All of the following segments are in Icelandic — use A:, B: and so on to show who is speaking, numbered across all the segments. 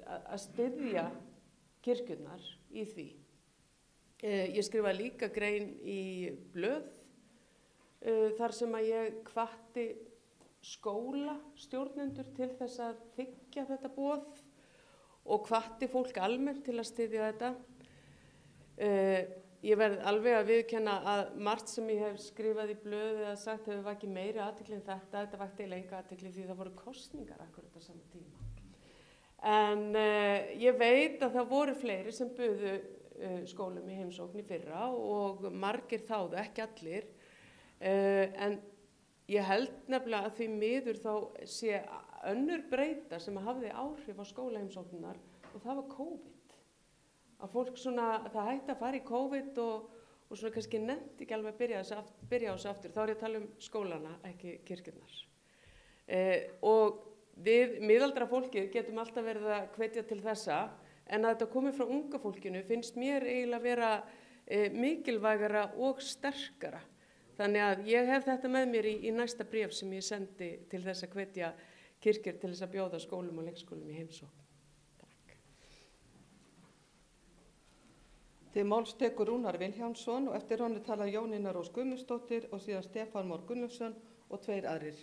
A: að styðja kirkjurnar í því. Ég skrifaði líka grein í blöð þar sem að ég hvatti skólastjórnendur til þess að þiggja þetta boð og hvatti fólk almennt til að styðja þetta. Ég verð alveg að viðurkenna að margt sem ég hef skrifað í blöð eða sagt hefur vakið meiri athygli en þetta vakti enga athygli því það voru kosningar akkurat á sama tíma. En ég veit að það voru fleiri sem buðu skólum í heimsókn í fyrra og margir þáðu, ekki allir. En ég held nefnilega að því miður þá sé önnur breyta sem hafði áhrif á skólaheimsóknunar og það var COVID. Að fólk svona, það hætti að fara í COVID og svona kannski nefnt ekki alveg að byrja á þessu aftur. Þá er ég að tala um skólana, ekki kirkjurnar. Og við miðaldra fólkið getum alltaf verið að hvetja til þessa, en að þetta komi frá unga fólkinu finnst mér eiginlega vera mikilvægara og sterkara. Þannig að ég hef þetta með mér í næsta bréf sem ég sendi til þess að hvetja kirkjur til þess að bjóða skólum og leikskólum í heimsókn.
B: Til máls tekur Rúnar Vilhjálmsson og eftir honum talar Jónína Rós Guðmundsdóttir og síðan Stefán Már Gunnlaugsson og 2 aðrir.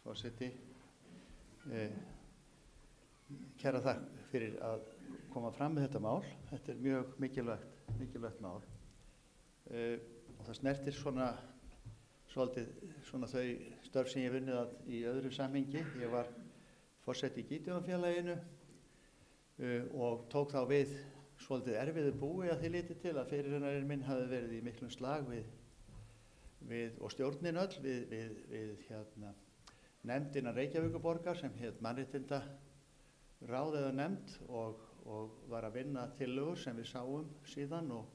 C: Forseti, kæra þakk fyrir að koma fram með þetta mál. Þetta er mjög mikilvægt mál. Og það snertir svolítið þau störf sem ég vunnið að í öðru samhengi. Ég var forseti í Gideonfélaginu og tók þá við svolítið erfiðu búi að því liti til að fyrirrennarinn minn hafði verið í miklum slag við og stjórnin öll við nefndina Reykjavíkurborgar sem hét mannréttindaráð eða nefnd og var að vinna tillögur sem við sáum síðan og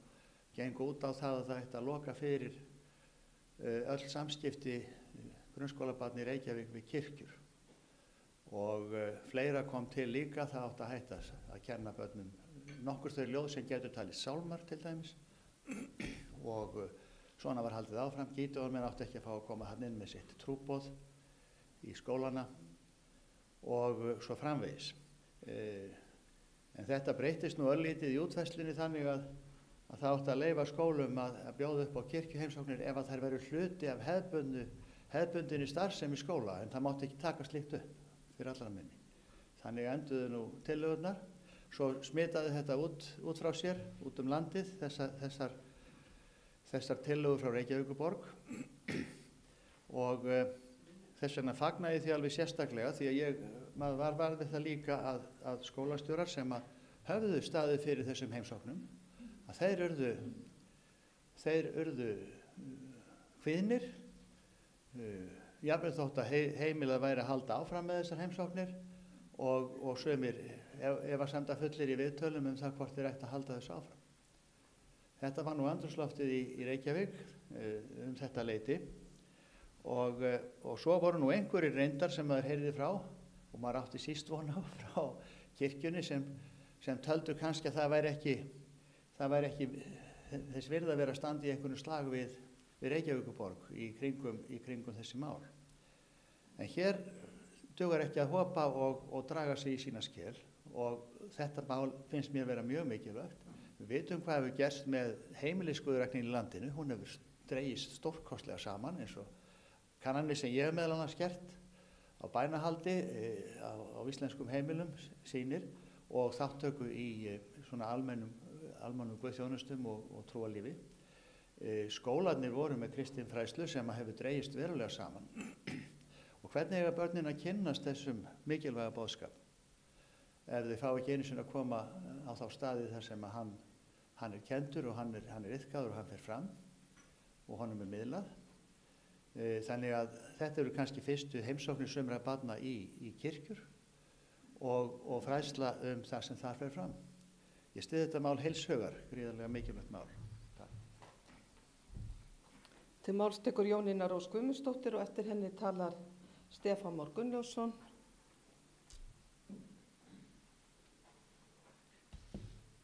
C: gengu út á það að það ætti að loka fyrir öll samskipti grunnskólabarna í Reykjavík við kirkjur. Og fleira kom til líka, það átti að hætta að kenna börnum nokkur þau ljóð sem getur talið sálmar til dæmis og svona var haldið áfram. Gideonmenn átti ekki að fá að koma hann inn með sitt trúboð í skólana og svo framvegis. En þetta breytist nú örlítið í útfærslunni þannig að það átti að leyfa skólum að bjóða upp á kirkjuheimsóknir ef að þær veru hluti af hefðbundinni starfsemi skóla, en það mátti ekki taka slíkt upp fyrir allra minni. Þannig enduðu nú tillögurnar, svo smitaði þetta út frá sér, út landið, þessar tillögur frá Reykjavíkurborg og þess vegna fagna ég því alveg sérstaklega því að maður var varð við það líka að skólastjórar sem að höfðu staðið fyrir þessum heimsóknum, að þeir urðu kvíðnir, jafnvel þótt að heimilað væri að halda áfram með þessar heimsóknir og sumir efasemdafullir í viðtölum það hvort þeir ættu að halda þessu áfram. Þetta var nú andrúmsloftið í Reykjavík þetta leyti og svo voru nú einhverjir reyndar sem maður heyrði frá og maður átti síst von á frá kirkjunni sem töldu kannski að það væri ekki þess virði að vera að standa í einhvern slag við Reykjavíkurborg í kringum þessi mál. En hér dugar ekki að hopa og draga sig í sína skel og þetta mál finnst mér vera mjög mikilvægt. Við vitum hvað hefur gerst með heimilisguðræknin í landinu, hún hefur dregist stórkostlega saman eins og kannanir sem ég hef meðal annars gert á bænahaldi á íslenskum heimilum sýnir og þáttöku í svona almennum guðþjónustum og trúarlífi. Skólarnir voru með kristinfræðslu sem hefur dregist verulega saman. Og hvernig eiga börnin að kynnast þessum mikilvæga boðskap ef þau fá ekki einu sinni að koma á þá staði þar sem að hann er kenndur og hann er iðkaður og hann fer fram og honum er miðlað. Þannig að þetta eru kannski fyrstu heimsóknir sumra barna í kirkjur og fræðsla það sem þar fer fram. Ég styð þetta mál heils hugar, gríðarlega mikilvægt mál. Takk.
B: Til máls tekur Jónína Rós Guðmundsdóttir og eftir henni talar Stefán Már Gunnlaugsson.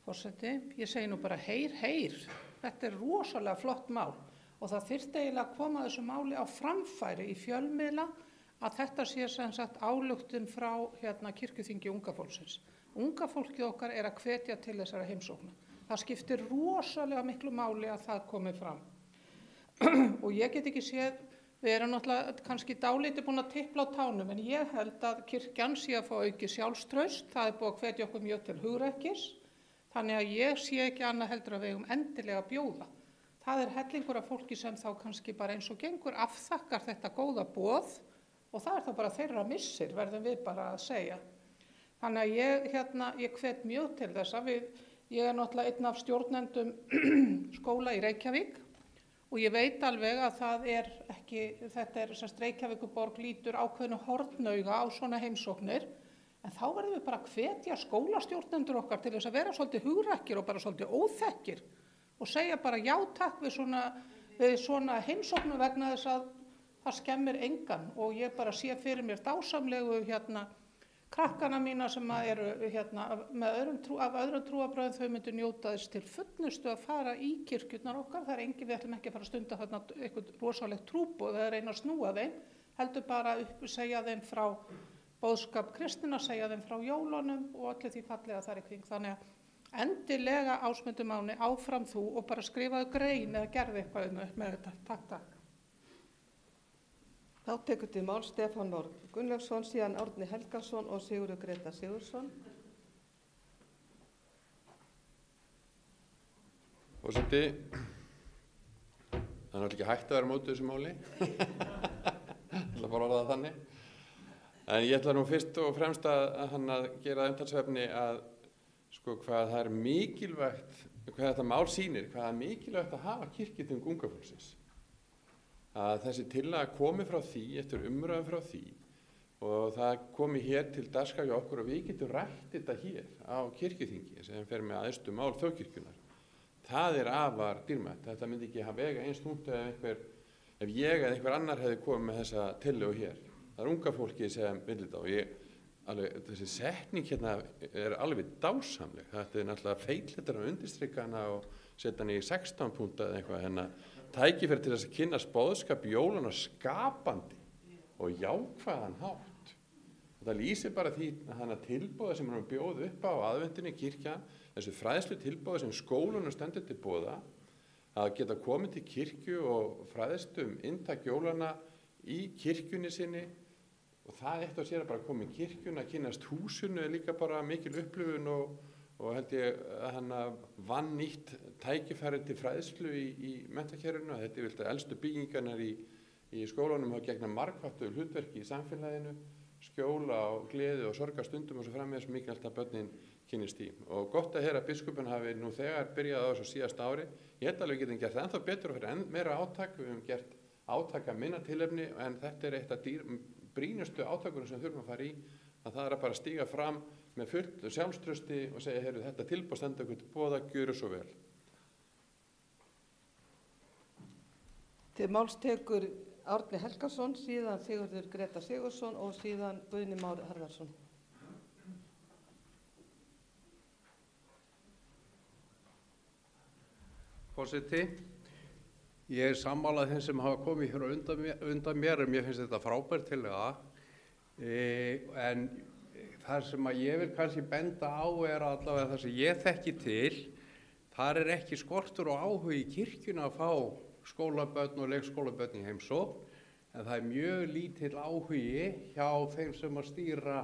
D: Forseti, ég segi nú bara heyr. Þetta er rosalega flott mál og það þyrfti eiginlega að koma þessu máli á framfæri í fjölmiðla að þetta sé sem sagt ályktun frá kirkjuþingi unga fólksins. Unga fólkið okkar er að hvetja til þessara heimsókna. Það skiptir rosalega miklu máli að það komi fram. Og ég get ekki séð, við erum náttúrulega kannski dálítið búin að tipla á tánum, en ég held að kirkjan sé að fá aukið sjálfstraust, það er búið að hvetja okkur mjög til hugrekkis, þannig að ég sé ekki annað heldur að við eigum endilega að bjóða. Það er hellingur af fólki sem þá kannski bara eins og gengur afþakkar þetta góða boð og það er þá bara þeirra missir, verðum við bara að segja. Þannig að ég hvet mjög til þess að ég er náttúrulega einn af stjórnendum skóla í Reykjavík og ég veit alveg að þetta er Reykjavíkurborg lítur ákveðnu hornauga á svona heimsóknir, en þá verðum við bara að hvetja skólastjórnendur okkar til þess að vera svolítið hugrækir og bara svolítið óþekkir og segja bara já takk við svona heimsóknum vegna þess að það skemmir engan og ég bara sé fyrir mér dásamlegu krakkana mína sem eru með öðrum trúarbrögðum, þau myndu njóta þess til fullnustu að fara í kirkjurnar okkar. Það er engin, við ætlum ekki að fara að stunda þarna eitthvað rosalegt trúboð eða reyna að snúa þeim, heldur bara segja þeim frá boðskap kristinna, segja þeim frá jólunum og öllu því fallega þar í kring. Þannig að endilega Ásmundur Máni áfram þú og bara skrifaðu grein eða gerði eitthvað með þetta. Takk.
B: Þá tekur til mál Stefán Már Gunnlaugsson, síðan Árni Helgason og Sigurður Grétar Sigurðsson.
E: Forseti, það er náttúrulega ekki hægt að vera mótið þessu máli. Ég ætla bara að orða það þannig. En ég ætla nú fyrst og fremst að gera umtalsefni að hvað það er mikilvægt, hvað þetta mál sýnir, hvað það er mikilvægt að hafa kirkjuþing unga fólksins. Að þessi tillaga komi frá því, eftir umræðu frá því og það komi hér til dagskrá hjá okkur og við getum rætt þetta hér á kirkjuþingi sem fer með æðstu mál þjóðkirkjunnar. Það er afar dýrmætt. Þetta myndi ekki hafa vega eins þungt ef ég eða einhver annar hefði komið með þessa tillögu hér. Það er unga fólki sem vill þetta og þessi setning hérna er alveg dásamleg. Þetta er náttúrulega feilleitar að undirstrika hana og setja hana í 16 púnta eða eitthvað tækifæri til þess að kynnast boðskap jólanna skapandi og jákvæðan hátt. Það lýsir bara því að tilboða sem hann bjóð upp á aðventunni í kirkjan, þessu fræðslu tilboða sem skólunum stendur til boða, að geta komið til kirkju og fræðst inntak jólanna í kirkjunni sinni og það eitt á sér að bara koma í kirkjuna, að kynnast húsinu er líka bara mikil upplifun og held ég að vannýtt tækifæri til fræðslu í menntakerfinu. Þetta er vilt elstu byggingarnar í skólanum hafa gegna margfaldu hlutverki í samfélaginu, skjóla og gleði og sorgarstundum og svo framvegis mikilvægt að börnin kynnist í. Og gott að heyra að biskupinn hafi nú þegar byrjað á þessu síðasta ári. Ég held alveg getum gert ennþá betur og fyrir enn meira átak. Við höfum gert átak að minna tilefni en þetta er eitt af brýnustu átakunum sem þurfum að fara í. Að það er að bara stíga fram með fullt sjálfstrausti og segja, heyrðu, þetta tilboð stendur okkur til boða, gjöru svo vel.
B: Til máls tekur Árni Helgason, síðan Sigurður Grétar Sigurðsson og síðan Guðni Már Harðarson.
F: Forseti, ég er sammálað þeim sem hafa komið hér undan mér en mér finnst þetta frábært tillaga. En það sem að ég vil kannski benda á er allavega það sem ég þekki til, þar er ekki skortur og áhugi í kirkjuna að fá skólabörn og leikskólabörn í heimsókn, en það er mjög lítill áhugi hjá þeim sem að stýra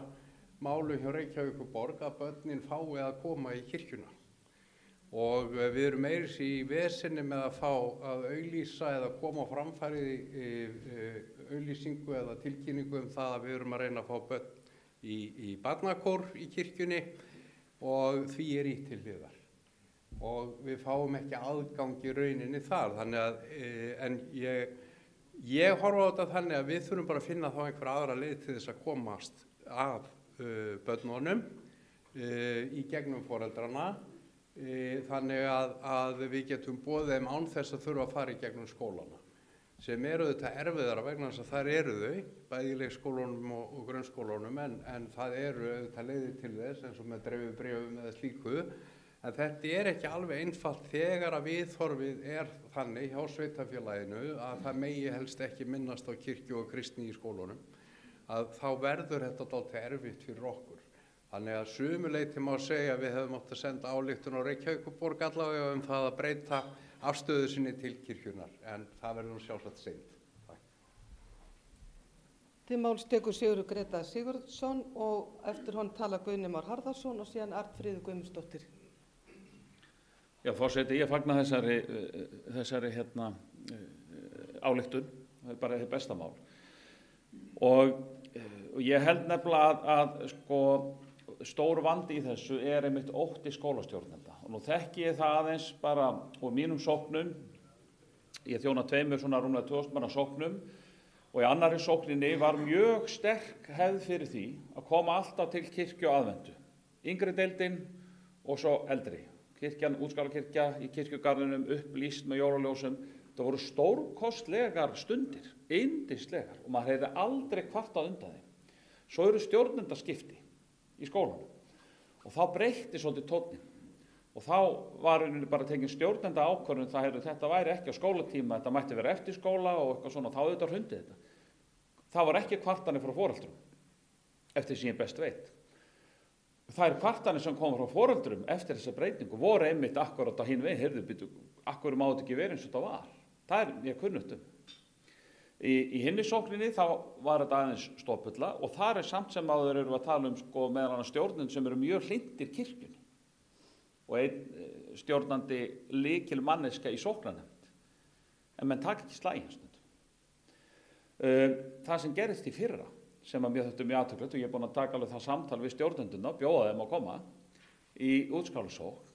F: málum hjá Reykjavíkurborg að börnin fái að koma í kirkjuna. Og við erum meira í vesenni með að fá að auglýsa eða koma á framfæri auglýsingu eða tilkynningu það að við erum að reyna að fá börn í barnakór í kirkjunni og því er ýtt til hliðar. Og við fáum ekki aðgang í rauninni þar. Þannig að, en ég horfa á þetta þannig að við þurfum bara að finna þá einhver aðra leið til þess að komast að börnunum í gegnum foreldrana. Þannig að við getum boðið þeim án þess að þurfa að fara í gegnum skólana sem eru þetta erfiðara vegna þess að þar eru þau, bæði í leikskólunum og grunnskólunum en það eru þetta leiðir til þess eins og með dreifibréfum eða slíku en þetta er ekki alveg einfalt þegar að viðhorfið er þannig hjá sveitarfélaginu að það megi helst ekki minnast á kirkju og kristni í skólunum að þá verður þetta dálítið erfitt fyrir okkur. Þannig að sumuleyti má segja að við hefum átt að senda ályktun á Reykjavíkurborg allavega það að breyta afstöðu sinni til kirkjunnar, en það verður nú sjálfsagt seint.
B: Til máls tekur Sigurður Grétar Sigurðsson og eftir honum tala Guðni Már Harðarson og síðan Arnfríður Guðmundsdóttir.
G: Já, forseti, ég fagna þessari ályktun, það bara hið besta mál. Og ég held nefnilega að sko, stór vandi í þessu einmitt ótti skólastjórnenda. Og nú þekki ég það aðeins bara úr mínum sóknum, ég þjóna 2 svona rúmlega 2000 manna sóknum, og í annarri sókninni var mjög sterk hefð fyrir því að koma alltaf til kirkju og aðvendu. Yngri deildin og svo eldri. Kirkjan, Útskálakirkja í kirkjugarðinum, upplýst með jólaljósum. Það voru stórkostlegar stundir, yndislegar, og maður hefði aldrei kvartað undan þeim. Svo eru stjórnendaskipti í skólanum og þá breytti svolítið tónninn. Og þá var bara tekin stjórnenda ákvörðun þetta væri ekki á skólatíma, þetta mætti vera eftir skóla og eitthvað svona, þá auðvitað hrundi þetta. Það var ekki kvartanir frá foreldrum, eftir sem ég best veit. Það eru kvartanir sem koma frá foreldrum eftir þessa breytingu, voru einmitt akkurat á hinn veginn, heyrðu, býtu, akkur má þetta ekki vera eins og þetta var. Það er ég kunnugt um. Í hinni sókninni þá var þetta aðeins stoppulla og þar samt sem áður erum við að tala sko, meðal annars stjórnendur sem eru mjög hlynntir kirkjunni. Og einn stjórnandi lykilmanneska í sóknarnefnd. En menn taka ekki slaginn stundum. Það sem gerist í fyrra, sem að mér þótti mjög athyglisvert, og ég er búinn að taka alveg það samtal við stjórnendurna, bjóða þeim að koma í útskálasókn,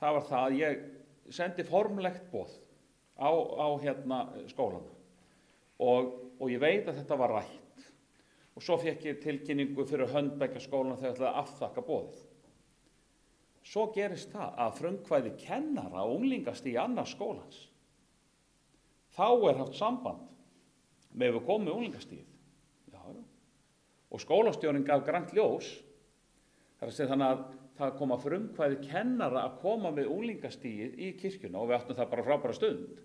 G: það var það að ég sendi formlegt boð á skólana. Og ég veit að þetta var rætt. Og svo fékk ég tilkynningu fyrir hönd beggja skólana þegar ætlaði að afþakka boðið. Svo gerist það að frumkvæði kennara og unglingastig í annars skólans. Þá er haft samband með við komum með unglingastigið. Já. Og skólastjórinn gaf grænt ljós. Þannig að það kom að frumkvæði kennara að koma með unglingastigið í kirkjuna og við áttum það bara frábæra stund.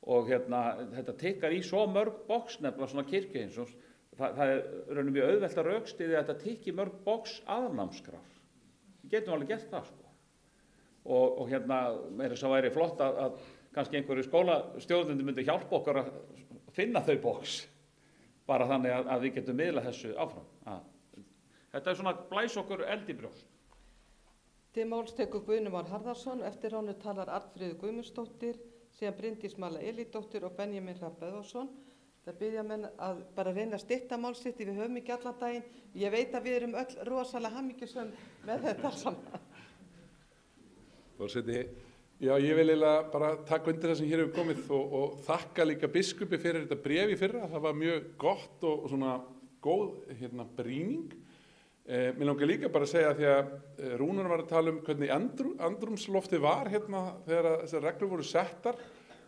G: Og þetta tikkar í svo mörg box nefnilega svona kirkju eins og það er raunum mjög auðvelt að rökstyðja að þetta tikki mörg box aðnámskrár. Við getum alveg gert það sko. Og meira þess að væri flott að kannski einhverju skólastjórnendur myndi hjálpa okkur að finna þau box. Bara þannig að við getum miðlað þessu áfram. Þetta er svona blæs okkur eld í brjóst.
B: Til máls tekur Guðni Már Harðarson, eftir honum talar Arnfríður Guðmundsdóttir, síðan Bryndís Malla Elídóttir og Benjamin Hrafn Böðvarsson. Það byrja menn að bara reyna að stytta málsitt, við höfum ekki allan daginn. Ég veit að við erum öll rosalega hamingjusöm með þetta saman.
H: Forseti, já, ég vil eiginlega bara taka undir það sem hér hefur komið og þakka líka biskupi fyrir þetta bréf í fyrra. Það var mjög gott og svona góð brýning. Mér langar líka bara að segja því að Rúnar var að tala um hvernig andrúmsloftið var þegar þessar reglur voru settar.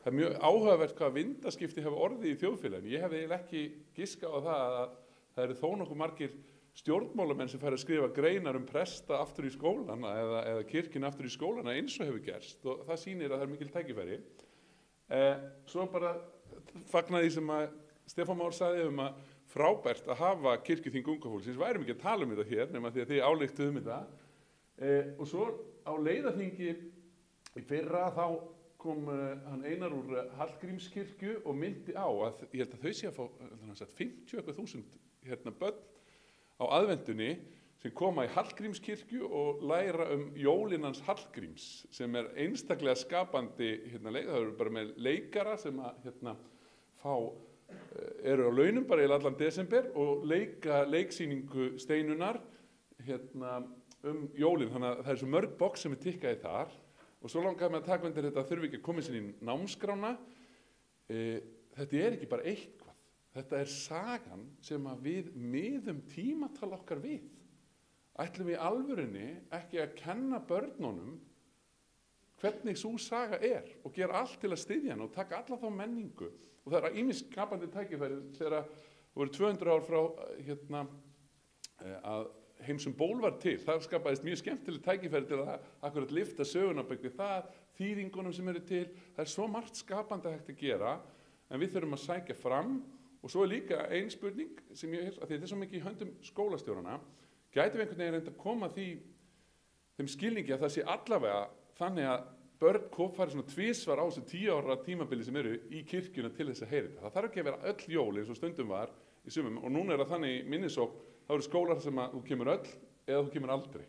H: Það er mjög áhugavert hvað vindaskipti hefur orðið í þjóðfélaginu. Ég hef eiginlega ekki giskað á það að það eru þó nokkuð margir stjórnmálamenn sem fær að skrifa greinar um presta aftur í skólana eða kirkjuna aftur í skólana eins og hefur gerst og það sýnir að það er mikil tækifæri. Svo bara fagnaði því sem að Stefán Már sagði að frábært að hafa kirkjuþing unga fólksins. Við værum ekki að tala um þetta hér nema því að þið ályktuðu þetta. Og svo á leiðarþingi í fyrra þá kom hann Einar úr Hallgrímskirkju og myndi á að ég held að þau sé að fá 50.000 börn á aðvendunni sem koma í Hallgrímskirkju og læra um jólinn hans Hallgríms sem er einstaklega skapandi leik. Það eru bara með leikara sem að eru á launum bara í allan desember og leika leiksýningu Steinunar jólinn. Þannig að það er svo mörg box sem er tikkaði þar. Og svo langaði mig að taka undir þetta þurfi ekki að koma sér í námskrána. Þetta er ekki bara eitthvað. Þetta er sagan sem að við miðum tímatal okkar við. Ætlum við í alvörinni ekki að kenna börnunum hvernig sú saga er og gera allt til að styðja hana og taka alla þá menningu. Og það er ýmis skapandi tækifæri þegar það voru 200 ár frá að Heimsum ból var til. Það skapaðist mjög skemmtileg tækifæri til að akkurat lyfta söguna bak við það, þýðingunum sem eru til. Það er svo margt skapandi hægt að gera, en við þurfum að sækja fram Og svo líka ein spurning sem ég hef, að þetta svo mikið í höndum skólastjórana, gætum við einhvern veginn reynd að koma þeim skilningi að það sé allavega þannig að börn fari svona tvisvar á þessu 10 ára tímabili sem eru í kirkjuna til þess að heyra þetta. Það þarf ekki að vera öll jól eins og stundum var í sumum, og núna það þannig í minnisókn, þá eru skólar sem að þú kemur öll eða þú kemur aldrei.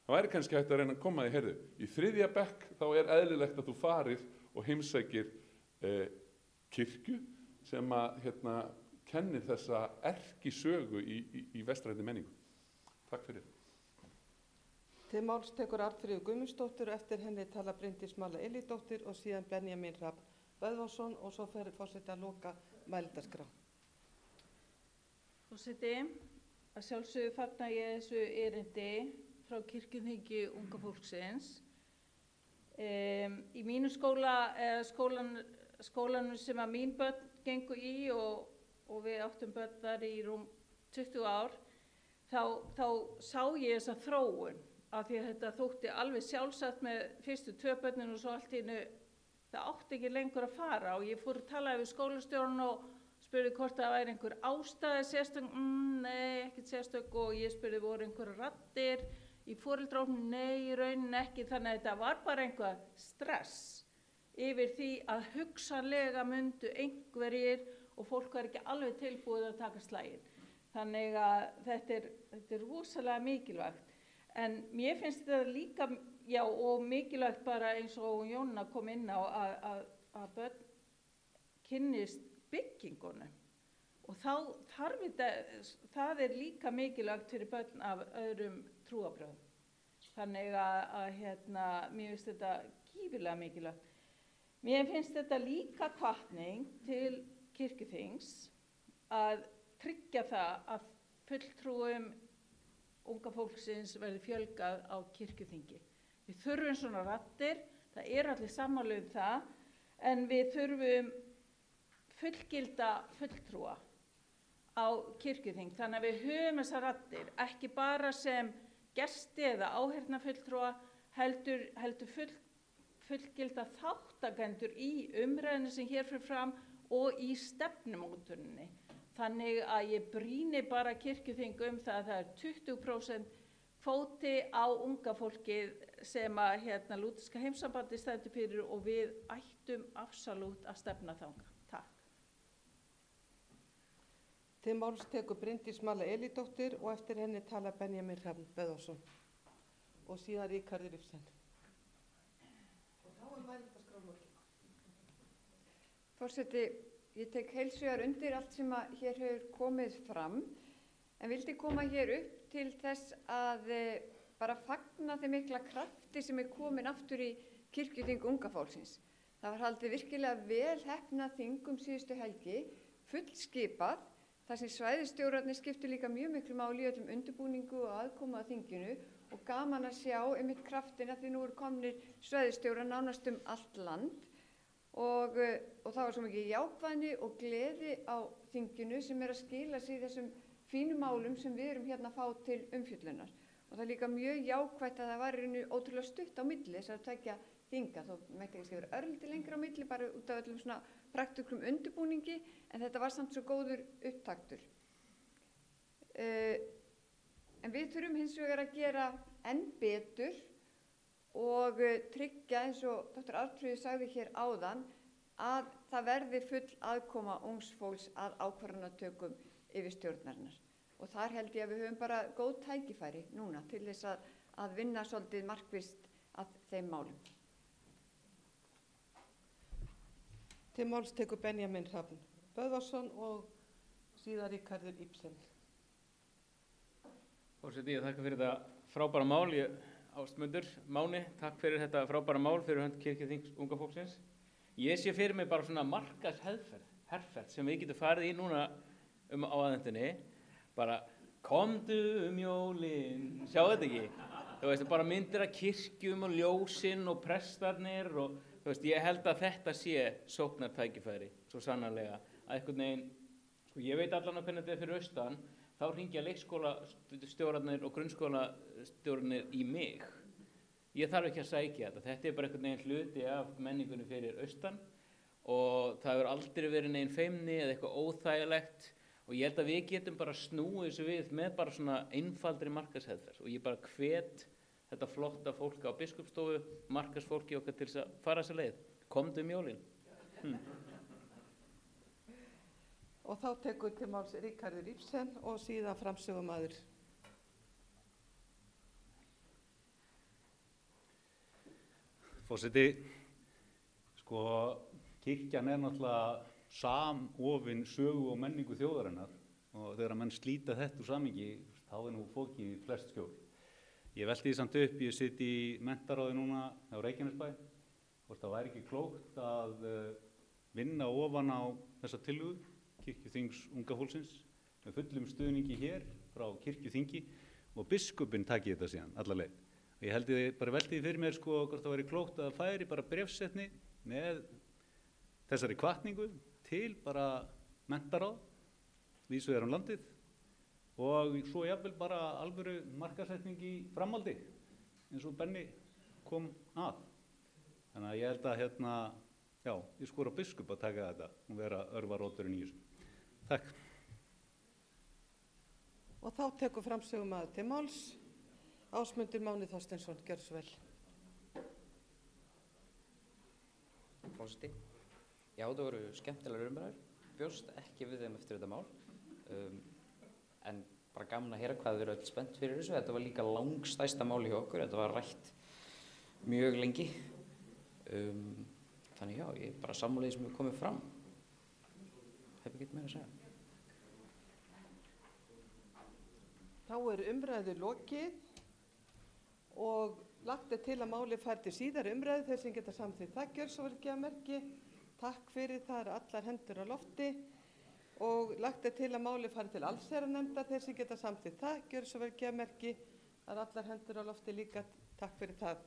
H: Það væri kannski hægt að reyna að koma því, heyrðu, í 3. bekk þá eðlilegt að þú farir og heimsækir kirkju sem að kennir þessa erkisögu í vestrænni menningu. Takk fyrir.
B: Til máls tekur Arnfríður Guðmundsdóttir og eftir henni tala Bryndís Malla Elídóttir og síðan Benjamin Hrafn Böðvarsson og svo fer forseti að loka mælendaskrá.
I: Forseti, að sjálfsögðu fagna ég þessu erindi frá kirkjuþingi unga fólksins. Í mínu skóla, skólanum sem að mín börn gengu í og við áttum börn þar í rúm 20 ár, þá sá ég þessa þróun af því að þetta þótti alveg sjálfsagt með fyrstu 2 börnin og svo allt í einu það átti ekki lengur að fara og ég fór að tala við skólastjórann og spurði hvort það væri einhver ástæða sérstök, nei, ekkert sérstök og ég spurði voru einhverjar raddir í foreldrahópnum, nei, í rauninni ekki, þannig að þetta var bara einhver stress yfir því að hugsanlega myndu einhverjir og fólk var ekki alveg tilbúið að taka slaginn. Þannig að þetta er rosalega mikilvægt. En mér finnst þetta líka, já, og mikilvægt bara eins og Jóna kom inn á að börn kynnist byggingunum. Og það er líka mikilvægt fyrir börn af öðrum trúarbrögðum. Þannig að mér finnst þetta gífurlega mikilvægt. Mér finnst þetta líka hvatning til kirkjuþings að tryggja það að fulltrúum unga fólksins verði fjölgað á kirkjuþingi. Við þurfum svona raddir, það er allir sammála það, en við þurfum fullgilda fulltrúa á kirkjuþing. Þannig að við höfum þessar raddir, ekki bara sem gesti eða áheyrnarfulltrúa, heldur fullgilda þáttakendur í umræðinu sem hér fyrir fram og í stefnumótuninni. Þannig að ég brýni bara kirkjuþing það að það er 20% kvóti á unga fólkið sem að lúterska heimssambandið stendur fyrir og við ættum absolút að stefna þangað. Takk.
B: Til máls tekur Bryndís Malla Elídóttir og eftir henni tala Benjamin Hrafn Böðvarsson og síðan Ríkharður Ibsen. Og þá mælendaskrá lokið.
J: Forseti, ég tek heilshugar undir allt sem hér hefur komið fram, en vildi koma hér upp til þess að bara fagna þeim mikla krafti sem komin aftur í kirkjuþing unga fólksins. Það var haldið virkilega vel heppnað þing síðustu helgi, fullskipað, þar sem svæðisstjórarnir skiptu líka mjög miklu máli í öllum undirbúningu og aðkomu að þinginu og gaman að sjá einmitt kraftina því nú komnir svæðisstjórar nánast allt land. Og það var svo mikið jákvæðni og gleði á þinginu sem að skila sig í þessum fínu málum sem við erum hérna að fá til umfjöllunar. Og það er líka mjög jákvætt að það var ótrúlega stutt á milli þessar tveggja þinga. Þó mætti ekki vera örlítið lengra á milli bara út af öllum svona praktikum undirbúningi, en þetta var samt svo góður upptaktur. En við þurfum hins vegar að gera enn betur og tryggja, eins og Dr. Arnfríður sagði hér áðan, að það verði full aðkoma ungs fólks að ákvarðanatökum yfirstjórnarinnar. Og þar held ég að við höfum bara góð tækifæri núna til þess að vinna svolítið markvisst að þeim málum.
B: Til máls tekur Benjamin Hrafn Böðvarsson og síðan Ríkharður Ibsen.
K: Forseti, ég þakka fyrir þetta frábæra mál. Ástmundur Máni, takk fyrir þetta frábæra mál fyrir hönd kirkjuþings unga fólksins. Ég sé fyrir mig bara svona markaðsherferð sem við getum farið í núna á aðventunni. Bara komdu jólin, sjáu þetta ekki? Þú veist, bara myndir af kirkjum og ljósin og prestarnir og þú veist, ég held að þetta sé sóknartækifæri, svo sannarlega. Að einhvern veginn, sko ég veit allan hvernig þetta er fyrir austan, þá hringja leikskólastjórarnir og grunnskólastjórarnir í mig. Ég þarf ekki að sækja þetta. Þetta er bara einhvern veginn hluti af menningunni fyrir austan og það hefur aldrei verið negin feimni eða eitthvað óþægilegt og ég held að við getum bara snúið þessu við með bara svona einfaldri markaðsherferð og ég bara hvet þetta flotta fólk á biskupsstofu, markaðsfólki okkar til þess að fara þessa leið. Komdu jólin.
B: Og þá tekur til máls Ríkharður Ibsen og síðan framsögumaður.
L: Forseti, sko, kirkjan náttúrulega samofin sögu og menningu þjóðarinnar og þegar menn slíta þetta úr samhengi, þá nú fólkið flest skjól. Ég velti því samt upp, ég sitt í menntaráði núna á Reykjanesbæ, hvort það væri ekki klókt að vinna ofan á þessa tillögu kirkjuþings unga fólksins með fullum stuðningi hér frá kirkjuþingi og biskupinn taki þetta síðan alla leið. Og ég held ég bara velti því fyrir mér sko hvort það væri klókt að færi bara bréfsetni með þessari hvatningu til bara menntaráð vísvegar landið og svo jafnvel bara alvöru markaðssetning í framhaldi eins og Benni kom að. Þannig að ég held að já, ég skora á biskup að taka þetta og vera örvarótturinn í þessu. Takk.
B: Og þá tekur framsögumaður til máls. Ásmundur Máni Þorsteinsson, gjörðu svo vel.
M: Forseti. Já, það voru skemmtilegar umræður. Bjóst ekki við þeim eftir þetta mál. En bara gaman að heyra hvað þið eru öll spennt fyrir þessu. Þetta var líka langstærsta máli hjá okkur. Þetta var rætt mjög lengi. Þannig já, ég er bara sammála því sem hefur komið fram. Hef ekki meira að segja.
B: Þá er umræðu lokið og lagt til að málið fari til síðari umræðu. Þeir sem geta samþykkt það gjörðu svo vel gefamerki. Takk fyrir, það eru allar hendur á lofti. Og lagt til að málið fari til allsherjarnefndar. Þeir sem geta samþykkt það gjörðu svo vel gefamerki. Það eru allar hendur á lofti líka. Takk fyrir það.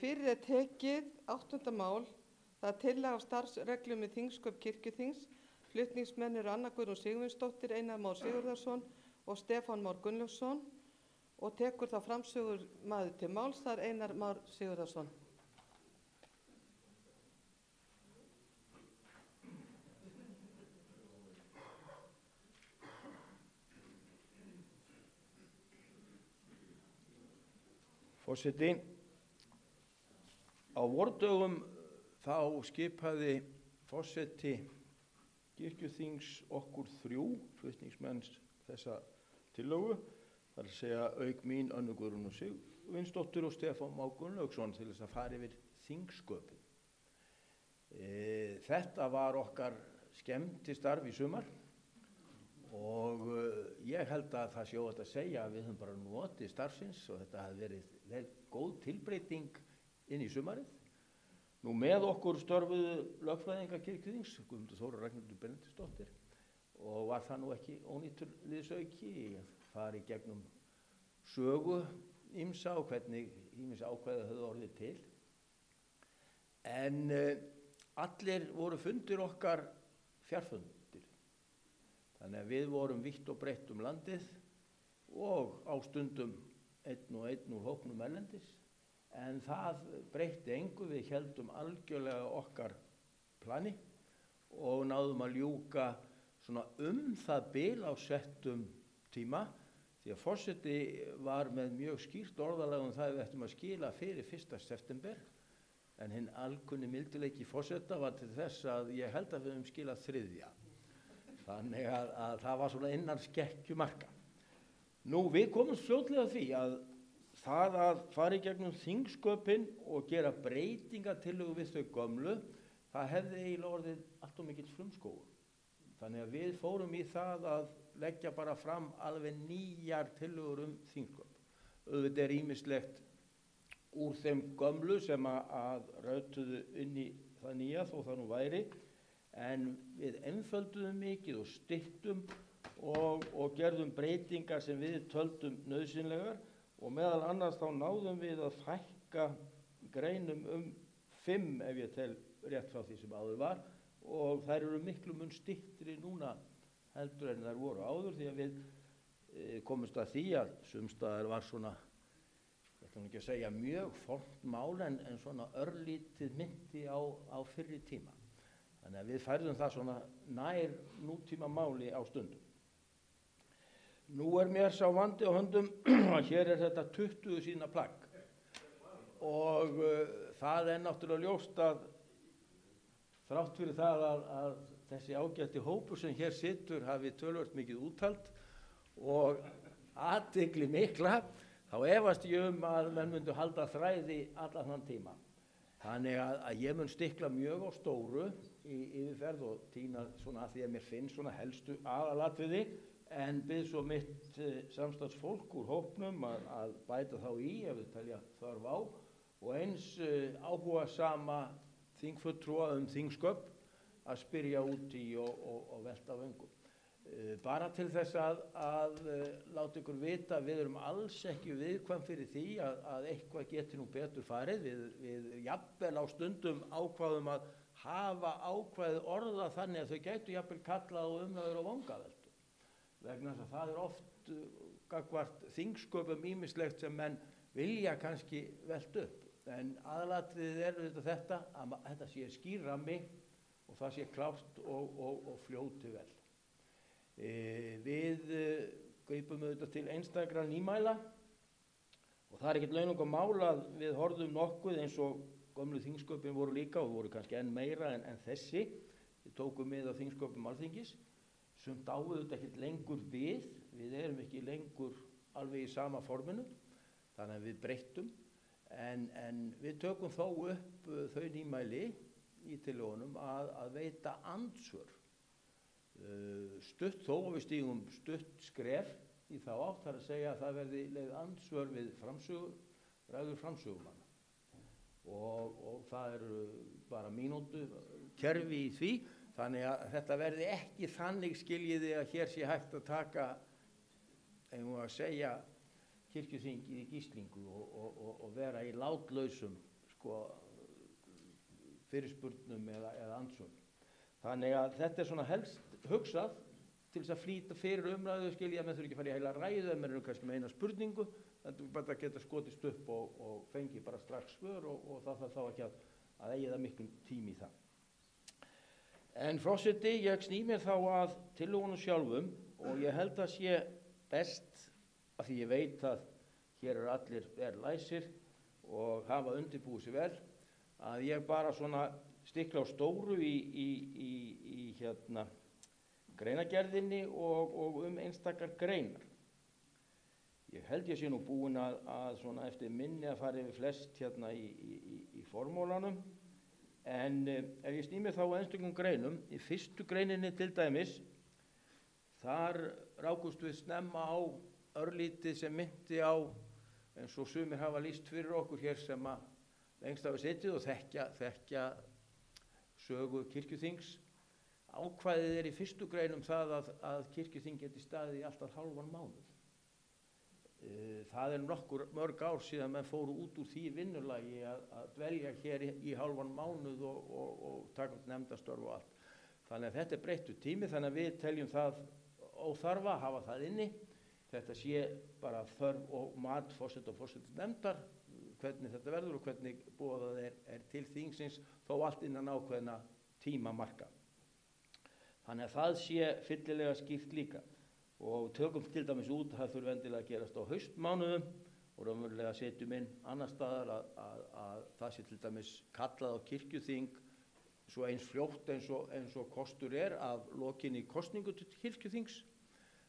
B: Fyrir tekið 8. mál, það er tillaga af starfsreglum í þingsköp kirkjuþings. Flutningsmenn eru Anna Guðrún Sigurvinsdóttir, Einar Már Sigurðarson og Stefán Már Gunnlaugsson og tekur þá framsögumaður til máls, það er Einar Már Sigurðarson.
N: Forseti. Á vordögum þá skipaði forseti kirkjuþings okkur 3 flutningsmenn þessa tillögu, það er að segja auk mín Önnu Guðrúnu Sigurvinsdóttur og Stefán Már Gunnlaugsson til þess að fara yfir þingsköpin. Þetta var okkar skemmtistarf í sumar og ég held að það sé óhætt að segja að við höfum bara notið starfsins og þetta hafi verið góð tilbreyting inn í sumarið. Nú með okkur störfuðu lögfræðingar kirkjuþings, Guðmundur Þór og Ragnhildur Benediktsdóttir og var það nú ekki ónýtur liðsauki að fara í gegnum sögu ýmsa og hvernig ýmis ákvæði höfðu orðið til. En allir voru fundir okkar fjarfundir. Þannig að við vorum vítt og breitt landið og á stundum einn og einn úr hópnum erlendis. En það breytti engu, við héldum algjörlega okkar plani og náðum að ljúka svona það bil á settum tíma því að forseti var með mjög skýrt orðalag það við ættum að skila fyrir 1. september en hinn alkunni mildileiki forseta var til þess að ég held að við höfum skilað 3. Þannig að það var svona innan skekkjumarka. Nú við komum fljótlega því að það að fara í gegnum þingsköpin og gera breytingatillögu við þau gömlu, það hefði eiginlega orðið allt of mikill frumskógur. Þannig að við fórum í það að leggja bara fram alveg nýjar tillögur þingsköp. Auðvitað er ýmislegt úr þeim gömlu sem að rötuðu inn í það nýja þó það nú væri, en við einfölduðum mikið og styttum og gerðum breytingar sem við töldum nauðsynlegar. Og meðal annars þá náðum við að fækka greinum 5 ef ég tel rétt frá því sem áður var og þær eru miklu mun styttri núna heldur en þær voru áður því að við komumst að því að sumstaðar var svona, ég ætla nú ekki að segja mjög fornt mál en svona örlítið myndi á fyrri tíma. Þannig að við færðum það svona nær nútíma máli á stundum. Nú mér sá vandi á höndum að hér þetta 20 síðna plagg og það náttúrulega ljóst að þrátt fyrir það að þessi ágætti hópur sem hér situr hafi töluvert mikið úthald og athygli mikla, þá efast ég að menn myndu halda þræði allan þann tíma. Þannig að ég mun stikla mjög á stóru í yfirferð og týna svona að því að mér finnst svona helstu aðalatriði, en bið svo mitt samstarfsfólk úr hópnum að bæta þá í ef við telja þörf á, og eins áhugasama þingfulltrúa þingsköp að spyrja út í og velta vöngum. Bara til þess að láta ykkur vita, við erum alls ekki viðkvæm fyrir því að eitthvað geti nú betur farið. Við jafnvel á stundum ákváðum að hafa ákvæðið orða þannig að þau gætu jafnvel kallað og umræður á vangaveltu. Vegna þess að það oft gagnvart þingsköpum ýmislegt sem menn vilja kannski velt upp. En aðalatriðið þetta að þetta sé skýr rammi og það sé klárt og fljóti vel. Við gripum auðvitað til einstakra nýmæla og það ekkert launung mál að við horfðum nokkuð eins og gömlu þingsköpin voru líka og voru kannski enn meira en þessi. Við tókum með á þingsköpum Alþingis, sumt áður ekkert lengur við erum ekki lengur alveg í sama forminu, þannig að við breyttum, en við tökum þó upp þau nýmæli í tillögunum að veita andsvör. Stutt þó og við stígum stutt skref í þá átt, þar að segja að það verði leið andsvör við ræður framsögumanna og það eru bara mínútu kerfi í því, þannig að þetta verði ekki þannig skiljiði að hér sé hægt að taka, eigum að segja, kirkjuþingið í gíslingu og vera í látlausum fyrirspurnum eða andsvörum. Þannig að þetta svona helst hugsað til þess að flýta fyrir umræðu, skilja, menn þurfi ekki að fara í heila ræðu, menn eru kannski með eina spurningu, þetta er bara að geta skotist upp og fengi bara strax svör og það þarf þá ekki að eigið miklum tími í það. En forseti, ég sný mér þá að tillögunum sjálfum og ég held að sé best, af því ég veit að hér eru allir vel læsir og hafa undirbúið sér vel, að ég bara svona stikla á stóru í greinagerðinni og einstakar greinar. Ég held ég sé nú búinn að svona eftir minni að fara yfir flest í formólanum, en ef ég sný mér þá á einstökum greinum, í fyrstu greininni til dæmis, þar rákust við snemma á örlítið sem myndi á, eins og sumir hafa lýst fyrir okkur hér sem að lengst hafa setið og þekkja sögu kirkjuþings. Ákvæðið í fyrstu greinum það að kirkjuþing geti staðið í alltaf hálfan mánuð. Það nokkur mörg ár síðan menn fóru út úr því vinnulagi að dvelja hér í hálfan mánuð og taka nefndastörf og allt. Þannig að þetta breyttu tími, þannig að við teljum það óþarfa að hafa það inni. Þetta sé bara þörf og mat forseta og forsætisnefndar, hvernig þetta verður og hvernig boðað til þingsins, þó allt innan ákveðna tímamarka. Þannig að það sé fyllilega skýrt líka. Og tökum til dæmis út að það þurfi endilega að gerast á haustmánuðum og raunverulega setjum inn annar staðar að það sé til dæmis kallað á kirkjuþing svo eins fljótt eins og kostur af lokinni kosningu til kirkjuþings.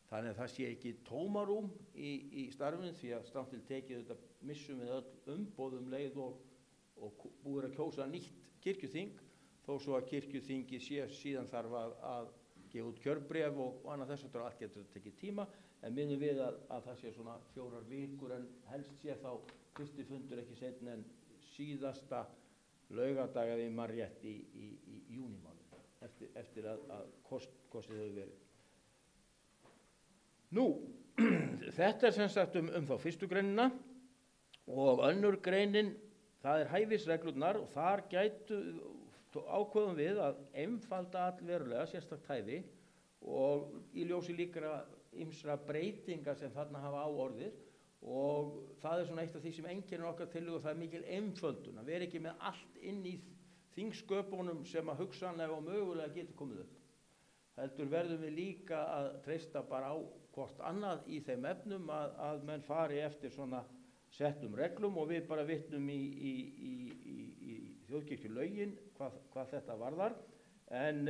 N: Þannig að það sé ekki tómarúm í starfinu, því að stramt til tekið þetta missum við öll umboðum leið og búið að kjósa nýtt kirkjuþing, þó svo að kirkjuþingi sé síðan þarf að gefa út kjörbréf og annað þess að allt getur tekið tíma, en minnum við að það sé svona 4 vikur, en helst sé þá fyrsti fundur ekki seinna en síðasta laugardag ef ég man rétt í júnímánuði eftir að kosið hefur verið. Nú, þetta sem sagt þá fyrstu greinina, og önnur greinin, það hæfisreglurnar, og þar ákveðum við að einfalda allverulega sérstakt hæfi og í ljósi líka ýmsra breytinga sem þarna hafa á orðið og það er svona eitt af því sem einkennir okkar tillögu, það er mikil einföldun, að vera ekki með allt inn í þingsköpunum sem að hugsanlega og mögulega getur komið upp. Heldur verðum við líka að treysta bara á hvort annað í þeim efnum að menn fari eftir svona settum reglum og við bara vitnum í þjóðkirkjulögin hvað þetta varðar. En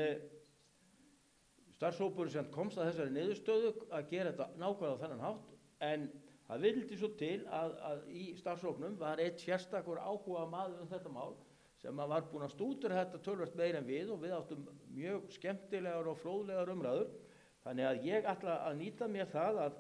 N: starfshópurinn sem komst að þessari niðurstöðu að gera þetta nákvæmlega á þennan hátt, en það vildi svo til að í starfshópnum var einn sérstakur áhuga maður þetta mál sem var búinn að stúdera þetta töluvert meira en við og við áttum mjög skemmtilegar og fróðlegar umræður. Þannig að ég ætla að nýta mér það að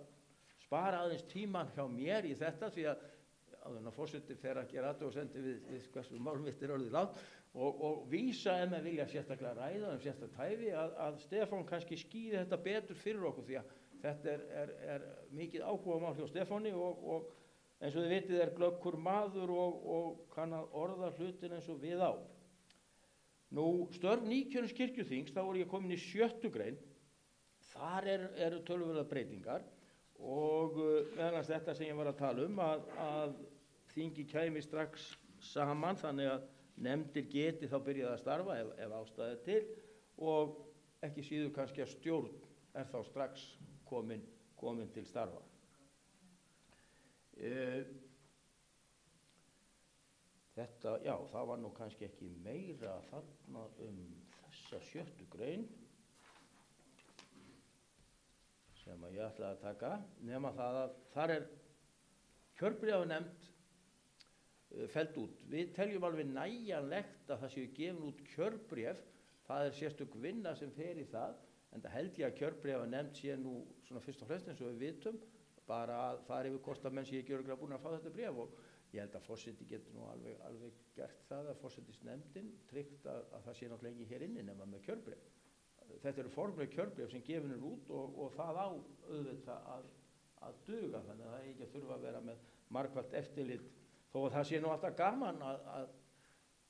N: spara aðeins tíman hjá mér í þetta því að forseti fer að gera athugasemdir við hversu mál mitt er orðið langt og vísa ef menn vilja sérstaklega ræða sérstaklega tæfi að Stefán kannski skýri þetta betur fyrir okkur því að þetta er mikið áhugamál hjá Stefáni og eins og þið vitið er glöggur maður og kann að orða hlutin eins og við á. Nú, störf nýkjörins kirkjuþings, þá ég komin í 7. grein. Þar eru töluverðar breytingar og meðal annars þetta sem ég var að tala um að þingi kæmi strax saman þannig að nefndir geti þá byrjað að starfa ef ástæða er til og ekki síður kannski að stjórn er þá strax komin til starfa. Þetta, já, það var nú kannski ekki meira þarna þessa 7. grein sem að ég ætlaði að taka, nema það að þar er kjörbréfanefnd felld út. Við teljum alveg nægjanlegt að það séu gefin út kjörbréf, það er sérstök vinna sem fer í það, en það held ég að kjörbréfanefnd sé nú svona fyrst og fremst eins og við vitum, bara að fara yfir hvort að menn sé ekki örugglega búin að fá þetta bréf og ég held að forseti getur nú alveg gert það að forsetisnefndin tryggt að það sé náttúrulega ekki hér inni nema með kjörbréf. Þetta eru formleg kjörbréf sem gefin er út og það á auðvitað að duga þannig að það ekki að þurfa að vera með margfalt eftirlit þó að það sé nú alltaf gaman að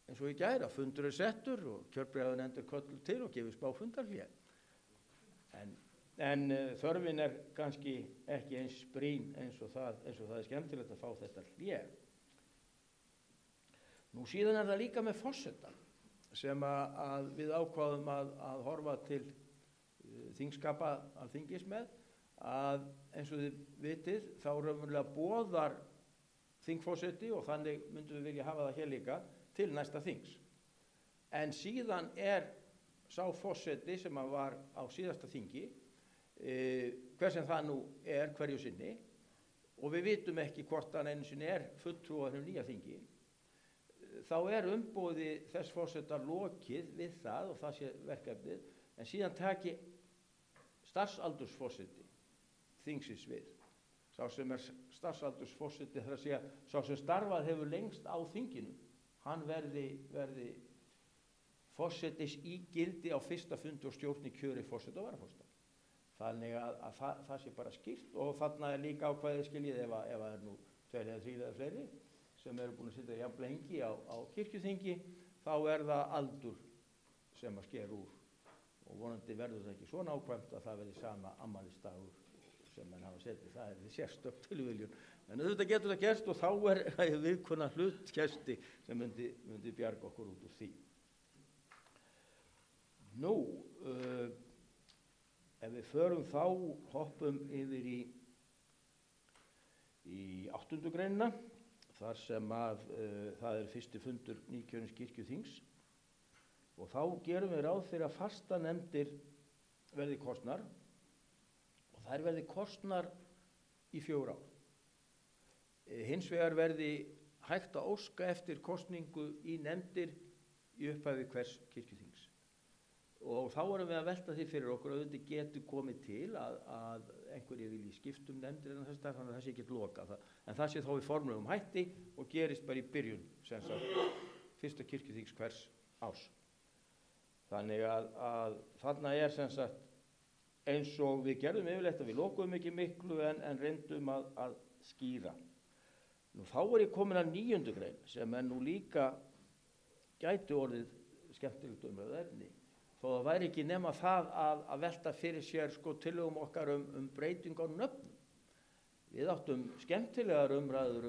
N: eins og í gær að fundur er settur og kjörbréfanefnd er kölluð til og gefur smá fundarhlé. En þörfin er kannski ekki eins brýn eins og það er skemmtilegt að fá þetta hlé. Nú síðan er það líka með forseta sem að við ákváðum að horfa til þingskapa Alþingis með að eins og þið vitið þá raunverulega boðar þingforseti og þannig myndum við vilja hafa það hér líka til næsta þings. En síðan er sá forseti sem var á síðasta þingi hver sem það nú er hverju sinni og við vitum ekki hvort hann einu sinni er fulltrúar nýja þingi, þá er umboði þess forseta lokið við það og það sé verkefnið, en síðan taki starfsaldursforseti þingsins við. Sá sem er starfsaldursforseti þar að segja, sá sem starfað hefur lengst á þinginu, hann verði forsetis ígildi á fyrsta fundi og stjórni kjöri forseta og varaforseta. Þannig að það sé bara skýrt og þarna er líka ákvæðið skiljið ef það er nú 2 eða 3 eða fleiri sem eru búin að sitja jafn lengi á kirkjuþingi, þá er það aldur sem að sker úr og vonandi verður það ekki svo nákvæmt að það verði sama afmælisdagur sem menn hafa setið, það er því sérstök tilviljun. En auðvitað getur það gerst og þá er viðkunna hlutkesti sem myndi bjarga okkur út úr því. Nú, ef við förum þá, hoppum yfir í 8. greinina, þar sem að það er fyrsti fundur nýkjörins kirkjuþings og þá gerum við ráð fyrir að fastanefndir verði kosnar og þær verði kosnar í 4 ár. Hins vegar verði hægt að óska eftir kosningu í nefndir í upphafi hvers kirkjuþings. Og þá erum við að velta því fyrir okkur að þetta getur komið til að einhverju vilji skiptum nefndir en þess þannig að það sé ekki loka það. En það sé þá í formlegum hætti og gerist bara í byrjun sem sagt fyrsta kirkjuþings hvers árs. Þannig að þarna er sem sagt eins og við gerðum yfirleitt að við lokuðum ekki miklu en reyndum að skýra. Nú þá er ég komin að 9. grein sem er nú líka gæti orðið skemmtilegt umræðuefni. þó það væri ekki nema það að velta fyrir sér sko tillögum okkar breyting á nöfnum. Við áttum skemmtilegar umræður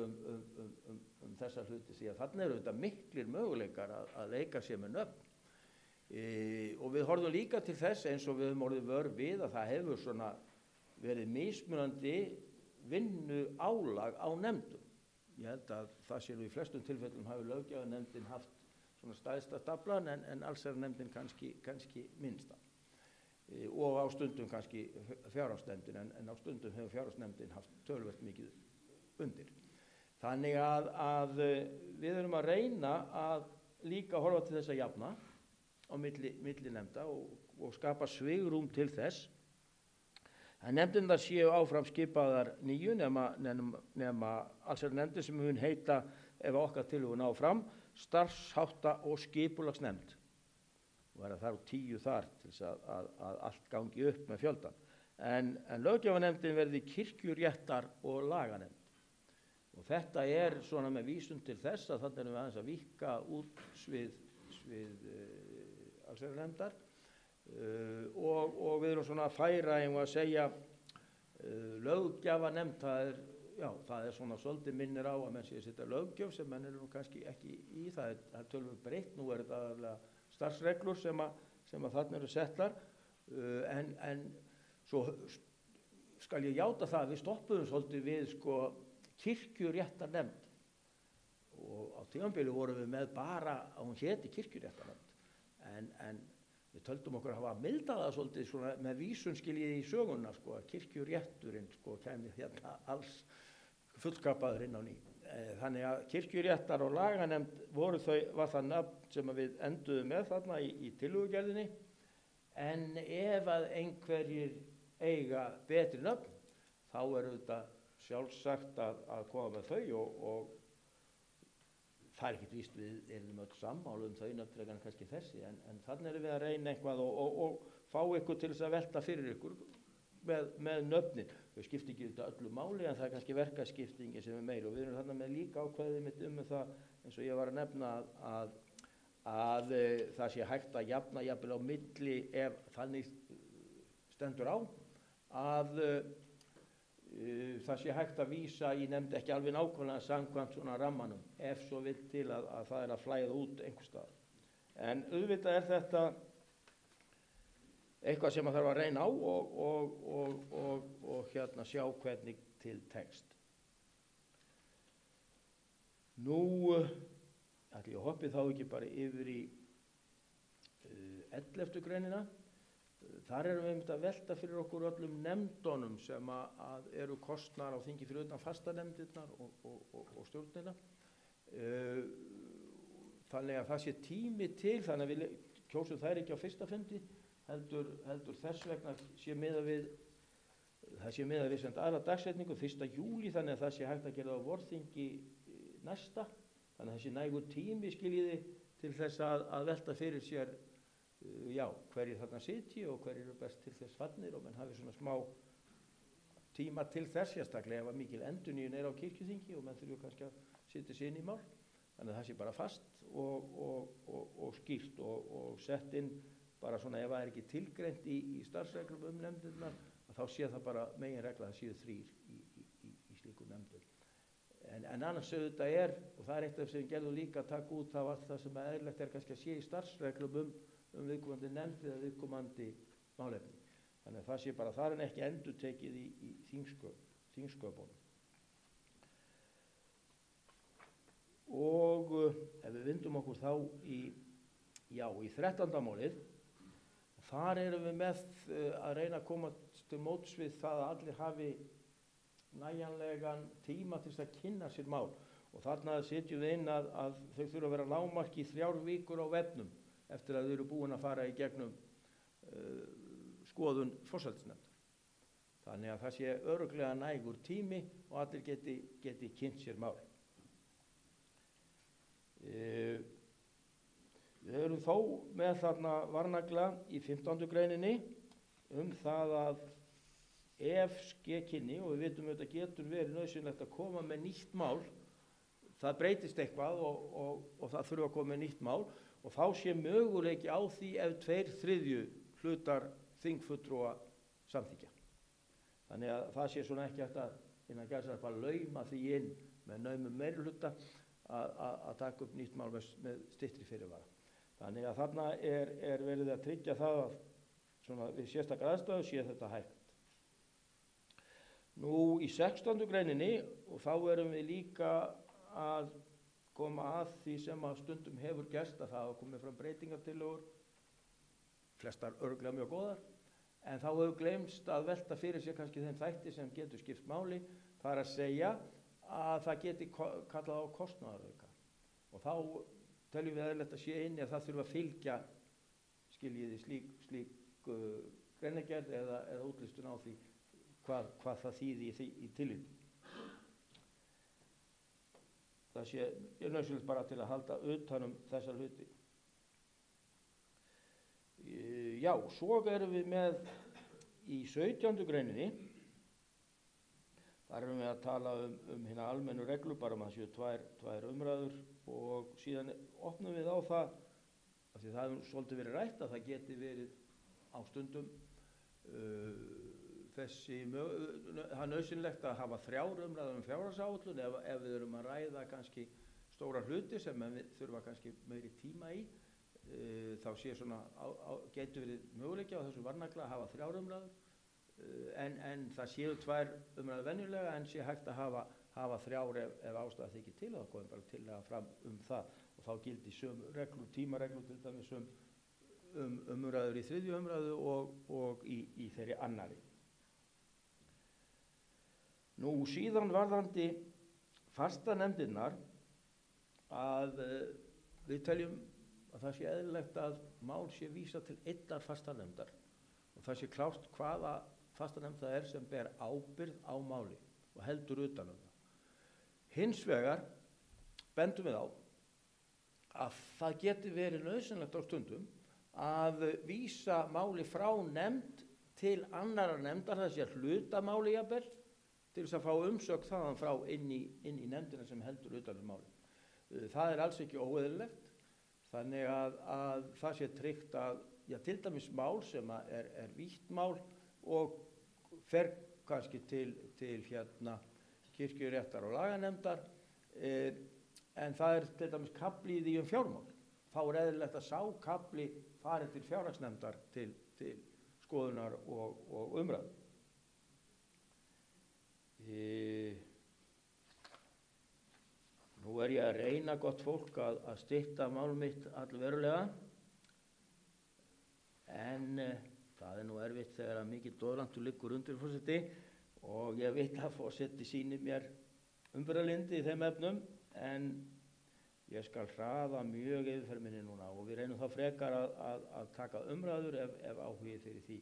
N: þessa hluti því að þarna eru þetta miklir möguleikar að leika sér með nöfn. Og við horfum líka til þess eins og við höfum orðið vör við að það hefur svona verið mismunandi vinnu álag á nefndum. Ég held að það sé nú í flestum tilfellum hafi löggjafarnefndin haft svona stæðsta staflan en allsherjarnefndin kannski minnsta. Og á stundum kannski fjárhagsnefndin en á stundum hefur fjárhagsnefndin haft töluvert mikið undir. Þannig að við erum að reyna að líka horfa til þess að jafna á milli nefnda og skapa svigrúm til þess að nefndirnar séu áfram skipaðar nýju nema allsherjarnefndin sem mun heita ef okkar tillögur ná fram starfshátta og skipulagsnefnd og verða þar 10 þar til þess að allt gangi upp með fjöldan. En löggjafarnefndin verði kirkjuréttar og laganefnd. Og þetta svona með vísun til þess að þarna erum við aðeins að víkka út svið allsherjarnefndar og við erum svona að færa að segja löggjafarnefnd, það svona svolítið minnir á að menn sé að setja löggjöf sem menn eru kannski ekki í, það er tölvöld breytt, nú þetta aðalega starfsreglur sem að þarna eru settar en svo skal ég játa það að við stoppuðum svolítið við kirkjuréttarnefnd og á tímabili vorum við með bara að hún héti kirkjuréttarnefnd en við töldum okkur að hafa mildað það svolítið svona með vísun skiljið í söguna að kirkjurétturinn kæmi hérna alls fullskapaður inn á ný. Þannig að kirkjuréttar og laganefnd var það nafn sem við enduðum með þarna í tillögugerðinni en ef að einhverjir eiga betri nöfn þá þetta sjálfsagt að koma með þau og það ekkert víst við erum öll sammála þau nöfn en kannski þessi en þannig erum við að reyna eitthvað og fá ykkur til þess að velta fyrir ykkur með nöfnin. Þau skipti ekki þetta öllu máli en það er kannski verkaskiptingi sem meiri og við erum þarna með líka ákveðið mitt það eins og ég var að nefna að það sé hægt að jafna jafnvel á milli ef þannig stendur á að það sé hægt að vísa í nefnd ekki alveg nákvæmlega samkvæmt svona rammanum ef svo vill til að það að flæða út einhvers staðar. En auðvitað þetta eitthvað sem að þarf að reyna á og sjá hvernig til tekst. Nú ætli ég hoppi þá ekki bara yfir í 11. greinina. Þar erum við að velta fyrir okkur öllum nefndunum sem að eru kosnar á þingi fyrir utan fastanefndirnar og stjórnina. Þannig að það sé tími til, þannig að við kjósum þær ekki á fyrsta fundi, heldur þess vegna sé miðað við sem aðra dagsetningu 1. júlí, þannig að það sé hægt að gera á vorþingi næsta, þannig að það sé nægur tími skiljiði til þess að velta fyrir sér hverjir þarna sitji og hverjir eru best til þess fallnir og menn hafi svona smá tíma til þess sérstaklega ef að mikil endurnýjun á kirkjuþingi og menn þurfu kannski að setja sig inn í mál. Þannig að það sé bara fast og skýrt og sett inn bara svona ef það ekki tilgreint í starfsreglum nefndirnar þá sé það bara meginregla að það séu 3 í slíkum nefndum. En annars auðvitað og það eitt af sem við gerðum líka að taka út það sem eðlilegt kannski að sé í starfsreglum viðkomandi nefnd eða viðkomandi málefni. Þannig að það sé bara þar en ekki endurtekið í þingsköpunum. Og ef við vindum okkur þá í 13. málið, þar erum við með að reyna að koma til móts við það að allir hafi nægjanlegan tíma til að kynna sér mál og þarna setjum við inn að þau þurfa að vera lágmarki í 3 vikur á vefnum eftir að þau eru búin að fara í gegnum skoðun forsætisnefndar. Þannig að það sé örugglega nægur tími og allir geti kynnt sér mál. Við erum þó með þarna varnagla í 15. greininni það að ef kynni, og við vitum að þetta getur verið nauðsynlegt að koma með nýtt mál, það breytist eitthvað og það þurfa að koma með nýtt mál og þá sé möguleiki á því ef 2/3 hlutar þingfulltrúa samþykkja. Þannig að það sé svona ekki hægt að innan gæsalappa að lauma því inn með naumum meirihluta að taka upp nýtt mál með styttri fyrirvara. Þannig að þarna er verið að tryggja það að svona við sérstakar aðstæður sé þetta hægt. Nú í 16. greininni, og þá erum við líka að koma að því sem að stundum hefur gerst, að það hafa komið fram breytingartillögur, flestar örugglega mjög góðar, en þá hefur gleymst að velta fyrir sér kannski þeim þætti sem getur skipt máli, það er að segja að það geti kallað á kostnaðarauka. Og þá teljum við eðlilegt að sé inni að það þurfa að fylgja skiljiði slík greinargerð eða útlistun á því hvað það þýði í tilliti. Það sé nauðsynlegt bara til að halda utan þessa hluti. Já, svo erum við með í 17. greininni, þar erum við að tala hérna almennu reglu, bara að séu tvær umræður, og síðan opnum við á það, af því það hefur svolítið verið rætt að það geti verið á stundum það er nauðsynlegt að hafa 3 umræður fjárhagsáætlun ef við erum að ræða kannski stóra hluti sem við þurfa kannski meiri tíma í, þá sé svona getur verið möguleiki á þessu varnagla að hafa 3 umræður, en það séu 2 umræður venjulega, en sé hægt að hafa 3 ef ástæða þykir til, og það komum bara til að fram það, og þá gildi sömu reglur, tímareglur til dæmis umræður í 3. umræðu og í þeirri annari. Nú síðan varðandi fastanefndirnar, að við teljum að það sé eðlilegt að mál sé vísað til einnar fastanefndar, og það sé klárt hvaða fastanefnd það sem ber ábyrgð á máli og heldur utan það. Hins vegar bendum við á að það geti verið nauðsynlegt á stundum að vísa máli frá nefnd til annarra nefndar, það sé hlutamáli jafnvel, til þess að fá umsögn þaðan frá inn í nefndina sem heldur utan máli. Það er alls ekki óeðlilegt, þannig að það sé tryggt að til dæmis mál sem er vítt mál og fer kannski til kirkjuréttar og laganemndar, en það er til dæmis kafli í því fjármál. Þá er eðlilegt að sá kafli farið til fjárhagsnefndar til skoðunar og umræðu. Nú er ég að reyna, gott fólk, að stytta mál mitt allverulega, en það er nú erfitt þegar að mikið doðrantur liggur undir, forseti, og ég veit að forseti sýnir mér umburðarlyndi í þeim efnum, en ég skal hraða mjög yfirferð minni núna, og við reynum þá frekar að taka umræður ef áhugið fyrir því.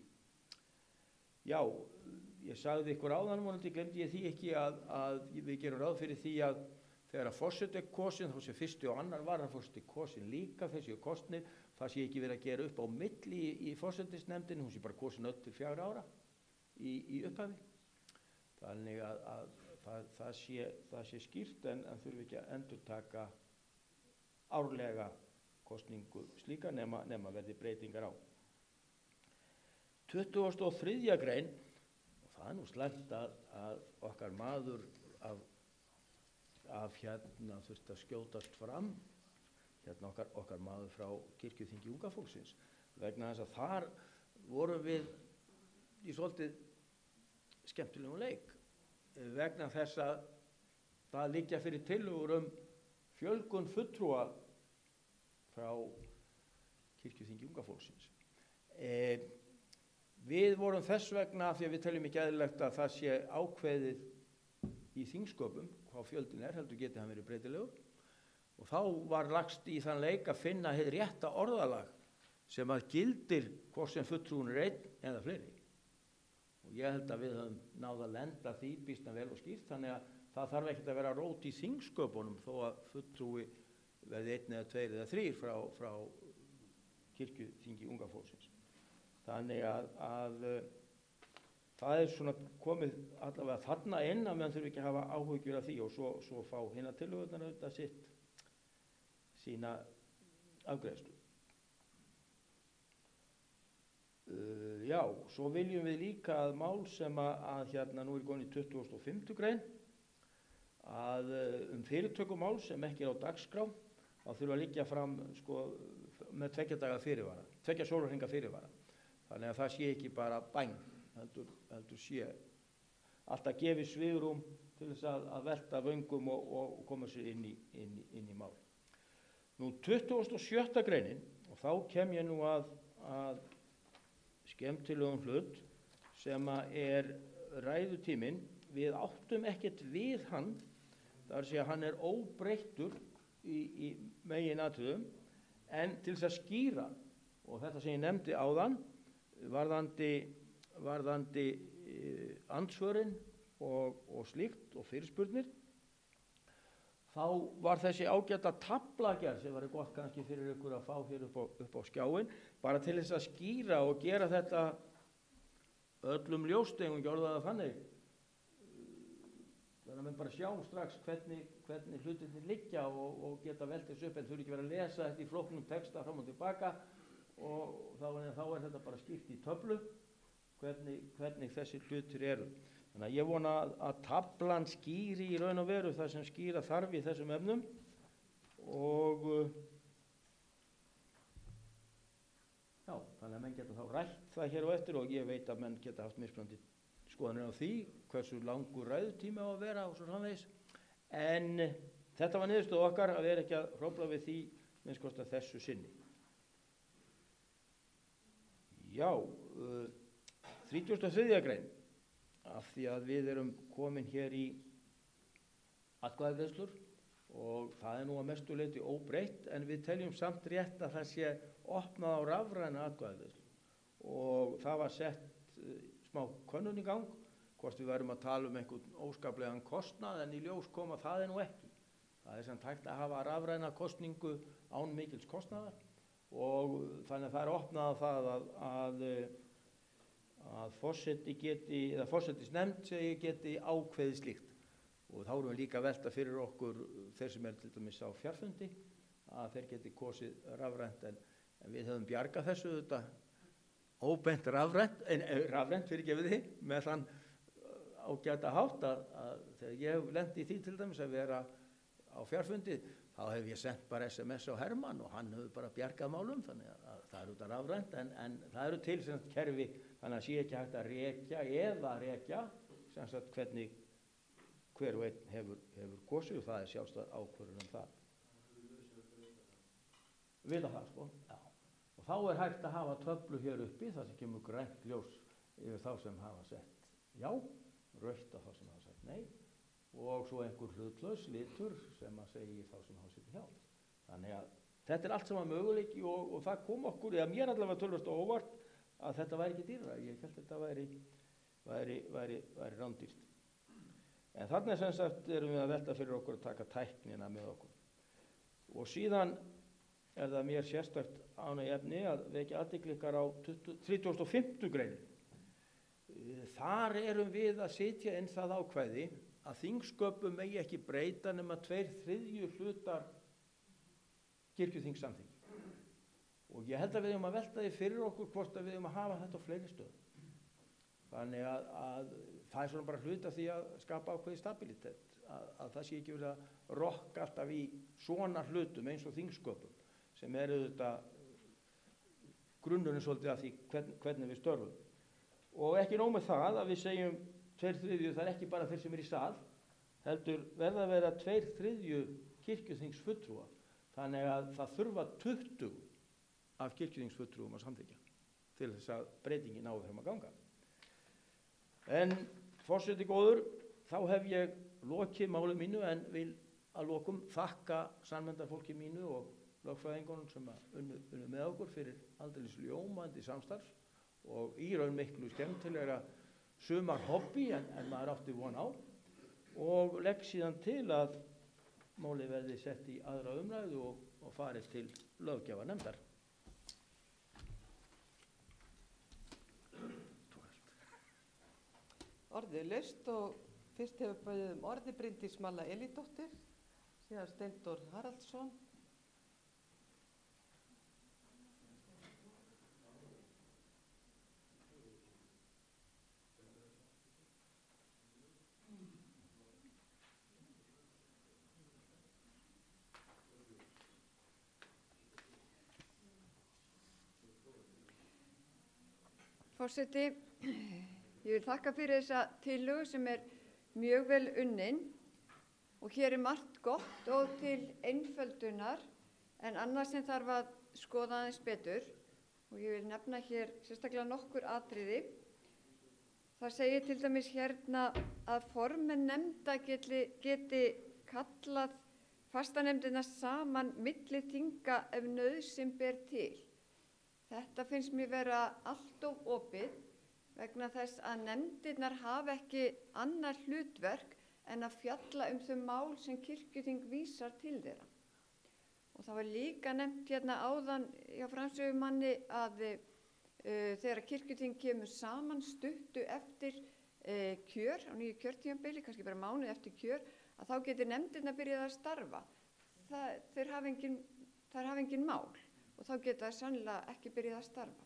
N: Já, ég sagði ykkur áðan, vonandi glemdi ég því ekki, að við gerum ráð fyrir því að þegar að forseti er kosin, þá sé 1. og 2. varaforseti kosin líka, þessi kosnir, það sé ekki verið að gera upp á milli í forsetisnefndinni, hún sé bara kosin öll til 4 ára í upphafi. Þannig að það sé skýrt, en þurfi ekki að endurtaka árlega kosningu slíka nema verði breytingar á. 23. grein, og það er nú slæmt að okkar maður af þurfti að skjótast fram, okkar maður frá kirkjuþingi unga fólksins, vegna þess að þar vorum við í svolítið skemmtilegum leik, vegna þess að það liggja fyrir tillögur fjölgun fulltrúa frá kirkjuþingi unga fólksins. Við vorum þess vegna, því að við teljum ekki eðlilegt að það sé ákveðið í þingsköpum hvað fjöldin heldur geti hann verið breytilegur, og þá var lagst í þann leik að finna hið rétta orðalag sem að gildir hvort sem fulltrúin er einn eða fleiri. Og ég held að við höfum náð að lenda því býsna vel og skýrt, þannig að það þarf ekkert að vera rót í þingsköpunum þó að fulltrúi verði 1 eða 2 eða 3 frá kirkjuþingi unga fólksins. Þannig að það er svona komið allavega þarna inn að meðan þurfi ekki að hafa áhyggjur af því, og svo fá hinna tillögurnar auðvitað sína afgreiðslu. Já, svo viljum við líka að mál sem að hérna nú er góðin í 25. grein að fyrirtökumál sem ekki er á dagskrá þá þurfa að liggja fram sko, með 2 daga fyrirvara, 2 sólarhringa fyrirvara. Þannig að það sé ekki bara bæn, heldur sé alltaf gefið svigrúm til þess að velta vöngum og koma sér inn í mál. Nú 27. greinin, og þá kem ég nú að skemmtilegum hlut sem er ræðutíminn. Við áttum ekkert við hann, þar sé að hann er óbreyttur í meginatriðum, en til þess að skýra, og þetta sem ég nefndi áðan, varðandi andsvörin og slíkt og fyrirspurnir, þá var þessi ágæta taflagerð sem var gott kannski fyrir ykkur að fá hér upp á skjáin, bara til þess að skýra og gera þetta öllum ljóst, ef hún gjörði það þannig. Þannig að menn bara sjá strax hvernig hlutirnir liggja og geta velt þessu upp, en þurfi ekki verið að lesa þetta í flóknum texta fram og tilbaka, og þá er þetta bara skýrt í töflu hvernig þessi hlutir eru. Þannig að ég vona að taflan skýri í raun og veru það sem skýra þarf í þessum efnum, og já, þannig að menn geta þá rætt það hér á eftir, og ég veit að menn geta haft mismunandi skoðanir á því hversu langur ræðutími á að vera og svo framvegis, en þetta var niðurstöðu okkar að vera ekki að hrófla við því minnst kosta þessu sinni. Já, 33. grein, af því að við erum komin hér í atkvæðagreiðslur og það er nú að mestu leyti óbreytt, en við teljum samt rétt að það sé opnað á rafræna atkvæðagreiðslu, og það var sett smá könnun í gang, hvort við værum að tala einhvern óskaplegan kostnað, en í ljós kom að það er nú ekki. Það er samt hægt að hafa rafræna kostningu án mikils kostnaðar, og þannig að það er opnað á það að forseti geti, eða forsætisnefnd geti ákveðið slíkt. Og þá erum við líka að velta fyrir okkur, þeir sem til dæmis á fjarfundi, að þeir geti kosið rafrænt, en við höfum bjargað þessu þetta óbeint rafrænt fyrirgefið því, með þann ágæta hátt að þegar ég lendi í því til dæmis að vera á fjarfundi, þá hef ég sendt bara SMS á Hermann og hann hefur bara bjargað málum, þannig að það er út af rafrænt, en það eru til sem kerfi, þannig að sé ekki hægt að rekja sem sagt hvernig hver og einn hefur kosið, og það er sjálfstæð ákvörðun um það. Vita það, sko. Já. Og þá er hægt að hafa töflu hér uppi, það sem kemur grænt ljós yfir þá sem hafa sett já, rautt á þá sem hafa sett nei, og svo einhver hlutlaus litur sem að segja þá sem hafa sett hjá. Þannig að þetta er allt saman möguleiki, og það kom okkur, eða mér allavega tölvöld óvart, að þetta væri ekki dýrara. Ég held þetta væri rándýrt. En þarna sem sagt erum við að velta fyrir okkur að taka tæknina með okkur. Og síðan er það mér sérstakt ánægju efni að vekja athygli ykkar á 35. greinin. Þar erum við að setja inn það ákvæði að þingsköpum megi ekki breyta nema 2/3 hlutar kirkjuþings samþykki. Og ég held að við eigum að velta því fyrir okkur hvort að við eigum að hafa þetta á fleiri stöðum. Þannig að það er svona bara hluta því að skapa ákveði stabilitet, að það sé ekki verið að rokka alltaf í svona hlutum eins og þingsköpum, sem eru þetta grunnurinn svolítið af því hvernig við störfum. Og ekki nóg með það að við segjum 2/3, það er ekki bara þeir sem er í sal, heldur verða að vera 2/3 kirkjuþingsfulltrúa, þannig að það þurfa 20 af kirkjuþingsfulltrúum að samþykkja til þess að breytingin nái fram að ganga. En forseti góður, þá hef ég lokið máli mínu, en vil að lokum þakka samnefndarfólki mínu og lögfræðingunum sem unnu með okkur fyrir aldeilis ljómandi samstarf og í raun miklu skemmtilegra sumar hobby en maður átti von á, og legg síðan til að máli verði sett í aðra umræðu og farið til löggjafarnefndar.
B: Orðið laust, og fyrst hefur beðið orði Bryndís Malla Elídóttir, síðan Steindór Haraldsson,
J: Forseti, ég vil þakka fyrir þessa tillögu sem mjög vel unnin og hér margt gott og til einföldunar en annað sem þarf að skoða aðeins betur og ég vil nefna hér sérstaklega nokkur atriði. Það segir til dæmis hérna að formenn nefnda geti kallað fastanefndina saman milli þinga ef nauðsyn ber til. Þetta finnst mér vera allt of opið vegna þess að nefndirnar hafa ekki annar hlutverk en að fjalla þau mál sem kirkjuþing vísar til þeirra. Og það var líka nefnt hérna áðan hjá framsögumanni að þegar kirkjuþing kemur saman stuttu eftir kjör, á nýju kjörtímabili, kannski bara mánuð eftir kjör, að þá getur nefndirnar byrjað að starfa. Þær hafa engin mál og þá geta það sannlega ekki byrjað að starfa.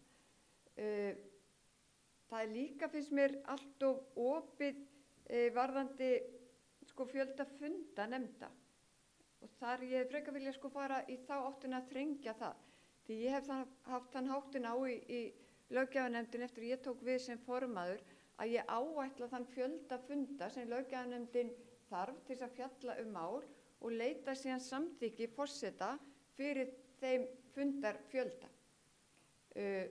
J: Það líka finnst mér allt of opið varðandi fjölda funda nefnda og þar ég frekar vilja fara í þá áttina að þrengja það. Því ég hef haft þann háttinn á í löggjafarnefndin eftir ég tók við sem formaður að ég áætla þann fjölda funda sem löggjafarnefndin þarf til að fjalla mál og leita síðan samþykki forseta fyrir þeim fundarfjölda.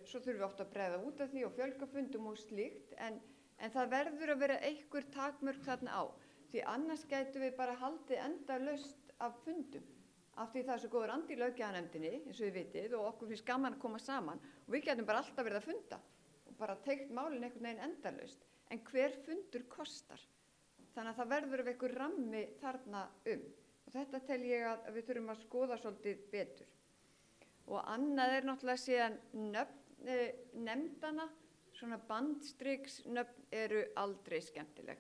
J: Svo þurfum við oft að bregða út af því og fjölga fundum og slíkt en það verður að vera einhver takmörk þarna á. Því annars gætum við bara haldið endalaust af fundum. Af því það svo góður andi í löggjafarnefndinni, eins og við vitið, og okkur finnst gaman að koma saman og við gætum bara alltaf verið að funda og bara teygt málin einhvern veginn endalaust. En hver fundur kostar? Þannig að það verður af einhver rammi þarna og þetta tel ég að við þurfum að skoða svolítið betur. Og annað náttúrulega síðan nefndana, svona bandstriksnöfn eru aldrei skemmtileg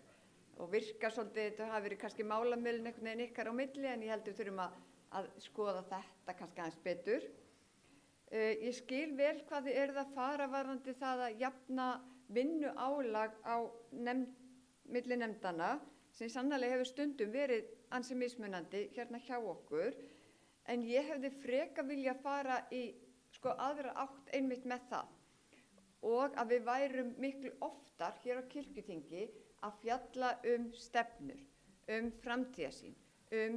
J: og virka svolítið, þetta hafi verið kannski málamiðlun einhvern veginn ykkar á milli en ég heldur þurfum að skoða þetta kannski aðeins betur. Ég skil vel hvað þið eruð að fara varðandi það að jafna vinnuálag á milli nefndana sem sannarlega hefur stundum verið ansi mismunandi hérna hjá okkur en ég hefði freka vilja fara í aðra átt einmitt með það og að við værum miklu oftar hér á kirkjuþingi að fjalla stefnur, framtíðarsýn,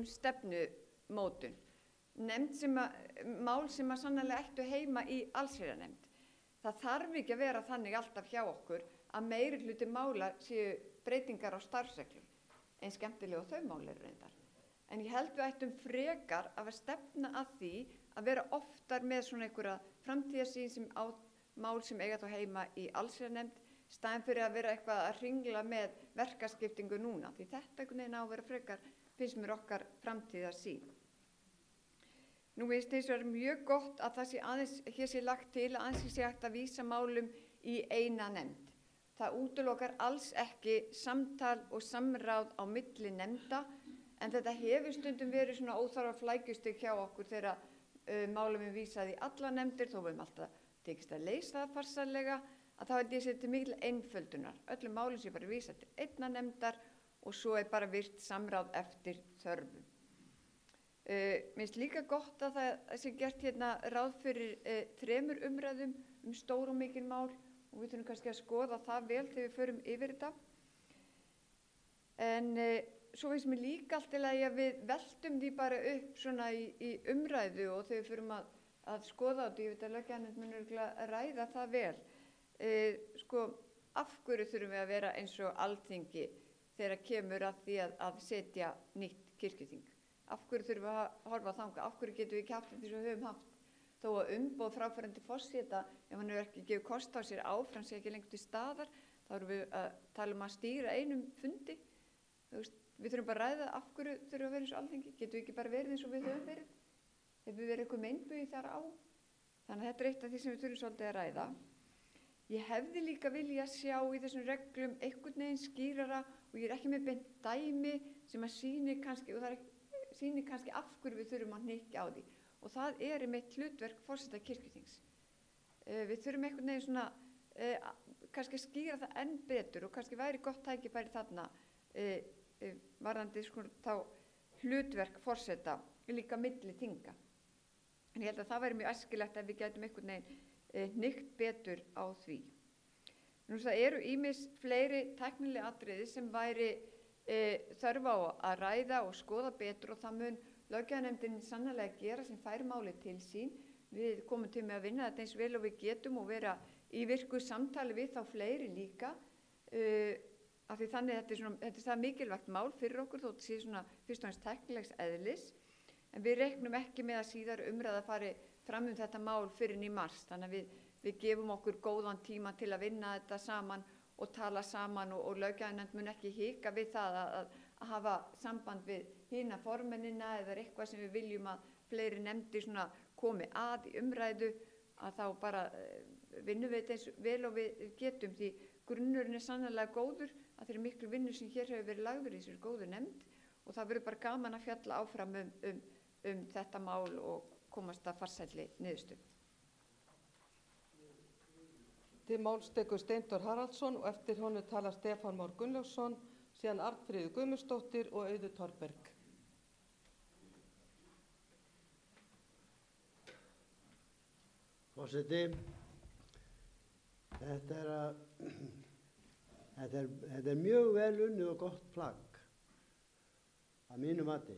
J: stefnumótun, mál sem að sannarlega ættu heima í allsherjarnefnd. Það þarf ekki að vera þannig alltaf hjá okkur að meiri hluti mála séu breytingar á starfsreglum, eins skemmtilega og þau mál eru reyndar. En ég held við ættum frekar að stefna að því að vera oftar með svona einhverja framtíðarsýn sem á mál sem eiga þá heima í allsherjarnefnd staðinn fyrir að vera eitthvað að hringla með verkaskiptingu núna, því þetta einhvern veginn á að vera frekar, finnst mér okkar framtíðarsýn. Nú finnst hins vegar mjög gott að það sé aðeins, hér sé lagt til að aðeins sé hægt að vísa málum í eina nefnd. Það útilokar alls ekki samtal og samráð á milli nefnda, en þetta hefur stundum verið svona óþarfa flækjustig hjá okkur þegar málum vísað í alla nefndir, þó við höfum alltaf tekist að leysa það farsællega, að þá held ég sér til mikil einföldunar. Öllum málum sé bara vísað til einnar nefndar og svo bara virt samráð eftir þörfum. Mér finnst líka gott að það sé gert hérna ráð fyrir 3 umræðum stór og mikil mál og við þurfum kannski að skoða það vel þegar við förum yfir þetta. En svo finnst mér líka allt í lagi að við veltum því bara upp svona í umræðu og þegar við förum að skoða þetta, ég veit að löggjafarnefnd mun örugglega ræða það vel. Af hverju þurfum við að vera eins og Alþingi þegar kemur að því að setja nýtt kirkjuþing? Af hverju þurfum við að horfa þangað? Af hverju getum við ekki haft þetta sem við höfum haft? Þó að umboð fráfarandi forseta, ef hann hefur ekki gefið kost á sér áfram sé ekki lengur til staðar, þá erum við að tala að stýra einum fundi. Við þurfum bara að ræða af hverju þurfum við að vera eins og Alþingi? Getum við ekki bara verið eins og við höfum verið? Hefur verið eitthvað meinbugi þar á? Þannig að þetta eitt af því sem við þurfum svolítið að ræða. Ég hefði líka vilja sjá í þessum reglum einhvern veginn skýrara og ég ekki með beint dæmi sem að sýni kannski af hverju við þurfum að hnykkja á því. Og það einmitt hlutverk forseta kirkjuþings. Við þurfum einhvern veginn svona, kannski að skýra það enn betur og kannski væri gott tækifæri þarna varðandi þá hlutverk forseta líka milli þinga. En ég held að það væri mjög æskilegt að við gætum einhvern veginn hnykkt betur á því. Nú það eru ýmis fleiri tæknileg atriði sem væri þörf á að ræða og skoða betur og það mun löggjafarnefndin sannarlega gera sem fær málið til sín. Við komum til með að vinna þetta eins vel og við getum og vera í virku samtali við þá fleiri líka af því þannig þetta er það mikilvægt mál fyrir okkur þótt sé svona fyrst og fremst tæknilegs eðlis en við reiknum ekki með að síðar umræða fari fram þetta mál fyrir í mars þannig að við gefum okkur góðan tíma til að vinna þetta saman og tala saman og löggjafarnefnd mun ekki hika við það að hafa samband við hina formennina eða eitthvað sem við viljum að fleiri nefndir svona komi að í umræðu að þá bara vinnum við þetta eins vel og við getum því grunnurinn sannarlega góður að þeirri miklu vinnu sem hér hefur verið lagður í þessari góðu nefnd og það verður bara gaman að fjalla áfram um þetta mál og komast að farsælli niðurstöðu.
B: Til máls tekur Steindór Haraldsson og eftir honum talar Stefán Már Gunnlaugsson, síðan Arnfríður Guðmundsdóttir og Auður Torberg.
O: Forseti, þetta er mjög vel unnið og gott plagg að mínu mati.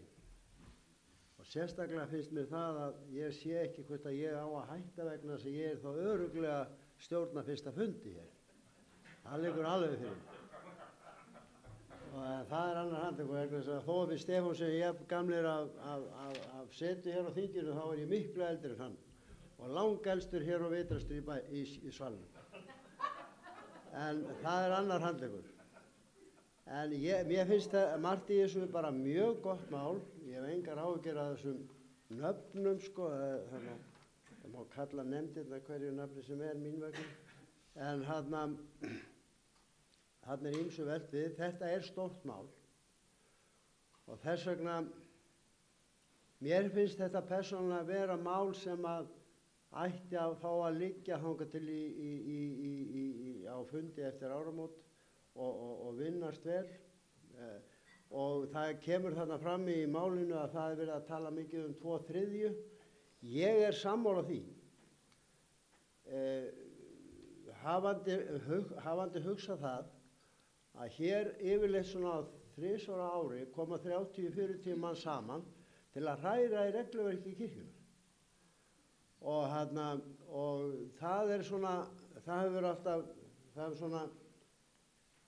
O: Og sérstaklega finnst mér það að ég sé ekki hvort að ég á að hætta vegna þess að ég er þá örugglega stjórna fyrsta fundi hér. Það liggur alveg fyrir. Og það er annar handtökur vegna þess að þó að við Stefán sem ég gamlir af setu hér á þinginu þá er ég miklu eldri en hann. Og langelstur hér og vitrastur í salnum. En það er annar handtökur. En mér finnst margt í þessu bara mjög gott mál. Ég hef engar áhyggjur af þessum nöfnum sko, það má kalla nefndirna hverju nafni sem er mín vegna. En hann er ýmsu velt við. Þetta er stórt mál. Og þess vegna, mér finnst þetta persónulega vera mál sem að ætti að fá að liggja þangað til á fundi eftir áramót og vinnast vel. Og það kemur þarna fram í málinu að það er verið að tala mikið 2/3. Ég er sammála því. Hafandi hugsað það að hér yfirleitt svona 3 ára ári koma 30-40 mann saman til að hræra í regluverki kirkjunnar. Og það er svona, það hefur alltaf, það er svona,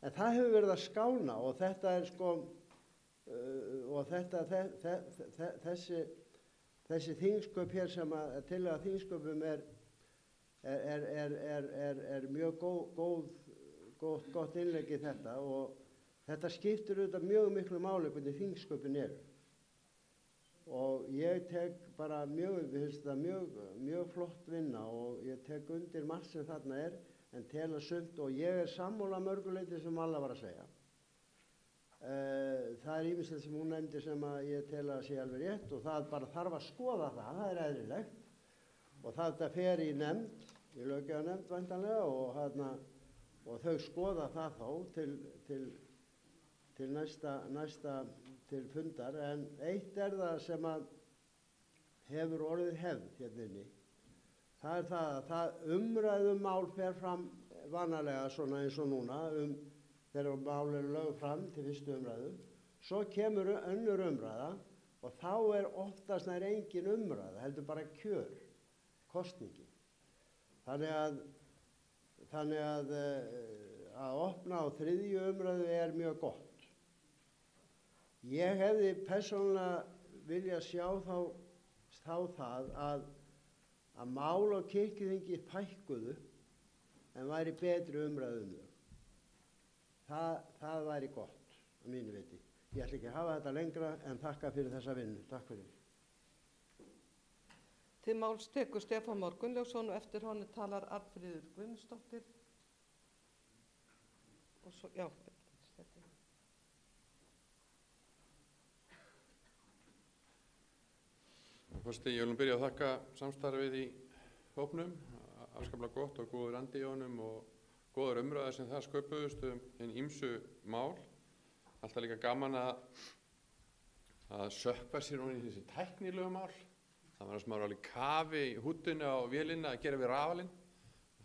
O: en það hefur verið að skána og þetta er sko, og þessi þingsköp hér sem að tillaga þingsköpum er mjög gott innlegg í þetta og þetta skiptir auðvitað mjög miklu máli hvernig þingsköpin eru. Og ég tek bara við finnst það mjög flott vinna og ég tek undir margt sem þarna en tel að sumt og ég er sammála mörguleyti sem alla var að segja. Það er ýmislegt sem hún nefndi sem að ég tel að sé alveg rétt og það bara þarf að skoða það er eðlilegt. Og þetta fer í nefnd, í löggjafarnefnd væntanlega og þau skoða það þá til næsta til fundar, en eitt er það sem að hefur orðið hefð hérna inni. Það er það að umræðumál fer fram vanalega svona eins og núna þegar mál eru lögð fram til fyrstu umræðu. Svo kemur önnur umræða og þá er oftast nær engin umræða, heldur bara kjör, kosningi. Þannig að opna á 3. umræðu er mjög gott. Ég hefði persónulega viljað sjá þá það að mál á kirkjuþingi fækkuðu en væri betri umræðu þau. Það væri gott að mínu viti. Ég ætla ekki að hafa þetta lengra en þakka fyrir þessa vinnu. Takk fyrir.
B: Til máls tekur Stefán Már Gunnlaugsson og eftir honum talar Arnfríður Guðmundsdóttir. Og svo, já.
E: Forseti, ég vil byrja að þakka samstarfið í hópnum, afskaplega gott og góður andi í honum og góður umræða sem það sköpuðust hinn ýmsu mál. Alltaf líka gaman að sökkva sér í þessi tæknilegu mál. Það var sem að vera alveg kafi í húddinu á vélinna að gera við rafalinn.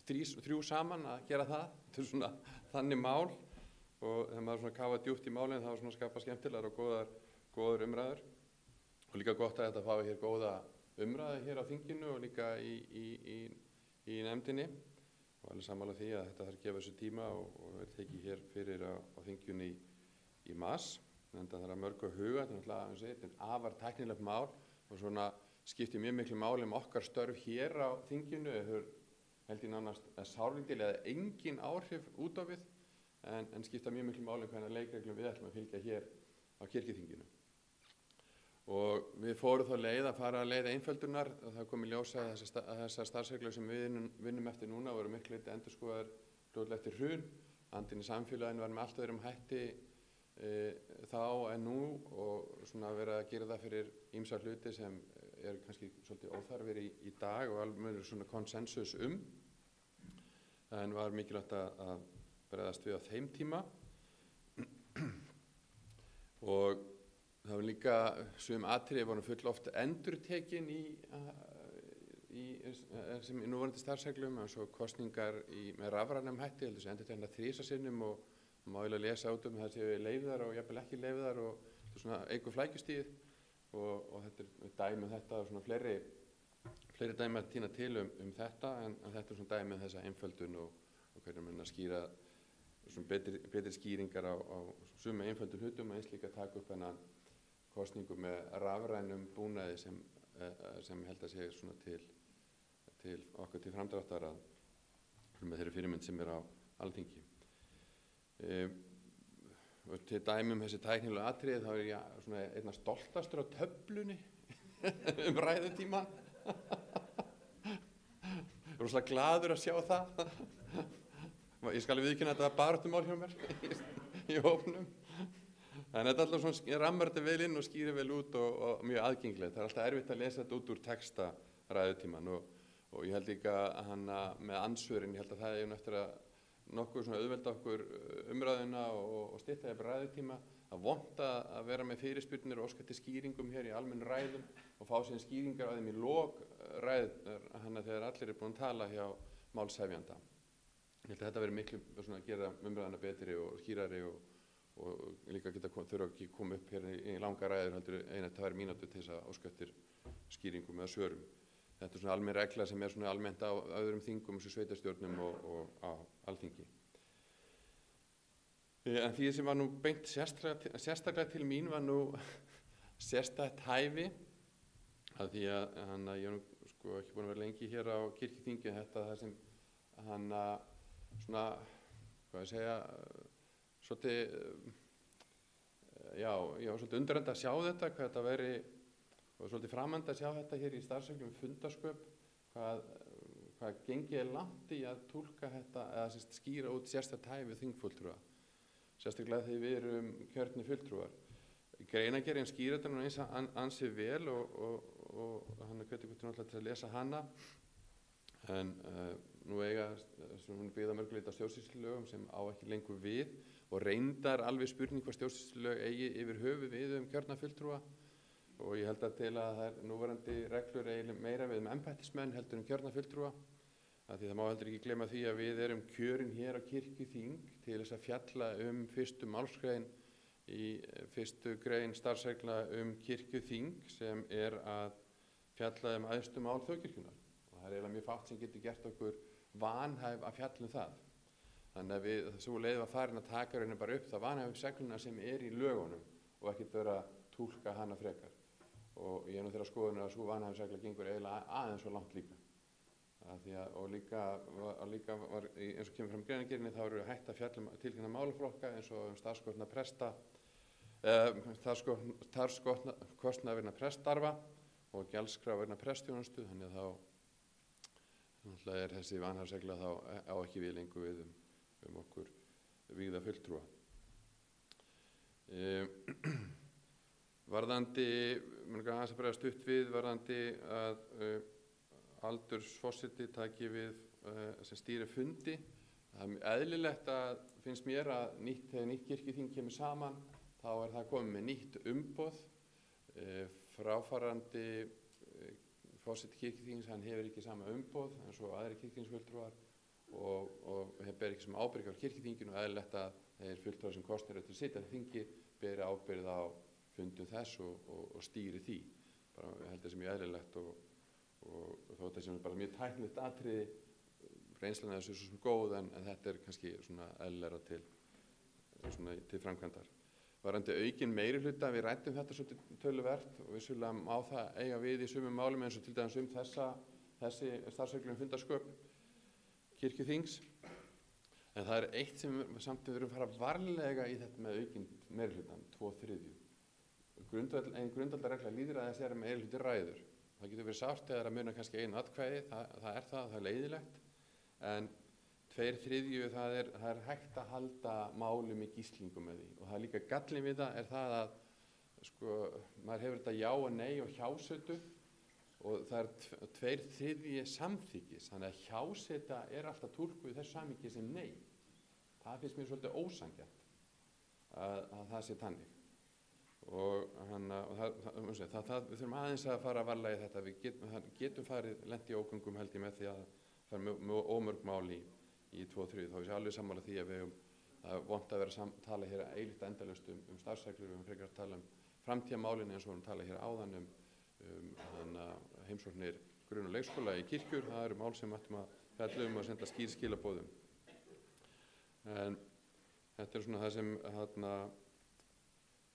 E: þrjú saman að gera það. Þetta er svona þannig mál og þegar maður svona kafa djúpt í málinn þá svona skapa skemmtilegar og góðar umræður og líka gott að þetta fái hér góða umræðu hér á þinginu og líka í nefndinni og alveg sammála því að þetta þarf að gefa þessu tíma og verður tekið hér fyrir á þinginu í mars. Enda það er að mörgu að huga, þetta er afar tæknilegt mál og svona skiptir mjög miklu máli okkar störf hér á þinginu, hefur held ég nánast sárlítilega eða engin áhrif út á við en skipta mjög miklu máli hvernig leikreglum við ætlum að fylgja hér á kirkjuþinginu. Og við fórum þá leið að fara að leiða einföldunar og það kom í ljósa að þessar starfsreglur sem við vinnum eftir núna voru miklu liti endurskoðaðar fljótlega eftir hrun. Andinn í samfélaginu var með allt öðrum hætti þá en nú og svona verið að gera það fyrir ýmsa hluti sem er kannski svolítið óþarfir í dag og alveg svona konsensus en var mikilvægt að bregðast við á þeim tíma og það var líka sum atriði voru full oft endurtekin sem í núverandi starfsreglum eins og kosningar með rafrænum hætti, heldur sem endurtekna 3 sinnum og má eiginlega lesa út það séu leyfðar og jafnvel ekki leyfðar og þetta er svona eykur flækjustigið og þetta er dæmi þetta og svona fleiri dæmi að tína til þetta en þetta er svona dæmi þessa einföldun og hvernig mann að skýra svona betri skýringar á suma einföldun hlutum og eins líka taka upp hennan kosningu með rafrænum búnaði sem held að sé svona til okkur til framdráttar að með þeirri fyrirmynd sem er á Alþingi. Og til dæmi þessi tæknilegu atriði þá er ég svona einna stoltastur á töflunni ræðutíman. Rosalega glaður að sjá það. Ég skal viðurkenna að þetta var baráttumál hjá mér í hópnum. En þetta er alltaf svona rammar þetta vel inn og skýrir vel út og mjög aðgengilegt. Það er alltaf erfitt að lesa þetta út úr texta ræðutíman og ég held líka með ansvörin, ég held að það er eftir að nokkuð svona auðvelda okkur umræðuna og stytta yfir ræðutíma að vonda að vera með fyrirspurnir og óska til skýringum hér í almennu ræðum og fá síðan skýringar á þeim í lok ræður þegar allir eru búin að tala hjá málshefjanda. Ég held að þetta veri miklu svona að gera umræðuna betri og skýrari og líka þurfa ekki að koma upp hér í langa ræður heldur 1-2 mínútur til þess að óska eftir skýringum eða svörum. Þetta er svona almenn regla sem er svona almennt á öðrum þingum sem sveitarstjórnum og á Alþingi. En því sem var nú beint sérstaklega til mín var nú sérstakt hæfi að því að ég er nú sko ekki búin að vera lengi hér á kirkjuþingi þetta það sem svona hvað ég segja svolítið já, ég var svolítið undrandi að sjá þetta hvað þetta veri og svolítið framandi að sjá þetta hér í starfsreglum fundarsköp hvað gengið er langt í að túlka þetta eða skýra út sérstakt hæfi þingfulltrúa sérstaklega þegar við erum kjörnir fulltrúar. Greinargerðin skýra þetta nú eins ansið vel og hann hvetur ykkur náttúrulega til að lesa hana en nú hún er byggð að mörgu leyti á stjórnsýslulögum sem á ekki lengur við og reyndar alveg spurning hvað stjórnsýslulög eigi yfir höfuð við kjörna fulltrúa og ég held að til að það núverandi reglur eiginlega meira við embættismenn heldur kjörna fulltrúa af því það má heldur ekki gleyma því að við erum kjörin hér á kirkjuþing til þess að fjalla fyrstu málsgrein í fyrstu grein starfsreglna kirkjuþing sem er að fjalla æðstu mál þjóðkirkjunnar og það er eiginlega mjög fátt sem getur gert okkur vanhæf að fjalla það. Þannig að við svo leið var farin að taka raunin bara upp það vanhæfisregluna sem er í lögunum og ekkert vera að túlka hana frekar. Og ég er nú þeirra skoðunar að svo vanhæfisregla gengur eiginlega aðeins svo langt líka. Og líka var, eins og kemur fram greinargerðinni, þá eru hægt að fjalla tilkynna málaflokka eins og starfskostnað presta, starfskostnað vegna preststarfa og gjaldskrá vegna prestþjónustu, þannig að þá er þessi vanhæfisregla þá á ekki við lengur við okkur vígða fulltrúa. Varðandi, mér er aðeins að bregða stutt við, varðandi að aldursforseti taki við sem stýri fundi. Það er eðlilegt að finnst mér að þegar nýtt kirkjuþing kemur saman, þá er það komið með nýtt umboð. Fráfarandi forseti kirkjuþings, hann hefur ekki sama umboð eins og aðri kirkjuþingsfulltrúar og ber ekki sem ábyrgð á kirkjuþinginu og eðlilegt að þeir fulltrúar sem kosnir eru til að sitja í þingi beri ábyrgð á fundum þess og stýri því. Bara ég held það sem mjög eðlilegt og þó þetta sem bara mjög tæknilegt atriði, reynslan af þessu svo sem góð en þetta kannski svona eðlilegra til framkvæmdar. Varðandi aukinn meirihluta, við ræddum þetta svolítið töluvert og vissulega má það eiga við í sumum málum eins og til dæmis þessi starfsreglum fundarsköp kirkjuþings. En það eitt sem samt við þurfum að fara varlega í þetta með aukinn meirihlutan, 2/3. Ein grundvallarregla lýðræðis að meirihluti ræður. Það getur verið sárt eða að muna kannski einu atkvæði, það er leiðilegt, en 2/3 það er hægt að halda málum í gíslingu með því og það er líka gallinn við það er það að maður hefur þetta já og nei og hjásötu og það er 2/3 samþykkis, þannig að hjáseta er alltaf túlkuð í þessu samhengi sem nei. Það finnst mér svolítið ósanngjarnt að það sé þannig og við þurfum aðeins að fara varlega í þetta, við getum farið lent í ógöngum held ég með því að það er ómörg mál í 2/3, þá er ég alveg sammála því að við höfum vont að vera að tala hér eilíft endalaust starfsreglur, við höfum frekar að tala framtíðarmálin eins og við höfum tala hér áðan heimsóknir grunn- og leikskóla í kirkjur, það eru mál sem við ættum að fjalla að senda skýr skilaboðum. En þetta er svona það sem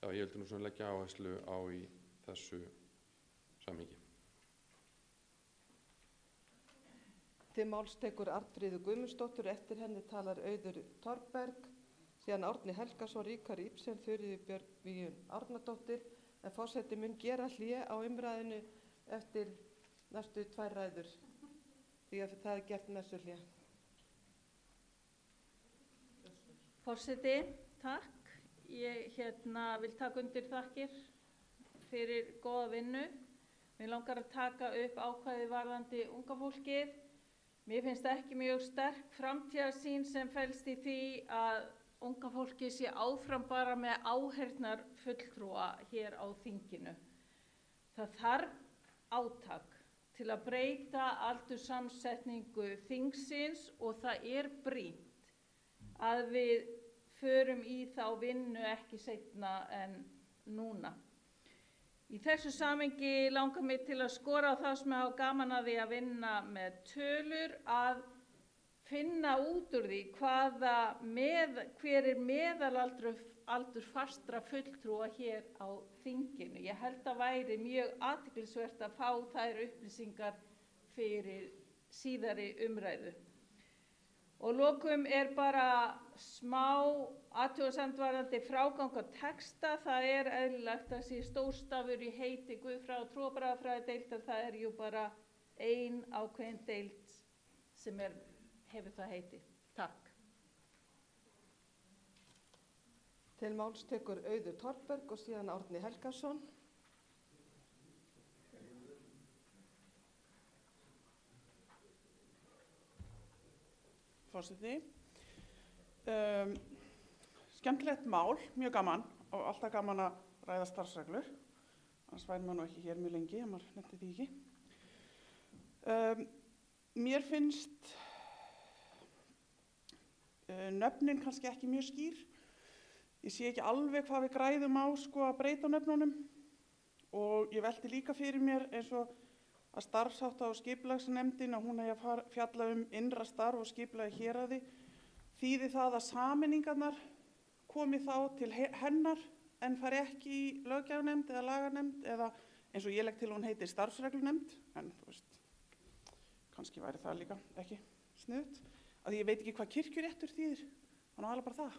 E: ég vildi nú svona leggja áherslu á í þessu samhengi.
B: Til máls tekur Arnfríður Guðmundsdóttir, eftir henni talar Auður Torberg, síðan Árni Helgason, Ríkharð Ibsen, Þuríður Björg Víun Árnadóttir, en forseti mun gera hlé á umræðinu eftir næstu 2 ræður, því að það er gert næstu hlé.
I: Forseti, takk. Ég vil taka undir þakkir fyrir góða vinnu. Mér langar að taka upp ákvæði varðandi unga fólkið. Mér finnst ekki mjög sterk framtíðarsýn sem felst í því að unga fólki sé áfram bara með áheyrnarfulltrúa hér á þinginu. Það þarf átak til að breyta aldurssamsetningu þingsins og það er brýnt að við förum í þá vinnu ekki seinna en núna. Í þessu samhengi langar mig til að skora á það sem hafa gaman að því að vinna með tölur að finna út úr því hver er meðalaldur fastra fulltrúa hér á þinginu. Ég held að væri mjög athyglisvert að fá þær upplýsingar fyrir síðari umræðu. Og lokum er bara smá athugasemd varðandi frágang á texta. Það er eðlilegt að sé stórstafur í heiti Guðfræði og trúarbragðafræðideildar. Það er jú bara ein ákveðin deild sem hefur það heiti. Takk.
B: Til máls tekur Auður Torberg og síðan Árni Helgason.
P: Forseti. Skemmtilegt mál, mjög gaman og alltaf gaman að ræða starfsreglur. Annars væri maður nú ekki hér mjög lengi, ef maður nefndi því ekki. Mér finnst nöfnin kannski ekki mjög skýr. Ég sé ekki alveg hvað við græðum á að breyta nöfnunum og ég velti líka fyrir mér eins og að starfshátta- og skipulagsnefndin að hún eigi að fjalla innra starf og skipulagi héraði. Þýði það að sameiningarnar komi þá til hennar en fari ekki í löggjafarnefnd eða laganefnd eða eins og ég legg til hún heitir starfsreglunefnd, en þú veist, kannski væri það líka ekki sniðugt. Að ég veit ekki hvað kirkjuréttur þýðir, þannig að alveg bara það.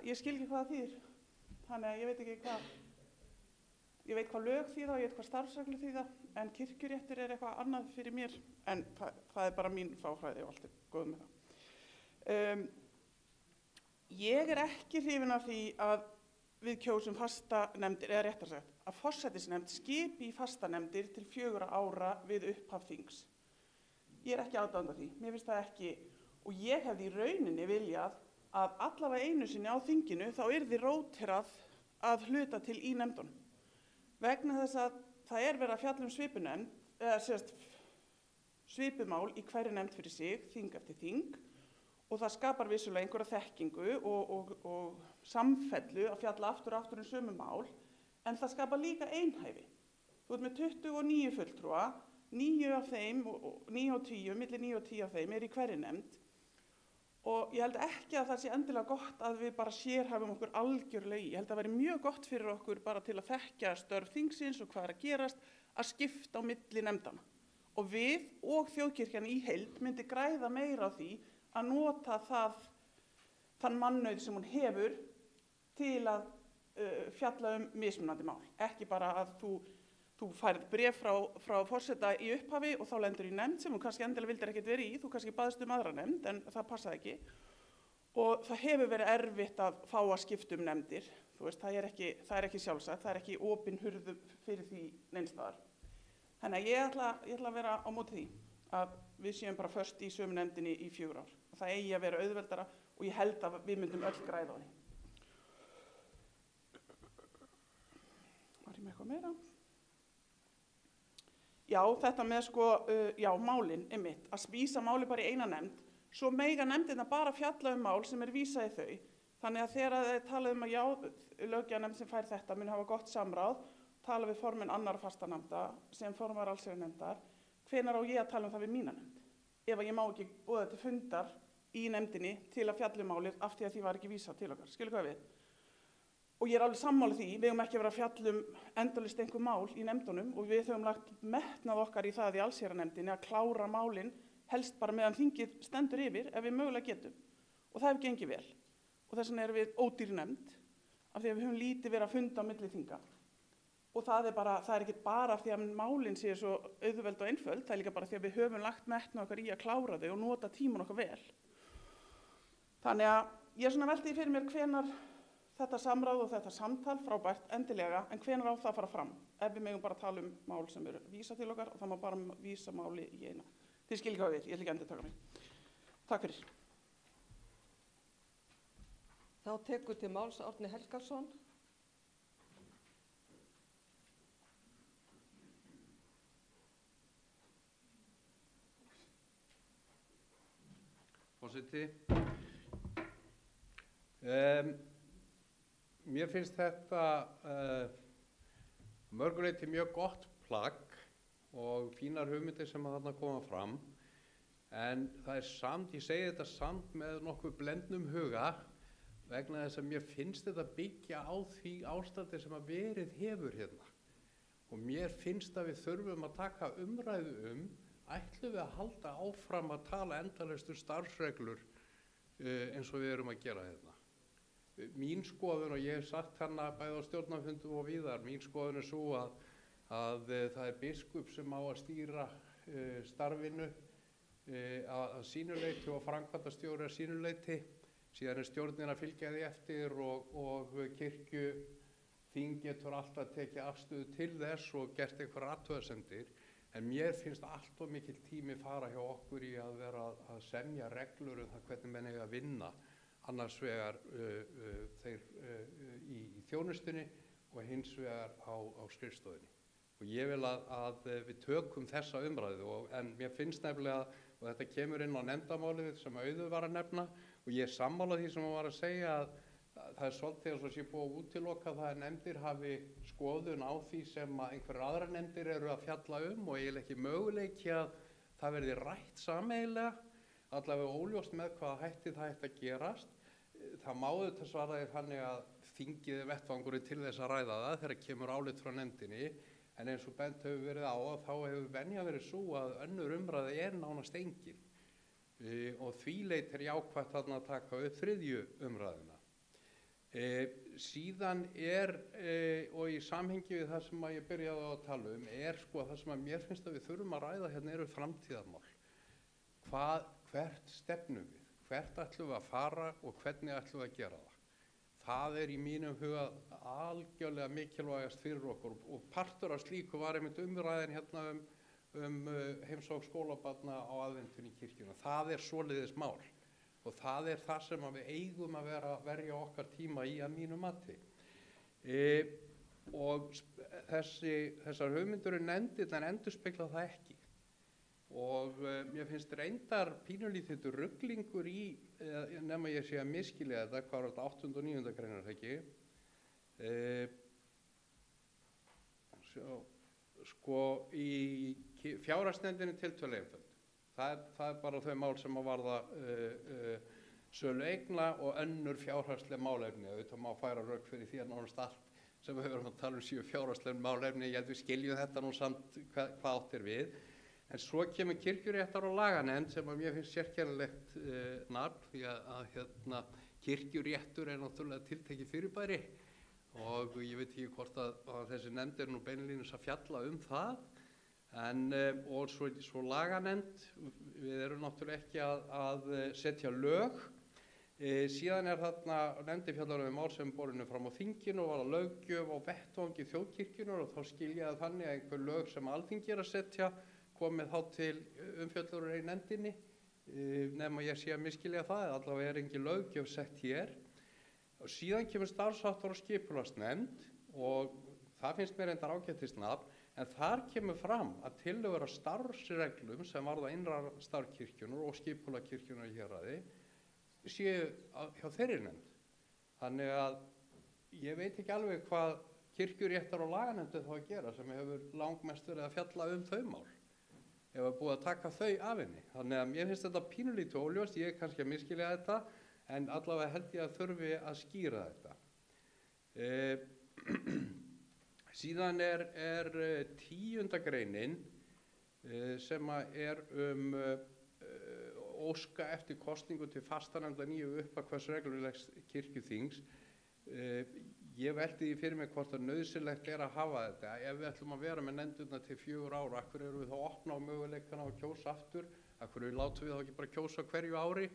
P: Ég skil ekki hvað það þýðir, þannig að ég veit ekki hvað. Ég veit hvað lög þýða og ég veit hvað starfsreglur þýða, en kirkjuréttur er eitthvað annað fyrir mér, en það er bara mín fáfræði og allt er góð með það. Ég er ekki hrifin af því að við kjósum fastanefndir, eða réttar sagt, að forsætisnefnd skipi í fastanefndir til 4 ára við upphaf þings. Ég er ekki aðdáandi því, mér finnst það ekki, og ég hefði í rauninni viljað að allavega einu sinni á þinginu þá yrði róterað að hluta til í svipumál í hverju nefnd fyrir sig, þing eftir þing, og það skapar vissulega einhverja þekkingu og samfellu að fjalla aftur og aftur sömu mál, en það skapar líka einhæfi. Þú ert með 29 fulltrúa, 9 af þeim, 9 og 10, milli 9 og 10 af þeim í hverri nefnd, og ég held ekki að það sé endilega gott að við bara sérhæfum okkur algjörlega í. Ég held að það væri mjög gott fyrir okkur bara til að þekkja störf þingsins og hvað að gerast, að skipta á milli nefndana. Og við og þjóðkirkjan í heild myndi græða meira á því að nota þann mannauð sem hún hefur til að fjalla mismunandi mál. Ekki bara að þú færð bréf frá forseta í upphafi og þá lendur í nefnd sem þú kannski endilega vildir ekkert vera í, þú kannski baðst aðra nefnd en það passaði ekki. Og það hefur verið erfitt að fá að skipta nefndir. Þú veist, það er ekki sjálfsagt, það er ekki opin hurð fyrir því neins staðar. Þannig að ég ætla að vera á móti því að við séum bara föst í sömu nefndinni í 4 ár. Það eigi að vera auðveldara og ég held að við myndum öll græða á því. Var ég með eitthvað meira? Já, þetta með málin einmitt, að vísa máli bara í eina nefnd, svo mega nefndina bara fjalla mál sem vísað í þau. Þannig að þegar þeir talað að já, löggjafarnefnd sem fær þetta mun hafa gott samráð, tala við formenn annarra fastanefnda sem formar allsherjarnefndar, hvenær á ég að tala það við mína nefnd? Ef ég má ekki boða til fundar í nefndinni til að fjalla málið af því að því var ekki vísað til okkar. Skilur hvað við? Og ég alveg sammála því, við höfum ekki verið að fjalla endalaust einhver mál í nefndunum og við höfum lagt metnað okkar í það í allsherjarnefndinni að klára málin helst bara meðan þingið stendur yfir ef við mögulega getum. Og það hefur gengið vel. Og þess vegna erum við ódýr nefnd af því að við höfum lítið verið að funda á milli þinga. Og það er ekki bara af því að málin séu svo auðveld og einföld, það er líka bara því að við höfum lagt metnað okkar í að klára þau og nota tíman okkar vel. Þannig að ég velti því fyrir mér hvenær þetta samráð og þetta samtal frábært endilega, en hvenær á það að fara fram? Ef við megum bara tala mál sem vísa til okkar og það má bara vísa máli í eina. Þið skiljið hvað við, ég ætla ekki að endurtaka mig. Takk fyrir.
B: Þá tekur til máls Árni Helgason.
F: Forseti. Mér finnst þetta mörguleyti mjög gott plagg og fínar hugmyndir sem að þarna koma fram, en það er samt, ég segi þetta samt með nokkuð blendnum huga vegna þess að mér finnst þetta byggja á því ástandi sem að verið hefur hérna. Og mér finnst að við þurfum að taka umræðu ætlum við að halda áfram að tala endalaust starfsreglur eins og við erum að gera hérna. Mín skoðun, og ég hef sagt hana bæði á stjórnarfundum og víðar, mín skoðun er svo að það er biskup sem á að stýra starfinu að sínu leyti og framkvæmdastjóri að sínu leyti, síðan er stjórnin að fylgja því eftir og kirkjuþing getur alltaf tekið afstöðu til þess og gert einhverjar athugasemdir, en mér finnst allt of mikill tími fara hjá okkur í að vera að semja reglur það hvernig menn eiga að vinna, annars vegar þeir í þjónustunni og hins vegar á skrifstofunni. Og ég vil að við tökum þessa umræðu, en mér finnst nefnilega, og þetta kemur inn á nefndamálið sem Auður var að nefna, og ég er sammála því sem hún var að segja að það er svolítið eins og sé búið að útiloka það að nefndir hafi skoðun á því sem að einhverjar aðrar nefndir eru að fjalla og eiginlega ekki möguleiki að það verði rætt sameiginlega, allavega óljóst með hvaða hætti það ætti að gerast. Það má auðvitað svara því þannig að þingið er vettvangurinn til þess að ræða það þegar kemur álit frá nefndinni, en eins og bent hefur verið á að þá hefur venja verið svo að önnur umræða er nánast engin og því leit jákvætt þarna að taka upp 3. umræðuna. Síðan og í samhengi við það sem ég byrjaði að tala sko það sem að mér finnst að við þurfum að ræða hérna eru framtíðarmál. Hvert stefnum við? Hvert ætlum við að fara og hvernig ætlum við að gera það? Það er í mínum huga algjörlega mikilvægast fyrir okkur og partur af slíku var einmitt umræðin hérna heimsókn skólabarna á aðventunni í kirkjuna. Það er svoleiðis mál og það er það sem við eigum að verja okkar tíma í að mínu mati. Og þessar hugmyndir nefndirnar endurspegla það ekki. og mér finnst reyndar pínulítið rugglingur í, nema ég sé að miskilja þetta, hvað var þetta 8. og 9. greinar ekki, sko í fjárhagsnefndinni tiltölulega einföld. Það er bara þau mál sem að varða sölu eigna og önnur fjárhagsleg málefni. Auðvitað má færa rök fyrir því að nánast allt sem við höfum að tala séu fjárhagsleg málefni. Ég held við skiljum þetta nú samt hvað átt við. En svo kemur kirkjuréttar og laganefnd sem að mér finnst sérkennilegt nafn, því að kirkjuréttur er náttúrulega tiltekið fyrirbæri og ég veit ekki hvort að þessi nefnd er nú beinlínis að fjalla það. Og svo laganefnd, við erum náttúrulega ekki að setja lög. Síðan er þarna nefndi fjallar mál sem borinu fram á þinginu og var að löggjöf á vettvangi þjóðkirkjunnar og þá skiljaði þannig að einhver lög sem Alþingi er að setja komið þá til umfjöllunar í nefndinni, nema ég sé að miskilja það, allavega er engin löggjöf sett hér. Og síðan kemur starfsháttar og skipulagsnefnd og það finnst mér reyndar ágætisnafn, en þar kemur fram að tillögur að starfsreglum sem varða innra starf kirkjunnar og skipulag kirkjunnar í héraði séu hjá þeirri nefnd. Þannig að ég veit ekki alveg hvað kirkjuréttar og laganefndi þá að gera sem hefur langmest verið að fjalla þau mál. Ef að búið að taka þau af henni. Þannig að mér finnst þetta pínulítið óljóst, ég er kannski að miskilja þetta, en allavega held ég að þurfi að skýra þetta. Síðan er 10. greinin sem er óska eftir kosningu til fastanefndar nýju uppakvæðs reglulegs kirkjuþings. Ég velti því fyrir mig hvort að nauðsynlegt er að hafa þetta. Ef við ætlum að vera með nefndurna til 4 ára, af hverju erum við þá að opna á möguleikana að kjósa aftur? Af hverju látum við þá ekki bara kjósa hverju ári?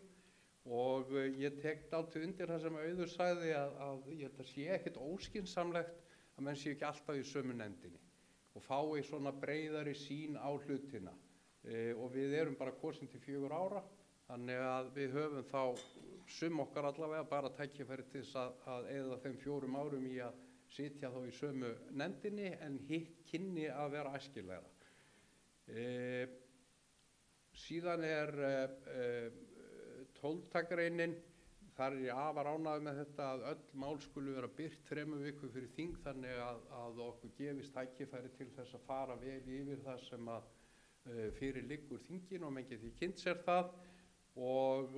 F: Og ég tek dálítið undir það sem Auður sagði að ég held að sé ekkert óskynsamlegt að menn séu ekki alltaf í sömu nefndinni og fái svona breiðari sýn á hlutina. Og við erum bara kosin til 4 ára, þannig að við höfum þá sum okkar allavega bara tækifæri til þess að eyða þeim 4 árum í að sitja þá í sömu nefndinni en hitt kynni að vera æskilegra. Síðan er 12. greinin, þar er ég afar ánægður með þetta að öll mál skulu vera birt 3 vikum fyrir þing, þannig að okkur gefist tækifæri til þess að fara vel yfir það sem að fyrir liggur þingin og menn geti kynnt sér það. Og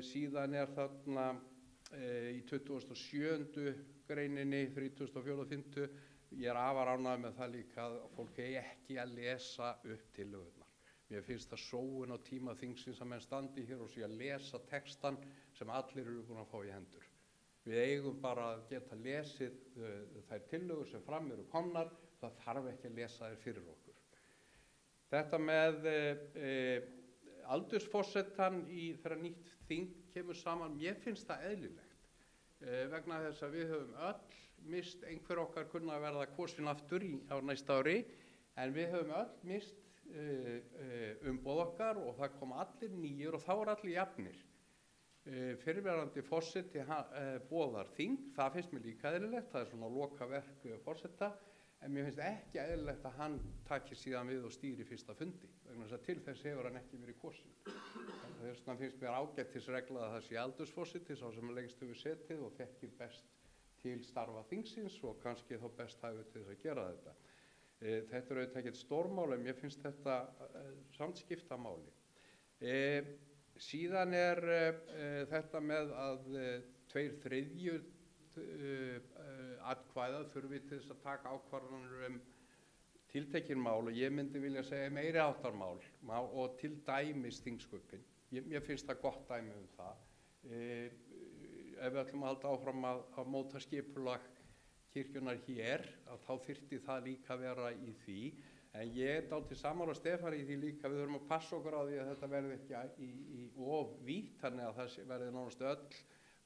F: síðan er þarna í 27. greininni, 34. og 50, ég er afar ánægður með það líka að fólk eigi ekki að lesa upp tillögurnar. Mér finnst það sóun á tíma þingsins að menn standi hér og sé að lesa textan sem allir eru búin að fá í hendur. Við eigum bara að geta lesið þær tillögur sem fram eru komnar, það þarf ekki að lesa þær fyrir okkur. Þetta með aldursforsetann þegar nýtt þing kemur saman, mér finnst það eðlilegt vegna þess að við höfum öll mist, einhver okkar kunna að verða kosin aftur á næsta ári, en við höfum öll mist umboð okkar og það kom allir nýjur og þá er allir jafnir. Fyrrverandi forseti boðar þing, það finnst mér líka eðlilegt, það er svona lokaverk forseta, en mér finnst ekki eðlilegt að hann taki síðan við og stýri fyrsta fundi, vegna þess að til þess hefur hann ekki verið kosin. Þess vegna finnst mér ágættisregla að það sé aldursforseti, sá sem lengst hefur setið og þekkir best til starfa þingsins og kannski þá best hæfur til þess að gera þetta. Þetta er auðvitað ekkert stórmál, en mér finnst þetta samskiptamáli. Síðan er þetta með að 2/3 atkvæða þurfi til þess að taka ákvarðanir tiltekin mál og ég myndi vilja segja meiri háttar mál og til dæmis þingsköpin. Mér finnst það gott dæmi það. Ef við ætlum að halda áfram að móta skipulag kirkjunnar hér, þá þyrfti það líka að vera í því. En ég er dálítið sammála Stefán í því líka, við þurfum að passa okkur á því að þetta verði ekki í of vítt, þannig að það verði nánast öll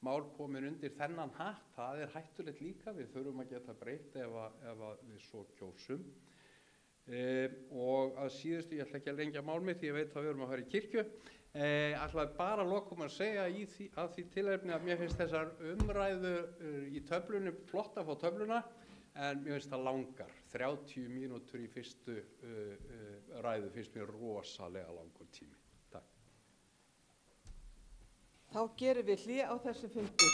F: mál komin undir þennan hatt. Það er hættulegt líka, við þurfum að geta breytt ef við svo kjósum. Og að síðustu, ég ætla ekki að lengja mál mitt, ég veit að við erum að fara í kirkju. Ætlaði bara að lokum að segja að því tilefni að mér finnst þessar umræðu í töflunni flott að fá töfluna, en mér finnst það langar. 30 mínútur í fyrstu ræðu finnst mér rosalega langur tími. Takk.
B: Þá gerum við hlé á þessu fundi.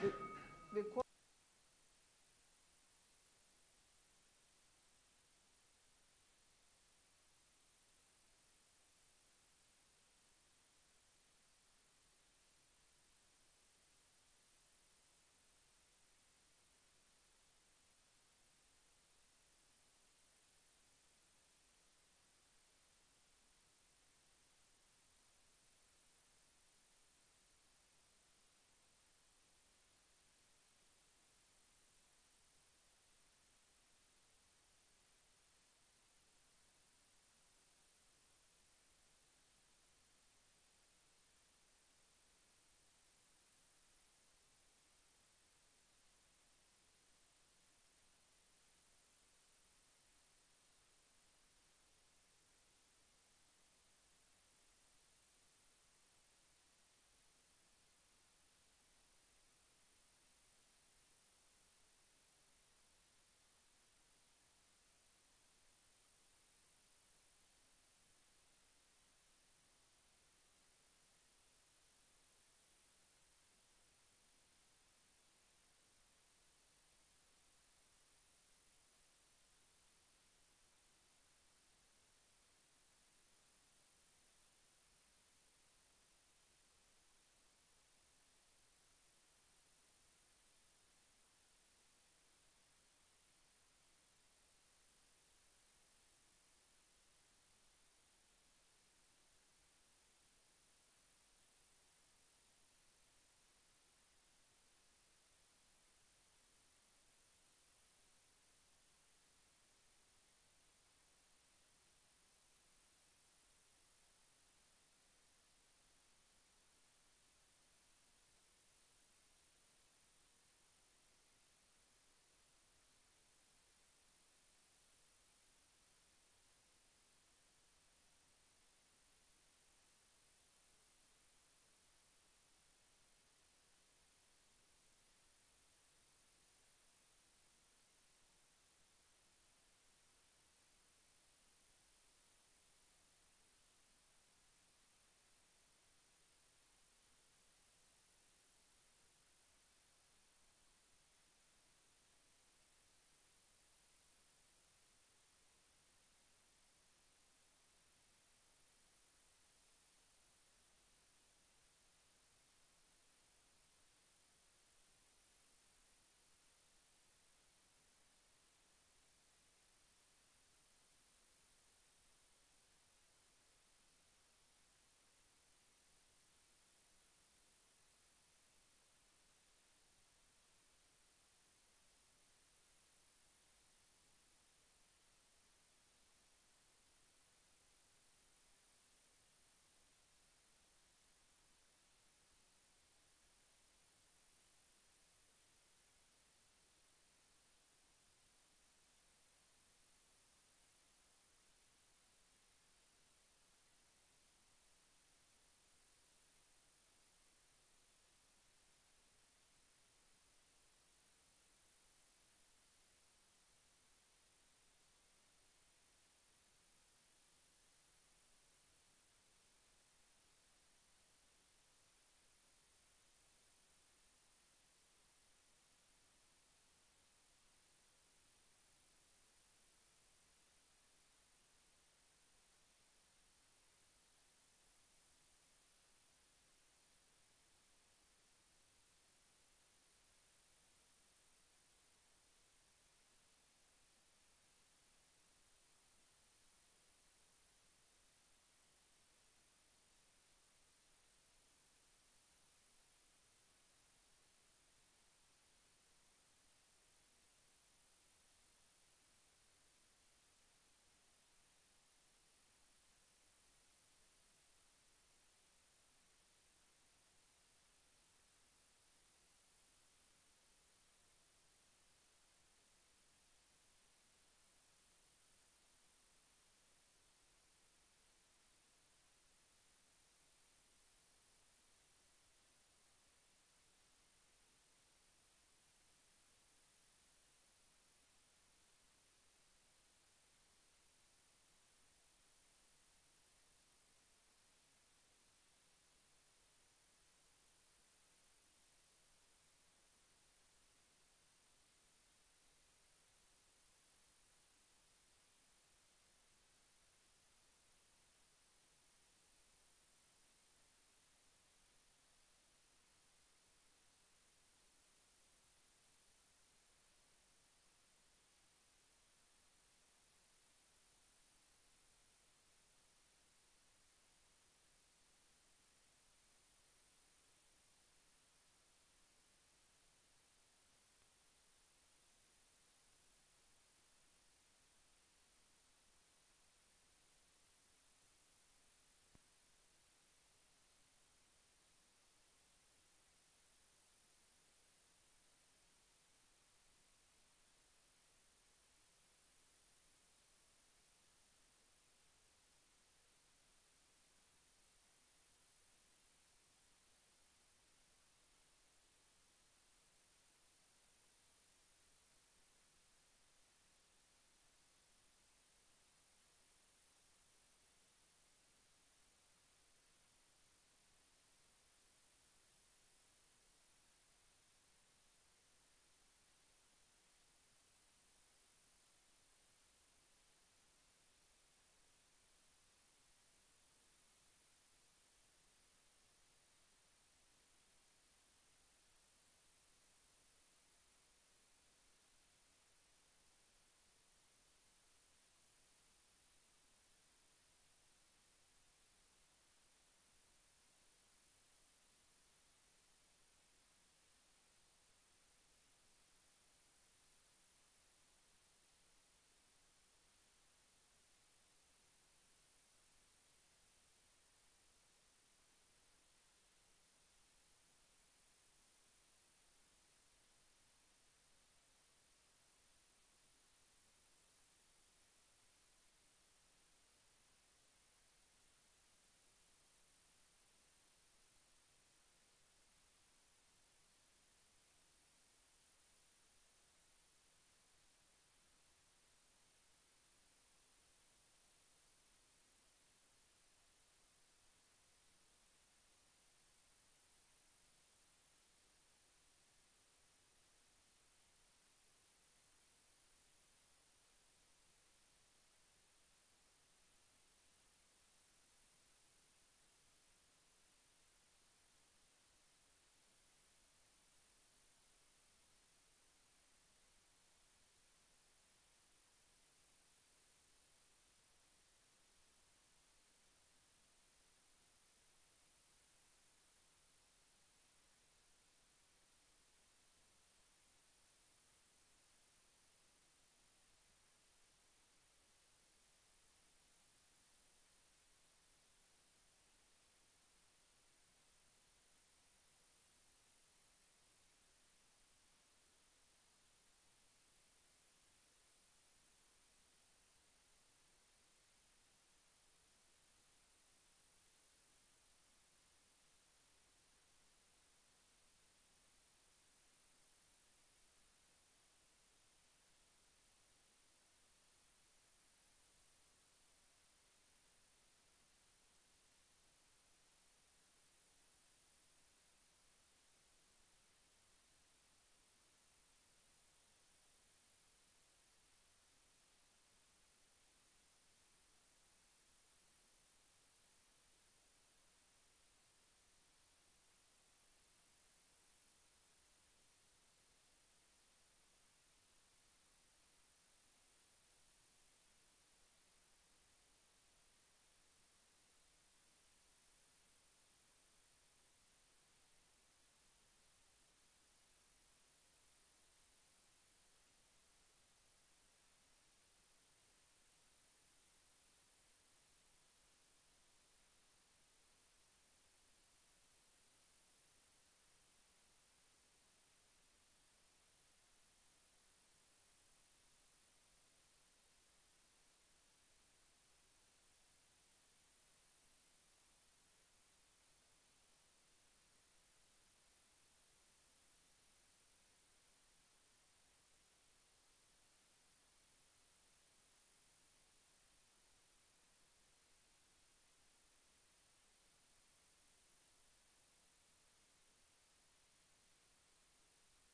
B: Við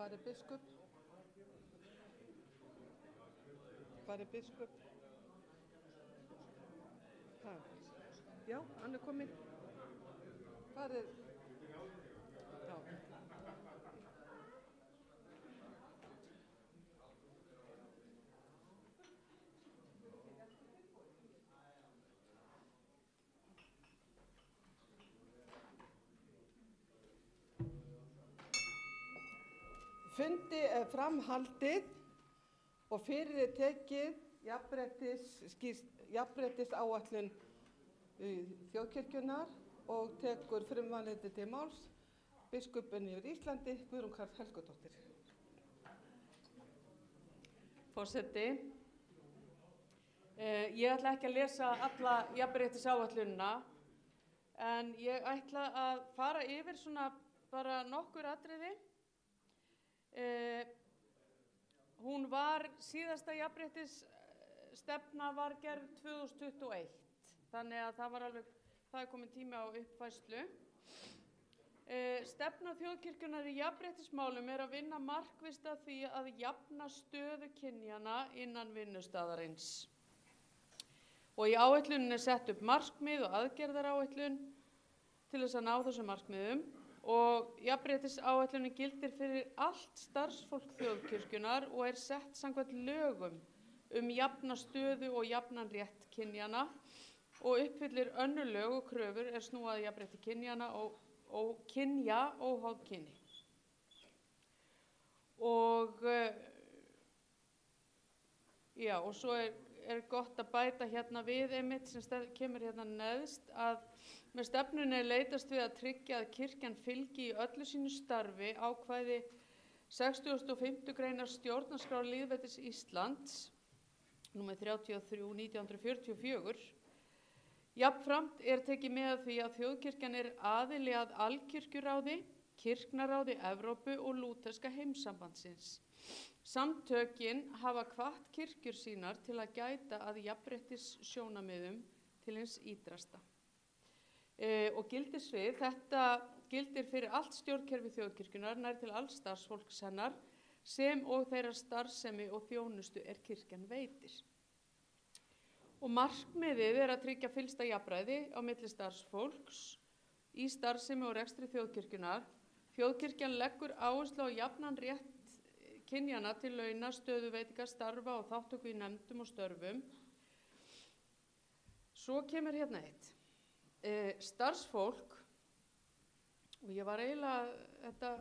B: Hvar er biskup? Hvar er biskup? Ha. Já, hann er kominn. Hvar er? Já. Fundi er framhaldið og fyrir er tekið jafnréttisáætlun þjóðkirkjunnar og tekur frumvarpið til máls biskupinn yfir Íslandi, Guðrún Karl Helgadóttir.
A: Forseti, ég ætla ekki að lesa alla jafnréttisáætlunina, en ég ætla að fara yfir svona bara nokkur atriði. Hún var, síðasta jafnréttisstefna var gerð 2021, þannig að það er komin tími á uppfærslu. Stefna þjóðkirkjunnar í jafnréttismálum er að vinna markvisst að því að jafna stöðu kynjanna innan vinnustaðarins. Og í áætluninni er sett upp markmið og aðgerðaráætlun til þess að ná þessum markmiðum. Og jafnréttisáætlunin gildir fyrir allt starfsfólk þjóðkirkjunnar og er sett samkvæmt lögum jafna stöðu og jafnan rétt kynjanna og uppfyllir önnur lög og kröfur er snúa að jafnrétti kynjanna og kynja óháð kyni. Og svo er gott að bæta hérna við einmitt sem kemur hérna neðst að með stefnunni er leitast við að tryggja að kirkjan fylgi í öllu sínu starfi ákvæði 65. greinar stjórnarskrár lýðveldis Íslands, nr. 33/1944. Jafnframt er tekið með að því að þjóðkirkjan er aðili að Alkirkjuráði, Kirknaráði Evrópu og Lúterska heimssambandsins. Samtökin hafa hvatt kirkjur sínar til að gæta að jafnréttissjónarmiðum til hins ýtrasta. Og gildissvið, þetta gildir fyrir allt stjórnkerfi þjóðkirkjunnar, nær til alls starfsfólks hennar, sem og þeirra starfsemi og þjónustu er kirkjan veitir. Og markmiðið er að tryggja fyllsta jafnræði á milli starfsfólks í starfsemi og rekstri þjóðkirkjunnar. Þjóðkirkjan leggur áherslu á jafnan rétt kynjana til launa, stöðuveitinga, starfa og þátttöku í nefndum og störfum. Svo kemur hérna eitt. Starfsfólk, og ég var eiginlega,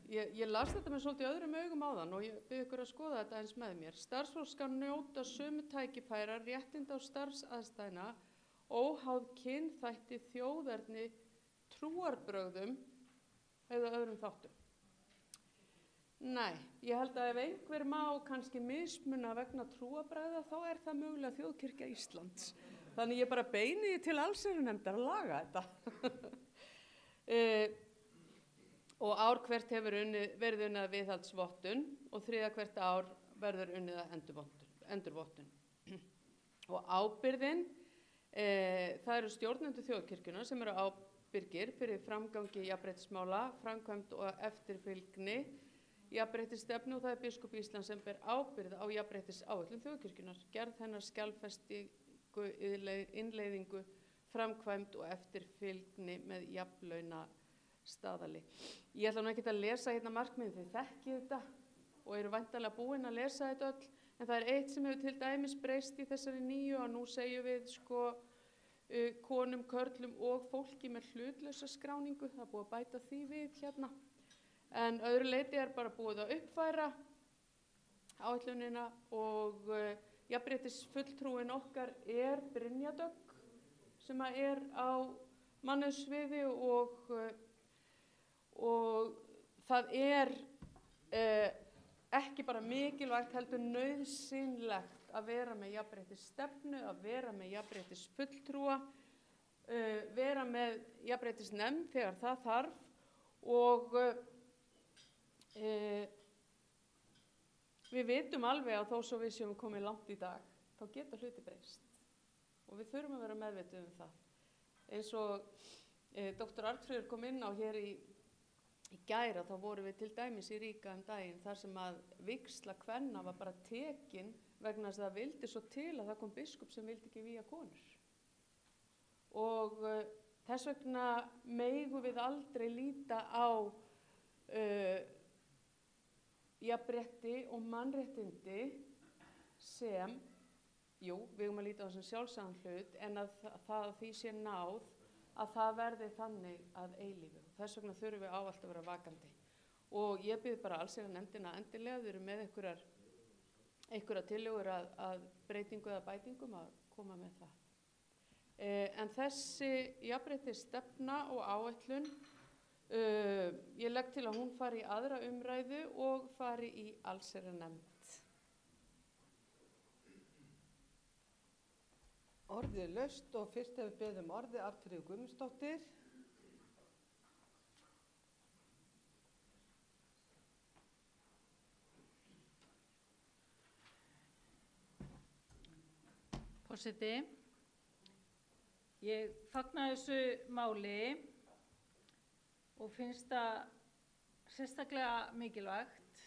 A: ég las þetta með svolítið öðrum augum áðan og ég bið ykkur að skoða þetta eins með mér. Starfsfólk skal njóta sömu tækifæra, réttinda og starfsaðstæðna, óháð kynþætti, þjóðerni, trúarbrögðum eða öðrum þáttum. Nei, ég held að ef einhver má kannski mismuna vegna trúarbragða þá er það mögulega Þjóðkirkja Íslands. Þannig ég bara beini til allsherjarnefndar að laga þetta. Og ár hvert hefur verið unnið að viðhaldsvottun og þriðja hvert ár verður unnið að endurvottun. Og ábyrgðin, það eru stjórnendur þjóðkirkjunnar sem eru ábyrgir fyrir framgangi jafnréttismála, framkvæmd og eftirfylgni jafnréttisstefnu og það er biskup Íslands sem ber ábyrgð á jafnréttisáætlun þjóðkirkjunnar, gerð hennar skjalfestingu, innleiðingu, framkvæmd og eftirfylgni með jafnlauna staðali. Ég ætla nú ekki að lesa hérna markmiðin, þið þekkið þetta og eru væntanlega búin að lesa þetta öll, en það er eitt sem hefur til dæmis breyst í þessari nýju og nú segjum við konum, körlum og fólki með hlutlausa skráningu, það er búið að bæta því við hérna. En öðru leyti er bara búið að uppfæra áætlunina og jafnréttisfulltrúin okkar er Brynja Dögg sem er á mannauðssviði og það er ekki bara mikilvægt heldur nauðsynlegt að vera með jafnréttisstefnu, að vera með jafnréttisfulltrúa, vera með jafnréttisnefnd þegar það þarf og við vitum alveg að þó svo við séum komið langt í dag, þá geta hluti breyst og við þurfum að vera meðvituð það. Eins og Dr. Arnfríður kom inn á hér í í gær þá vorum við til dæmis í Ríga daginn þar sem að vígsla kvenna var bara tekin vegna þess að það vildi svo til að það kom biskup sem vildi ekki vígja konur. Og þess vegna megum við aldrei líta á jafnrétti og mannréttindi sem, jú, við eigum að líta á þessum sjálfsagðan hlut, en að því sé náð að það verði þannig að eilífu. Þess vegna þurfum við ávallt að vera vakandi. Og ég bið bara allsherjarnefndina endilega, við erum með einhverja tillögur að breytingu eða bætingum að koma með það. En þessi jafnréttisstefna og áætlun, ég legg til að hún fari í aðra umræðu og fari í allsherjarnefnd.
B: Orðið er laust og fyrst hefur beðið orðið Arnfríður Guðmundsdóttir.
I: Forseti, ég fagna þessu máli og finnst það sérstaklega mikilvægt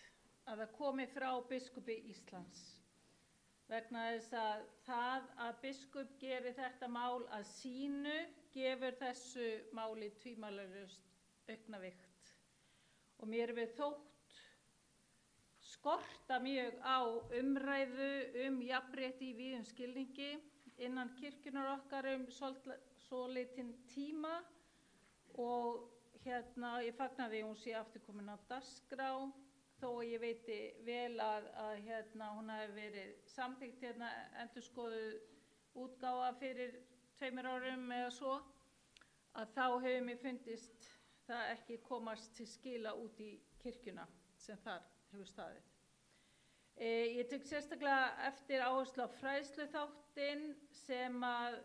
I: að það komi frá biskupi Íslands. Vegna þess að það að biskup geri þetta mál að sínu gefur þessu máli tvímælalaust aukna vigt. Og mér við þótt skorta mjög á umræðu jafnrétti í víðum skilningi innan kirkjunnar okkar svolítinn tíma og ég fagna því hún sé aftur komin á dagskrá. Þó að ég veiti vel að hún hafi verið samþykkt endurskoðuð útgáfa fyrir 2 árum eða svo, að þá hefur mér fundist það ekki komast til skila út í kirkjuna sem þar hefur staðið. Ég tek sérstaklega eftir áherslu á fræðsluþáttinn sem að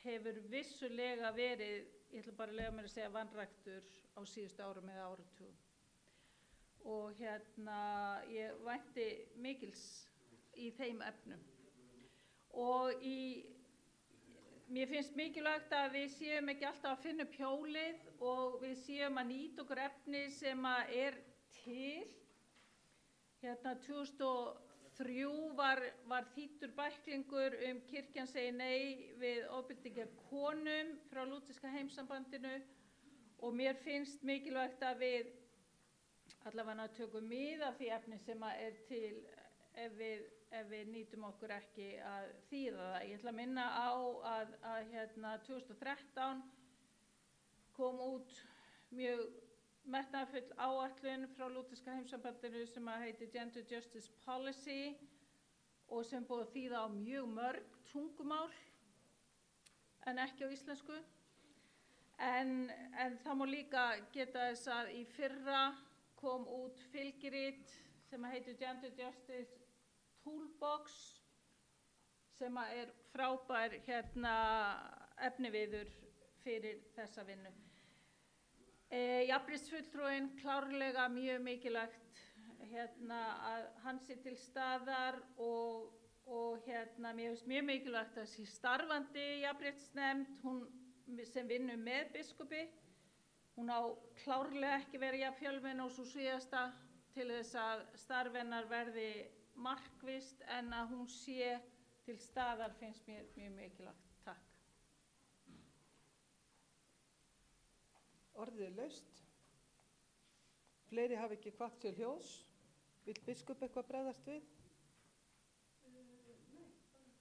I: hefur vissulega verið, ég ætla bara að leyfa mér að segja, vanræktur á síðustu árum eða áratugum. Og ég vænti mikils í þeim efnum. Og mér finnst mikilvægt að við séum ekki alltaf að finna upp hjólið og við séum að nýta okkur efni sem er til. 2003 var þýddur bæklingur kirkjan segir nei við ofbeldi gegn konum frá Lúterska heimssambandinu og mér finnst mikilvægt að við allavega tökum mið af því efni sem er til ef við nýtum okkur ekki að þýða það. Ég ætla að minna á að 2013 kom út mjög metnaðarfull áætlun frá Lúterska heimssambandinu sem heitir Gender Justice Policy og sem búið að þýða á mjög mörg tungumál en ekki á íslensku. En það má líka geta þess að í fyrra kom út fylgirit sem heitir Gender Justice Toolbox sem er frábær efniviður fyrir þessa vinnu. Jafnréttisfulltrúinn klárlega mjög mikilvægt að hann sé til staðar og mér finnst mjög mikilvægt að sé starfandi jafnréttisnefnd sem vinnur með biskupi. Hún á klárlega ekki verið jafn fjölmenn og sú síðasta til þess að starf hennar verði markvisst en að hún sé til staðar finnst mér mjög mikilvægt. Takk.
B: Orðið er laust. Fleiri hafa ekki hvatt sér hljóðs. Vill biskup eitthvað bregðast við?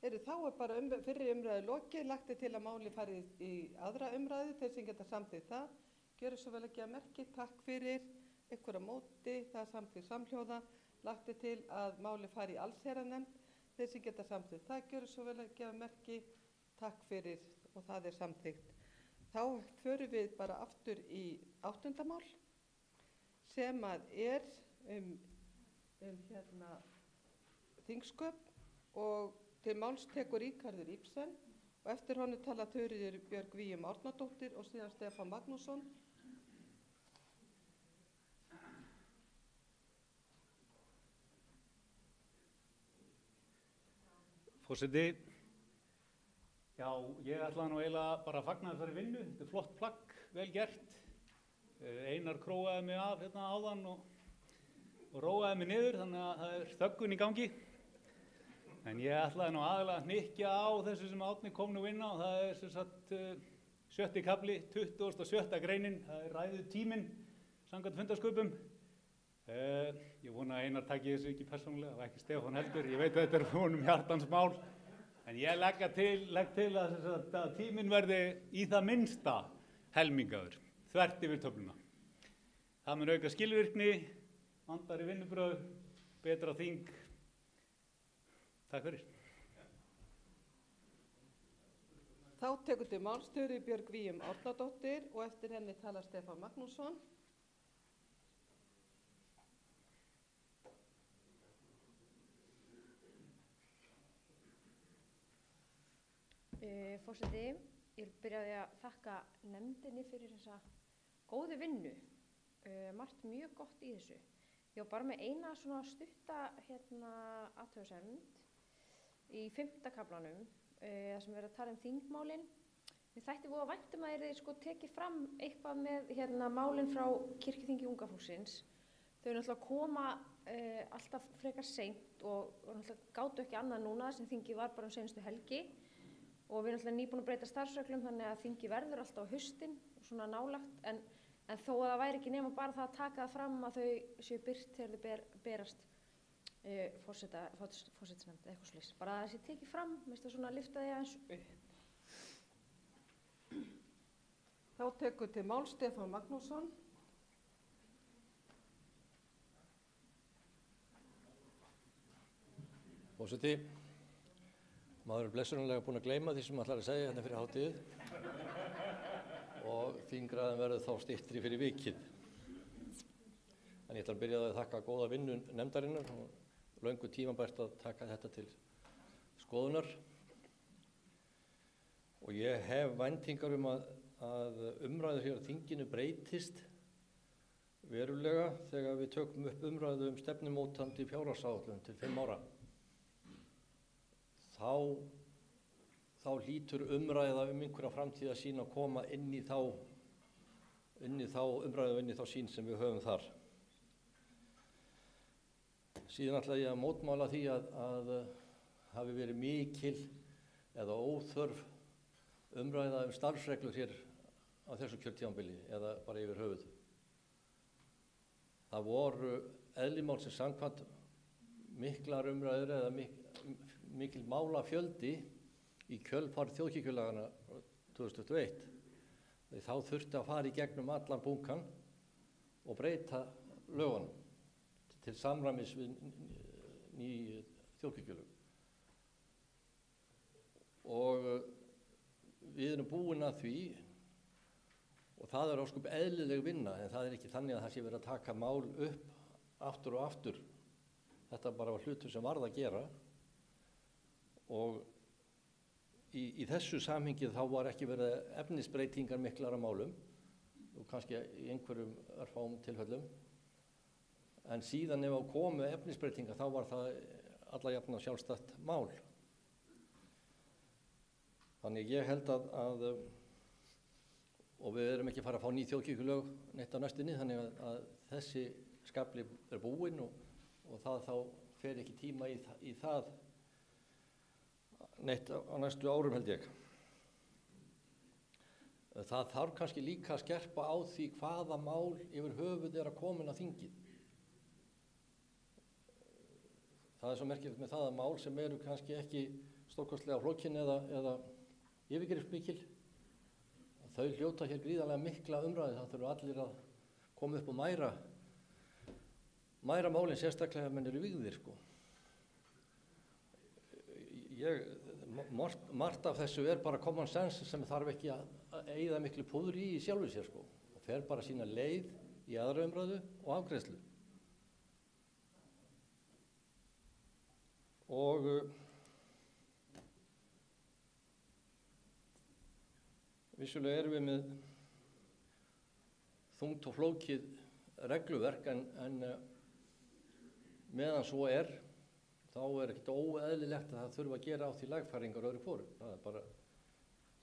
B: Þá bara fyrri umræðu lokið. Lagt til að máli farið í aðra umræðu. Þeir sem geta samþykkt það. Gjörðu svo vel að gefa merki. Takk fyrir. Einhverja móti. Það samþykkt samhljóða. Lagt til að máli fari í allsherjarnefnd. Þeir sem geta samþykkt það. Gjörðu svo vel að gefa merki. Takk fyrir og það er samþykkt. Þá förum við bara aftur í 8. mál sem er þingsköp og til máls tekur Ríkharður Ibsen og eftir honum tala Þuríður Björg Víum Árnadóttir og síðan Stefán Magnússon.
L: Forseti, já, ég ætla nú eiginlega bara að fagna þessari vinnu. Þetta er flott plagg, vel gert. Einar króaði mig af hérna áðan og róaði mig niður, þannig að það er þöggun í gangi. En ég ætlaði nú aðalega að hnykkja á þessu sem Árni kom nú inn á. Það er sem sagt 7. kafli, 27. greinin, það er ræðu tíminn samkvæmt fundarsköpum. Ég vona að Einar taki þessu ekki persónulega, og ekki Stefán heldur. Ég veit að þetta er honum hjartans mál. En ég legg til að tíminn verði í það minnsta helmingaður, þvert yfir töfluna. Það mun auka skilvirkni, vandari vinnubrögð, betra þing. Takk fyrir.
B: Þá tekur til máls Þuríður Björg Víum Árnadóttir og eftir henni talar Stefán Magnússon.
Q: Forseti, ég vil byrja á því að þakka nefndinni fyrir þessa góðu vinnu. Margt mjög gott í þessu. Ég var bara með eina svona stutta athugasemd í 5. kaflanum, þar sem við erum að tala um þingmálin. Mér þætti voða vænt að þeir sko tekið fram eitthvað með málin frá kirkjuþingi unga fólksins. Þau náttúrulega koma alltaf frekar seint og náttúrulega gátu ekki annað núna sem þingi var bara seinustu helgi. Og við erum náttúrulega nýbúin að breyta starfsreglum þannig að þingi verður alltaf á haustin og svona nálagt, en þó að það væri ekki nema bara það að taka það fram að þau séu birt þegar þau berast forsætisnefnd eða eitthvað slíks. Bara að það sé tekið fram, minnst það svona að lyfta því aðeins upp.
B: Þá tekur til máls Stefán Magnússon.
R: Forseti, maður er blessunarlega búinn að gleyma því sem maður ætlar að segja hérna fyrir hátíð og þingraðin verður þá styttri fyrir vikið. En ég ætla að byrja að þakka góða vinnu nefndarinnar og löngu tímabært að taka þetta til skoðunar. Og ég hef væntingar að umræðu hér á þinginu breytist verulega þegar við tökum upp umræðu stefnumótandi fjárhagsáætlun til 5 ára. Þá hlýtur umræða einhverja framtíðarsýn að koma inn í þá umræðu og inn í þá sýn sem við höfum þar. Síðan ætla ég að mótmála því að hafi verið mikil eða óþörf umræða starfsreglur hér á þessu kjörtímabili eða bara yfir höfuð. Það voru eðli málsins samkvæmt miklar umræður eða mikil málafjöldi í kjölfar þjóðkirkjulagana 2021. Þá þurfti að fara í gegnum allan bunkan og breyta lögunum til samræmis við ný þjóðkirkjulög. Og við erum búin að því og það er ósköp eðlileg vinna, en það er ekki þannig að það sé verið að taka mál upp aftur og aftur. Þetta bara var hlutur sem varð að gera og í þessu samhengi þá var ekki verið efnisbreytingar miklar á málum og kannski í einhverjum örfáum tilfellum. En síðan ef á komu efnisbreytingar þá var það alla jafna sjálfstætt mál. Þannig ég held að og við erum ekki að fara að fá ný þjóðkirkjulög neitt á næstunni, þannig að þessi skafli er búinn og það þá fer ekki tíma í það neitt á næstu árum held ég. Það þarf kannski líka að skerpa á því hvaða mál yfir höfuð er að komin á þingið. Það er svo merkilegt með það að mál sem eru kannski ekki stórkostlega flókin eða yfirgripsmikil. Þau hljóta hér gríðarlega mikla umræðu, það þurfa allir að koma upp og mæra málin sérstaklega ef menn eru vígðir sko. Margt af þessu er bara common sense sem þarf ekki að eyða miklu púðri í sjálfu sér sko. Það fer bara sína leið í aðra umræðu og afgreiðslu. Og vissulega erum við með þungt og flókið regluverk en meðan svo er þá er ekkert óeðlilegt að það þurfa að gera á því lagfæringar öðru hvoru. Það er bara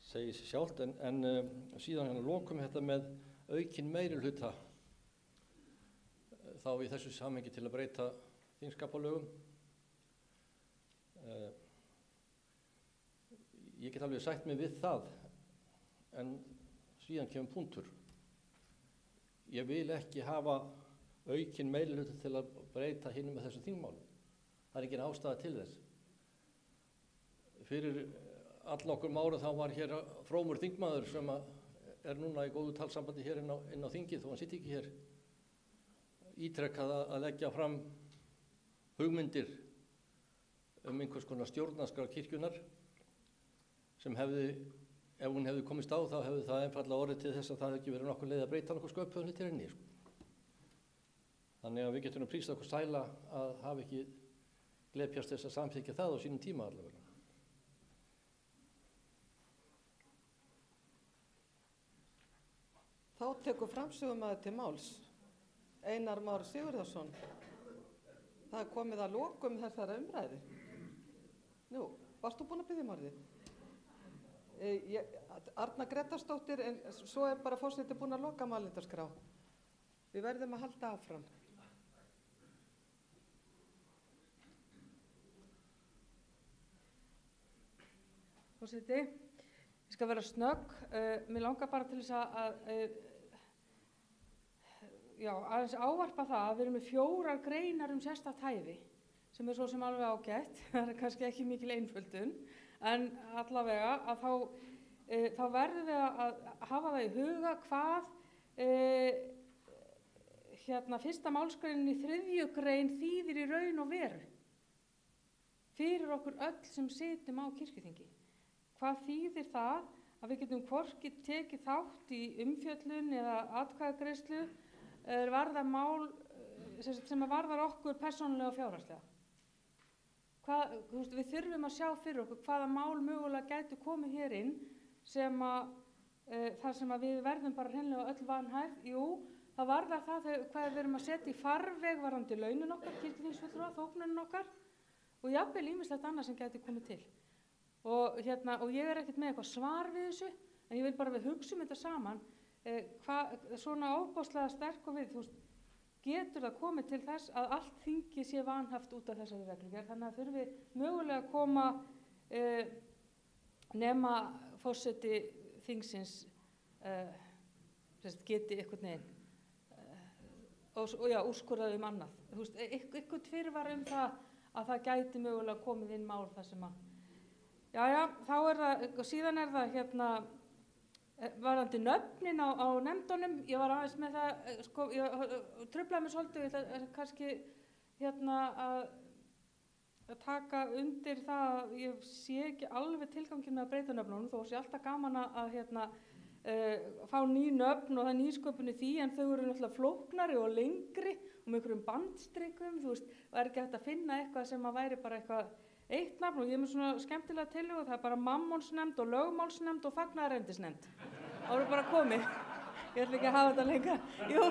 R: segir sér sjálft en síðan lokum þetta með aukinn meirihluta þá í þessu samhengi til að breyta þingskapalögum. Ég get alveg sætt mig við það, en síðan kemur punktur. Ég vil ekki hafa aukinn meirihluta til að breyta hinum með þessu þingmálum. Það engin ástæða til þess. Fyrir allnokkur árum þá var hér frómur þingmaður sem núna í góðu talsambandi hér inn á þingið, þó hann sitt ekki hér, ítrekkað að leggja fram hugmyndir einhvers konar stjórnarskrá kirkjunnar sem ef hún hefði komist á, þá hefði það einfallega orðið til þess að það hefði ekki verið nokkur leið að breyta nokkur sköpuðum hlutir henni. Þannig að við getum prísað okkur sæla að hafa ekki glepjast þess að samþykkja það á sínum tíma allavega.
B: Þá tekur framsögumaður til máls Einar Már Sigurðarson. Það er komið að lokum þessara umræðu. Nú, varst þú búin að biðja um orðið? Arna Grétarsdóttir, en svo er bara forseti búin að loka mælendaskrá. Við verðum að halda áfram.
S: Forseti, ég skal vera snögg. Mér langar bara til þess að aðeins ávarpa það að við erum með 4 greinar sérstakt hæfi, sem er svo sem alveg ágætt. Það er kannski ekki mikil einföldun, en allavega að þá verðum við að hafa það í huga hvað fyrsta málsgreinin í 3. grein þýðir í raun og veru fyrir okkur öll sem sitjum á kirkjuþingi. Hvað þýðir það að við getum hvorki tekið þátt í umfjöllun eða atkvæðagreiðslu varðar mál sem varðar okkur persónulega og fjárhagslega. Við þurfum að sjá fyrir okkur hvaða mál mögulega gætu komið hér inn þar sem við verðum bara hreinlega öll vanhæf. Jú, það varðar það hvað við erum að setja í farveg varðandi launin okkar, kirkjuþingsfulltrúa, þóknunin okkar og jafnvel ýmislegt annað sem gæti komið til. Og ég er ekkert með eitthvað svar við þessu, en ég vil bara við hugsum þetta saman. Svona ofboðslega sterk og við, getur það komið til þess að allt þingið sé vanhaft út af þessari reglugerð. Þannig að þurfi mögulega að koma nema forseti þingsins geti einhvern veginn úrskurðað annað. Eitthvað fyrirvara það að það gæti mögulega komið inn mál þar sem að þá er það, síðan er það varðandi nöfnin á nefndunum. Ég var aðeins með það, ég truflaði mig svolítið, ég ætla kannski að taka undir það að ég sé ekki alveg tilganginn með að breyta nöfnunum, þó sé alltaf gaman að fá ný nöfn og það nýsköpun í því, en þau eru náttúrulega flóknari og lengri og með einhverjum bandstrikum, og er ekki hægt að finna eitthvað sem að væri bara eitthvað eitt nafn, og ég er með svona skemmtilega tillögu, það er bara mammonsnefnd og lögmálsnefnd og fagnaðarerindisnefnd. Það voru bara komið. Ég ætla ekki að hafa þetta lengur. Jú,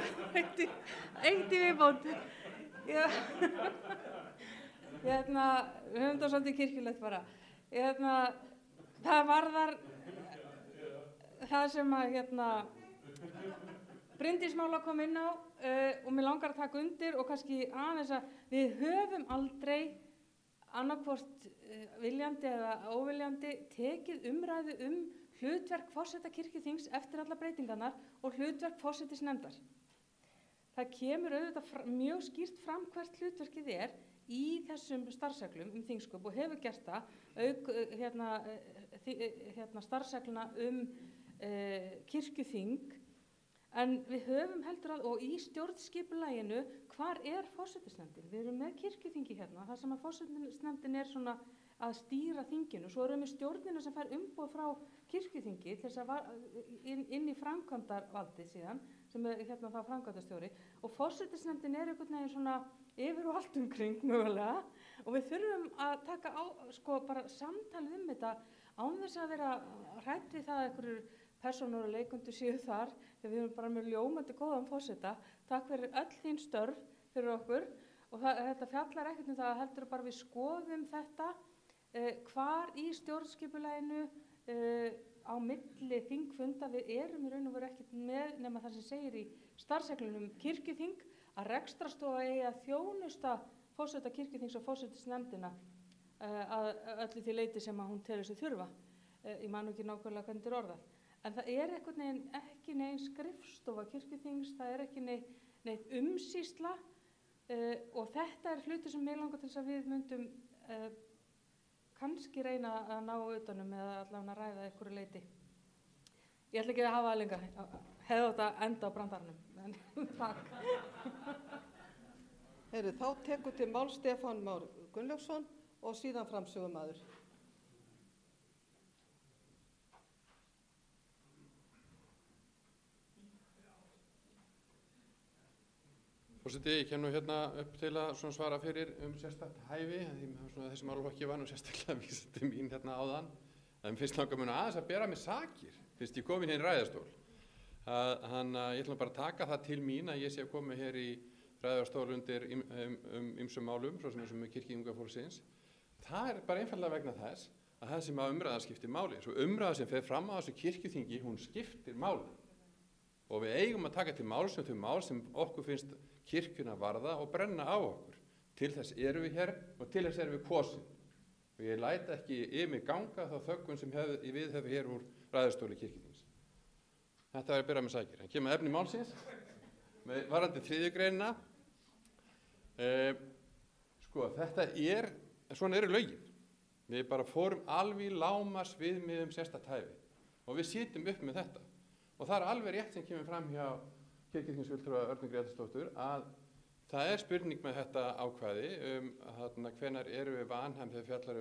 S: eitt í viðbót. Við höfum það svolítið kirkjulegt bara. Það varðar það sem að Bryndís Mála kom inn á og mér langar að taka undir og kannski aðeins að við höfum aldrei annarkvort viljandi eða óviljandi tekið umræðu hlutverk forseta kirkjuþings eftir alla breytingarnar og hlutverk forsetisnefndar. Það kemur auðvitað mjög skýrt fram hvert hlutverkið er í þessum starfsreglum þingsköp og hefur gert það auk starfsregluna kirkjuþing. En við höfum heldur og í stjórnskipulaginu, hvar er forsetisnefndin? Við erum með kirkjuþingi hérna, þar sem að forsetisnefndin er svona að stýra þinginu. Svo erum við stjórnina sem fær umboð frá kirkjuþingi til þess að inn í framkvæmdarvaldið síðan, sem er þá framkvæmdastjóri. Og forsetisnefndin er einhvern veginn svona yfir og allt umkring mögulega. Og við þurfum að taka bara samtalið þetta án þess að vera hrædd við það að einhverjur persónur og leikendur séu þar, þegar við erum bara með ljómandi góðan forseta. Takk fyrir öll þín störf fyrir okkur og þetta fjallar ekkert það, heldur bara við skoðum þetta hvar í stjórnskipulaginu á milli þingfunda. Við erum í raun og veru ekkert með nema það sem segir í starfsreglunum kirkjuþing að rekstrarstofa eigi að þjónusta forseta kirkjuþings og forsetisnefndina að öllu því leyti sem að hún telur sig þurfa. Ég man ekki nákvæmlega hvernig þetta er orðað. En það er einhvern veginn ekki nein skrifstofa kirkjuþings, það er ekki neitt umsýsla og þetta er hluti sem mig langar til þess að við myndum kannski reyna að ná utanum eða allavega að ræða einhverju leyti. Ég ætla ekki að hafa það lengra, hefði þetta enda á brandarnum, en takk.
B: Þá tekur til mál Stefán Már Gunnlaugsson og síðan framsögumaður.
E: Forseti, ég kem nú hérna upp til að svara fyrir sérstakt hæfi, þessi málaflokki var nú sérstaklega vísað til mín hérna áðan, en fyrst langar mér aðeins að bera mig sakir, fyrst ég kom inn í ræðastól. Ég ætla bara að taka það til mín að ég sé að koma hér í ræðastól undir ýmsum málum, svo sem þessum með kirkjungafólksins. Það er bara einfaldlega vegna þess að það sem að umræða skiptir máli. Svo umræða sem fer fram á þessu kirkjuþingi, hún skiptir máli. Og við eigum að taka til máls þau mál sem okkur finnst kirkjuna varða og brenna á okkur. Til þess erum við hér og til þess erum við kosin. Og ég læt ekki yfir mig ganga þá þöggun sem við höfum hér úr ræðustóli kirkjuþings. Þetta var að byrja með sækir. En kemur efni málsins, varðandi 3. greinina. Svona eru lögin. Við bara fórum alveg í lágmarks viðmiðum sérstakt hæfi. Og við sitjum upp með þetta. Og það er alveg rétt sem kemur fram hjá kirkjuþingsfulltrúa Örnu Grétarsdóttur að það er spurning með þetta ákvæði hvenær eru við vanhæf þegar fjallar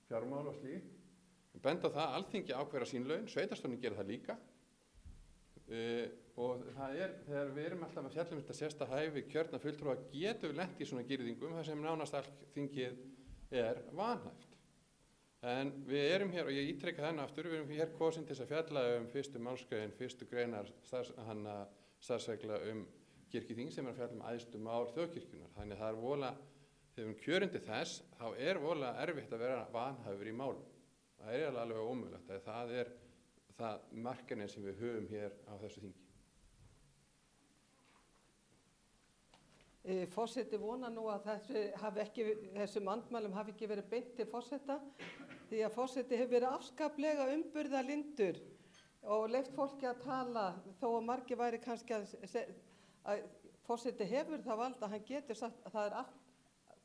E: fjármál og slíkt. Benda á það Alþingi ákveður sín laun, sveitarstjórnin gerir það líka. Og það er, þegar við erum alltaf að fjalla þetta sérstakt hæfi kjörna fulltrúa getum við lent í svona girðingum þar sem nánast Alþingið er vanhæft. En við erum hér, og ég ítreka þennan aftur, við erum hér kosin til þess að fjalla fyrstu málsgrein, fyrstu greinar starfsregla kirkjuþing sem er að fjalla æðstu mál þjóðkirkjunnar. Þannig það er voðalega, þegar við kjörum til þess, þá er voðalega erfitt að vera vanhæfur í málum. Það er alveg ómögulegt, það er það markmið sem við höfum hér á þessu þingi.
B: Forseti vona nú að þessum andmælum hafi ekki verið beint til forseta því að forseti hefur verið afskaplega umburðarlyndur og leyft fólki að tala þó að margir væri kannski að forseti hefur það vald að hann getur sagt að það er allt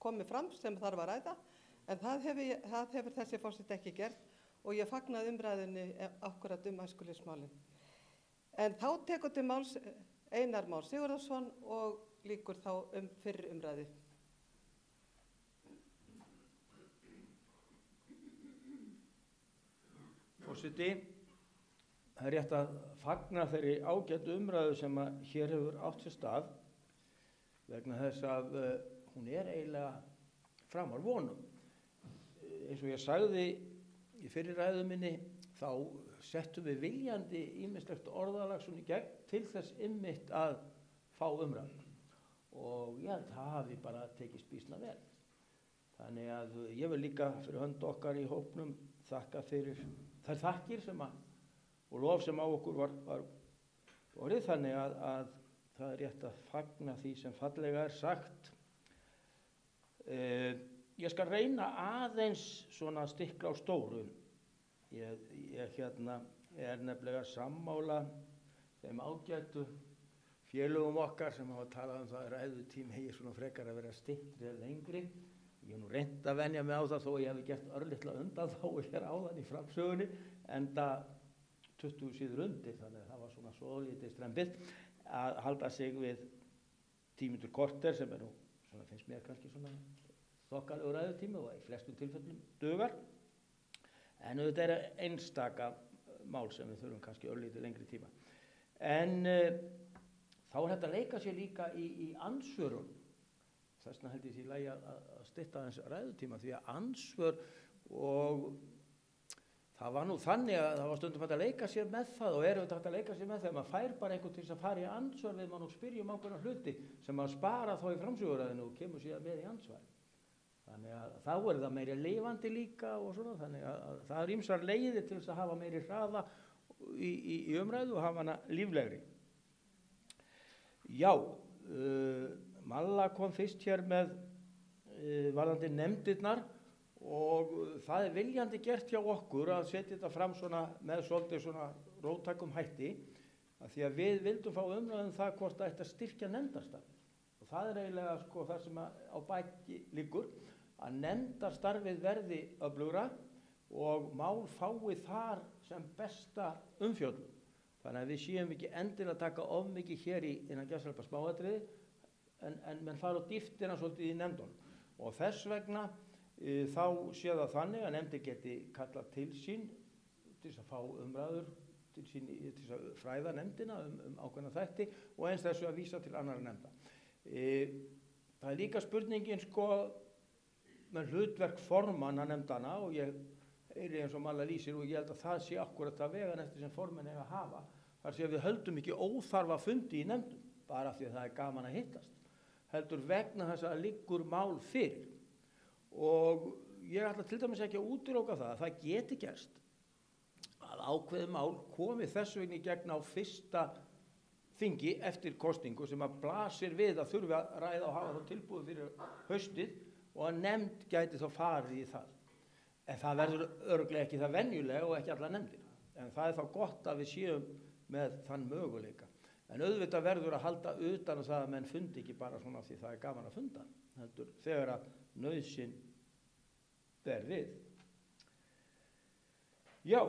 B: komið fram sem þarf að ræða en það hefur þessi forseti ekki gert og ég fagnaði umræðinni akkurat æskulýðsmálin. En þá tekur til máls Einar Már Sigurðarson og líkur þá fyrri umræðu.
N: Forseti, það er rétt að fagna þeirri ágætu umræðu sem hér hefur átt sér stað vegna þess að hún er eiginlega framar vonum. Eins og ég sagði í fyrri ræðu minni þá settum við viljandi ýmislegt orðalag svona í gegn til þess einmitt að fá umræðu. Og já, það hafi bara tekist býsna vel. Þannig að ég vil líka fyrir hönd okkar í hópnum þakka fyrir þær þakkir og lof sem á okkur var orðið þannig að það er rétt að fagna því sem fallega er sagt. Ég skal reyna aðeins svona að stikla á stóru. Ég er nefnilega sammála þeim ágætu félögum okkar sem hafa talað það að ræðutími hegi svona frekar að vera styttri eða lengri. Ég hef nú reynt að venja mig á það þó ég hef gert örlitla undanþágu hér áðan í framsögunni enda 20 síður undir þannig að það var svona svolítið strempið að halda sig við 10 mínútur korter sem nú svona finnst mér kannski svona þokkalegur ræðutími og í flestum tilfellum dugar. En auðvitað er einstaka mál sem við þurfum kannski örlítið lengri tíma. En þá er þetta að leika sér líka í ansvörun. Þess vegna held ég því í lagi að stytta aðeins ræðutíma því að ansvör og það var nú þannig að það var stundum hægt að leika sér með það og auðvitað hægt að leika sér með þegar maður fær bara einhvern til þess að fara í ansvar við mann og spyrja ákveðna hluti sem maður spara þá í framsöguræðinu og kemur síðan með í ansvar. Þannig að þá er það meiri lifandi líka og svona, þannig að það er ýmsar leiðir til þess að hafa meiri hraða í umræðu og hafa hana líflegri. Já, Malla kom fyrst hér með varðandi nefndirnar og það er viljandi gert hjá okkur að setja þetta fram svona með svolítið svona róttækum hætti, að því að við vildum fá umræðum það hvort það ætti að styrkja nefndarstarfið. Og það er eiginlega sko það sem á baki liggur, að nefndarstarfið verði öflugra og mál fái þar sem besta umfjöllun. Þannig að við séum ekki endilega að taka of mikið hér innan gæsalappa smáatriði, en menn fara á dýptina svolítið í nefndunum. Og þess vegna þá sé það þannig að nefndir geti kallað til sín til þess að fá umræður, til þess að fræða nefndina ákveðna þætti og eins þessu að vísa til annarra nefnda. Það er líka spurningin sko með hlutverk formanna nefndana og ég heyri eins og Malla lýsir og ég held að það sé akkurat að vegan eftir sem formenn eiga að hafa. Þar sé að við höldum ekki óþarfa fundi í nefndum bara af því að það er gaman að hittast. Heldur vegna þess að liggur mál fyrir. Og ég ætla til dæmis ekki að útiloka það að það geti gerst að ákveðið mál komi þess vegna í gegn á fyrsta þingi eftir kosningu sem að blasir við að þurfi að ræða og hafa þá tilbúið fyrir haustið og að nefnd gæti þá farið í það. En það verður örugglega ekki það venjulega og ekki alla nefndir. En það er þá gott að við séum með þann möguleika. En auðvitað verður að halda utan það að menn fundi ekki bara svona því það er gaman að funda. Heldur þegar að nauðsyn ber við. Já,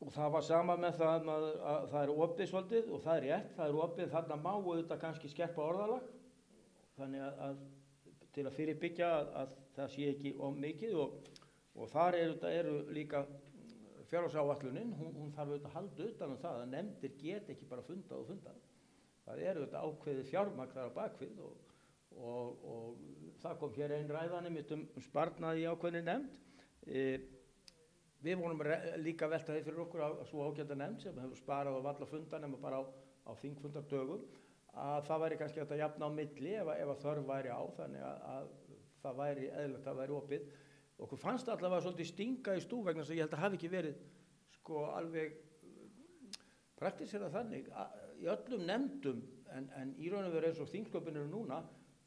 N: og það var sama með það að það er opið svolítið og það er rétt, það er opið, þarna má auðvitað kannski skerpa orðalag, þannig að til að fyrirbyggja að það sé ekki of mikið og þar eru líka fjárhagsáætlunin, hún þarf auðvitað að halda utan það að nefndir get ekki bara fundað og fundað. Það eru auðvitað ákveðið fjármagn þar á bakvið og það kom hér einn ræðan einmitt sparnað í ákveðinni nefnd. Við vorum líka velta því fyrir okkur að svo ágæta nefnd sem hefur sparað á valla funda nema bara á þingfundardögum að það væri kannski hægt að jafna á milli ef að þörf væri á, þannig að það væri eðlilegt að það væri opið. Okkur fannst allavega svolítið stinga í stú vegna þess að ég held að hafi ekki verið sko alveg praktísera þannig í öllum nefndum en í raun og veru eins og þingsköpin eru núna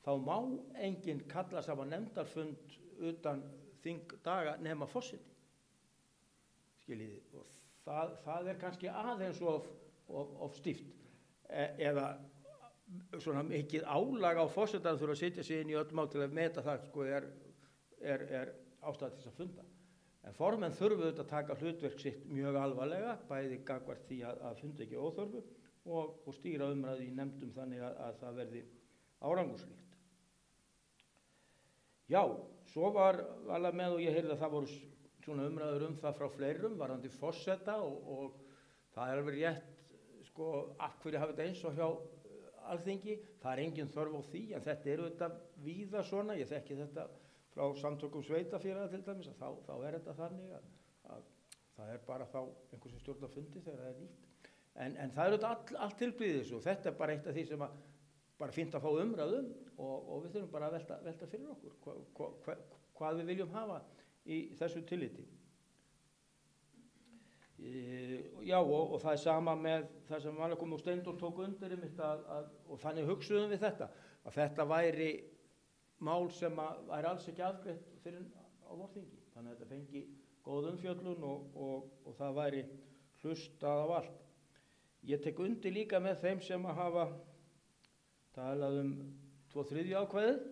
N: þá má enginn kalla saman nefndarfund utan þingdaga nema forseti. Skiljiði, og það er kannski aðeins of stíft eða svona mikið álag á forsetaðan þurfa að setja sig inn í öll mál til að meta það sko er ástæða til þess að funda. En formenn þurfu auðvitað að taka hlutverk sitt mjög alvarlega, bæði gagnvart því að funda ekki óþörfu og stýra umræðu í nefndum þannig að það verði árangursríkt. Já, svo var alveg með og ég heyrði að það voru svona umræður það frá fleirum varðandi forseta og það er alveg rétt sko af hverju hafa þetta eins og hjá Alþingi, það er engin þörf á því en þetta eru þetta víða svona, ég þekki þetta frá samtökum sveitafélaga til dæmis að þá er þetta þannig að það er bara þá einhver sem stjórnar fundi þegar það er nýtt en það eru þetta allt tilbyggðið þessu og þetta er bara eitt af því sem að bara fínt að fá umræðum og við þurfum bara að velta fyrir okkur hvað við viljum hafa í þessu tilliti. Já og það er sama með það sem Vala kom og Steindór tók undir og þannig hugsuðum við þetta að þetta væri mál sem væri alls ekki afgreitt fyrir á vorþingi þannig að þetta fengi góð umfjöllun og það væri hlustað á allt. Ég tek undir líka með þeim sem að hafa talað 2/3 ákvæðið.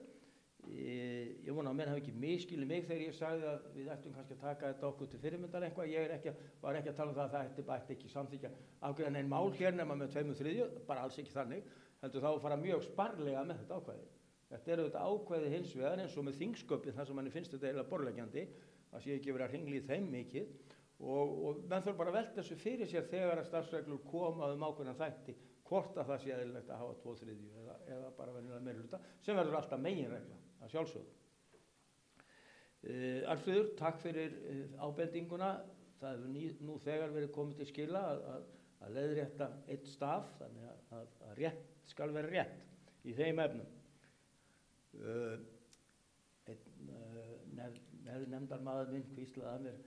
N: Ég vona að menn hafi ekki misskilið mig þegar ég sagði að við ættum kannski að taka þetta okkur til fyrirmyndar eitthvað. Ég var ekki að tala um það að það ætti ekki samþykkja afgreiða nein mál hér nema með 2/3, bara alls ekki þannig, heldur þá að fara mjög sparlega með þetta ákvæði. Þetta eru þetta ákvæði hins vegar eins og með þingsköpin þar sem manni finnst þetta eiginlega borðleggjandi, það sé ekki verið að hringla í þeim mikið og menn þurfa bara að velta þessu fyrir sér þegar að starfsreglur koma ákveðna þætti, hvort að það sé eðlilegt að hafa 2/3 eða bara venjulega meirihluta sem verður alltaf meginregla að sjálfsögðu. Arnfríður, takk fyrir ábendinguna. Það hefur nú þegar verið komið til skila að leiðrétta einn staf, þannig að rétt skal vera rétt í þeim efnum. einn nefndarmaður minn hvíslaði að mér,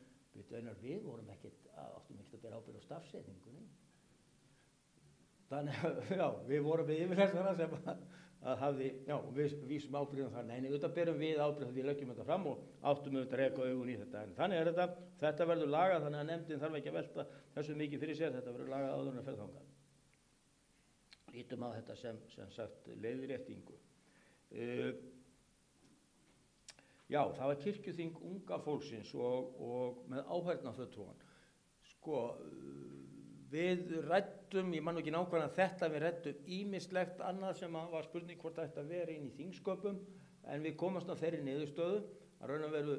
N: við vorum áttum ekkert að bera ábyrgð á stafsetningunni. Þannig að, já, við vorum við yfirleysara sem að hafði, já, við vísum ábyrgðum þar, nei, auðvitað berum við ábyrgð þegar við leggjum þetta fram og áttum auðvitað að reka augun í þetta. En þannig er þetta verður lagað, þannig að nefndin þarf ekki að velta þessu mikið fyrir sér, þetta verður lagað áður en að ferð þangað. Lítum á þetta sem sagt leiðréttingu. Já, það var kirkjuþing unga fólksins og með áheyrnarfulltrúan. Sko, við ræddum, ég man ekki nákvæmlega þetta, við ræddum ýmislegt annað sem var spurning hvort þetta veri inn í þingsköpum, en við komast á þeirri niðurstöðu að raun og veru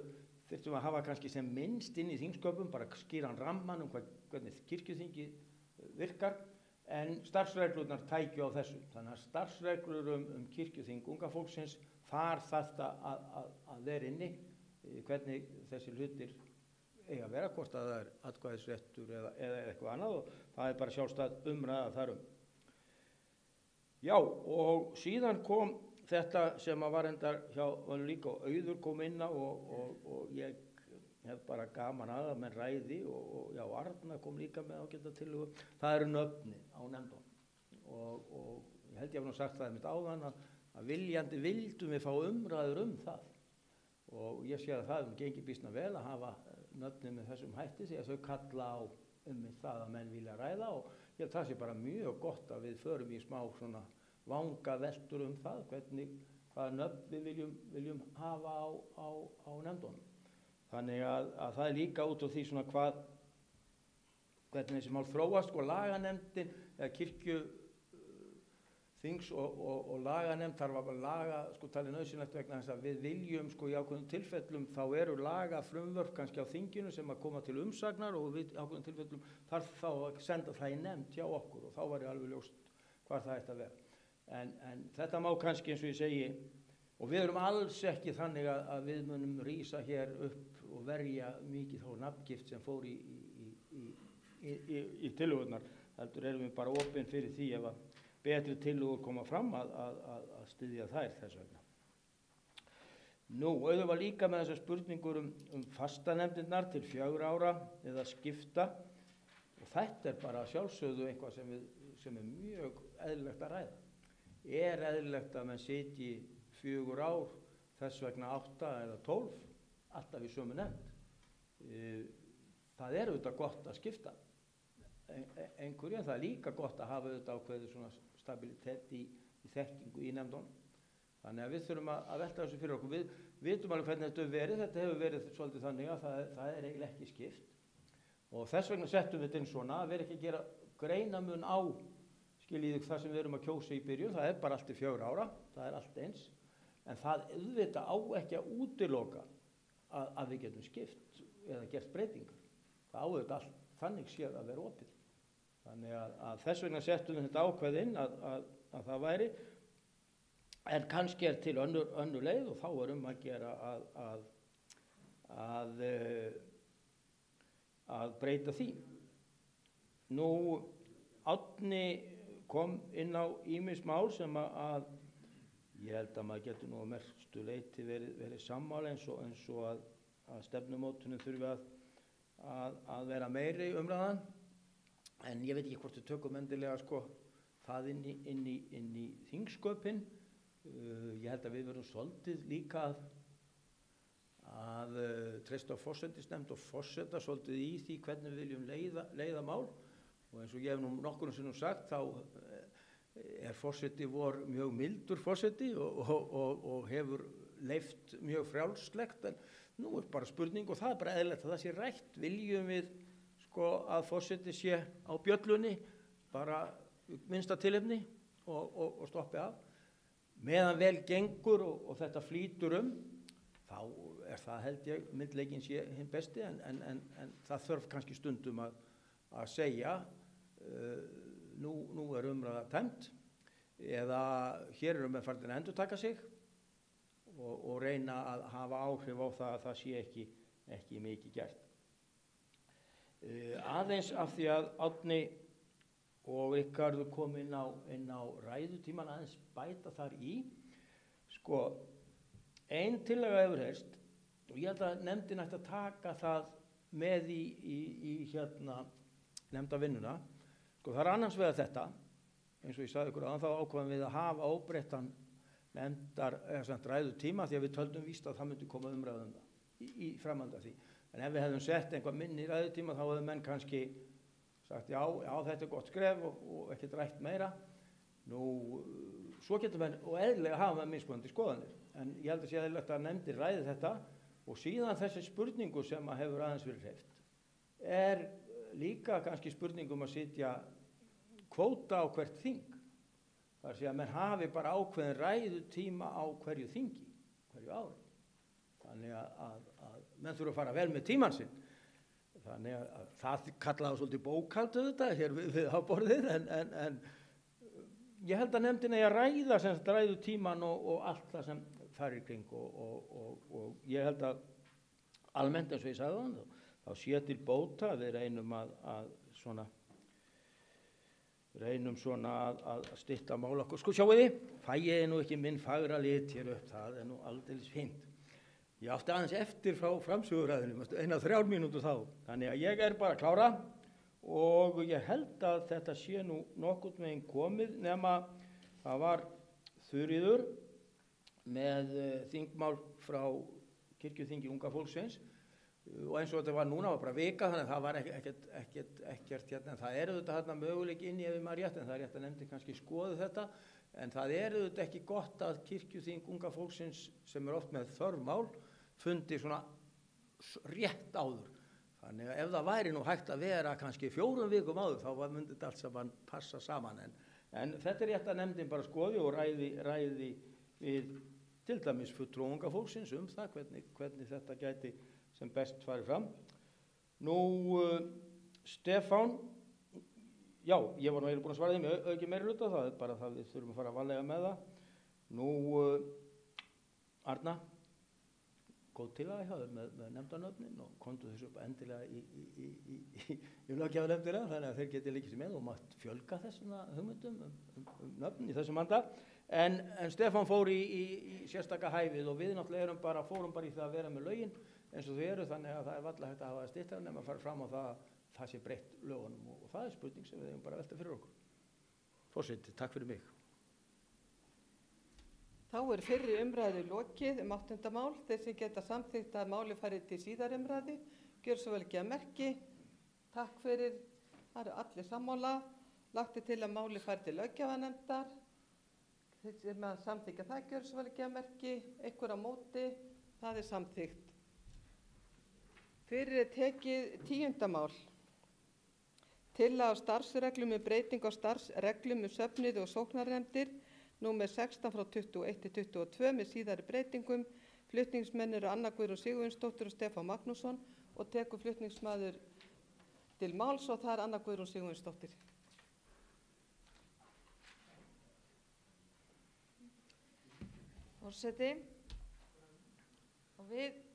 N: þurftum að hafa kannski sem minnst inn í þingsköpum, bara skýran ramman hvernig kirkjuþingi virkar, en starfsreglurnar tækju á þessu. Þannig að starfsreglur kirkjuþing unga fólksins, þar þarf að vera inni hvernig þessi hlutir eiga að vera, hvort að það er atkvæðisréttur eða eitthvað annað, og það er bara sjálfstæð umræða þarum. Já, og síðan kom þetta sem að var endar hjá líka og Auður kom inn á og ég hef bara gaman að menn ræði og já, Arna kom líka með ágæta tillögu. Það eru nöfnin á nefndunum og ég held ég hef nú sagt það einmitt áðan að viljandi vildum við fá umræður það og ég sé að það gengir býsna vel að hafa nöfnin með þessum hætti því að þau kalla á það að menn vilja ræða og ég held það sé bara mjög gott að við förum í smá svona vangaveltur það hvaða nöfn við viljum hafa á nefndunum. Þannig að það er líka út á því svona hvernig þessi mál þróast og laganefndin eða kirkjuþings og laganefnd þarf að laga talið nauðsynlegt vegna þess að við viljum í ákveðnum tilfellum þá eru lagafrumvörp kannski á þinginu sem að koma til umsagnar og við ákveðnum tilfellum þarf þá að senda það í nefnd hjá okkur og þá var ég alveg ljóst hvað það ætti að vera. En þetta má kannski eins og ég segi og við erum alls ekki þannig að við munum rísa hér upp og verja mikið þá nafngift sem fór í tillögurnar. Heldur erum við bara opin fyrir því ef að betri tillögur koma fram að styðja þær þess vegna. Nú, Auður var líka með þessar spurningur fastanefndirnar til 4 ára eða skipta og þetta er bara sjálfsögðu eitthvað sem er mjög eðlilegt að ræða. Er eðlilegt að menn sitji 4 ár, þess vegna 8 eða 12, alltaf í sömu nefnd. Það er auðvitað gott að skipta einhverju, en það er líka gott að hafa auðvitað ákveðið svona stabilitet í þekkingu í nefndunum. Þannig að við þurfum að velta þessu fyrir okkur. Við vitum alveg hvernig þetta hefur verið. Þetta hefur verið svolítið þannig að það er eiginlega ekki skipt. Og þess vegna settum við þetta inn svona að vera ekki að gera greinamun á skiljið það sem við erum að kjósa í byrjun. Það er bara allt í 4 ára. Það er allt eins. En það auðvitað á ekki að útiloka að við getum skipt eða gert breytingar. Það á auðvitað allt þannig séð að vera opið. Þannig að þess vegna settum við þetta ákveð inn að það væri. En kannski er til önnur leið og þá er að gera að breyta því. Nú, Árni kom inn á ýmis mál sem að ég held að maður getur nú að mestu leyti verið sammála eins og að stefnumótunin þurfi að vera meiri umræðan. En ég veit ekki hvort við tökum endilega það inn í þingsköpin. Ég held að við verum svolítið líka að treysta á forsætisnefnd og forseta svolítið í því hvernig við viljum leiða mál. Og eins og ég hef nú nokkurum sinnum sagt þá er forseti vor mjög mildur forseti og hefur leyft mjög frjálslegt. En nú er bara spurning og það er bara eðlilegt að það sé rætt. Viljum við að forseti sé á bjöllunni bara minnsta tilefni og stoppi af. Meðan vel gengur og þetta flýtur þá er það held ég myndleikinn sé hinn besti en það þarf kannski stundum að segja nú er umræða tæmt eða hér erum við farin að endurtaka sig og reyna að hafa áhrif á það að það sé ekki mikið gert. Aðeins af því að Árni og Ríkharður kom inn á ræðutíman aðeins bæta þar í. Ein tillaga hefur heyrst og ég held að nefndin ætti að taka það með í nefndavinnuna. Sko það annars vegar þetta, eins og ég sagði ykkur áðan, þá ákváðum við að hafa óbreyttan ræðu tíma því að við töldum víst að það myndi koma umræðum það í framhaldi af því. En ef við hefðum sett einhvað minni ræðu tíma þá hefðu menn kannski sagt já þetta gott skref og ekkert rætt meira. Nú, svo getur menn, og eðlilega hafa með mismunandi skoðanir, en ég held að sé eðlilegt að nefndir ræði þetta og síðan þessi spurningu sem að hefur aðeins verið hreyft líka kannski spurningum að setja kvóta á hvert þing. Það er að segja að menn hafi bara ákveðin ræðutíma á hverju þingi, hverju ári. Þannig að menn þurfa að fara vel með tímann sinn. Þannig að það kallaði svolítið bókhald auðvitað hér við borðið, en ég held að nefndin eigi að ræða sem ræðutíman og allt það sem þar í kring og ég held að almennt eins og ég sagði þannig, þá sé til bóta við reynum að stytta mál okkur. Sko sjáu þið, fæ ég nú ekki minn fagra lit hér upp, það er nú aldeilis fínt. Ég átti aðeins eftir frá framsöguræðinu, 1-3 mínútur þá, þannig að ég er bara að klára og ég held að þetta sé nú nokkurn veginn komið nema það var Þuríður með þingmál frá kirkjuþingi unga fólksins og eins og þetta var núna var bara vika þannig að það var ekkert hérna, en það eru þetta hérna möguleik inn í ef maður rétt, en það er rétt að nefndi kannski skoðu þetta, en það eru þetta ekki gott að kirkjuþing unga fólksins sem oft með þörfmál fundi svona rétt áður. Þannig að ef það væri nú hægt að vera kannski 4 vikum áður þá myndi þetta allt saman passa saman, en þetta er rétt að nefndin bara skoði og ræði við til dæmis fulltrúa unga fólksins það hvernig þetta gæti sem best farið fram. Nú, Stefán, já, ég var nú eiginlega búin að svara þeim auki meiri hluta, það er bara það við þurfum að fara varlega með það. Nú, Arna, góð tillaga hjá þér með nefndarnöfnin og komdu þessu upp endilega í löggjafarnefndina þannig að þeir geti líkið sér með og mátt fjölga þessum hugmyndum nöfn í þessum anda. En Stefán fór í sérstaka hæfið og við náttúrulega fórum bara í það að vera með lögin eins og þau eru, þannig að það er varla hægt að hafa styttra nema að fara fram á það sé breytt lögunum og það er spurning sem við eigum bara að velta fyrir okkur. Forseti, takk fyrir mig.
B: Þá er fyrri umræðu lokið 8. mál. Þeir sem geta samþykkt að máli farið til síðar umræðu, gjör svo vel ekki að merki. Takk fyrir, það eru allir sammála. Lagt til að máli farið til löggjafarnefndar. Þeir sem að samþykja það gjör svo vel ekki að merki. Einhver á móti, það er samþykkt. Fyrir er tekið 10. mál. Tillaga á starfsreglum breyting á starfsreglum söfnuði og sóknarnefndir númer 16 frá 21 til 22 með síðari breytingum. Flutningsmenn eru Anna Guðrún Sigurvinsdóttir og Stefán Magnússon og tekur flutningsmaður til máls og það er Anna Guðrún Sigurvinsdóttir.
I: Forseti, og við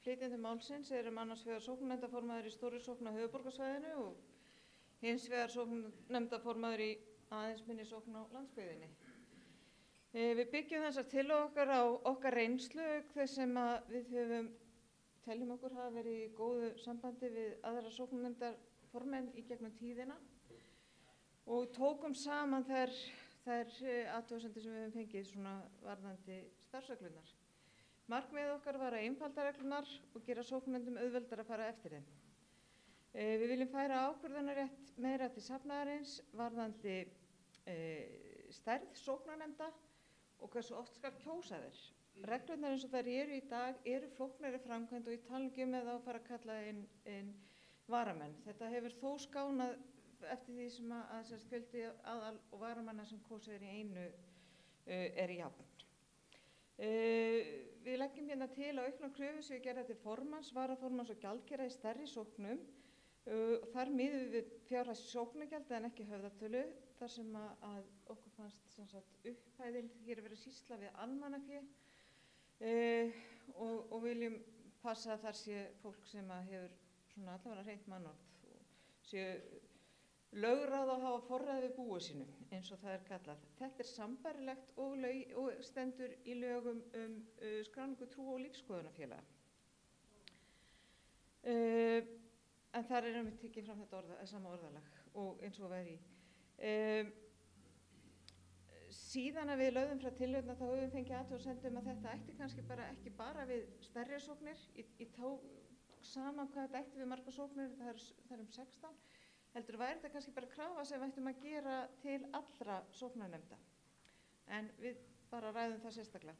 I: flytjendur málsins erum annars vegar sóknarnefndarformaður í Stórri sókn á höfuðborgarsvæðinu og hins vegar sóknarnefndarformaður í aðeins minni sókn á landsbyggðinni. Við byggjum þessar tillögur okkar á okkar reynslu þess sem að við teljum okkur hafa verið í góðu sambandi við aðra sóknarnefndarformenn í gegnum tíðina og tókum saman þær athugasemdir sem við höfum fengið svona varðandi starfsreglurnar. Markmiðið okkar var að einfalda reglunar og gera sóknarnefndum auðveldara að fara eftir þeim. Við viljum færa ákvörðunarrétt meira til safnaðarins varðandi stærð sóknarnefnda og hversu oft skal kjósa þeir. Reglurnar eins og þær eru í dag eru flóknari framkvæmd og ég tala ekki með að fara að kalla inn varamenn. Þetta hefur þó skánað eftir því sem að fjöldi aðal og varamanna sem kosið er í einu er jafn. Við leggjum hérna til að aukna kröfu séu gerðar til formanns, varaformanns og gjaldkera í stærri sóknum. Þar miðum við fjárhæð sóknargjald en ekki höfðatölu þar sem að okkur fannst upphæðin hér að vera sýsla við almannafé og viljum passa að þar sé fólk sem hefur svona allavega hreint mannorð og séu
T: lögráð að hafa forræði við búi sínu, eins og það er kallað. Þetta er sambærilegt og stendur í lögum skráningu trú- og lífsskoðunarfélaga. En þar erum við tekið fram þetta sama orðalag og eins og væri í. Síðan að við lögðum frá tillöguna þá höfum við fengið athugasemdir að þetta ætti kannski ekki bara við stærri sóknir. Ég tók saman hvað þetta ætti við margar sóknir, það er 16. Heldur væri þetta kannski bara krafa sem við ættum að gera til allra sóknarnefnda. En við bara ræðum það sérstaklega.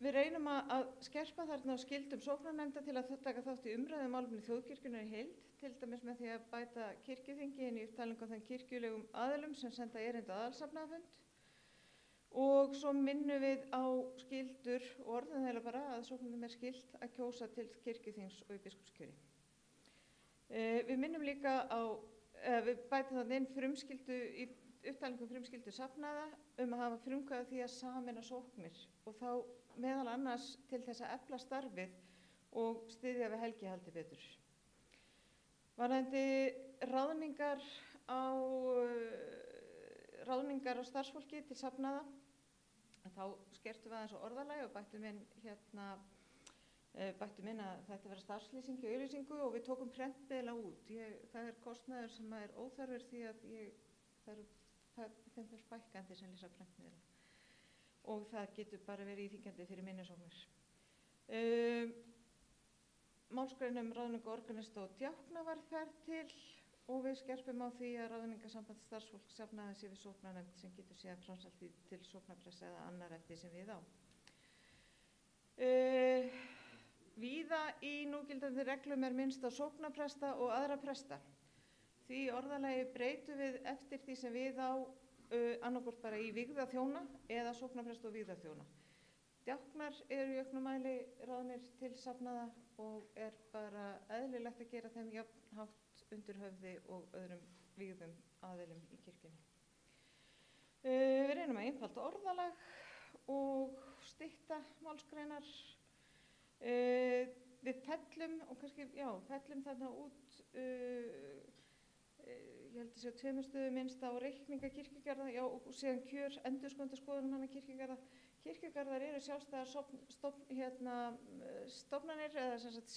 T: Við reynum að skerpa þarna á skyldum sóknarnefnda til að taka þátt í umræðum málefni þjóðkirkjunnar í heild, til dæmis með því að bæta kirkjuþingi inn í upptalningu á þeim kirkjulegum aðilum sem senda erindi á aðalsafnaðarfund. Og svo minnum við á skyldur, og orðum þeirra bara að sóknarnefndum er skylt að kjósa til kirkjuþings og í biskupskjöri. Við minnum líka á, við bætum þannig inn frumskyldu í upptalningu frumskyldu safnaða að hafa frumkvæði því að sameina sóknir og þá meðal annars til þess að efla starfið og styðja við helgihaldi betur. Varðandi ráðningar á starfsfólki til safnaða, þá skertum við aðeins á orðalagi og bættum inn að þetta vera starfslýsing og auglýsingu og við tókum prentmiðla út. Það er kostnaður sem er óþarfur því að þeim fer fækkandi sem lýsa prentmiðla. Og það getur bara verið íþyngjandi fyrir minnisóknir. Málsgrein ráðningu organista og djákna var færð til og við skerpum á því að ráðningarsamband starfsfólk safnaði sér við sóknarnefnd sem getur síðan framselt til sóknarpressa eða annar eftir sem við á. Víða í núgildandi reglum er minnst á sóknarpresta og aðra presta. Því orðalagi breytum við eftir því sem við á annarkvort bara í vígðaþjóna eða sóknarpresta og vígðaþjóna. Djáknar eru í auknum mæli ráðnir til safnaða og er bara eðlilegt að gera þeim jafnhátt undir höfði og öðrum vígðum aðilum í kirkjunni. Við reynum að einfalda orðalag og stytta málsgreinar. Við fellum og kannski, fellum þarna út, ég held að sé á 2 stöðum minnst á reikninga kirkjugarða, og síðan kjör endurskoðunarskoðunum hana kirkjugarða. Kirkjugarðar eru sjálfstæðar stofnanir eða sem sagt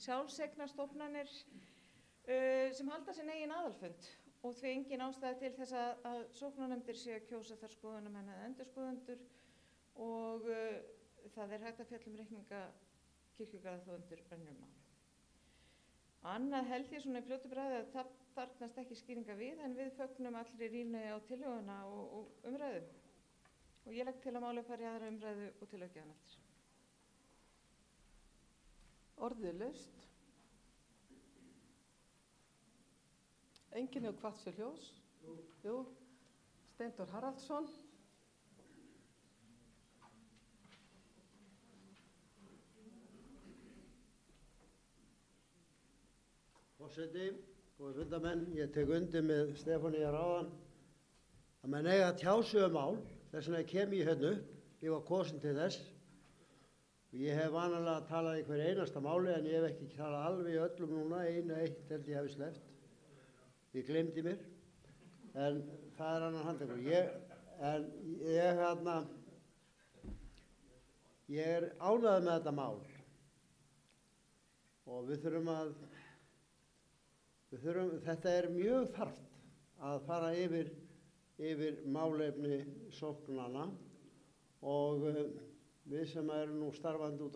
T: sjálfseignarstofnanir sem halda sinn eigin aðalfund og því engin ástæða til þess að sóknarnefndir séu að kjósa þar skoðunarmenn eða endurskoðendur og það er hægt að fjalla reikninga kirkjugarða þó undir önnur mál. Annað held ég svona í fljótu bragði að það þarfnast ekki skýringa við en við fögnum allri rýni á tillöguna og umræðu. Og ég legg til að málið fari í aðra umræðu og til löggjafann eftir.
B: Orðið laust. Enginn hefur kvatt sér hljós. Jú. Steindór Haraldsson.
O: Forseti, góðir fundarmenn, ég tek undir með Stefáni áðan að menn eiga að tjá sig mál, þess vegna kem ég hérna upp, ég var kosin til þess og ég hef vanalega talað í hver einasta máli en ég hef ekki talað alveg í öllum núna, eitt held ég hafi sleppt, ég glemdi mér, en það er annan handlegur. Ég er ánægður með þetta mál og við þurfum þetta er mjög þarft að fara yfir málefni sóknanna og við sem erum nú starfandi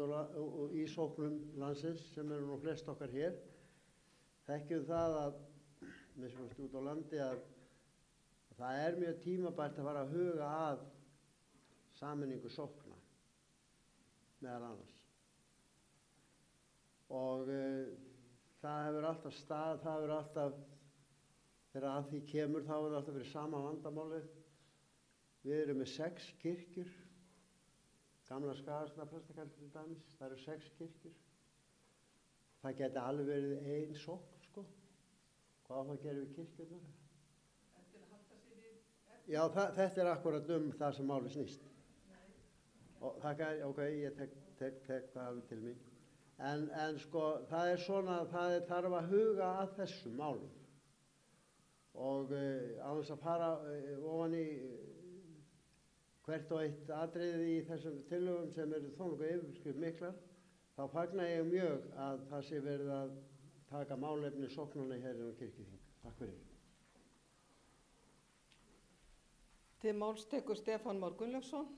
O: í sóknum landsins, sem eru nú flest okkar hér, þekkjum það að, minnst út á landi, að það er mjög tímabært að fara að huga að sameiningu sókna, meðal annars. Og það hefur alltaf þegar að því kemur þá hefur alltaf verið sama vandamálið. Við erum með 6 kirkjur, gamla Skagastaðaprestakalli til dæmis, það eru 6 kirkjur. Það geti alveg verið ein sókn, sko. Hvað á það að gera við kirkjurnar? Til að halda sig við... Já, þetta er akkurat það sem málið snýst. Og ok, ég tek það alveg til mín. En sko, það er svona, það þarf að huga að þessum málum. Og á þess að fara ofan í hvert og eitt atriði í þessum tillögum sem eru þó nokkuð yfirskrift miklar, þá fagna ég mjög að það sé verið að taka málefni sóknarna hér á kirkjuþing. Takk fyrir.
B: Til máls tekur Stefán Már Gunnlaugsson.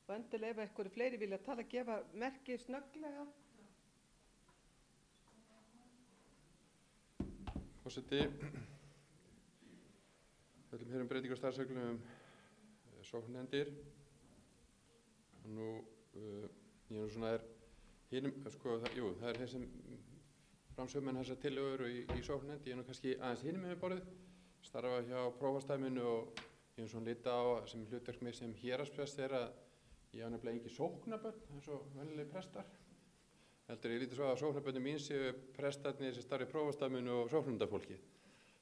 B: Og endilega ef einhverju fleiri vilja tala, gefa merki snögglega.
E: Forseti, höllum hér breytingar á starfsreglum sóknarnefndir. Nú, ég nú svona hinum, sko, það er þeir sem framsögumenn þessar tillögur í sóknarnefnd. Ég nú kannski aðeins hinum með borðið, starfa hjá prófastaminu og ég svona lita á sem hlutverk mér sem héraðsprest að ég á nefnilega ekki sóknarbönn eins og venjulegi prestar. Heldur ég lítið svo að sóknarbönni mín séu prestarnir sem starfi prófastaminu og sóknarnefndarfólkið.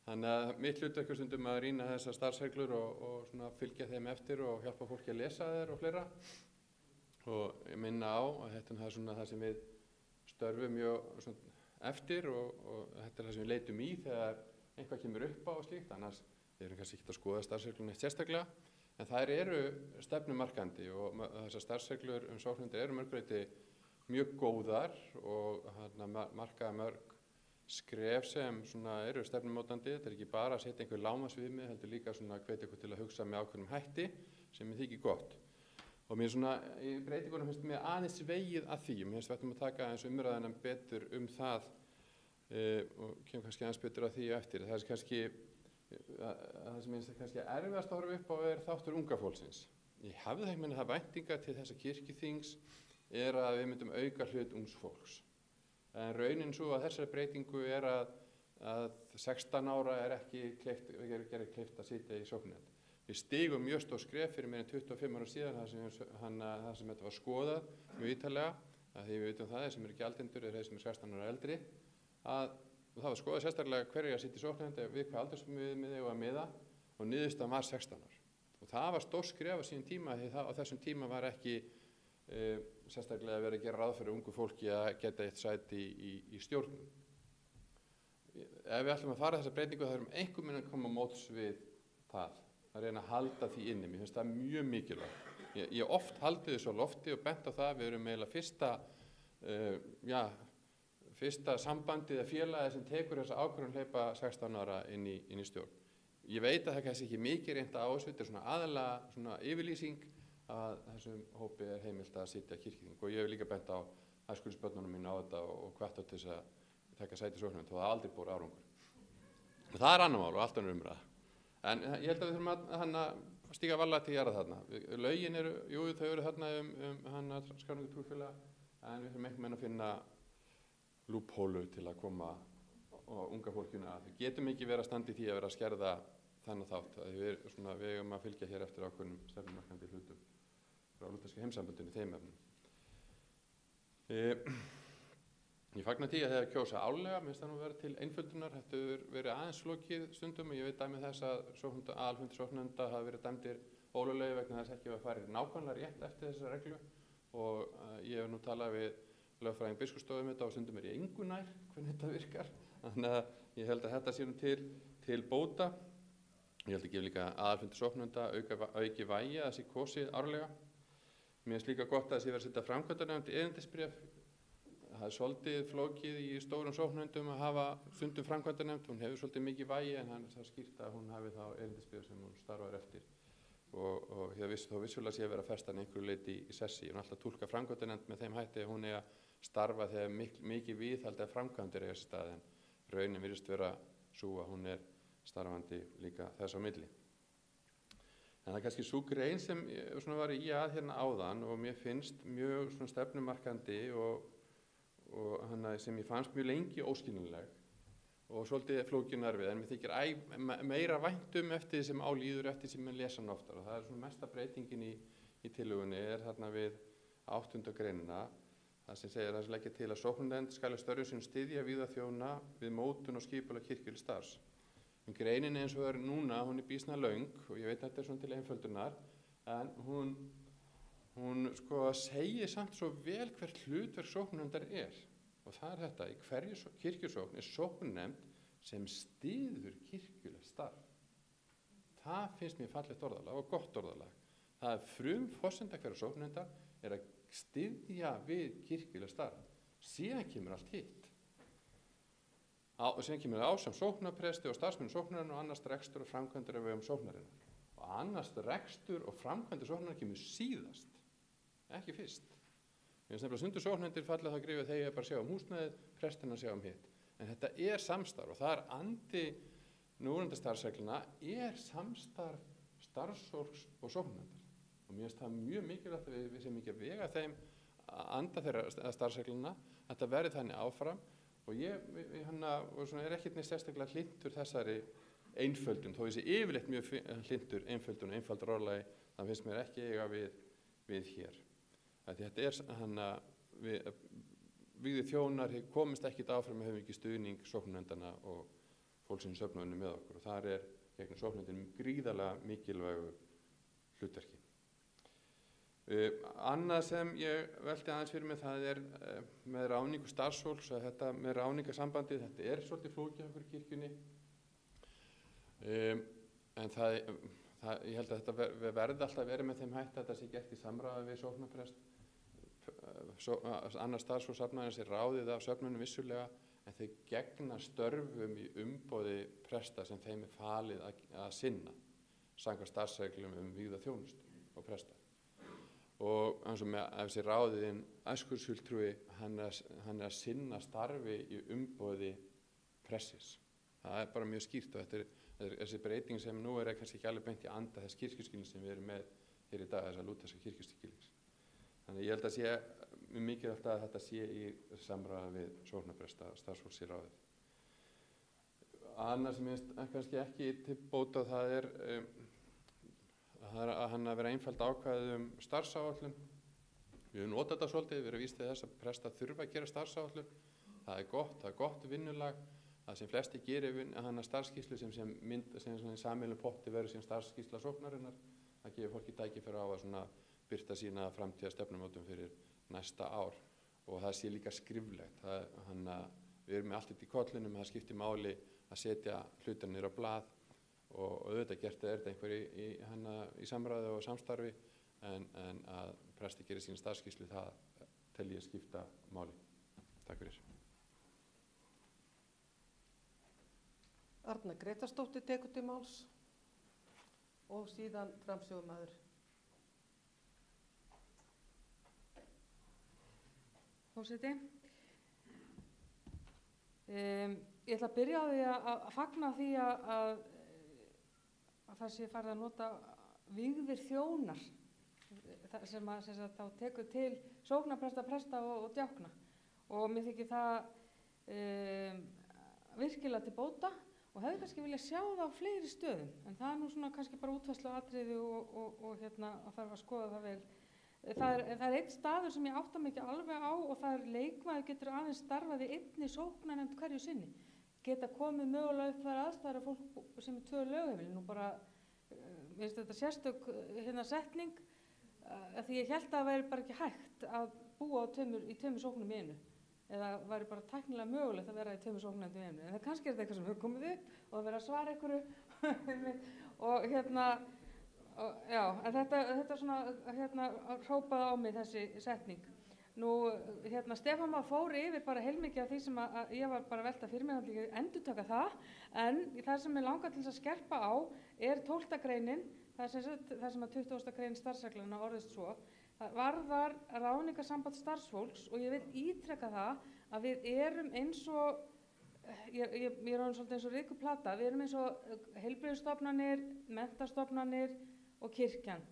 E: Þannig að mitt hlutverk er stundum að rýna þessar starfsreglur og svona fylgja þeim eftir og hjálpa fólki að lesa þær og fleira. Og ég minna á að þetta er svona það sem við störfum mjög eftir og þetta er það sem við leitum í þegar eitthvað kemur upp á og slíkt. Annars erum kannski ekki að skoða starfsreglunum eitt sérstaklega. En þær eru stefnumarkandi og þessar starfsreglur sóknarnefndir eru mörguleyti mjög góðar og markaða mörg skref sem eru stefnumótandi. Þetta er ekki bara að setja einhver lágmarksviðmið, heldur líka svona að hvetja ykkur til að hugsa með ákveðnum hætti sem mér þykir gott. Og mér svona, í breytingunum finnst mér aðeins vegið að því. Mér finnst við ættum að taka aðeins umræðina betur það og kemur kannski aðeins betur að því eftir. Það er kannski, það sem minnst kannski erfiðast að horfa upp á er þáttur unga fólksins. Ég hafði það meina það væntingar til þessa kirkjuþings að við myndum auka hlut ungs fólks. En raunin svo að þessari breytingu er að 16 ára er ekki kleift að sitja í sóknarnefnd. Við stigum mjög stór skref fyrir meira en 25 ára síðan það sem þetta var skoðað mjög ítarlega, að því við vitum það, þeir sem eru ekki aldendur þeir sem eru 16 ára eldri, að það var skoðað sérstaklega hverju að sitja í sóknarnefnd við hvað aldursviðmið og að miða og niðurstaðan var 16 ára. Og það var stór skref á sínum tíma því á þessum tíma var ekki sérstaklega verið að gera ráð fyrir ungu fólki að geta eitt sæti í stjórnum. Ef við ætlum að fara þessa breytingu þá erum einhver minn að koma móts við það, að reyna að halda því inni. Mér finnst það mjög mikilvægt. Ég oft haldið þessu á lofti og bent á það við erum eiginlega fyrsta sambandið eða félagið sem tekur þessa ákvörðun hleypa 16 ára inn í stjórn. Ég veit að það kannski ekki mikið reynda á þessu, þetta er svona aðalega svona yfirlýsing að þessum hópi er heimilt að sitja kirkjuþing og ég hef líka bent á æskulýðsbörnunum mín á þetta og hvatt á til þess að taka sæti í sóknarnefnd og það aldrei búið árangur. Það er annar mál og allt önnur umræða. En ég held að við þurfum að stíga varlega til að gera þarna. Lögin eru, þau eru þarna skráningu trúfélaga, en við þurfum einhvern veginn að finna lúphólu til að koma unga fólkinu að. Við getum ekki verið að standa í því að vera að skerða þannig þátt. Við eigum að fylgja hér eftir ákveðnum stefnumarkandi hlutum frá lútherska heimssambandinu í þeim efnum. Ég fagna því að þegar kjósa árlega, mér finnst það nú vera til einföldunar. Þetta hefur verið aðeins flókið stundum og ég veit dæmi þess að aðalfundir sóknarnefnda hafa verið dæmdir ólöglegir vegna þess ekki að fara nákvæmlega rétt eftir þessa reglu og ég hef nú talað við lögfræðing biskupsstofu þetta og stundum er ég engu nær hvernig þetta virkar. Þannig að ég held að þetta sé nú til bóta. Ég held að gefa líka aðalfundir sóknarnefnda auki vægi að þessi kosið árlega. Mér finnst líka gott að þessi verið að setja framkvæmdanefnd erindisbréf. Það er svolítið flókið í stórum sóknarnefndum að hafa stundum framkvæmdanefnd. Hún hefur svolítið mikið vægi en það er skýrt að hún hafi þá erindisbréf sem hún starfar eftir. Og þó vissulega sé að vera festan einhverju leyti í sessi. Hún er alltaf að túlka framkvæmdanefnd með þeim hætti að hún er að starfa þegar mikið viðhald eða framkvæmdir eiga sér stað en raunin virðist vera svo að hún er starfandi líka þess á milli. En það er kannski sú grein sem var í hérna áðan og mér finnst mjög stefnumarkandi og sem ég fannst mjög lengi óskiljanleg og svolítið flókin erfið en mér þykir meira væntum eftir því sem álíður eftir sem ég lesa hann oftar og það er mesta breytingin í tillögunni er þarna við 8. greinina það sem segir það sem leggja til að sóknarnefnd skal störfum sínum styðja víða þjóna við mótun og skipulag kirkjulegs starfs. Greinin eins og það er núna, hún er býsna löng og ég veit að þetta er svona til einföldunar en hún hún sko segir samt svo vel hvert hlutverk sóknarnefndar og það þetta, í hverju kirkjusókn sóknarnefnd sem styður kirkjulegt starf. Það finnst mér fallegt orðalag og gott orðalag. Það frumforsenda hverju sóknarnefndar að styðja við kirkjulegt starf. Síðan kemur allt hitt. Síðan kemur ásamt sóknarpresti og starfsmenn sóknarinnar og annars rekstur og framkvæmdur af vegum sóknarinnar. Og annars rekstur og framkvæmdur sóknarinnar kemur síðast, ekki fyrst. Mér finnst nefnilega stundur sóknarnefndir fallið það grifið þegar ég bara sjá húsnæðið, prestina sjá hitt. En þetta samstarf og það andi núverandi starfsregluna samstarf starfsfólks og sóknarnefndar. Og mér finnst það mjög mikilvægt að við séum ekki að vega þeim anda þeirra starfsregluna, að þetta verði þannig áfram. Og ég ekkert neitt sérstaklega hlynntur þessari einföldun, þó ég sé yfirleitt mjög hlynntur einföldun og einfaldur orðalagi, það finnst mér ekki eiga við hér. Þetta við þjónar komist ekkert áfram, við höfum ekki stuðning sóknarnefndanna og fólksins söfnuðinu með okkur og þar gegn sóknarnefndin gríðarlega mikilvægu hlutverki. Annað sem ég velti aðeins fyrir mig það með ráðningu starfsfólks að þetta með ráðningasambandið, þetta svolítið flókið okkur í kirkjunni en ég held að þetta verði alltaf verið með þeim hætti að þetta sé gert í samráði við sóknarprest annars starfsfólksafnæðin sé ráðið af söfnunum vissulega en þeir gegna störfum í umboði presta sem þeim falið að sinna samkvæmt starfsreglum vígða þjónustu og presta. Og eins og með þessi ráðiðinn æskursfulltrúi hann að sinna starfi í umboði pressis. Það bara mjög skýrt og þetta þessi breyting sem nú kannski ekki alveg beint í anda þess kirkjuskilnings sem við erum með hér í dag, þessa lúterska kirkjuskilnings. Þannig ég held að sé mjög mikilvægt að þetta sé í samráði við sóknarpresta starfsfólks í ráðið. Annað sem ég kannski ekki til bóta það að vera einfalt ákvæðið starfsáætlun. Við höfum notað þetta svolítið, við erum víst til þess að presta þurfa að gera starfsáætlun. Það er gott vinnulag. Það sem flesti gerir starfskýrslu sem sameiginlegum potti verður sem starfskýrsla sóknarinnar. Það gefur fólki tækifæri á að birta sína framtíðarstefnumótun fyrir næsta ár. Og það sé líka skriflegt. Við erum með allt þetta í kollinum, það skiptir máli að setja hlutina niður á blað. Og auðvitað gert þetta einhver í samræði og samstarfi en að presti gerir sína starfskýrslu það tel ég skipta máli. Takk fyrir.
B: Arna Gretarsdóttir tekur til máls og síðan framsögumaður.
S: Forseti. Ég ætla að byrja á því að fagna því að það sé farið að nota vígðir þjónar sem þá tekur til sóknarpresta, presta og djákna og mér þykir það virkilega til bóta og hefði kannski viljað sjá það á fleiri stöðum en það nú svona kannski bara útfærsluatriði og að þarf að skoða það vel. Það er einn staður sem ég átta mig ekki alveg á og það leikmaður getur aðeins starfað í einni sóknarnefnd hverju sinni. Geta komið mögulega upp þær aðstæður að fólk sem 2 lögheimili. Nú bara, mér finnst þetta sérstök setning því ég held að það væri bara ekki hægt að búa í 2 sóknum í einu. Eða væri bara tæknilega mögulegt að vera í 2 sóknarnefndum í einu. En það kannski þetta eitthvað sem hefur komið upp og það verið að svara einhverju og en þetta svona hrópaði á mig þessi setning. Nú, Stefán maður fór yfir bara heilmikið af því sem ég var bara að velta fyrir mig, þannig að ég endurtaka það, en það sem ég langar til þess að skerpa á 12. greinin, það sem að 20. grein starfsregluna orðist svo, það varðar ráðningarsamband starfsfólks og ég vil ítreka það að við erum eins og, ég er orðin svolítið eins og Ríku Plata, við erum eins og heilbrigðisstofnanir, menntastofnanir og kirkjan.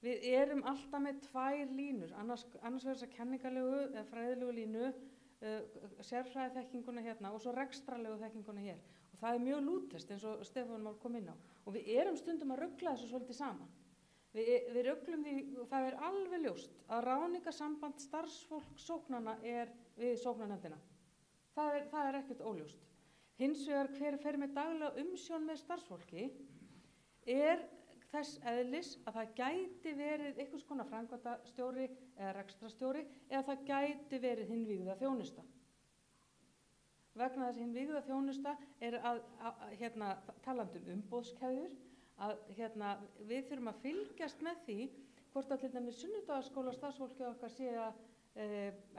S: Við erum alltaf með 2 línur, annars verður þess að kenningarlegu eða fræðilegu línu, sérfræðiþekkinguna hérna og svo rekstrarlegu þekkinguna hér. Og það er mjög lútest eins og Stefán Már kom inn á. Og við erum stundum að rugla þessu svolítið saman. Við ruglum því, og það er alveg ljóst að ráðningarsamband starfsfólk sóknanna við sóknarnefndina. Það er ekkert óljóst. Hins vegar hver fer með daglega umsjón með starfsfólki þess eðlis að það gæti verið einhvers konar framkvæmdastjóri eða rekstrastjóri eða það gæti verið hinn vígða þjónusta. Vegna þess að hinn vígða þjónusta er talandi umboðskeðjur, að við þurfum að fylgjast með því hvort að til dæmis sunnudagaskóla starfsfólkið okkar sé að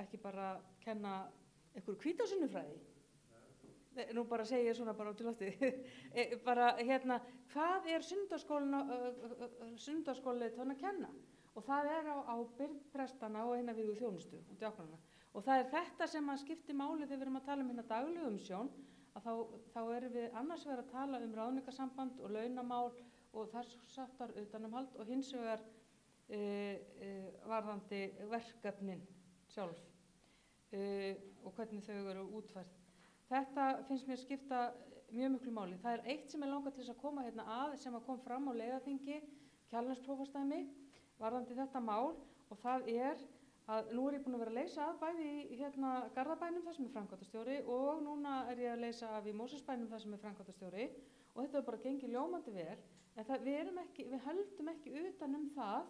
S: ekki bara kenna einhverju hvítasunnuffræði. Nú bara segi ég svona bara út í loftið. Hvað er sunnudagaskólaleiðtogarinn að kenna? Og það er á ábyrgð prestana og hinna vígðu þjónustu og djáknanna. Og það er þetta sem að skipti máli þegar við erum að tala um hérna daglegu umsjón, að þá erum við annars vegar að tala um ráðningarsamband og launamál og þess sáttar utanumhald og hins vegar varðandi verkefnin sjálf og hvernig þau eru útfærð. Þetta finnst mér skipta mjög miklu máli. Það er eitt sem langar til þess að koma hérna að sem að kom fram á leiðaþingi Kjalarnesprófastsdæmi varðandi þetta mál og það er að nú er ég búin að vera að leysa af bæði í Garðabænum þar sem er framkvæmdastjóri og núna er ég að leysa af í Mosfellsbænum þar sem er framkvæmdastjóri og þetta er bara gengið ljómandi vel en við höldum ekki utan um það,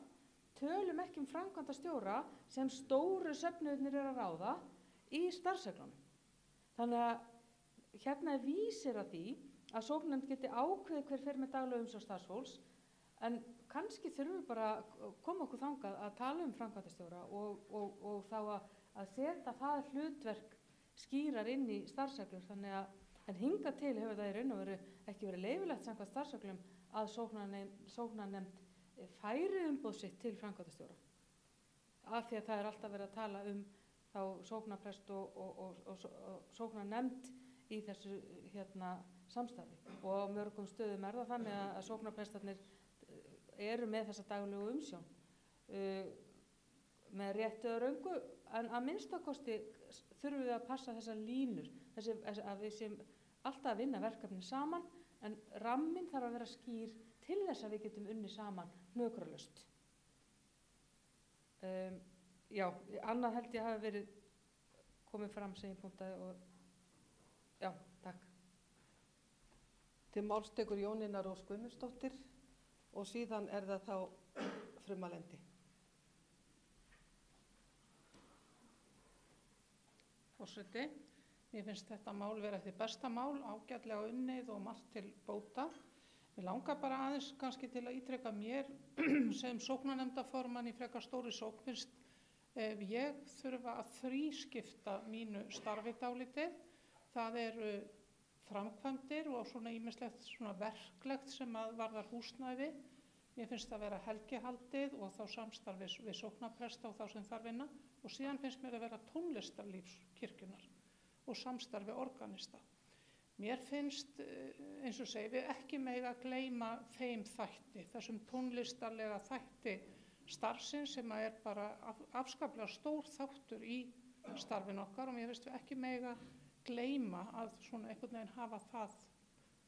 S: tölum ekki um framkvæmdastjóra sem stóru söfnuðirnir eru að ráða í starfsreglunum. Þannig að hérna er vísir að því að sóknarnefnd geti ákveðið hver fer með daglega umsjón starfsfólks en kannski þurfum við bara að koma okkur þangað að tala um framkvæmdastjóra og þá að setja það hlutverk skýrar inn í starfsreglur þannig að en hingað til hefur það í raun og veru ekki verið leyfilegt samkvæmt starfsreglum að sóknarnefnd færi umboð sitt til framkvæmdastjóra af því að það er alltaf verið að tala um þá sóknarprest og sóknarnefnd í þessu samstarfi og á mörgum stöðum er það þannig að sóknarprestarnir eru með þessa daglegu umsjón með réttu eða röngu en að minnstakosti þurfum við að passa þessar línur að við séum alltaf að vinna verkefni saman en ramminn þarf að vera skýr til þess að við getum unnið saman hnökralaust. Já, annað held ég hafi verið komið fram sem ég punktaði og já, takk.
B: Til máls tekur Jónína Rós Guðmundsdóttir og síðan er það þá Frumalendi.
D: Forseti, mér finnst þetta mál vera því besta mál, ágætlega unnið og margt til bóta. Mér langar bara aðeins kannski til að ítreka mér sem sóknarnefndarformann í frekar stóri sókn finnst ég þurfa að þrískipta mínu starfi dálítið. Það eru framkvæmdir og svona ýmislegt svona verklegt sem að varðar húsnæði. Mér finnst það vera helgihaldið og þá samstarfi við sóknarpresta og þá sem þar vinna og síðan finnst mér að vera tónlistarlífs kirkjunnar og samstarfi organista. Mér finnst, eins og segi, við ekki mega að gleyma þeim þætti, þessum tónlistarlega þætti starfsins sem er bara afskaplega stór þáttur í starfin okkar og mér finnst við ekki mega gleyma að svona einhvern veginn hafa það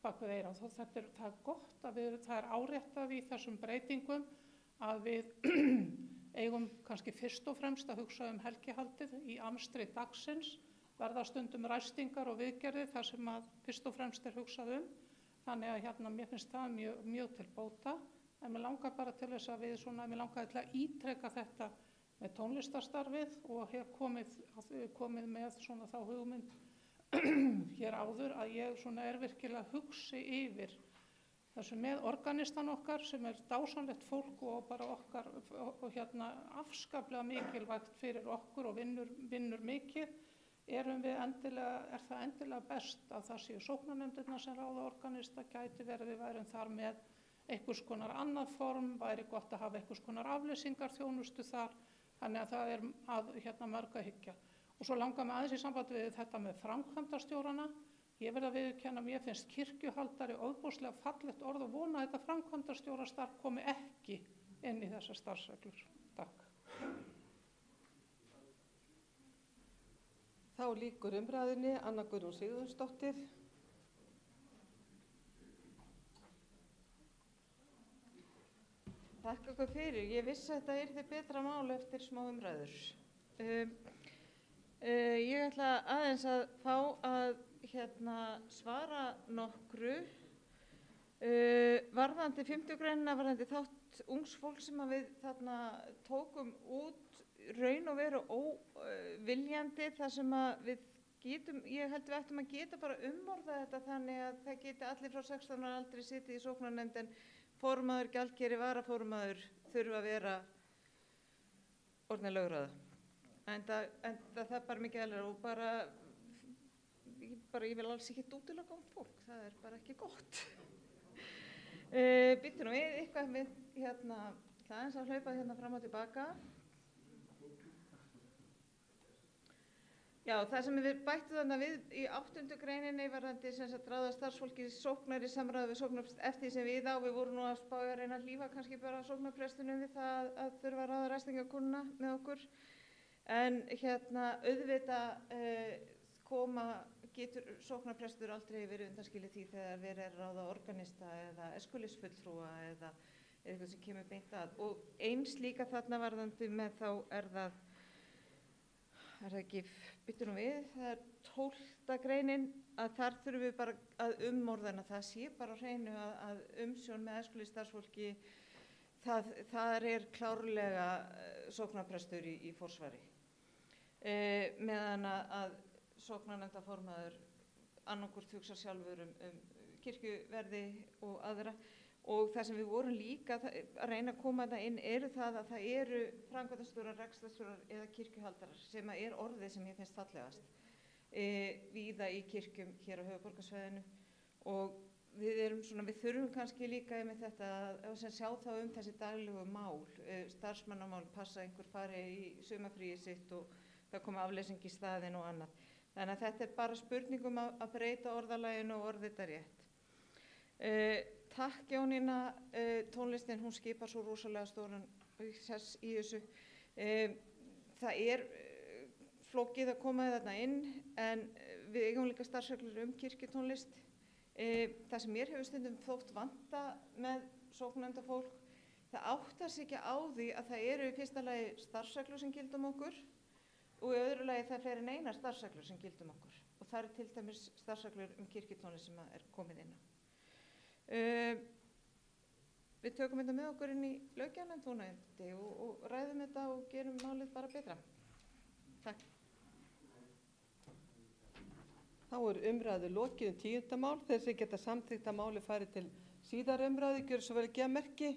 D: bak við eyrað. Það er gott að það er áréttað í þessum breytingum að við eigum kannski fyrst og fremst að hugsa um helgihaldið í amstri dagsins, verða stundum ræstingar og viðgerðir þar sem að fyrst og fremst er hugsað um. Þannig að mér finnst það mjög til bóta. En mér langar bara til þess að mér langar til að ítreka þetta með tónlistarstarfið og hef komið með svona þá hugmynd hér áður að ég svona virkilega hugsi yfir þessu með organistan okkar sem er dásamlegt fólk og bara okkar og afskaplega mikilvægt fyrir okkur og vinnur mikið. Er það endilega best að það séu sóknarnefndirnar sem ráða organista, gæti verið við værum þar með einhvers konar annað form, væri gott að hafa einhvers konar afleysingarþjónustu þar, þannig að það er að mörg að hyggja. Og svo langar mig aðeins í sambandi við þetta með framkvæmdastjórana. Ég verð að viðurkenna að mér finnst kirkjuhaldari ofboðslega fallegt orð og vona að þetta framkvæmdastjórastarf komi ekki inn í þessar starfsreglur. Takk.
B: Þá lýkur umræðinni Anna Guðrún Sigurðsdóttir.
T: Takk okkur fyrir. Ég vissi að þetta yrði betra mál eftir smá umræður. Ég ætla aðeins að fá að svara nokkru. Varðandi 50 greinina, varðandi þátt ungs fólk sem að við þarna tókum út raun og veru óviljandi, þar sem að við getum, ég held við ættum að geta bara umorða þetta þannig að það geti allir frá 16 ára aldrei sitið í sóknarnefnd, en formaður, gjaldkeri, varaformaður þurfa að vera orðin lögráða. En það er bara mikið eðlilegra og ég vil alls ekki útiloka ungt fólk, það er bara ekki gott. Býttu nú við eitthvað við það eins að hlaupa fram og tilbaka. Já, það sem við bættum þarna við í 8. greininni varðandi ráða starfsfólki sóknar í samráði við sóknarprest eftir því sem við við vorum nú að spája að reyna að hlífa kannski bara sóknarprestunum við það að þurfa að ráða ræstingakonuna með okkur. En auðvitað getur sóknarprestur aldrei verið undanskilið því þegar verið er að ráða organista eða eskulisfulltrúa eða eitthvað sem kemur beint að. Og eins líka þarna varðandi með þá er það ekki, byttu nú við, það er 12. greinin að þar þurfum við bara að umorðana, það sé bara á hreinu að umsjón með eskulistarfsfólki, það er klárlega sóknarprestur í forsvari. Meðan að sóknarnefndarformaður annarkvort hugsa sjálfur kirkjuverði og aðra. Og það sem við vorum líka að reyna að koma þetta inn eru það að það eru framkvæmdastjórar, rekstrarstjórar eða kirkjuhaldarar sem er orðið sem ég finnst fallegast víða í kirkjum hér á höfuðborgarsvæðinu. Og við þurfum kannski líka með þetta að sjá þá þessi daglegu mál, starfsmannamál, passa einhver fari í sumarfríið sitt og það koma afleysing í staðinn og annað. Þannig að þetta er bara spurningum að breyta orðalaginu og orða þetta rétt. Takk Jónína, tónlistin hún skipar svo rosalega stóran sess í þessu. Það er flókið að koma þarna inn en við eigum líka starfsreglur kirkjutónlist. Það sem mér hefur stundum þótt vanta með sóknarnefndarfólk, það áttar sig ekki á því að það eru í fyrsta lagi starfsreglur sem gilda okkur og í öðru lagi það er fleiri en eina starfsreglur sem gilda okkur og það eru til dæmis starfsreglur kirkjutónlist sem er komið inn á. Við tökum þetta með okkur inn í löggjafarnefnd vonandi og ræðum þetta og gerum málið bara betra. Takk.
B: Þá er umræðu lokið 10. mál. Þeir sem geta samþykkt að máli fari til síðar umræðu, gjör svo vel að gefa merki.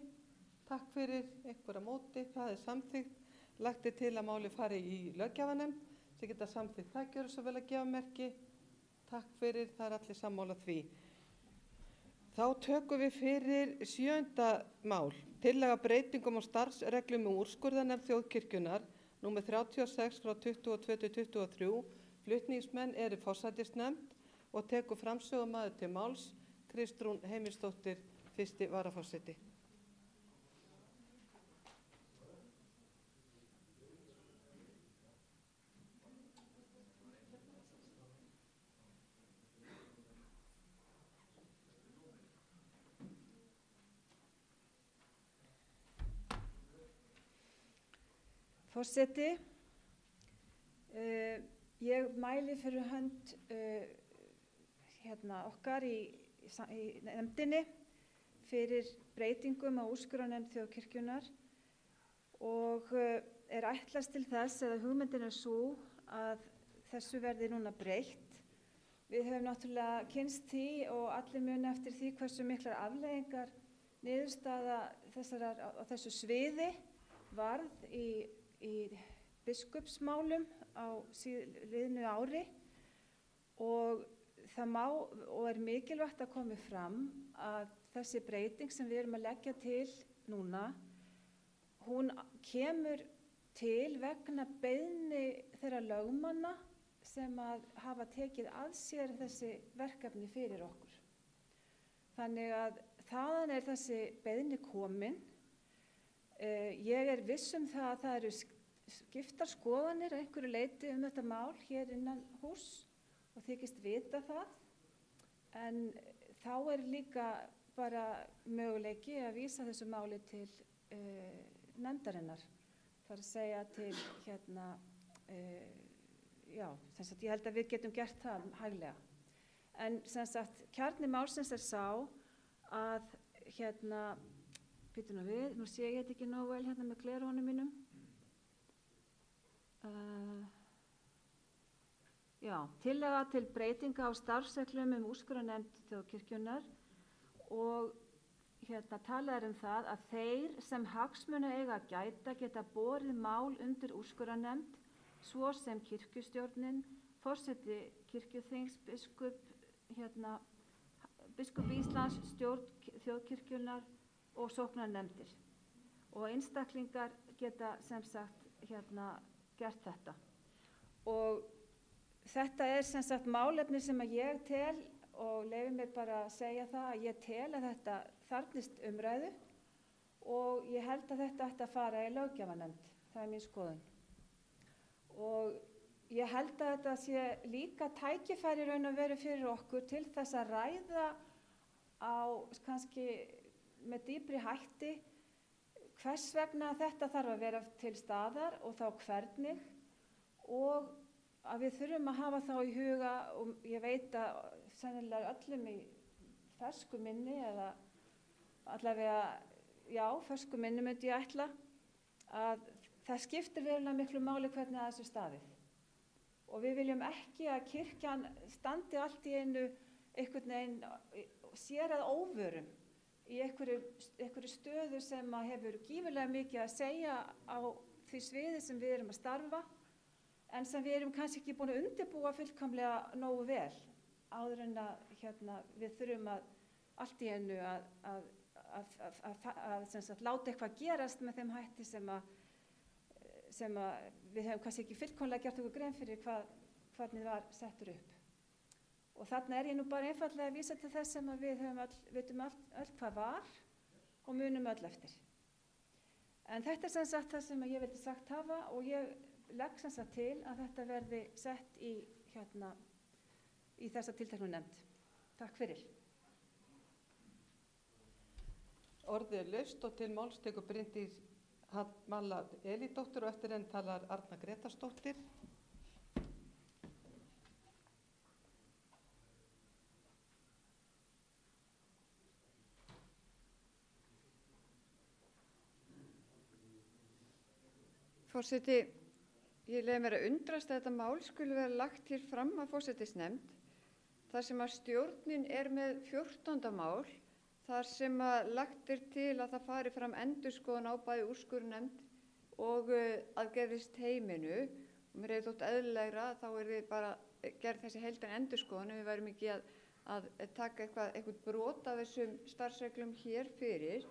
B: Takk fyrir einhverja móti, það er samþykkt. Lagt er til að máli fari í löggjafarnefnd, sem geta samþykkt það, gjör svo vel að gefa merki. Takk fyrir, það er allir sammála því. Þá tökum við fyrir 7. mál, tillaga breytingum á starfsreglum úrskurðarnefnd þjóðkirkjunnar, númer 36 frá 22-23. Flutningsmenn eru forsætisnefnd og tekur framsögumaður til máls, Kristrún Heimisdóttir, 1. varaforseti.
U: Forseti, ég mæli fyrir hönd okkar í nefndinni fyrir breytingum á úrskurðarnefnd þjóðkirkjunnar og er ætlast til þess eða hugmyndin er sú að þessu verði núna breytt. Við höfum náttúrulega kynnst því og allir muni eftir því hversu miklar afleiðingar niðurstaða á þessu sviði varð í biskupsmálum á liðnu ári og það má og er mikilvægt að komi fram að þessi breyting sem við erum að leggja til núna, hún kemur til vegna beiðni þeirra lögmanna sem að hafa tekið að sér þessi verkefni fyrir okkur. Þannig að þaðan er þessi beiðni komin. Ég er viss það að það eru skiptar skoðanir að einhverju leyti þetta mál hér innan hús og þykist vita það, en þá er líka bara möguleiki að vísa þessu máli til nefndarinnar. Það er að segja til ég held að við getum gert það hæglega. En kjarni málsins er sá að býtu nú við, nú sé ég þetta ekki nógu vel hérna með gleraugunum mínum. Já, tillaga til breytinga á starfsreglum úrskurðarnefnd þjóðkirkjunnar og talað um það að þeir sem hagsmuna eiga að gæta geta borið mál undir úrskurðarnefnd, svo sem kirkjustjórnin, forseti kirkjuþings, biskup Íslands, stjórn þjóðkirkjunnar og sóknarnefndir. Og einstaklingar geta sem sagt gert þetta. Og þetta sem sagt málefni sem að ég tel, og leyfi mér bara að segja það að ég tel að þetta þarfnist umræðu og ég held að þetta ætti að fara í löggjafarnefnd. Það er mín skoðun. Og ég held að þetta sé líka tækifæri raun og veru fyrir okkur til þess að ræða á kannski með dýpri hætti hvers vegna þetta þarf að vera til staðar og þá hvernig, og að við þurfum að hafa þá í huga, og ég veit að sennilega öllum í fersku minni, eða allavega, já, fersku minni myndi ég ætla, að það skiptir verulega miklu máli hvernig að þessu staðið. Og við viljum ekki að kirkjan standi allt í einu einhvern veginn sér að óvörum í einhverju stöðu sem hefur gífurlega mikið að segja á því sviði sem við erum að starfa, en sem við erum kannski ekki búin að undirbúa fullkomlega nógu vel áður en að við þurfum að allt í einu að láta eitthvað gerast með þeim hætti sem að við hefum kannski ekki fullkomlega gert okkur grein fyrir hvernig var settur upp. Og þarna er ég nú bara einfaldlega að vísa til þess sem að við vitum öll hvað var og munum öll eftir. En þetta er sem sagt það sem ég vildi sagt hafa, og ég legg sem sagt til að þetta verði sett í þessa tilteknu nefnd. Takk fyrir.
B: Orðið er laust og til máls tekur Bryndís Malla Elídóttir og eftir henni talar Arna Grétarsdóttir.
J: Forseti, ég leyfi mér að undrast að þetta mál skuli vera lagt hér fram af forsætisnefnd, þar sem að stjórnin er með 14. mál, þar sem að lagt er til að það fari fram endurskoðun á bæði úrskurðarnefnd og aðgerðist heiminu. Og mér hefði þótt eðlilegra þá er við bara gerð þessi heildan endurskoðun ef við værum ekki að taka eitthvað brot af þessum starfsreglum hér fyrir.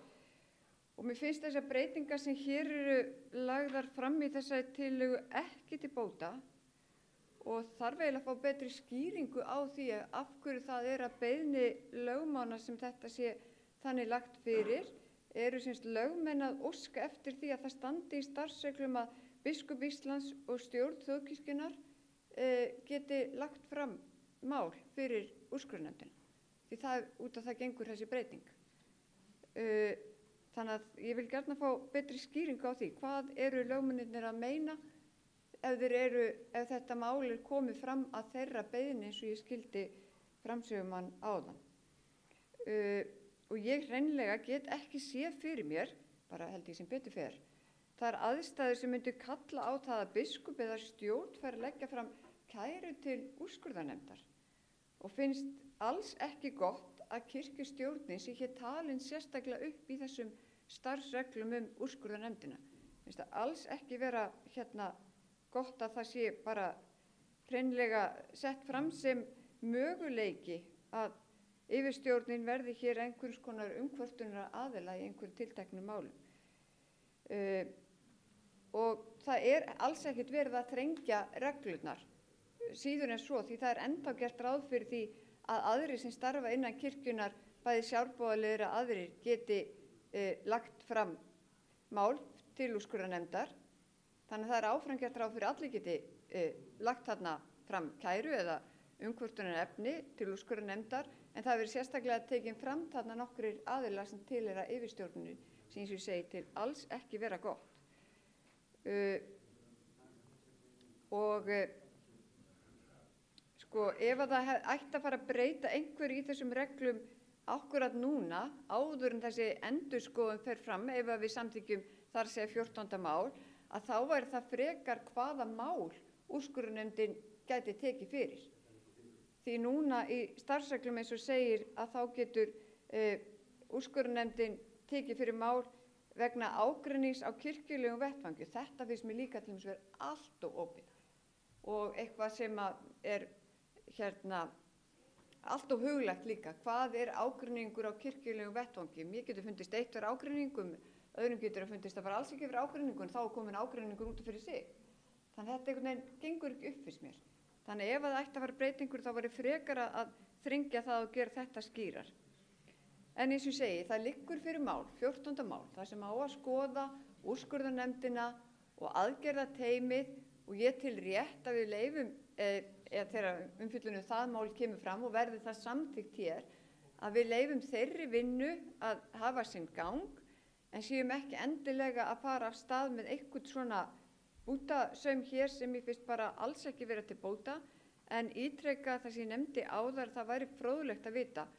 J: Og mér finnst þessar breytingar sem hér eru lagðar fram í þessari tillögu ekki til bóta, og þarf eiginlega að fá betri skýringu á því af hverju það er að beiðni lögmanna sem þetta sé þannig lagt fyrir, eru semst lögmenn að óska eftir því að það standi í starfsreglum að biskup Íslands og stjórn þjóðkirkjunnar geti lagt fram mál fyrir úrskurðarnefndina, því út af það gengur þessi breyting. Þannig að ég vil gjarna fá betri skýringu á því hvað eru lögmennirnir að meina ef þetta mál er komið fram að þeirra beiðni eins og ég skildi framsögumann áðan. Og ég hreinlega get ekki séð fyrir mér, bara held ég sem betur fer, það er aðstæður sem myndu kalla á það að biskup eða stjórn fær að leggja fram kæru til úrskurðarnefndar, og finnst alls ekki gott að kirkjustjórnin sé hér talin sérstaklega upp í þessum starfsreglum úrskurðarnefndina. Finnst það alls ekki vera gott að það sé bara hreinlega sett fram sem möguleiki að yfirstjórnin verði hér einhvers konar umkvörtunar aðila í einhverjum tilteknum málum. Og það er alls ekkert verið að þrengja reglurnar síður en svo, því það er ennþá gert ráð fyrir því að aðrir sem starfa innan kirkjunar, bæði sjálfboðaliðir að aðrir, geti lagt fram mál til úrskurðarnefndar. Þannig að það er áfram gert ráð fyrir allir geti lagt þarna fram kæru eða umkvörtunarefni til úrskurðarnefndar, en það verið sérstaklega tekin fram þarna nokkrir aðilar sem tilheyra yfirstjórninni, sem ég segi til alls ekki vera gott. Sko, ef að það ætti að fara að breyta einhverju í þessum reglum akkurat núna, áður en þessi endurskoðun fer fram, ef við samþykjum þar að segja 14. mál, að þá væri það frekar hvaða mál úrskurðarnefndin gæti tekið fyrir. Því núna í starfsreglum eins og segir að þá getur úrskurðarnefndin tekið fyrir mál vegna ágreinings á kirkjulegum vettvangi. Þetta finnst mér líka til þess að vera allt og opið og eitthvað sem er allt og huglægt líka. Hvað er ágreiningur á kirkjulegum vettvangi? Mér getur fundist eitt vera ágreiningum, öðrum getur að fundist að fara alls ekki vera ágreiningur, en þá er komin ágreiningur út af fyrir sig. Þannig að þetta einhvern veginn gengur ekki upp fyrst mér. Þannig ef það ætti að fara breytingur þá væri frekar að þrengja það og gera þetta skýrar. En eins og ég segi, það liggur fyrir mál, 14. mál, það sem á að skoða úrskurðarnefndina og aðgerðateymið, og ég til rétt að við leyfum, þegar umfjöllunum það mál kemur fram og verði það samþykkt hér, að við leyfum þeirri vinnu að hafa sinn gang, en séum ekki endilega að fara af stað með eitthvað svona bútasaum hér sem ég finnst bara alls ekki vera til bóta, en ítreka það sem ég nefndi áðar, það væri fróðlegt að vita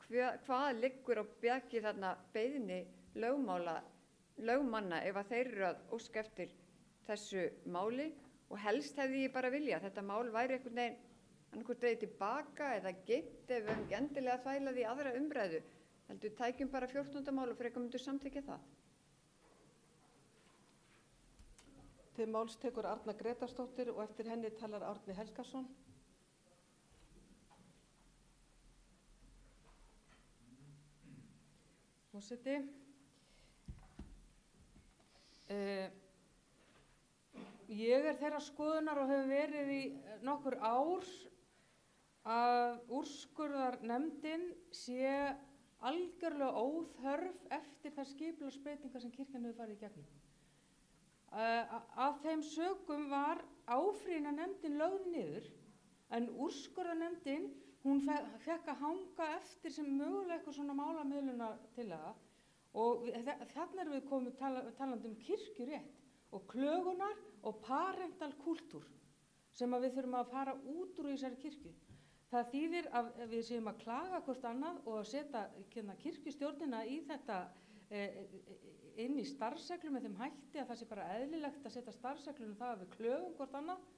J: hvað liggur á baki þarna beiðni lögmanna ef að þeir eru að óska eftir þessu máli, og helst hefði ég bara vilja að þetta mál væri einhvern veginn annarkvort dregið tilbaka eða geymt ef við höfum ekki endilega að þvæla því í aðra umræðu. Heldur tækjum bara 14. mál og frekar myndu samþykkja það.
B: Til máls tekur Arna Grétarsdóttir og eftir henni talar Árni Helgason.
S: Forseti, ég er þeirra skoðunar og hefur verið í nokkur ár að úrskurðarnefndin sé algjörlega óþörf eftir þær skipulagsbreytingar sem kirkjan hefur farið í gegnum. Af þeim sökum var áfrýjunarnefndin lögð niður, en úrskurðarnefndin hún fekk að hanga eftir sem mögulega eitthvað svona málamiðlunartillaga, og þarna erum við komið talandi um kirkjurétt og klögunar og parental kultúr sem við þurfum að fara út úr í þessari kirkju. Það þýðir að við séum að klaga hvort annað og að setja kirkjustjórnina í þetta inn í starfsreglum með þeim hætti að það sé bara eðlilegt að setja starfsreglum það að við klögum hvort annað.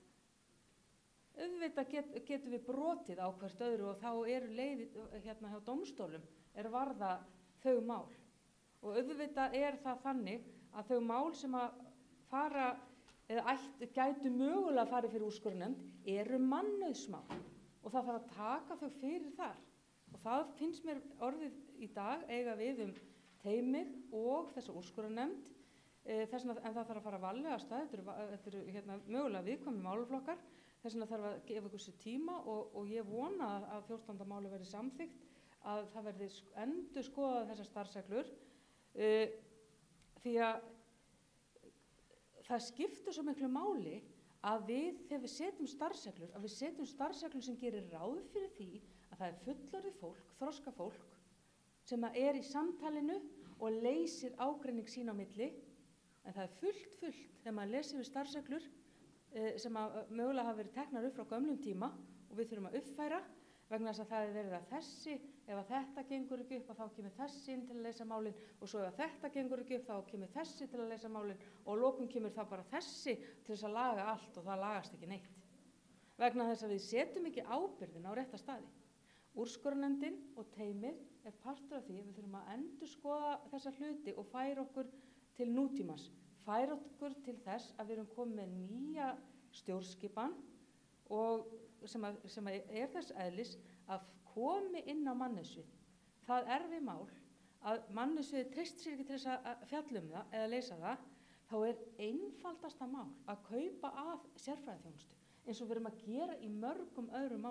S: Auðvitað getum við brotið á hvert öðru og þá eru leiðir hérna hjá dómstólum er varða þau mál. Og auðvitað er það þannig að þau mál sem að fara eða gætu mögulega að fara fyrir úrskurðarnefnd eru mannauðsmál og það þarf að taka þau fyrir þar. Og það finnst mér orðið í dag eiga við teymið og þessa úrskurðarnefnd, en það þarf að fara varlega af stað, þetta eru mögulega viðkvæmir málaflokkar. Þess vegna þarf að gefa ykkur sér tíma og ég vona að 14. máli verði samþykkt, að það verði endurskoðað þessar starfsreglur, því að það skiptir svo miklu máli að við, þegar við setjum starfsreglur, að við setjum starfsreglur sem gerir ráð fyrir því að það er fullorðið fólk, þroska fólk, sem er í samtalinu og leysir ágreining sín á milli, en það er fullt þegar maður lesir við starfsreglur sem mögulega hafa verið teknar upp frá gömlum tíma og við þurfum að uppfæra vegna þess að það er verið að þessi, ef að þetta gengur ekki upp, þá kemur þessi inn til að leysa málin, og svo ef að þetta gengur ekki upp, þá kemur þessi til að leysa málin, og að lokum kemur þá bara þessi til þess að laga allt, og það lagast ekki neitt. Vegna þess að við setjum ekki ábyrgðin á rétta staði. Úrskurðarnefndin og teymið er partur af því að við þurfum að endurskoða þessa hluti og færa okkur til nútímans, færa okkur til þess að við erum komið með nýja stjórnskipan og sem er þess eðlis að komi inn á mannauðssvið. Það er við mál að mannauðssviðið treystir sér ekki til þess að fjalla um það eða leysa það, þá er einfaldasta mál að kaupa að sérfræðiþjónustu eins og við erum að gera í mörgum öðrum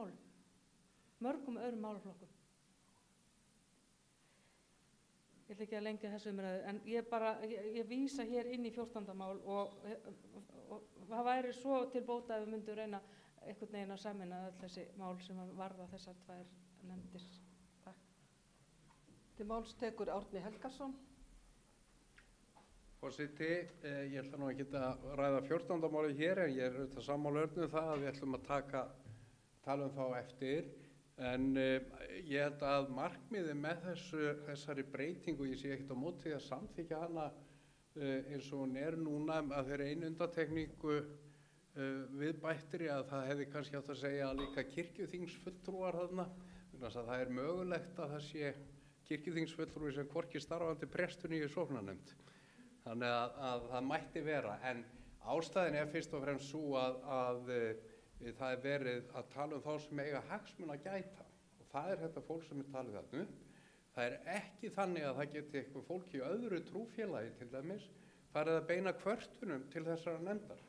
S: málaflokkum. Ég ætla ekki að lengja þessu umræðu, en ég vísa hér inn í 14. mál og það væri svo til bóta ef við myndum reyna einhvern veginn að sameina öll þessi mál sem varða þessar tvær nefndir. Takk.
B: Til máls tekur Árni Helgason.
F: Forseti, ég ætla nú ekki að ræða 14. máli hér, en ég er auðvitað sammála Örnu það að við ætlum að tala um þá eftir. En ég held að markmiði með þessari breytingu, ég sé ekkert á móti að samþykja hana eins og hún núna, að þeirra einu undantekningu við bættri að það hefði kannski átt að segja líka kirkjuþingsfulltrúar þarna, vegna þess að það mögulegt að það sé kirkjuþingsfulltrúi sem hvorki starfandi prestur í sóknarnefnd. Þannig að það mætti vera, en ástæðin fyrst og fremst sú að það verið að tala þá sem eiga hagsmuna að gæta, og það þetta fólk sem talið þarna upp. Það ekki þannig að það geti eitthvað fólk í öðru trúfélagi til dæmis farið að beina kvörtunum til þessara nefndar,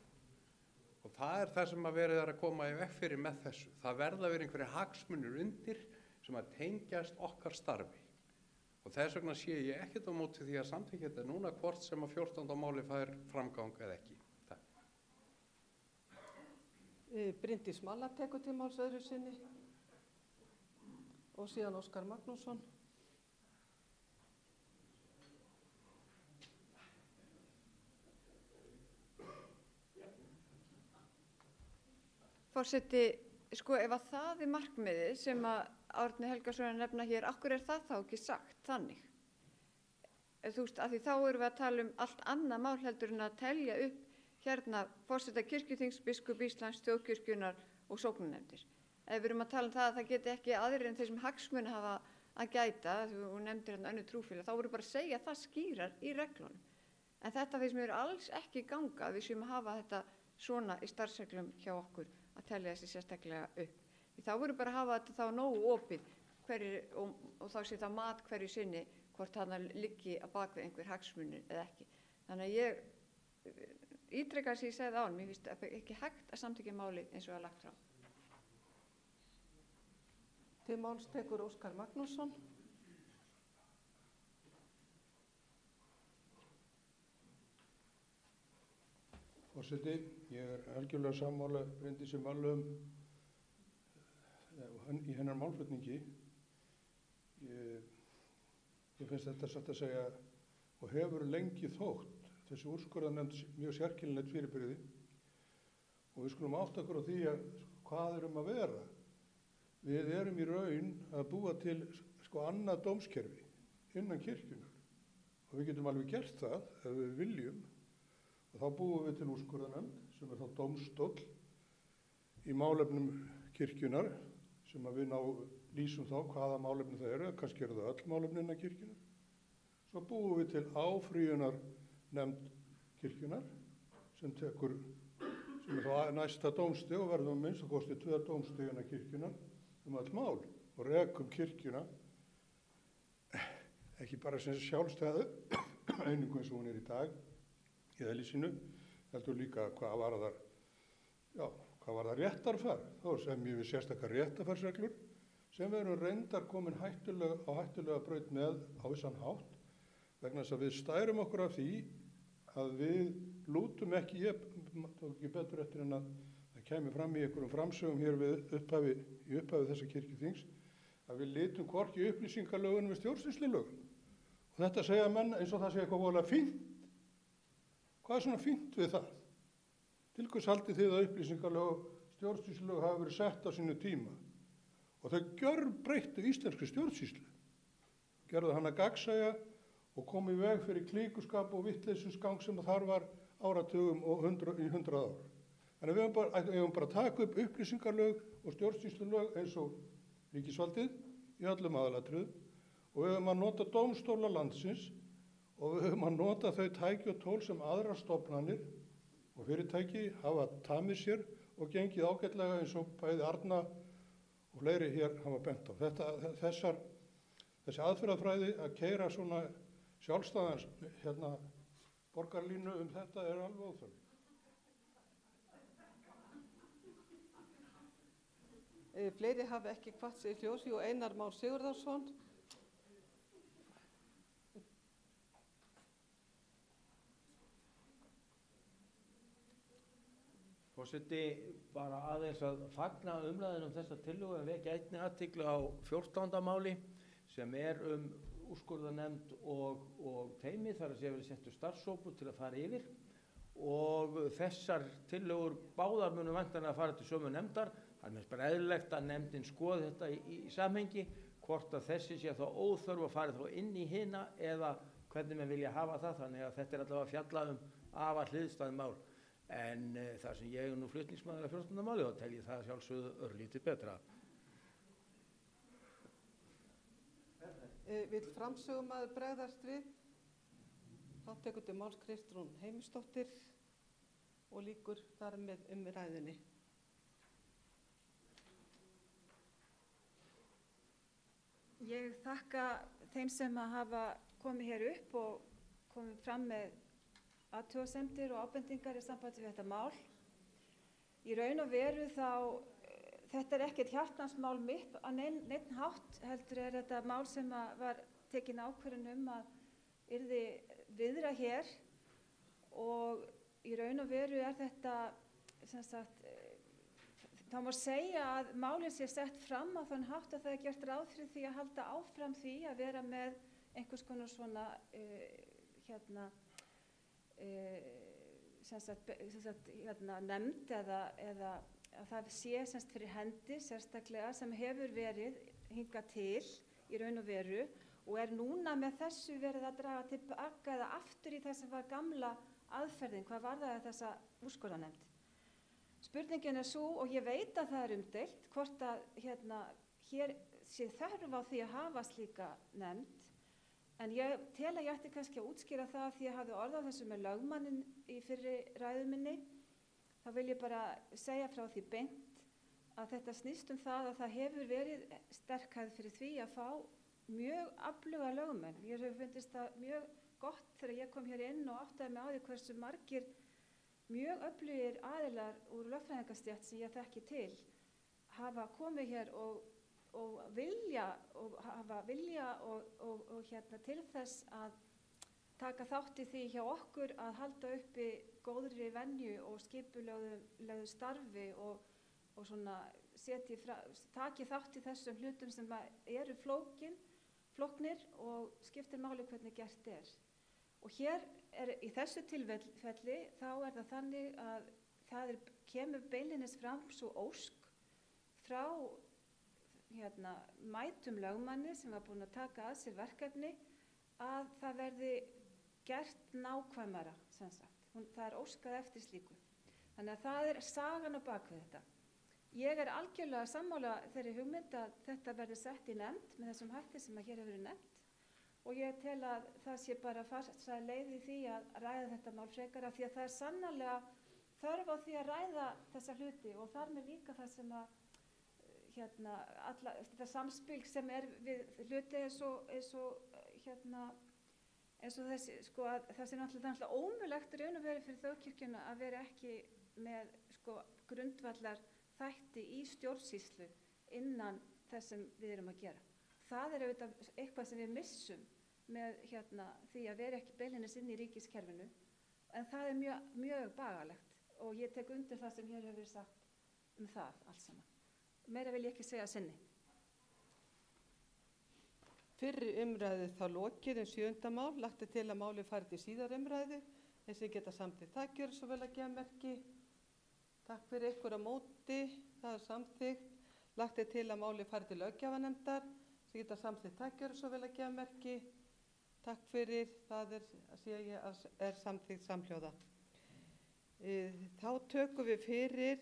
F: og það það sem að verið að koma í veg fyrir með þessu. Það verða að vera einhverjir hagsmunir undir sem að tengjast okkar starfi, og þess vegna sé ég ekkert á móti því að samþykkja þetta núna hvort sem að 14. máli fær framgang eða ekki.
B: Bryndís Malla tekur til máls öðru sinni og síðan Óskar Magnússon.
J: Forseti, sko ef að það markmiðið sem að Árni Helgason nefna hér, af hverju það þá ekki sagt þannig? Þú veist, af því þá erum við að tala allt annað mál heldur en að telja upp hérna forseta kirkjuþings, biskup Íslands, þjóðkirkjunnar og sóknarnefndir. Ef við erum að tala það að það geti ekki aðrir en þeir sem hagsmuni hafa að gæta, og nefndir hérna önnur trúfélag, þá voru bara að segja það skýrar í reglunum. En þetta finnst mér alls ekki ganga að við séum að hafa þetta svona í starfsreglum hjá okkur að telja þessi sérstaklega upp. Því þá voru bara að hafa þetta þá nógu opið og þá sé það mat hverju sinni hvort þarna liggi að bak við einhver hagsmunir eða ekki. Þannig að ég ítrekka sem ég segði á hann, mér finnst ekki hægt að samþykkja máli eins og það lagt fram.
B: Til máls tekur Óskar Magnússon.
C: Forseti, ég algjörlega sammála Bryndísi Mallu í hennar málflutningi. Ég finnst þetta satt að segja og hefur lengi þótt þessi úrskurðarnefnd mjög sérkennilegt fyrirbrigði, og við skulum átta okkur á því að hvað að vera. Við erum í raun að búa til annað dómskerfi innan kirkjunnar, og við getum alveg gert það ef við viljum, og þá búum við til úrskurðarnefnd sem þá dómstóll í málefnum kirkjunnar, sem við lýsum þá hvaða málefni það eru, kannski eru það öll málefni innan kirkjunnar. Svo búum við til áfrýjunar nefnd kirkjunar sem er þá næsta dómstig og verðum minnst að kosti 2 dómstigina kirkjunar öll mál, og rekum kirkjuna ekki bara sem sjálfstæðu einingu eins og hún í dag í eðli sínu, heldur líka hvað var það réttarfar. Þá semjum við sérstakar réttarfarsreglur sem við erum reyndar komin á hættulega braut með á vissan hátt, vegna þess að við stærum okkur af því að við lútum ekki, ég tók ekki betur eftir en að það kemur fram í einhverjum framsögum hér í upphafi þessa kirkjuþings, að við litum hvorki upplýsingalögunum við stjórnsýslulögum. Og þetta segja menn eins og það sé eitthvað voðalega fínt. Hvað svona fínt við það? Til hvers haldið þið að upplýsingalög, stjórnsýslulög hafa verið sett á sínu tíma? Og þau gjörbreyttu íslenskri stjórnsýslu. Gerðu hana gagnsæja og kom í veg fyrir klíkuskap og vitleysusgang sem þar var áratugum og í 100 ár. Þannig að við eigum bara að taka upp upplýsingarlög og stjórnsýslulög eins og ríkisvaldið í öllum aðalatriðum, og við eigum að nota dómstóla landsins, og við eigum að nota þau tæki og tól sem aðrar stofnanir og fyrirtæki hafa tamið sér og gengið ágætlega eins og bæði Arna og fleiri hér hafa bent á. Þessi aðferðafræði að keyra svona sjálfstæðans borgarlínu þetta er alveg óþarfi.
B: Fleiri hafa ekki kvatt sig í ljós, og Einar Már Sigurðarson.
N: Forseti, bara aðeins að fagna umræðinu þessa tillögu en vekja einnig athygli á 14. máli sem úrskurðarnefnd og teymi, þar að sé verið settur starfshópur til að fara yfir, og þessar tillögur báðar munu væntanlega að fara til sömu nefndar Það er mest bara eðlilegt að nefndin skoði þetta í samhengi, hvort að þessi sé þá óþörf að fara þá inn í hina eða hvernig við vilja hafa það, þannig að þetta er allavega að fjalla afar hliðstæð mál. En þar sem ég nú flutningsmaður af 14. máli, þá tel ég það sjálfsögðu örlítið betra.
B: Vill framsögumaður bregðast við? Þá tekur til máls Kristrún Heimisdóttir og lýkur þar með ræðunni.
U: Ég þakka þeim sem hafa komið hér upp og komið fram með athugasemdir og ábendingar í sambandi við þetta mál. Í raun og veru þá, þetta er ekkert hjartansmál mitt á neinn hátt, heldur er þetta mál sem var tekin ákvörðun að yrði viðra hér og í raun og veru er þetta, sem sagt, þá má segja að málið sé sett fram á þann hátt að það er gert ráð fyrir því að halda áfram því að vera með einhvers konar svona nefnd eða að það sé semst fyrir hendi sérstaklega sem hefur verið hingað til í raun og veru og er núna með þessu verið að draga tilbaka eða aftur í það sem var gamla aðferðin, hvað var það þessa úrskurðarnefnd. Spurningin er svo, og ég veit að það er umdeilt, hvort að hér sé þörf á því að hafa slíka nefnd, en ég tel að ég ætti kannski að útskýra það því að ég hafði orð á þessu með lögmanninn í fyrri ræðu minni. Þá vil ég bara segja frá því beint að þetta snýst það að það hefur verið sterk hefð fyrir því að fá mjög öfluga lögmenn. Mér hefur fundist það mjög gott þegar ég kom hér inn og áttaði mig á því hversu margir mjög öflugir aðilar úr lögfræðingastétt sem ég þekki til hafa komið hér og hafa vilja til þess að taka þátt í því hjá okkur að halda uppi góðri venju og skipulögðu starfi og svona taki þátt í þessum hlutum sem eru flóknir og skiptir máli hvernig gert er. Og hér í þessu tilfelli þá er það þannig að það kemur beinlínis fram svo ósk frá mætum lögmanni sem var búinn að taka að sér verkefni að það verði gert nákvæmara, sem sagt. Það er óskað eftir slíku. Þannig að það er sagan á bak við þetta. Ég er algjörlega sammála þeirri hugmynd að þetta verði sett í nefnd með þessum hætti sem hér hefur verið nefnt og ég tel að það sé bara farsæl leið í því að ræða þetta mál frekar af því að það er sannarlega þörf á því að ræða þessa hluti og þar með líka það sem að þetta samspil sem er við hluti eins og þessi, sko, að það sé náttúrulega ómögulegt raun og veru fyrir þjóðkirkjuna að vera ekki með grundvallar þætti í stjórnsýslu innan þess sem við erum að gera. Það er auðvitað eitthvað sem við missum með því að vera ekki beinlínis inn í ríkiskerfinu, en það er mjög bagalegt og ég tek undir það sem hér hefur verið sagt það allt saman. Meira vil ég ekki segja sinni.
B: Fyrri umræðu þá lokið 7. mál, lagt til að máli fari til síðar umræðu, eins og geta samþykkt. Það gjör svo vel að gefa merki. Takk fyrir ykkur á móti, það er samþykkt. Lagt til að máli fari til löggjafarnefndar, sem geta samþykkt. Það gjör svo vel að gefa merki. Takk fyrir, það er samþykkt samhljóða. Þá tökum við fyrir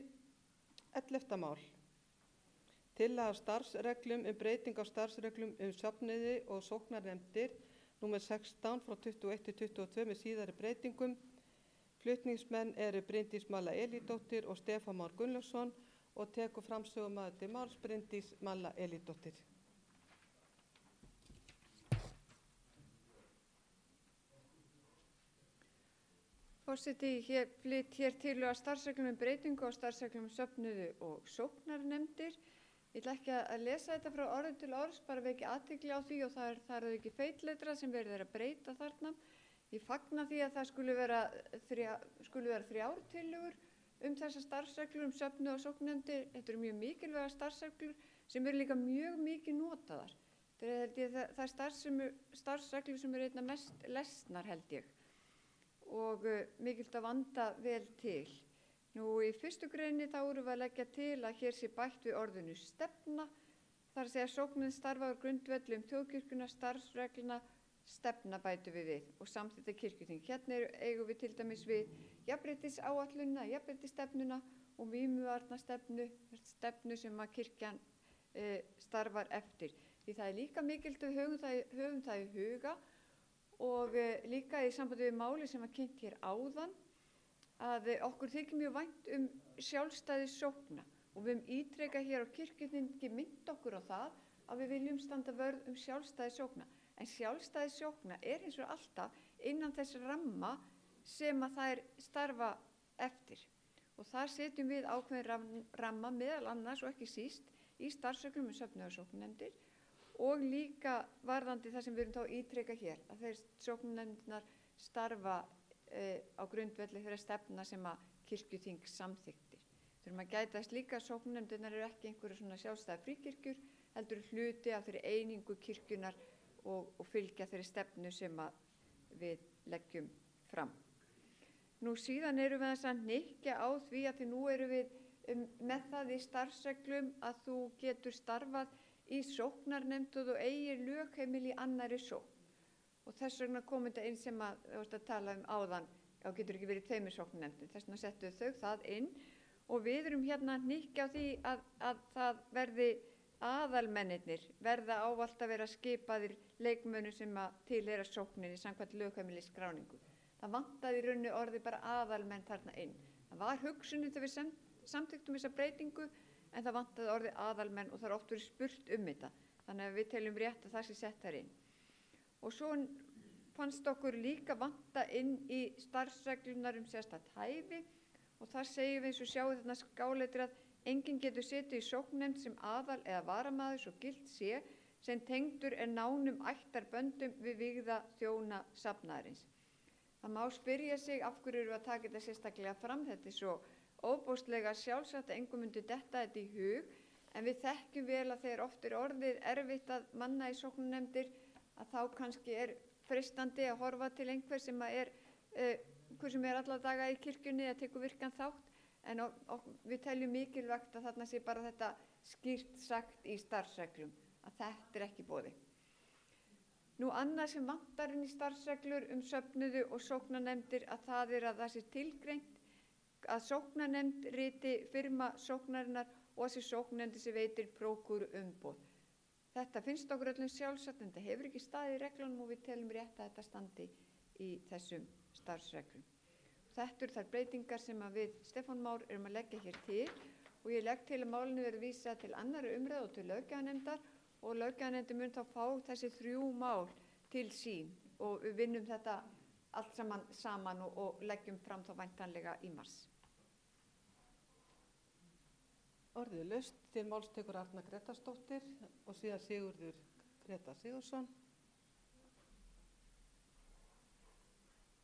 B: 11. mál. Tillaga af starfsreglum breyting á starfsreglum söfnuði og sóknarnefndir númer 16 frá 21-22 með síðari breytingum. Flutningsmenn eru Bryndís Malla Elídóttir og Stefán Már Gunnlaugsson og tekur framsögumaður til máls Bryndís Malla Elídóttir.
J: Forseti, flyt hér tillögu að starfsreglum breytingu á starfsreglum söfnuði og sóknarnefndir. Ég ætla ekki að lesa þetta frá orði til orðs, bara vekja athygli á því og það er ekki feitletra sem verið að breyta þarna. Ég fagna því að það skulu vera 3 tillögur þessar starfsreglur söfnuði og sóknarnefndir. Þetta eru mjög mikilvægar starfsreglur sem eru líka mjög mikið notaðar. Það er starfsreglur sem eru einna mest lesnar held ég og mikilvægt að vanda vel til. Nú í fyrstu greini þá erum við að leggja til að hér sé bætt við orðinu stefna, þar að segja sóknin starfa á grundvelli þjóðkirkjuna, starfsregluna, stefna bætu við og samþykkta kirkjuþing. Hérna eigum við til dæmis við jafnréttisáætlunina, jafnréttisstefnuna og vímuvarnastefnu, stefnu sem að kirkjan starfar eftir. Því það er líka mikilvægt að við höfum það í huga og líka í sambandi við máli sem var kynnt hér áðan að okkur þykir mjög vænt sjálfstæði sókna og við höfum ítrekað hér á kirkjuþingi minnt okkur á það að við viljum standa vörð sjálfstæði sókna. En sjálfstæði sókna eins og alltaf innan þess ramma sem að þær starfa eftir. Og þar setjum við ákveðin ramma meðal annars og ekki síst í starfsreglum söfnuðar sóknarnefndir og líka varðandi það sem við erum þá ítreka hér, að þeir sóknarnefndirnar starfa á grundvelli þeirra stefna sem að kirkjuþing samþykktir. Þurfum að gæta þess líka að sóknarnefndirnar eru ekki einhverju svona sjálfstæða fríkirkjur, heldur hluti af þeirri einingu kirkjunar og fylgja þeirri stefnu sem við leggjum fram. Nú síðan erum við að hnykkja á því að nú erum við með það í starfsreglum að þú getur starfað í sóknarnefnd og þú eigir lögheimili í annarri sókn. Og þess vegna kom þetta inn sem þú varst að tala áðan, þá getur ekki verið í tveimur sóknarnefndum. Þess vegna settu þau það inn og við erum hérna að hnykkja á því að það verði aðalmennirnir verða ávallt að vera skipaðir leikmönnum sem að tilheyra sókninni samkvæmt lögheimilisskráningu. Það vantaði í rauninu orði bara aðalmenn þarna inn. Það var hugsunin þegar við samþykktum þessa breytingu en það vantaði orði aðalmenn og það er oft verið spurt þetta. Þannig að við teljum rétt að það sé sett þar inn. Og svo fannst okkur líka vanta inn í starfsreglunar sérstakt hæfi og þar segjum við eins og sjáum þarna skáleitir að enginn getur setið í sóknarnefnd sem aðal eða varamaður svo gilt sé sem tengdur nánum ættarböndum við vígða þjóna safnaðarins. Það má spyrja sig af hverju erum við að taka þetta sérstaklega fram, þetta svo óbóstlega sjálfsagt að engum myndi detta þetta í hug, en við þekkjum vel að þegar oft orðið erfitt að manna í sóknarnefndir að þá kannski freistandi að horfa til einhver sem alla daga í kirkjunni eða tekur virkan þátt. En við teljum mikilvægt að þarna sé bara þetta skýrt sagt í starfsreglum, að þetta ekki boði. Nú annað sem vantar inn í starfsreglur söfnuðu og sóknarnefndir að það að það sé tilgreint að sóknarnefnd riti firma sóknarinnar og þessi sóknarnefndi sem veitir prókúru umboð. Þetta finnst okkur öllum sjálfsagt en þetta hefur ekki staðið í reglunum og við teljum rétt að þetta standi í þessum starfsreglum. Þetta eru þær breytingar sem við Stefán Már erum að leggja hér til og ég legg til að málinu verði vísað til annarri umræðu og til löggjafarnefndar og löggjafarnefndin mun þá fá þessi 3 mál til sín og við vinnum þetta allt saman og leggjum fram þá væntanlega í mars.
B: Orðið laust til máls tekur Arna Grétarsdóttir og síðan Sigurður Grétar Sigurðsson.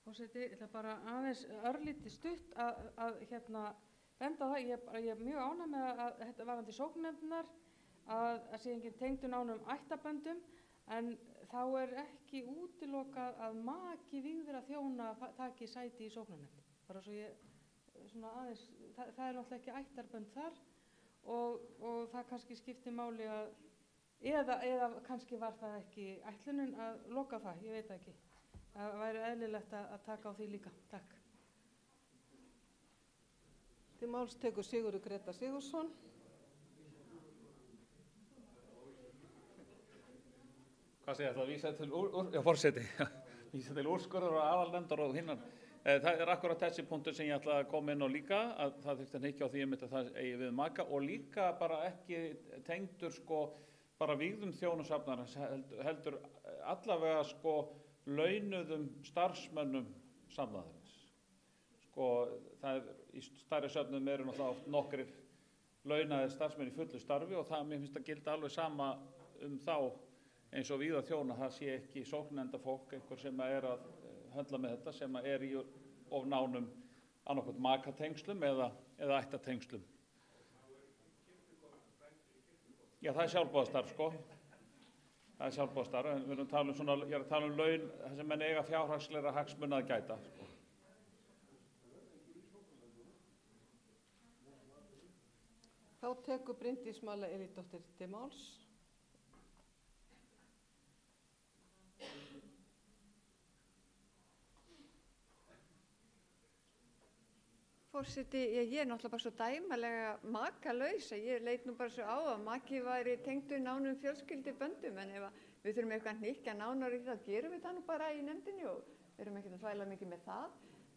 S: Forseti, ég ætla bara aðeins örlítið stutt að benda á það, ég er mjög ánægð með að þetta varðandi sóknarnefndirnar að sé engin tengdur nánum ættarböndum en þá er ekki útilokað að maki vígðra þjóna taki sæti í sóknarnefnd. Bara svo aðeins, það er náttúrulega ekki ættarbönd þar og það kannski skiptir máli að eða kannski var það ekki ætlunin að loka það, ég veit ekki. Það væri eðlilegt að taka á því líka. Takk.
B: Til máls tekur Sigurður Grétar Sigurðsson.
K: Hvað segja þetta? Vísa til forseti. Vísa til úrskurðar og aðalnefndar og hinnar. Það er akkurat þessi punktur sem ég ætla að koma inn á líka, að það þurfti að hnykkja á því að það eigi við maka og líka bara ekki tengdur bara vígðum þjónusafnarins heldur allavega launuðum starfsmönnum safnaðarins. Það í stærri söfnum eru náttúrulega oft nokkrir launaðir starfsmenn í fullu starfi og það mér finnst að gilda alveg sama þá eins og víða þjóna, það sé ekki sóknarnefnda fólk, einhver sem að höndla með þetta, sem að í of nánum annaðhvort makatengslum eða ættatengslum. Já, það er sjálfboðastarf, Það er sjálfboðastarf, en við erum ég er að tala laun þar sem menn eiga fjárhagslegra hagsmuna að gæta.
B: tekur Bryndís Malla Elídóttir til máls.
J: Forseti, ég er náttúrulega bara svo dæmalega makalaus að ég leit nú bara svo á að maki væri tengdur nánum fjölskylduböndum, en ef við þurfum eitthvað að hnykkja nánar í það, gerum við það nú bara í nefndinni og erum ekkert að þvæla mikið með það.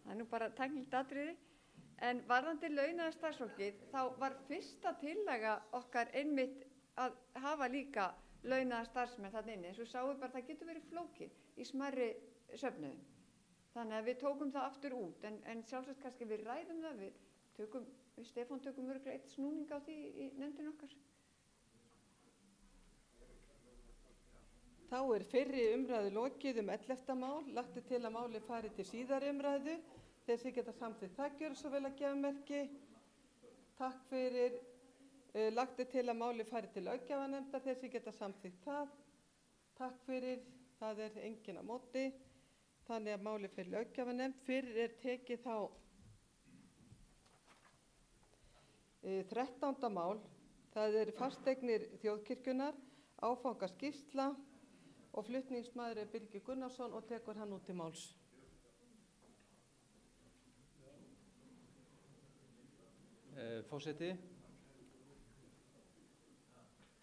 J: Það er nú bara tæknilegt atriði. En varðandi launaða starfsfólkið, þá var fyrsta tillaga okkar einmitt að hafa líka launaða starfsmenn þarna inni. En svo sáum við bara að það getur verið flókið í smærri söfnuðum. Þannig að við tókum það aftur út, en sjálfsagt kannski við ræðum það, við Stefán tökum örugglega eitt snúning á því í nefndin okkar.
B: Þá er fyrri umræðu lokið 11. mál, lagt til að máli fari til síðari umræðu. Þeir sem geta samþykkt það gjöra svo vel að gefa merki. Takk fyrir. Lagt til að máli fari til löggjafarnefndar. Þeir sem geta samþykkt það. Takk fyrir. Það er enginn á móti. Þannig að máli fyrir löggjafarnefnd. Fyrir er tekið þá 13. mál. Það er fasteignir þjóðkirkjunnar, áfangaskýrsla og flutningsmaður er Birgir Gunnarsson og tekur hann út til máls.
L: Forseti,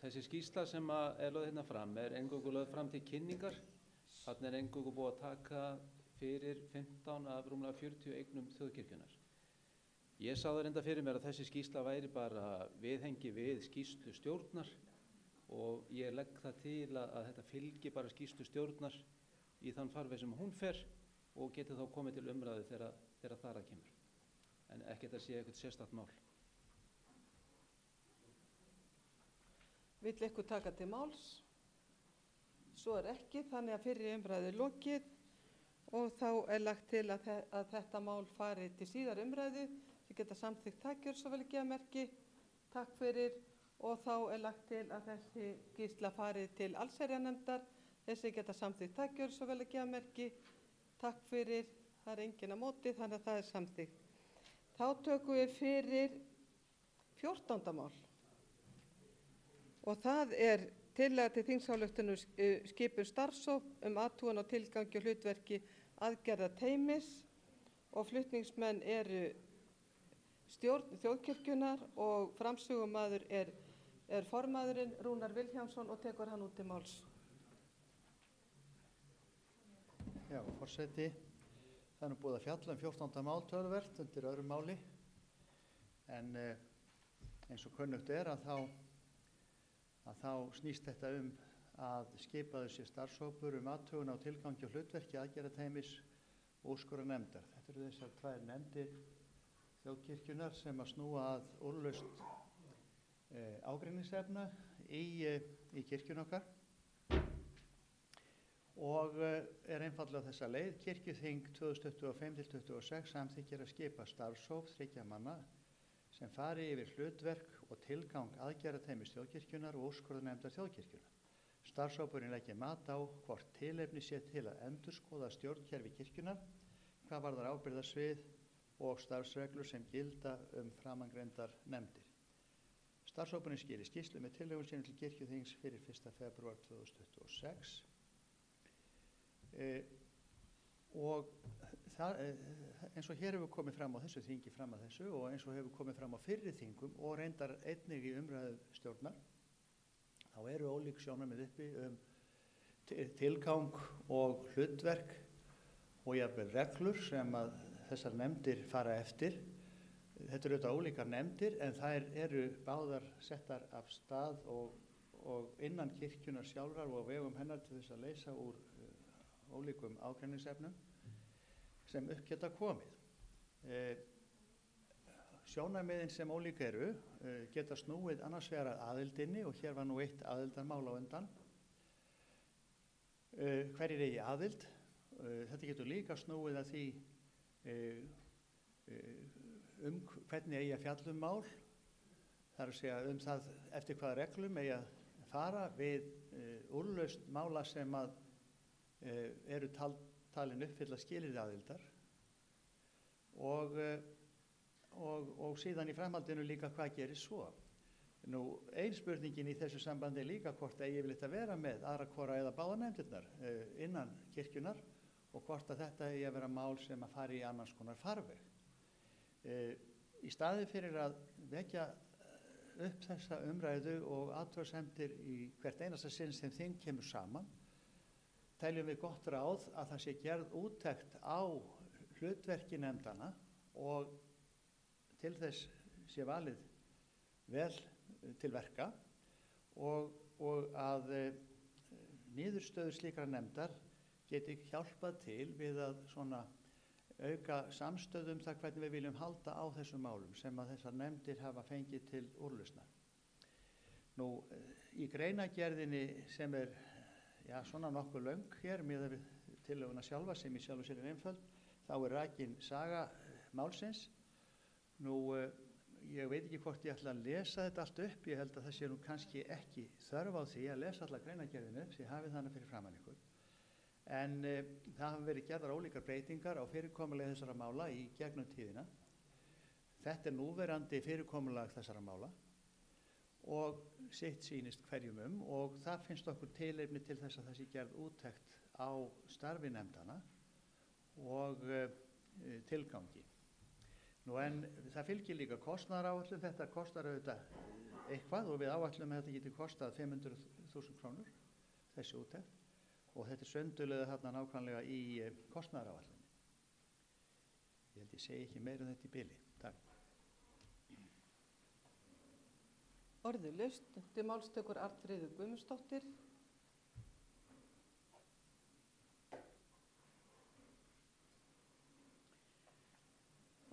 L: þessi skýrsla sem er lögð hérna fram er eingöngu lögð fram til kynningar. Þarna er eingöngu búið að taka fyrir 15 af rúmlega 40 eignum þjóðkirkjunnar. Ég sá það reynda fyrir mér að þessi skýrsla væri bara viðhengi við skýrslu stjórnar og ég legg það til að þetta fylgi bara skýrslu stjórnar í þann farveg sem hún fer og geti þá komið til umræðu þegar þar að kemur. En ekki þetta sé eitthvað sérstakt mál.
B: Vill eitthvað taka til máls? Svo er ekki, þannig að fyrri umræðu er lokið og þá er lagt til að þetta mál fari til síðar umræðu. Þið geta samþykkt það, gjör svo vel að gefa merki. Takk fyrir og þá er lagt til að þessi skýrsla fari til allsherjarnefndar. Þessi geta samþykkt það, gjör svo vel að gefa merki. Takk fyrir, það er enginn á móti, þannig að það er samþykkt. Þá tökum við fyrir 14. mál og það er tillaga til þingsályktunar skipun starfshóp athugun á tilgangi og hlutverki aðgerðateymis og flutningsmenn eru stjórn þjóðkirkjunnar og framsögumaður er formaðurinn Rúnar Vilhjálmsson og tekur hann út til máls.
G: Já, forseti. Það er nú búið að fjalla 14. mál töluvert undir öðru máli en eins og kunnugt er að þá snýst þetta að skipaður sé starfshópur athugun á tilgangi og hlutverki aðgerðateymis og úrskurðarnefndar. Þetta eru þessar tvær nefndir þjóðkirkjunnar sem að snúa að úrlausn ágreiningsefna í kirkjun okkar. Og er einfaldlega þessa leið. Kirkjuþing 2025-26 samþykkir að skipa starfshóp 3 manna sem fari yfir hlutverk og tilgang aðgerðateymis þjóðkirkjunnar og úrskurðarnefndar þjóðkirkjunnar. Starfshópurinn leggir mat á hvort tilefni sé til að endurskoða stjórnkerfi kirkjunnar, hvað varðar ábyrgðarsvið og starfsreglur sem gilda framangreindar nefndir. Starfshópurinn skili skýrslu með tillögum sínum til kirkjuþings fyrir 1. febrúar 2026. Og það, eins og hér hefur komið fram á þessu þingi fram að þessu og eins og hefur komið fram á fyrri þingum og reyndar einnig í umræðu stjórnar, þá eru ólík sjónarmið uppi tilgang og hlutverk og jafnvel reglur sem að þessar nefndir fara eftir. Þetta eru auðvitað ólíkar nefndir en þær eru báðar settar af stað og innan kirkjunar sjálfrar og á vegum hennar til þess að leysa úr ólíkum ágreiningsefnum sem upp geta komið. Sjónarmiðin sem ólík eru geta snúið annars vegar að aðildinni og hér var nú eitt aðildarmál á undan. Hverjir eigi aðild? Þetta getur líka snúið að því hvernig eigi að fjalla mál. Það er að segja það eftir hvaða reglum eigi að fara við úrlausn mála sem að eru talin uppfylla skilyrði aðildar og síðan í framhaldinu líka hvað gerir svo. Ein spurningin í þessu sambandi er líka hvort eigi yfirleitt að vera með aðra hvora eða báðar nefndirnar innan kirkjunar og hvort að þetta eigi að vera mál sem að fari í annars konar farveg. Í staði fyrir að vekja upp þessa umræðu og athugasemdir í hvert einasta sinn sem þing kemur saman, teljum við gott ráð að það sé gerð úttekt á hlutverki nefndana og til þess sé valið vel til verka og að niðurstöður slíkra nefndar geti hjálpað til við að svona auka samstöðu það hvernig við viljum halda á þessum málum sem að þessar nefndir hafa fengið til úrlausnar. Í greinagerðinni sem er svona nokkuð löng hér miðað við tillöguna sjálfa sem í sjálfu sér er einföld, þá er rakin saga málsins. Ég veit ekki hvort ég ætla að lesa þetta allt upp, ég held að það sé nú kannski ekki þörf á því að lesa alla greinagerðinu upp, því hafið þannig fyrir framan ykkur. En það hafa verið gerðar ólíkar breytingar á fyrirkomulag þessara mála í gegnum tíðina. Þetta er núverandi fyrirkomulag þessara mála og sitt sýnist hverjum og það finnst okkur tilefni til þess að það sé gerð úttekt á starfi nefndana og tilgangi. En það fylgir líka kostnaðaráætlun, þetta kostar auðvitað eitthvað og við áætlum að þetta geti kostað 500.000 krónur, þessi úttekt, og þetta er söndulega þarna nákvæmlega í kostnaðaráætlunni. Ég held ég segi ekki meira þetta í bili. Takk.
B: Orðið laust, til máls tekur Arnfríður Guðmundsdóttir.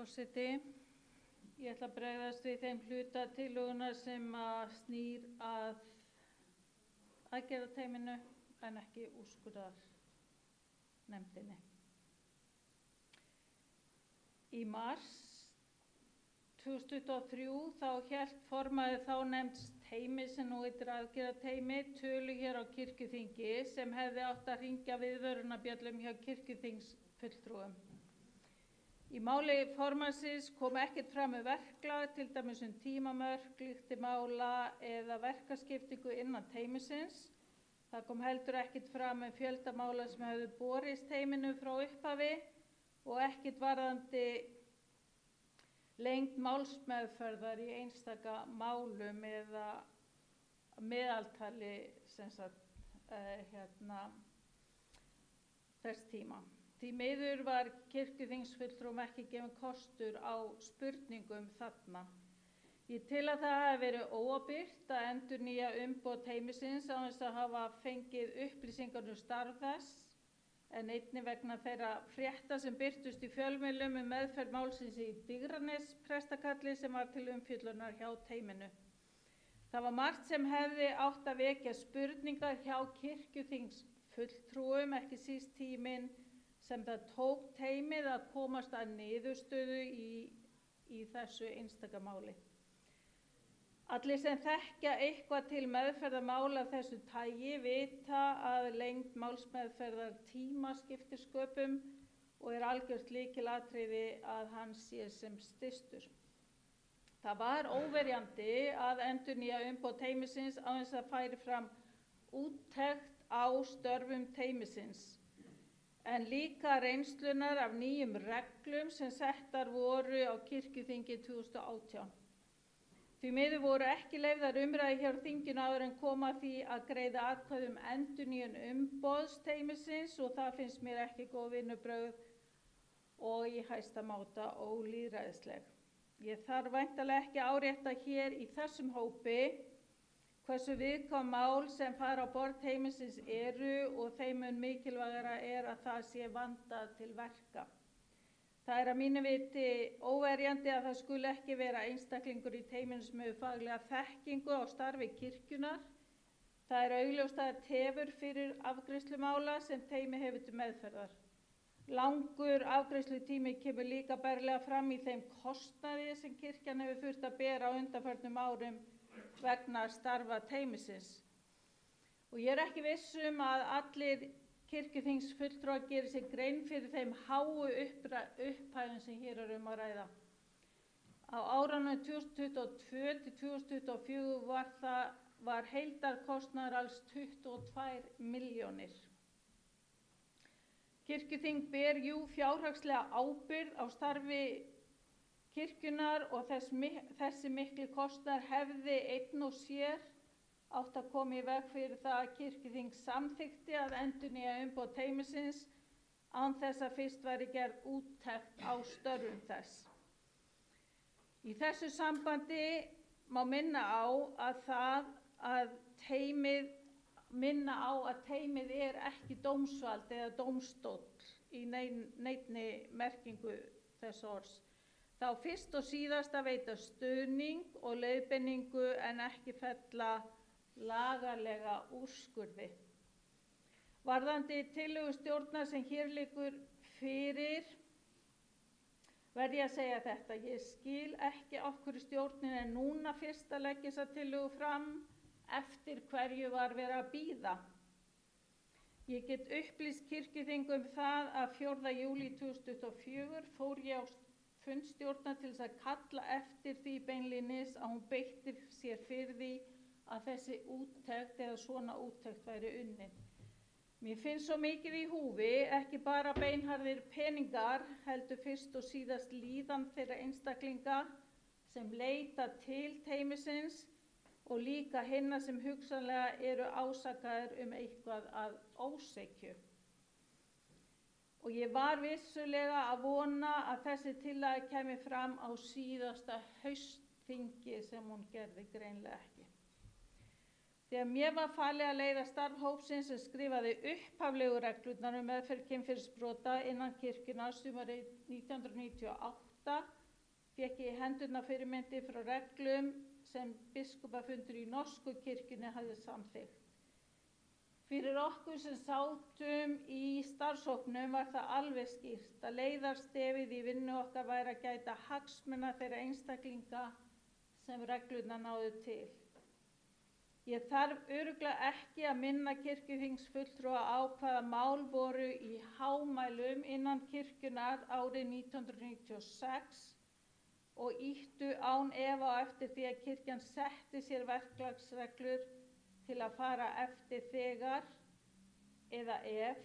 I: Forseti, ég ætla að bregðast við þeim hluta tillögunnar sem að snýr að aðgerðateyminu en ekki úrskurðarnefndinni. Í mars 2023 þá hélt formaður þá nefnds teymi sem nú heitir aðgerðateymi tölu hér á kirkjuþingi sem hefði átt að hringja viðvörunarbjöllum hjá kirkjuþingsfulltrúum. Í máli formannsins kom ekkert fram verklag, til dæmis tímamörk, lykti mála eða verkaskiptingu innan teymisins. Það kom heldur ekkert fram fjöldamála sem hefðu borist teyminu frá upphafi og ekkert varðandi lengd málsmeðferðar í einstaka málum eða meðaltali þess tíma. Því miður var kirkjuþingsfulltrúum ekki gefinn kostur á spurningum þarna. Ég tel að það hafi verið óábyrgt að endurnýja umboð teymisins án þess að hafa fengið upplýsingar starf þess, en einnig vegna þeirra frétta sem birtust í fjölmiðlum meðferð málsins í Digranes prestakalli sem var til umfjöllunar hjá teyminu. Það var margt sem hefði átt að vekja spurningar hjá kirkjuþingsfulltrúum, ekki síst tíminn sem það tók teymið að komast að niðurstöðu í þessu einstaka máli. Allir sem þekkja eitthvað til meðferðarmála af þessu tagi vita að lengd málsmeðferðar tíma skiptir sköpum og er algjört lykilatriði að hann sé sem stystur. Það var óverjandi að endurnýja umboð teymisins án þess að færi fram úttekt á störfum teymisins, en líka reynslunar af nýjum reglum sem settar voru á kirkjuþingi 2018. Því miður voru ekki leyfðar umræður hér á þinginu áður en kom að því að greiða atkvæði endurnýjun umboðs teymisins og það finnst mér ekki góð vinnubrögð og í hæsta máta ólýðræðisleg. Ég þarf væntanlega ekki að árétta hér í þessum hópi hversu viðkvæm mál sem fara á borð teymisins eru og þeim mun mikilvægara er að það sé vandað til verka. Það er að mínu viti óverjandi að það skuli ekki vera einstaklingur í teyminu sem hefur faglega þekkingu á starfi kirkjunar. Það er augljóst að það tefur fyrir afgreiðslumála sem teymi hefur til meðferðar. Langur afgreiðslutími kemur líka berlega fram í þeim kostnaði sem kirkjan hefur þurft að bera á undanförnum árum vegna starfa teymisins. Og ég er ekki viss að allir kirkjuþingsfulltrúar gerir sér grein fyrir þeim háu upphæðum sem hér er að ræða. Á árunum 2022 til 2024 var heildarkostnaður alls 22 milljónir. Kirkjuþing ber fjárhagslega ábyrgð á starfi kirkjunnar og þessi mikli kostnaður hefði einn og sér átt að koma í veg fyrir það að kirkjuþing samþykkti að endurnýja umboð teymisins án þess að fyrst væri gerð úttekt á störfum þess. Í þessu sambandi má minna á að teymið er ekki dómsvald eða dómstóll í neinni merkingu þess orðs. Þá fyrst og síðast að veita stuðning og leiðbeiningu en ekki fella lagalega úrskurði. Varðandi tillögu stjórnar sem hér liggur fyrir verð ég að segja þetta. Ég skil ekki af hverju stjórnin er núna fyrst að leggja þessa tillögu fram, eftir hverju var verið að bíða. Ég get upplýst kirkjuþing það að 4. júlí 2024 fór ég á fund stjórnar til þess að kalla eftir því beinlínis að hún beitti sér fyrir því að þessi úttekt eða svona úttekt væri unnin. Mér finnst svo mikið í húfi, ekki bara beinharðir peningar, heldur fyrst og síðast líðan þeirra einstaklinga sem leita til teymisins og líka hinna sem hugsanlega eru ásakaðir eitthvað að ósekju. Og ég var vissulega að vona að þessi tillaga kæmi fram á síðasta haustþingi sem hún gerði greinilega ekki. Þegar mér var falið að leiða starf hópsins sem skrifaði upphaflegu reglurnar meðferð kynferðisbrota innan kirkjunnar sumarið 1998 fékk ég í hendurnar fyrirmyndir frá reglum sem biskupafundur í norsku kirkjunni hafði samþykkt. Fyrir okkur sem sátum í starfshópnum var það alveg skýrt að leiðarstefið í vinnu okkar væri að gæta hagsmuna þeirra einstaklinga sem reglurnar náðu til. Ég þarf örugglega ekki að minna kirkjuþingsfulltrúa á hvaða mál voru í hámælum innan kirkjunnar árið 1996 og ýttu án efa á eftir því að kirkjan setti sér verklagsreglur til að fara eftir þegar eða ef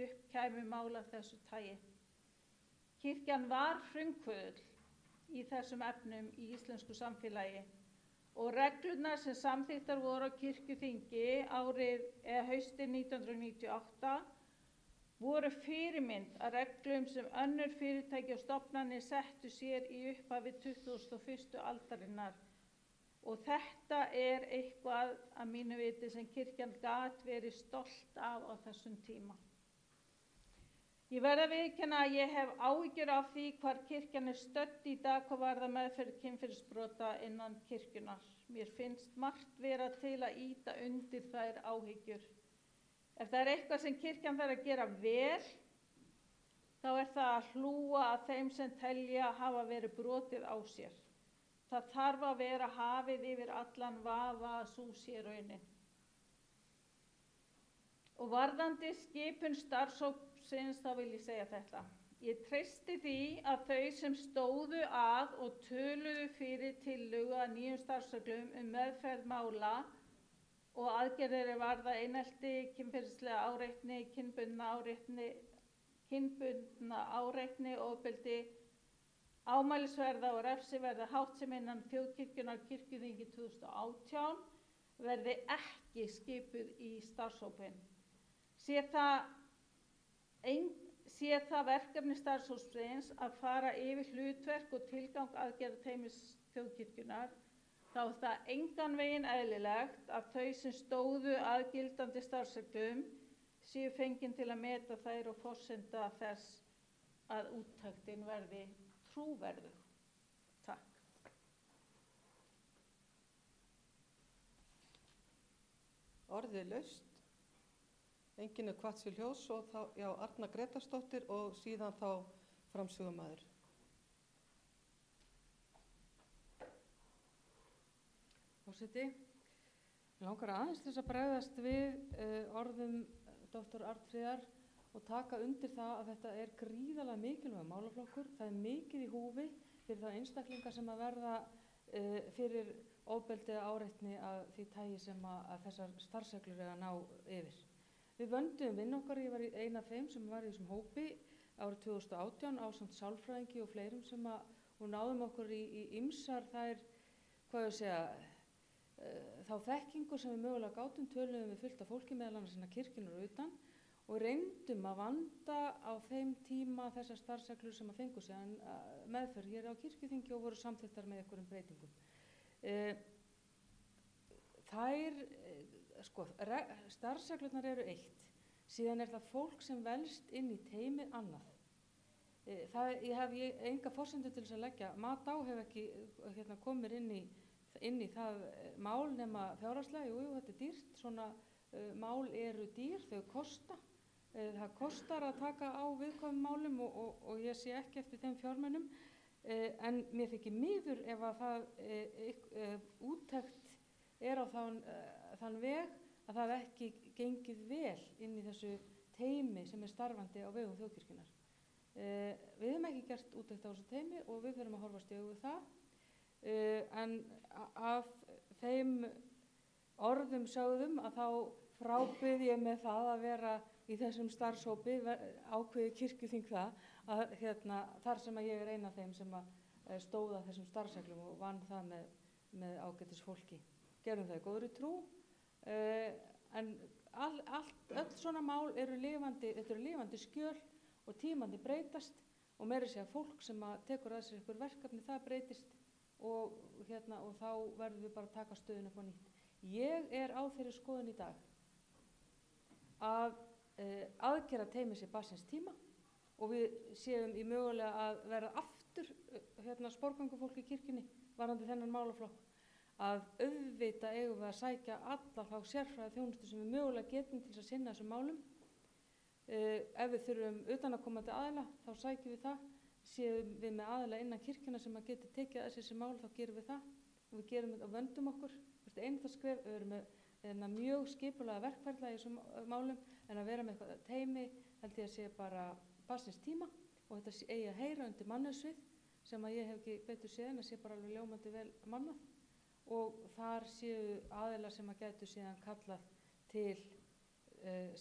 I: upp kæmi mál af þessu tagi. Kirkjan var frumkvöðull í þessum efnum í íslensku samfélagi og reglurnar sem samþykktar voru á kirkjuþingi haustið 1998 voru fyrirmynd að reglum sem önnur fyrirtæki og stofnanir settu sér í upphafi 21. aldarinnar og þetta er eitthvað að mínu viti sem kirkjan gat verið stolt af á þessum tíma. Ég verð að viðurkenna að ég hef áhyggjur af því hvar kirkjan er stödd í dag hvað varðar meðferð kynferðisbrota innan kirkjunnar. Mér finnst margt vera til að ýta undir þær áhyggjur. Ef það er eitthvað sem kirkjan þarf að gera vel, þá er það að hlúa að þeim sem telja hafa verið brotið á sér. Það þarf að vera hafið yfir allan vafa að sú sé raunin. Og varðandi skipun starfshópsins þá vil ég segja þetta. Ég treysti því að þau sem stóðu að og töluðu fyrir tillögu að nýjum starfsreglum meðferð mála og aðgerðir varða einelti, kynferðislega áreitni, kynbundna áreitni, ofbeldi, ámælisverða og refsiverða háttsemi innan þjóðkirkjunnar kirkjuþingi 2018 verði ekki skipuð í starfshópinn. Sé það verkefni starfshópsins að fara yfir hlutverk og tilgang aðgerðateymis þjóðkirkjunnar, þá er það engan veginn eðlilegt að þau sem stóðu að gildandi starfsreglum séu fengin til að meta þær og forsenda þess að úttektin verði trúverðug. Takk.
B: Orðið laust. Enginn er hvatt sér ljós og þá, Arna Gretarsdóttir og síðan þá framsögumaður.
S: Forseti, mig langar aðeins til þess að bregðast við orðum Dr. Arnfríðar og taka undir það að þetta er gríðarlega mikilvægur málaflokkur. Það er mikið í húfi. fyrir þá einstaklinga sem að verða fyrir ofbeldi eða áreitni af því tagi sem að þessar starfsreglur eiga að ná yfir. Við vönduðum vinn okkar, ég var ein af þeim sem var í þessum hópi árið 2018 ásamt sálfræðingi og fleirum sem og náðum okkur í ýmsar þær, hvað ég segja, þá þekkingu sem við mögulega gátum, töluðum við fullt af fólki meðal annars innan kirkjunnar og utan og reyndum að vanda á þeim tíma þessar starfsreglur sem að fengu síðan meðferð hér á kirkjuþingi og voru samþykktar með einhverjum breytingum. Starfsreglurnar eru eitt, síðan það fólk sem velst inn í teimi annað. Ég hef enga forsendur til þess að leggja mat á, hef ekki komið inn í það mál nema fjárhagslega, jú, þetta dýrt, svona mál eru dýr, þau kosta. Það kostar að taka á viðkvæmum málum og ég sé ekki eftir þeim fjármunum, en mér þykir miður ef að það úttekt á þann veg að það ekki gengið vel inn í þessu teimi sem starfandi á vegum þjóðkirkjunnar. Við höfum ekki gert úttekt á þessu teimi og við þurfum að horfast í augu við það, en af þeim orðum sögðum að þá frábið ég með það að vera í þessum starfshópi, ákveði kirkjuþing það, að þar sem að ég ein af þeim sem að stóða þessum starfsreglum og vann það með ágætis fólki. Gerðum það í góðri trú, en öll svona mál eru lifandi skjöl og tímandi breytast og meira segja fólk sem að tekur að sér einhver verkefni, það breytist og þá verðum við bara að taka stöðuna upp á nýtt. Ég á þeirri skoðun í dag að aðgerða teymi sér barnsins tíma og við séum í mögulega að vera aftur sporgöngufólk í kirkjunni varðandi þennan málaflokk, að auðvita eigum við að sækja alla þá sérfræði þjónustu sem við mögulega getum til að sinna þessum málum. Ef við þurfum utanaðkomandi aðila þá sækjum við það, séum við með aðila innan kirkjuna sem að geti tekið þessi mál þá gerum við það og við gerum þetta og vöndum okkur. Einasta skref, við erum með mjög skipulega verkferla í þessum málum, en að vera með eitthvað teymi held ég að sé bara barnsins tíma og þetta eigi að heyra undir mannauðssvið sem að ég hef ekki betur séð en að sé bara alveg ljómandi vel mannað og þar séu aðilar sem að gætu síðan kallað til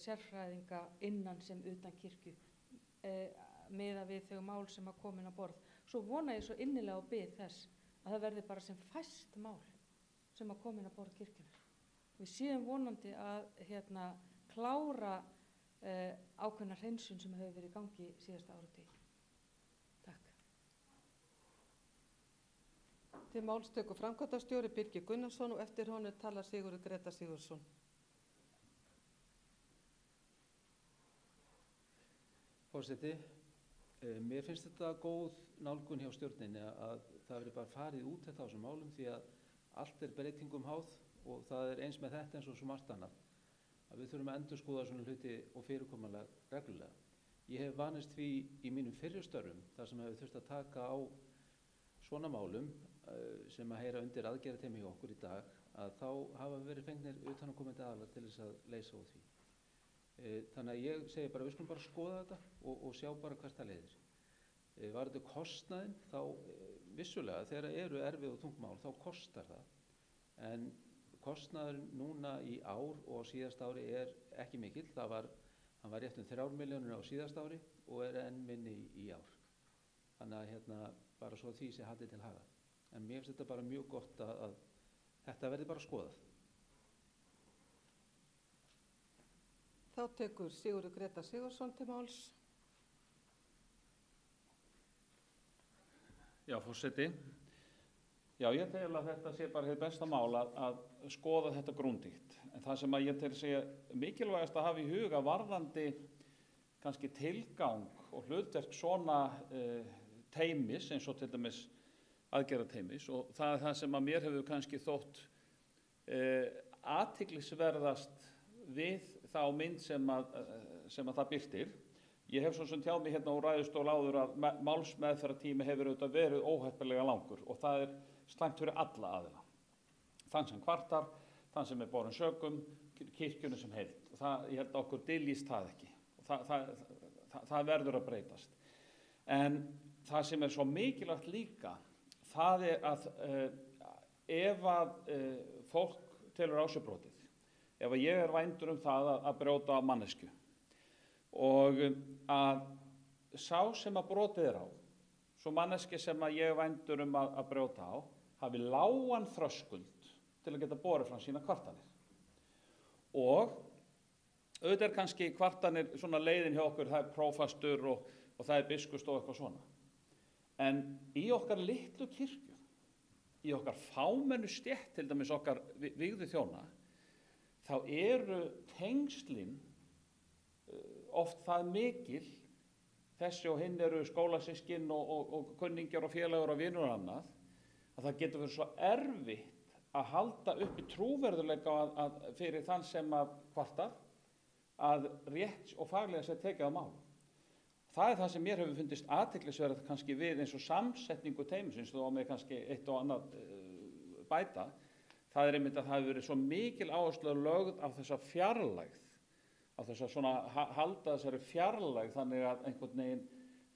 S: sérfræðinga innan sem utan kirkju miðað við þau mál sem að komin á borð. Svo vona ég svo innilega og bið þess að það verði bara sem fæst mál sem að komin á borð kirkjunar. Við séum vonandi að klára ákveðna hreinsun sem hefur verið í gangi síðasta áratug. Takk.
B: Til máls tekur framkvæmdastjóri Birgir Gunnarsson og eftir honum talar Sigurður Grétar Sigurðsson.
H: Forseti, mér finnst þetta góð nálgun hjá stjórninni að það verið bara farið út þetta á þessum málum því að allt breytingum háð og það eins með þetta eins og svo margt annað. Að við þurfum að endurskoða svona hluti og fyrirkomulega reglulega. Ég hef vanist því í mínum fyrri störfum þar sem hefur þurft að taka á svona málum sem að heyra undir aðgerðateymi hjá okkur í dag að þá hafa verið fengnir utanaðkomandi aðilar til þess að leysa úr því. Þannig að ég segi bara við skulum bara skoða þetta og sjá bara hvert það leiðir. Var þetta kostnaðinn þá vissulega þegar eru erfið og þungmál þá kostar það en kostnaður núna í ár og síðast ári ekki mikill, hann var rétt 3 milljónir á síðast ári og enn minni í ár. Þannig að bara svo því sé haldið til haga. En mér finnst þetta bara mjög gott að þetta verði bara skoðað.
B: Þá tekur Sigurður Grétar Sigurðsson til máls.
V: Já, forseti. Já, ég tel að þetta sé bara hið besta mál að skoða þetta grundigt. En það sem að ég tel segja mikilvægast að hafa í huga varðandi kannski tilgang og hlutverk svona teymis eins og til dæmis aðgerðateymis og það er það sem að mér hefur kannski þótt athyglisverðast við þá mynd sem að það birtir. Ég hef svo sem tjáð mig hérna úr ræðustól áður að málsmeðferðartími hefur auðvitað verið óheppilega langur og það slæmt fyrir alla aðila. Þann sem kvartar, þann sem borinn sökum, kirkjunni sem heild. Ég held að okkur dyljist það ekki. Og það verður að breytast. En það sem er svo mikilvægt líka, það er að ef að fólk telur á sig brotið, ef að ég er vændur það að brjóta á mannesku og að sá sem að brotið á, svo manneski sem að ég er vændur að brjóta á, hafi lágan þröskuld til að geta borið fram sína kvartanir. Og auðvitað er kannski kvartanir svona leiðin hjá okkur, það er prófastur og það er biskupsstofa og eitthvað svona. En í okkar litlu kirkju, í okkar fámennu stétt, til dæmis okkar vígðu þjóna, þá eru tengslin oft það mikil, þessi og hinn eru skólasyskin og kunningjar og félagur og vinur og annað, að það getur verið svo erfitt að halda upp í trúverðuleika fyrir þann sem að kvartar, að rétt og faglega sé tekið á mál. Það er það sem mér hefur fundist athyglisverð kannski við eins og samsetningu teymisins, þó með kannski eitt og annað bæta. Það er einmitt að það hefur verið svo mikil áhersla lögð á þessa fjarlægð, á þess að svona halda þessari fjarlægð, þannig að einhvern veginn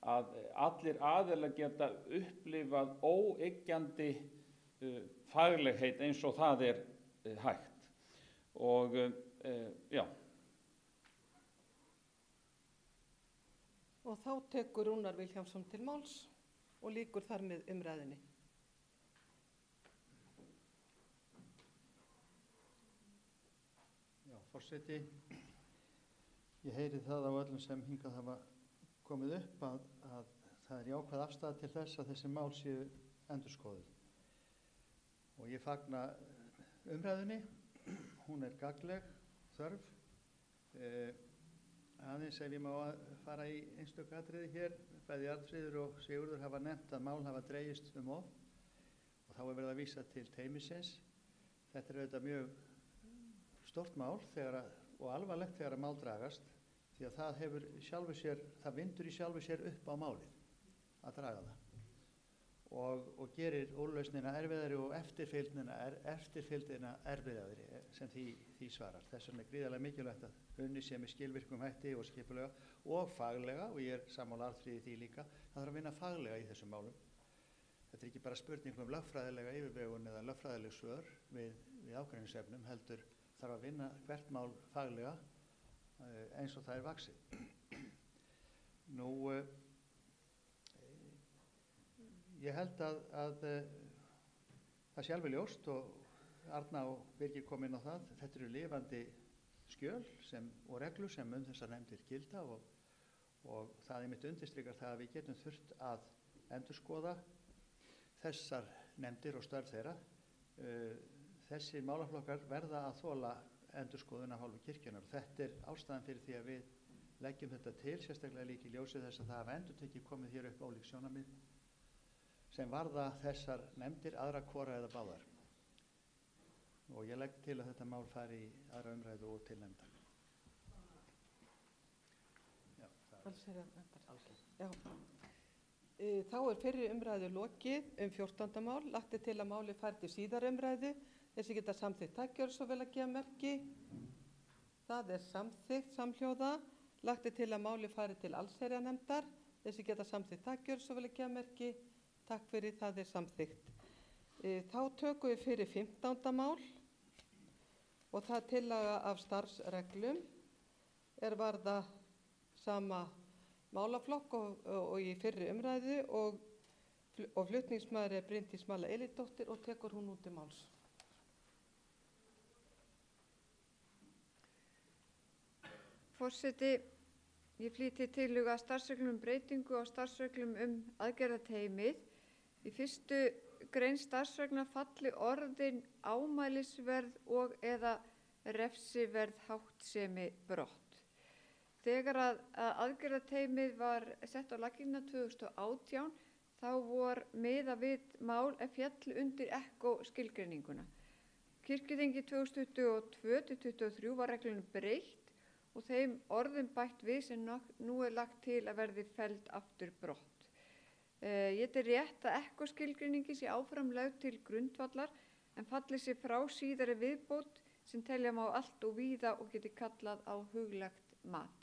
V: að allir aðilar geta upplifað óyggjandi faglegheit eins og það er hægt. Og já.
B: Og þá tekur Rúnar Vilhjálmsson til máls og lýkur þar með umræðinni.
G: Já, forseti, ég heyri það á öllum sem hingað hafa komið upp að það er jákvæð afstæða til þess að þessi mál séu endurskoðuð. Og ég fagna umræðunni, hún er gagnleg, þörf. Aðeins ef ég má fara í einstök atriði hér, bæði Arnfríður og Sigurður hafa nefnt að mál hafa dregist of og þá er verið að vísa til teymisins. Þetta er auðvitað mjög stórt mál og alvarlegt þegar að mál dragast, því að það vindur í sjálfu sér upp á málið að draga það og gerir úrlausnina erfiðari og eftirfylgdina erfiðari sem því svarar. Þess vegna er gríðarlega mikilvægt að unnið sé með skilvirkum hætti og skipulega og faglega, og ég er sammála Arnfríði því líka, það þarf að vinna faglega í þessum málum. Þetta er ekki bara spurning um lögfræðilega yfirvegun eða lögfræðileg svör við ágreiningsefnum, heldur þarf að vinna hvert mál faglega eins og það er vaxið. Nú, ég held að það sé alveg ljóst, og Arna og Birgir kom inn á það, þetta eru lifandi skjöl og reglur sem þessar nefndir gilda og það einmitt undirstrikar það að við getum þurft að endurskoða þessar nefndir og störf þeirra. Þessi málaflokkar verða að þola endurskoðun af hálfu kirkjunnar og þetta er ástæðan fyrir því að við leggjum þetta til, sérstaklega líka í ljósi þess að það hafa endurtekið komið hér upp ólík sjónarmið sem varða þessar nefndir, aðra hvora eða báðar. Og ég legg til að þetta mál fari í aðra umræðu og til nefndar.
B: Þá er fyrri umræðu lokið 14. mál. Lagt til að máli fari til síðari umræðu. Þessi geta samþykkt tækjör svo vel að gefa merki. Það er samþykkt samhljóða. Lagt til að máli fari til allsherjarnefndar. Þessi geta samþykkt tækjör svo vel að gefa merki. Takk fyrir, það er samþykkt. Þá tökum við fyrir 15. mál og það er tillaga af starfsreglum varða sama málaflokk og í fyrri umræðu og flutningsmaður er Bryndís Malla Elídóttir og tekur hún út til máls.
J: Forseti, ég flýti tillögu að starfsreglum breytingu á starfsreglum aðgerðateymið. Í fyrstu grein starfsreglna falli orðin ámælisverð og eða refsiverð háttsemi brott. Þegar að aðgerðateymið var sett á laggirnar 2018 þá voru miðað við mál féll undir ECHO-skilgreininguna. Kirkjuþingi 2022-23 var reglunum breytt og þeim orðum bætt við sem nú er lagt til að verði felld aftur brott. Ég tel rétt að ECHO-skilgreiningi sé áfram lögð til grundvallar en falli sér frá síðari viðbót sem telja má allt og víða og geti kallað á huglægt mat.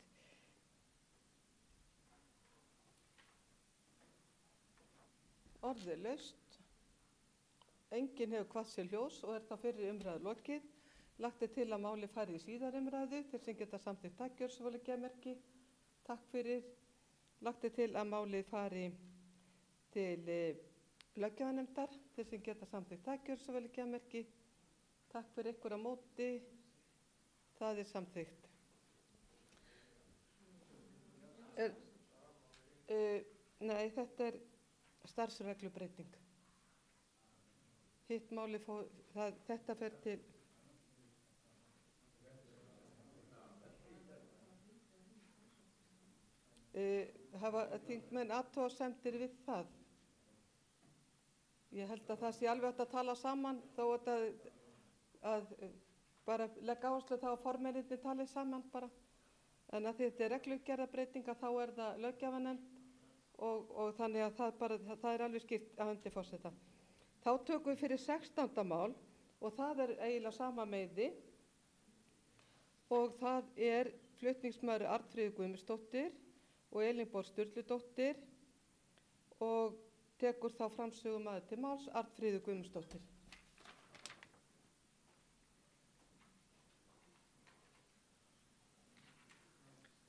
B: orðið laust. Enginn hefur kvatt sér ljós og er þá fyrir umræðu lokið. Lagt til að máli fari í síðar umræðu. Þeir sem geta samþykkt það gjörðu svo vel að geðmerki. Takk fyrir. Lagt til að málið fari til löggjafarnefndar. Þeir sem geta samþykkt það gjörðu svo vel að geðmerki. Takk fyrir ykkur á móti. Það er samþykkt. Nei, þetta er starfsreglubreiting. Hitt máli þetta fer til hafa þingmenn athugasemdir við það. Ég held að það sé alveg hægt að tala saman þó að bara leggja áherslu þá að formennirnir tali saman bara. En að þetta er reglugerðarbreytinga þá er það löggjafarnefnd og þannig að það er alveg skýrt af hendi forseta. Þá tökum við fyrir 16. mál og það er eiginlega sama meiði og það er flutningsmaður Arnfríður Guðmundsdóttir og Elínborg Sturludóttir og tekur þá framsögumaður til máls Arnfríður Guðmundsdóttir.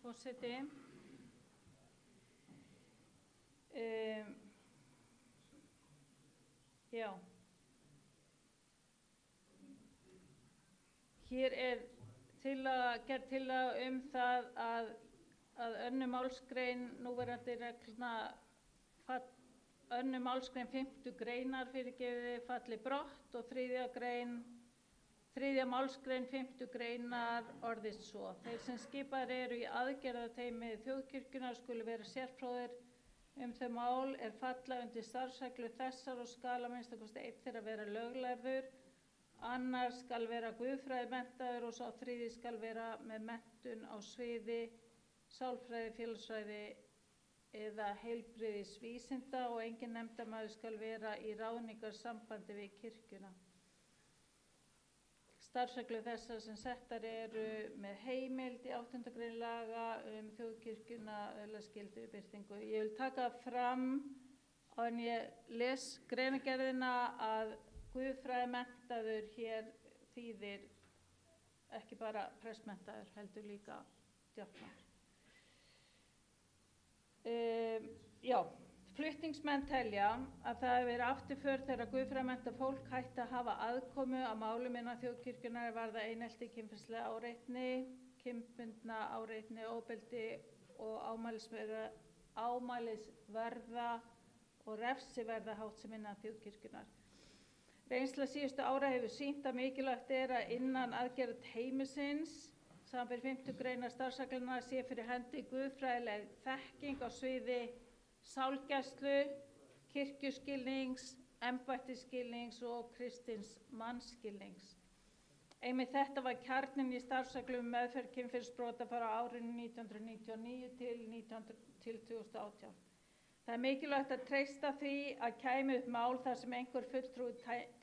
I: Forseti, já, hér er gerð tillaga það að önnur málsgrein núverandi reglna, önnur málsgrein 5. greinar fyrirgefið falli brott og 3. málsgrein 5. greinar orðist svo. Þeir sem skipaðir eru í aðgerðateymi þjóðkirkjunnar skulu vera sérfróðir þau mál er falla undir starfsreglu þessar og skal að minnsta kosti einn þeirra vera löglærður, annar skal vera guðfræðimenntaður og sá þriðji skal vera með menntun á sviði sálfræði, félagsfræði eða heilbrigðisvísinda og enginn nefndarmaður skal vera í ráðningarsambandi við kirkjuna. Starfsreglur þessar sem settar eru með heimild í 8. grein laga þjóðkirkjuna öðlast gildi við birtingu. Ég vil taka fram áður en ég les greinargerðina að guðfræðimenntaður hér þýðir ekki bara prestmenntaður, heldur líka djáknar. Já. Flutningsmenn telja að það hefur verið afturför þegar guðfræðimennta fólk hætti að hafa aðkomu að málum innan þjóðkirkjunnar varða einelti, kynferðislega áreitni, kynbundna áreitni, ofbeldi og ámælisverða og refsiverða háttsemi innan þjóðkirkjunnar. Reynsla síðustu ára hefur sýnt að mikilvægt er að innan aðgerðateymisins, samanber 5. greinar starfsreglna, sé fyrir hendi guðfræðileg þekking á sviði sálgæslu, kirkjuskilnings, embættisskilnings og kristins mannskilnings. Einmitt þetta var kjarninn í starfsreglum meðferð kynferðisbrota frá árinu 1999 til 2018. Það er mikilvægt að treysta því að kæmi upp mál þar sem einhver fulltrúi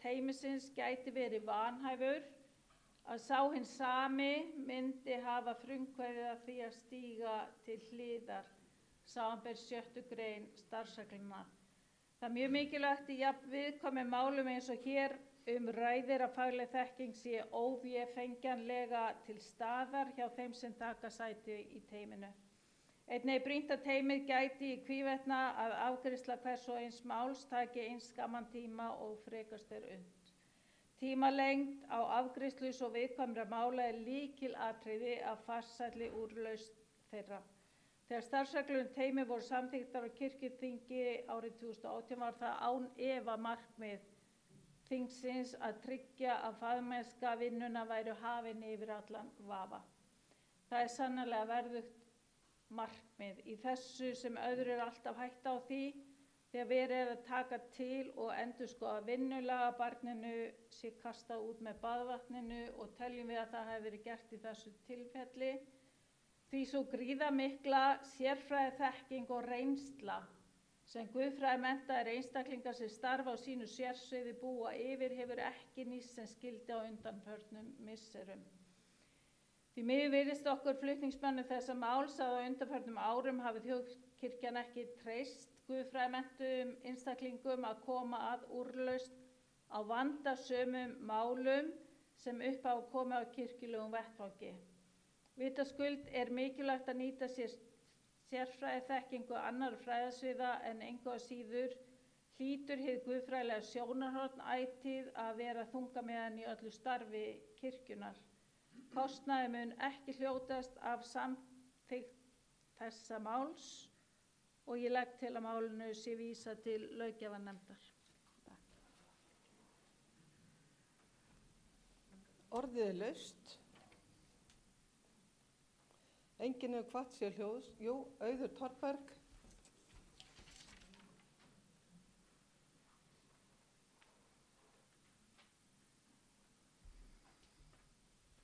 I: teymisins gæti verið vanhæfur, að sá hinn sami myndi hafa frumkvæði að því að stíga til hliðar, samanber 7. grein starfsreglna. Það er mjög mikilvægt í jafn viðkvæmum málum eins og hér ræðir að fagleg þekking sé óvéfengjanlega til staðar hjá þeim sem taka sæti í teyminu. Einnig er brýnt að teymið gæti í hvívetna að afgreiðsla hvers og eins máls taki eins skamman tíma og frekast er unnt. Tímalengd á afgreiðslu svo viðkvæmra mála er lykilatriði að farsælli úrlausn þeirra. Þegar starfsreglur teymi voru samþykktar á kirkjuþingi árið 2018 var það án efa markmið þingsins að tryggja að fagmennska vinnuna væru hafin yfir allan vafa. Það er sannarlega verðugt markmið. Í þessu sem öðru er alltaf hætta á því þegar verið er að taka til og endurskoða vinnulaga barninu sé kastað út með baðvatninu og teljum við að það hefði verið gert í þessu tilfelli. Því svo gríðarmikla sérfræði þekking og reynsla sem guðfræðimenntaðir einstaklingar sem starfa á sínu sérsviði búa yfir hefur ekki nýst sem skyldi á undanförnum misserum. Því Því miður virðist okkur flutningsmönnum þessa máls að á undanförnum árum hafi þjóðkirkjan ekki treyst guðfræðimenntuðum einstaklingum að koma að úrlausn á vandasömum málum sem upp á að koma á kirkjulegum vettvangi. Vitaskuld er mikilvægt að nýta sér sérfræðiþekkingu annarra fræðasviða en engu að síður hlýtur hið guðfræðilega sjónarhorn ætíð að vera þungamiðjan í öllu starfi kirkjunnar. Kostnaði mun ekki hljótast af samþykkt þessa máls og ég legg til að málinu sé vísa til löggjafarnefndar.
B: Orðið er laust. Enginn hefur hvatt sér hljóðs. Jú, Auður Torberg.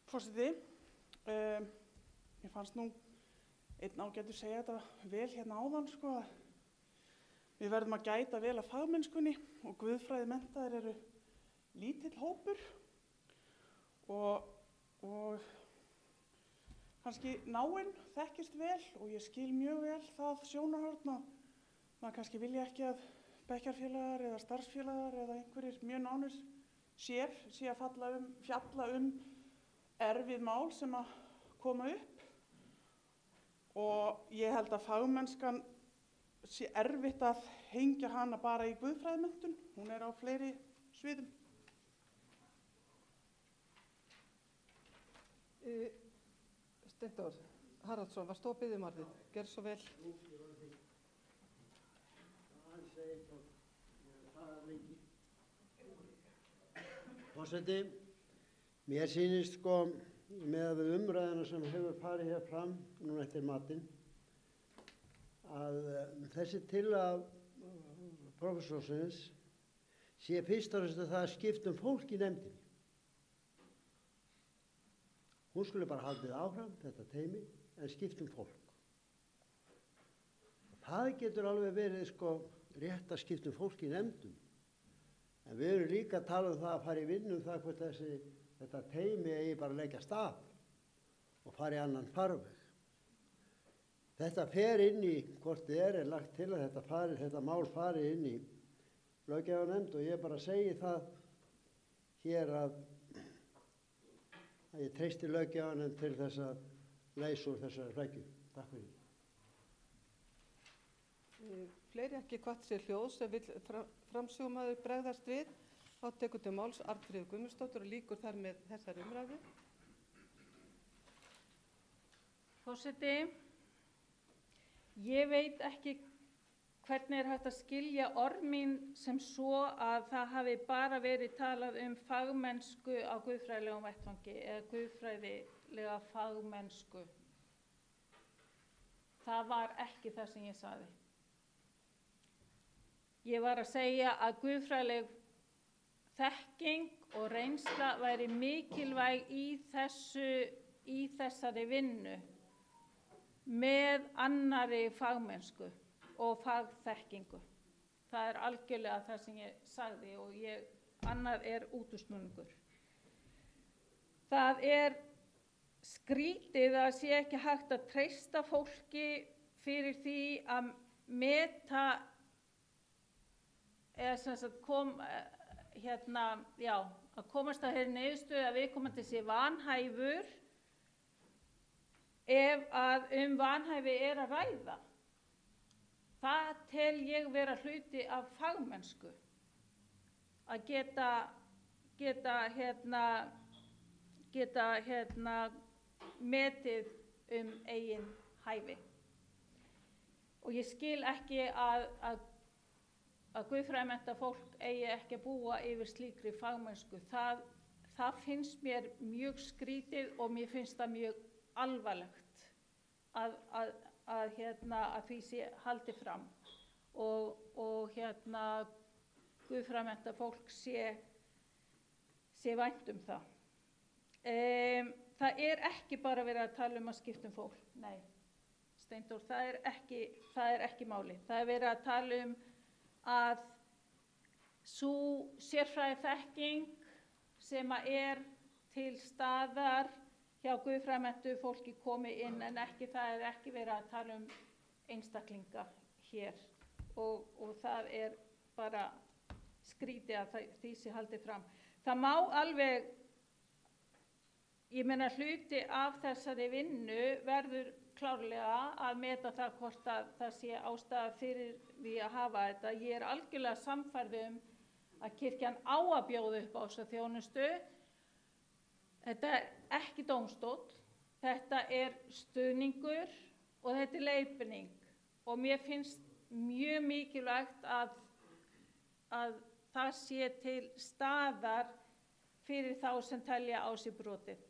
M: Forseti, mér fannst nú einn ágætur segja þetta vel hérna áðan, sko, að við verðum að gæta vel að fagmennskunni og guðfræði menntaðir eru lítill hópur og kannski náinn þekkist vel og ég skil mjög vel það sjónarhorn að maður kannski vilja ekki að bekkjarfélagar eða starfsfélagar eða einhverjir mjög nánir sé að fjalla um erfið mál sem að koma upp og ég held að fagmennskan sé erfitt að hengja hana bara í guðfræðimenntun, hún er á fleiri sviðum.
B: Steindór Haraldsson, varst þú að biðja orðið? Gerðu svo vel.
O: Forseti, mér sýnist sko með umræðina sem hefur farið hér fram núna eftir matinn að þessi tillaga prófessorsins sé fyrst og fremst að það skipt fólk í nefndinni. Hún skulle bara haldið áfram, þetta teymi, en skipt fólk. Það getur alveg verið sko rétt að skipt fólk í nefndum. En við erum líka að tala það að fara í vinnu það hvort þetta teymi eigi bara að leggja stað og fara í annan farveg. Þetta fer inn í, hvort þið er lagt til að þetta mál fari inn í löggjafarnefnd og ég bara segi það hér að ég treysti löggjafarnefnd til þess að leysa úr þessari flækju. Takk fyrir.
B: Fleiri ekki hvatt sér hljóðs sem vill framsjómaður bregðast við. Þá tekur til máls Arnfríður Guðmundsdóttir og lýkur þar með þessari umræðu.
I: Forseti, ég veit ekki hvernig er hægt að skilja orð mín sem svo að það hafi bara verið talað fagmennsku á guðfræðilegum vettvangi eða guðfræðilega fagmennsku. Það var ekki það sem ég sagði. Ég var að segja að guðfræðileg þekking og reynsla væri mikilvæg í þessari vinnu með annarri fagmennsku og fagþekkingu. Það er algjörlega það sem ég sagði og annað er útúrsnúningur. Það er skrítið að sé ekki hægt að treysta fólki fyrir því að meta eða sem sagt að komast að þeirri niðurstöðu að viðkomandi sé vanhæfur ef að vanhæfi er að ræða. Það tel ég vera hluti af fagmennsku að geta metið eigin hæfi. Og ég skil ekki að guðfræðimennta fólk eigi ekki að búa yfir slíkri fagmennsku. Það finnst mér mjög skrítið og mér finnst það mjög alvarlegt að því sé haldið fram og guðfræðimennta fólk sé vænt það. Það er ekki bara verið að tala að skipta fólk. Nei, Steindór, það er ekki máli. Það er verið að tala að sú sérfræðiþekking sem er til staðar hjá guðfræðimenntuðu fólki komi inn en ekki, það er ekki verið að tala um einstaklinga hér og það er bara skrítið að því sé haldið fram. Það má alveg, ég meina hluti af þessari vinnu verður klárlega að meta það hvort að það sé ástæða fyrir því að hafa þetta. Ég er algjörlega sannfærð að kirkjan á að bjóða upp á þessa þjónustu. Þetta er ekki dómstóll, þetta er stuðningur og þetta er leiðbeining og mér finnst mjög mikilvægt að það sé til staðar fyrir þá sem telja á sig brotið.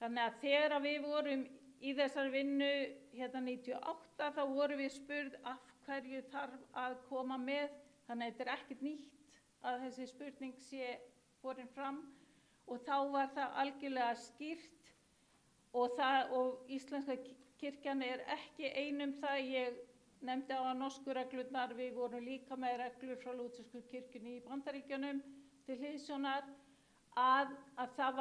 I: Þannig að þegar við vorum í þessari vinnu hérna 98 þá vorum við spurð af hverju þarf að koma með, þannig að þetta er ekkert nýtt að þessi spurning sé borin fram og þá var það algjörlega skýrt og Íslenska kirkjan er ekki einum það. Ég nefndi á að norsku reglurnar, við vorum líka með reglur frá lúthersku kirkjunni í Bandaríkjunum til hliðsjónar að það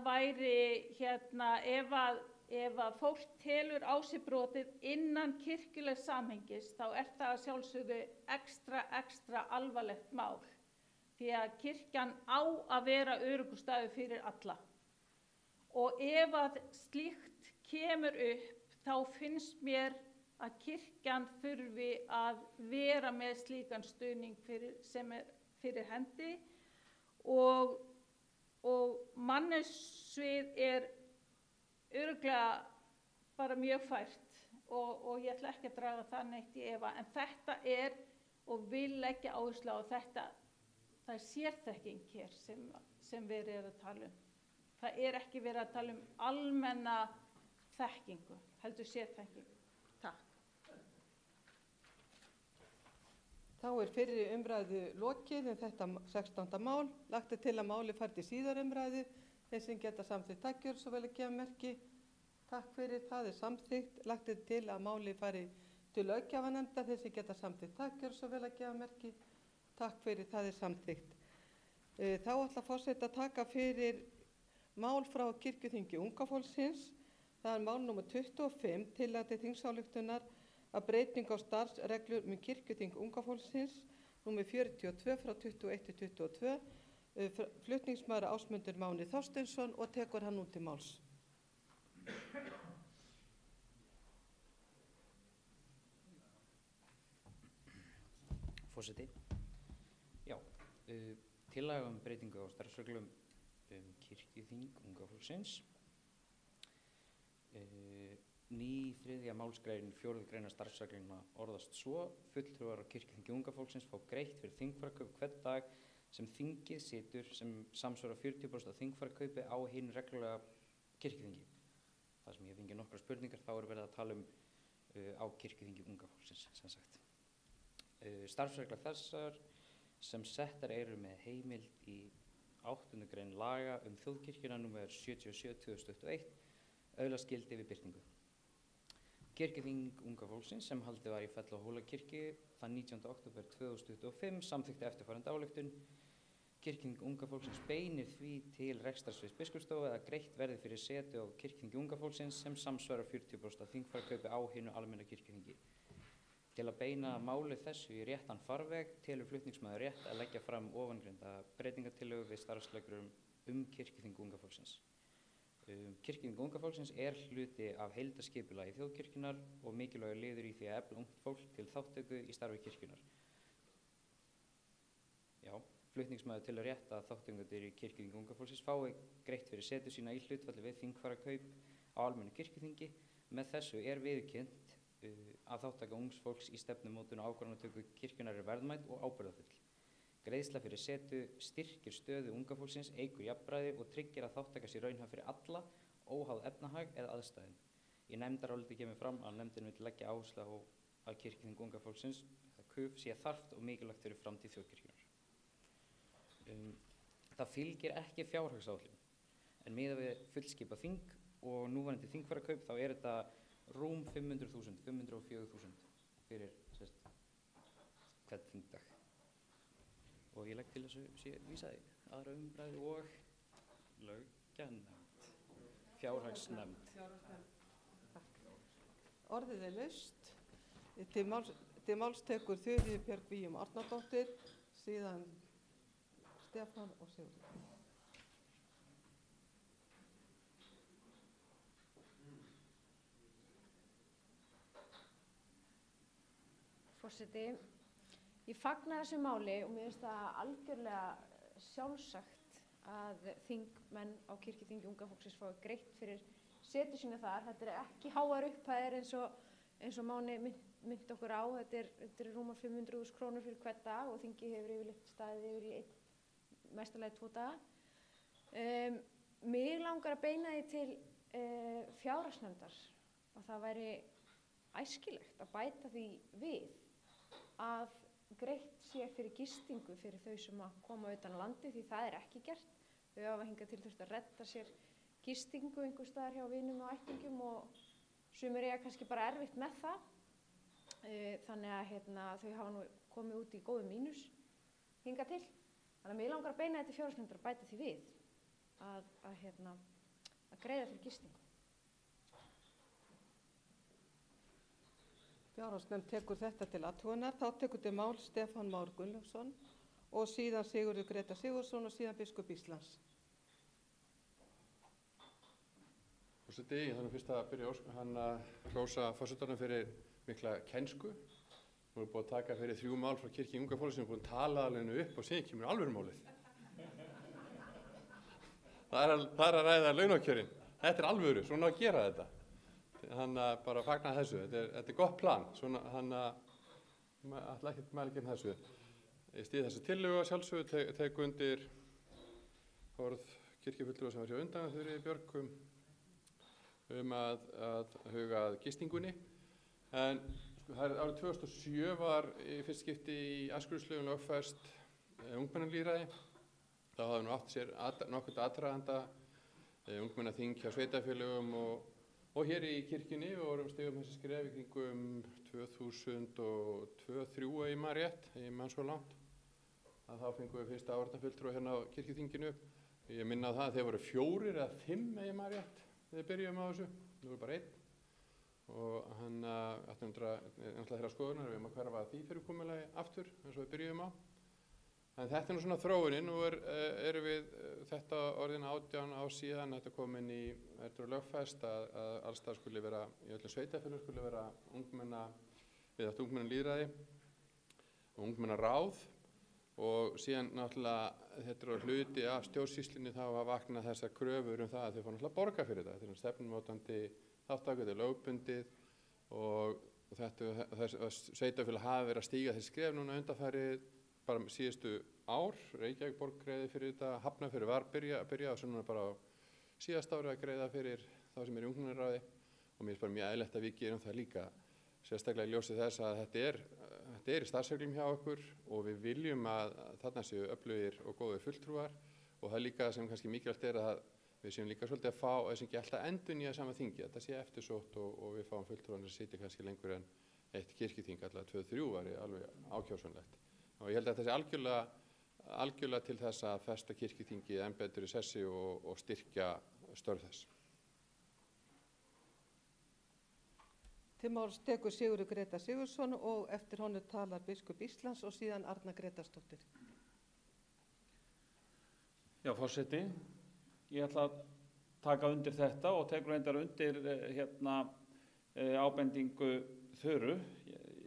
I: væri hérna ef að fólk telur á sig brotið innan kirkjulegs samhengis þá er það að sjálfsögðu ekstra alvarlegt mál. Því að kirkjan á að vera öruggur fyrir alla. Og ef að slíkt kemur upp, þá finnst mér að kirkjan þurfi að vera með slíkan stuðning sem er fyrir hendi og mannauðssvið er örugglega bara mjög fært og ég ætla ekki að draga það neitt í efa, en þetta er og vil leggja áherslu á þetta. Það er sérþekking hér sem verið er að tala um. Það er ekki verið að tala um almenna þekkingu, heldur sérþekkingu. Takk.
B: Þá er fyrri umræðu lokið þetta 16. mál. Lagt er til að máli fari til síðar umræðu. Þeir sem geta samþykkt takk gjörðu svo vel að gefa merki. Takk fyrir, það er samþykkt. Lagt er til að máli fari til löggjafarnefndar. Þeir sem geta samþykkt takk gjörðu svo vel að gefa merki. Takk fyrir, það er samþykkt. Þá ætla forseti að taka fyrir mál frá kirkjuþingi unga fólksins. Það er mál nr. 25, tillaga til þingsályktunar að breyting á starfsreglur kirkjuþing unga fólksins, nr. 42 frá 21-22. Flutningsmaður Ásmundur Máni Þorsteinsson og tekur hann út til máls.
A: Forseti. Já, tillaga breytingu á starfsreglum kirkjuþing unga fólksins. Ný 3. málsgrein 4. greinar starfsregluna orðast svo: fulltrúar á kirkjuþingi unga fólksins fá greitt fyrir þingfararkaup hvern dag sem þingið situr sem samsvarar 40% af þingfararkaupi á hinu reglulega kirkjuþingi. Það sem ég fengi nokkrar spurningar, þá er verið að tala á kirkjuþingi unga fólksins, sem sagt. Starfsregla þessar sem settar eru með heimild í 8. grein laga þjóðkirkjuna nr. 77/2021 öðlast gildi við birtingu. Kirkjuþing unga fólksins sem haldið var í Fell- og Hólakirkju þann 19. október 2025 samþykkti eftirfarandi ályktun: Kirkjuþing unga fólksins beinir því til rekstrarsviðs biskupsstofu að greitt verði fyrir setu á kirkjuþingi unga fólksins sem samsvarar 40% af þingfararkaupi á hinu almenna kirkjuþingi. Til að beina máli þessu í réttan farveg telur flutningsmaður rétt að leggja fram ofangreinda breytingartillögu við starfsreglum kirkjuþing unga fólksins. Kirkjuþing unga fólksins er hluti af heildarskipulagi þjóðkirkjunnar og mikilvægur liður í því að efla ungt fólk til þátttöku í starfi kirkjunnar. Já, flutningsmaður telur rétt að þátttakendur í kirkjuþing unga fólksins fái greitt fyrir setu sína í hlutfalli við þingfararkaup á almennu kirkjuþingi. Með þessu er viðurkennt að þáttaka ungs fólks í stefnumótun og ákvarðanatöku kirkjunnar er verðmæt og ábyrgðarfull. Greiðsla fyrir setu styrkir stöðu unga fólksins, eykur jafnræði og tryggir að þáttaka sé raunhæf fyrir alla, óháð efnahag eða aðstæðum. Í nefndaráliti kemur fram að nefndin vill leggja áherslu á að kirkjuþing unga fólksins, KUF, sé þarft og mikilvægt fyrir framtíð þjóðkirkjunnar. Það fylgir ekki fjárhagsáætlun, en miðað við fullskipað þing og núverandi þingfararkaup þá er þetta rúm 500.000, 504.000 fyrir hvern þingdag. Og ég legg til þessu sé vísaði aðra umræðu og Löggjanefnd. Fjárhagsnefnd.
B: Orðið er laust. Til máls tekur Þuríður Björg Víum Árnadóttir, síðan Stefán og Sigurður.
P: Forseti, ég fagna þessu máli og mér finnst það algjörlega sjálfsagt að þingmenn á kirkjuþingi unga fólksins fái greitt fyrir setu sína þar. Þetta er ekki háar upphæðir eins og Máni myndi okkur á. Þetta er rúmar 500.000 krónur fyrir hvern dag og þingi hefur yfirleitt staðið yfir í mestalagi 2 daga. Mig langar að beina því til fjárhagsnefndar og það væri æskilegt að bæta því við að greitt sé fyrir gistingu fyrir þau sem að koma utan á landi, því það er ekki gert. Þau hafa hingað til þurft að redda sér gistingu einhvers staðar hjá vinum og ættingjum og sumir eiga kannski bara erfitt með það. Þannig að þau hafa nú komið út í góðu mínus hingað til. Þannig að mig langar að beina þetta fjárhagsnefndar að bæta því við að greiða fyrir gistingu.
B: Fjárhagsnefnd tekur þetta til athugunar. Þá tekur til mál Stefán Már Gunnlaugsson og síðan Sigurður Greta Sigurðsson og síðan biskup Íslands.
E: Forseti, ég þarf fyrst að byrja að hrósa forsetanum fyrir mikla kænsku. Nú er búið að taka fyrir 3 mál frá kirkju unga fólks sem er búin að tala alveg upp og síðan kemur alvörumálið. Það er að ræða launakjörin. Þetta er alvöru, svona að gera þetta. Hann bara fagna þessu, þetta er gott plan, svona hann ætla ekki mæla gegn þessu. Ég stýði þessu tillögu að sjálfsögðu, tek undir orð kirkjufulltrúa sem var hjá undan Þuríði Björg að huga að gistingunni. En árið 2007 var í fyrst skipti í æskulýðslögum lögfest ungmennalýðræði. Þá hafði nú átt sér nokkurt aðdraganda ungmennaþing hjá sveitarfélögum og hér í kirkjunni. Við vorum stigum þessi skref í kringum 2002-2003 ef ég man rétt, ég man svo langt. Þá fengum við fyrsta áheyrnarfulltrúa hérna á kirkjuþinginu. Ég minna á það að þeir voru 4 eða 5 ef ég man rétt þegar við byrjum á þessu. Það voru bara 1. Og hann ættum þeirra skoðunar við að hverfa því fyrirkomulagi aftur eins og við byrjum á. En þetta er nú svona þróunin. Nú erum við þetta orðin 18 ár síðan þetta komin í lögfest að allstað skuli vera, í öllum sveitarfélögum skuli vera ungmennalýðræði og ungmennaráð og síðan náttúrulega þetta er hluti af stjórnsýslunni þá að vakna þessar kröfur það að þau fá náttúrulega borga fyrir þetta. Þetta er stefnumótandi þátttaka, þetta er lögbundið og þetta sveitarfélag hafa verið að stíga þessi skref núna undanfarið bara síðustu ár. Reykjavík borg greiði fyrir þetta, Hafnarfjörður var byrja og svo núna bara á síðast ári að greiða fyrir þá sem er í ungmennaráði og mér finnst bara mjög eðlilegt að við gerum það líka. Sérstaklega í ljósi þess að þetta er í starfsreglum hjá okkur og við viljum að þarna séu öflugir og góðir fulltrúar og það líka sem kannski mikilvægt er að við séum líka svolítið að fá þess ekki alltaf endurnýja sama þingi, þetta sé eftirsótt og við fáum fulltrúarnir sem sitja kannski lengur en eitt kirkjuþing, allavega 2-3 var alveg ákjósanlegt. Og ég held að þetta sé algjörlega til þess að festa kirkjuþingið enn betur í sessi og styrkja störf þess.
B: Til máls tekur Sigurður Greta Sigurðsson og eftir honum talar biskup Íslands og síðan Arna Gretarsdóttir.
V: Já, forseti, ég ætla að taka undir þetta og tekur reyndar undir ábendingu Þuru.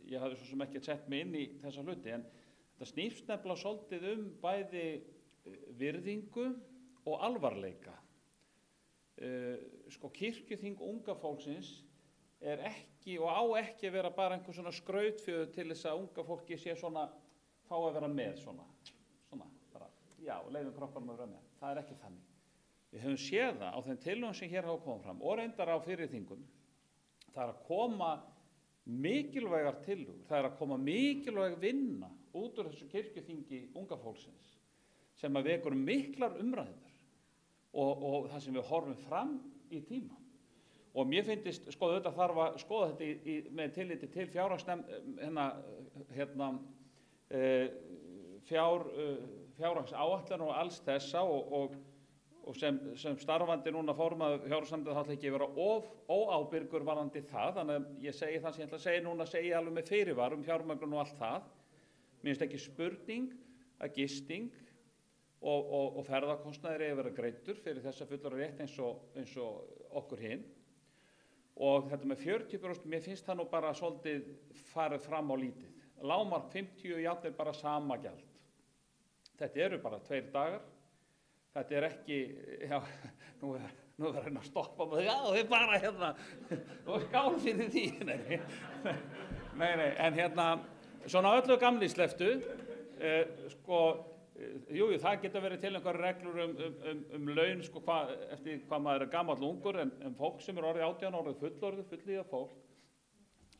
V: Ég hafði svo sem ekki sett mig inn í þessa hluti, en þetta snýst nefnilega svolítið bæði virðingu og alvarleika. Kirkjuþing unga fólksins er ekki og á ekki að vera bara einhver svona skrautfjöður til þess að unga fólki sé svona, fá að vera með svona bara, já, leyfum krakkanum að vera með. Það er ekki þannig. Við höfum séð það á þeim tillögum sem hér hafa komið fram og reyndar á fyrirþingum. Það er að koma mikilvægar tillögur, það er að koma mikilvæg vinna út úr þessu kirkjuþingi unga fólksins sem að vekur miklar umræður og það sem við horfum fram í tíma. Og mér finnst, þetta þarf að skoða þetta með tilliti til fjárhagsáætlunar og alls þessa og og sem starfandi núna formaður fjárhagsnefndar þá ætla ekki að vera óábyrgur varðandi það, þannig að ég segi það sem ég ætla að segja núna, segi ég alveg með fyrirvar fjármögnun og allt það. Mér finnst ekki spurning að gisting og ferðakostnaður eigi að vera greiddur fyrir þessa fullorðna rétt eins og okkur hinn. Og þetta með 40%, mér finnst það nú bara svolítið farið fram á lítið. Lágmark 50, jafnvel bara sama gjald. Þetta eru bara 2 dagar. Þetta er ekki, já, nú er að reyna að stoppa með því, já, þið bara hérna, og skál fyrir því. Nei, en svona öllu gamli sleftu, jú, það geta verið til einhverjar reglur laun, eftir hvað maður er gamall ungur, en fólk sem er orðið 18 ára, fullorðið fólk,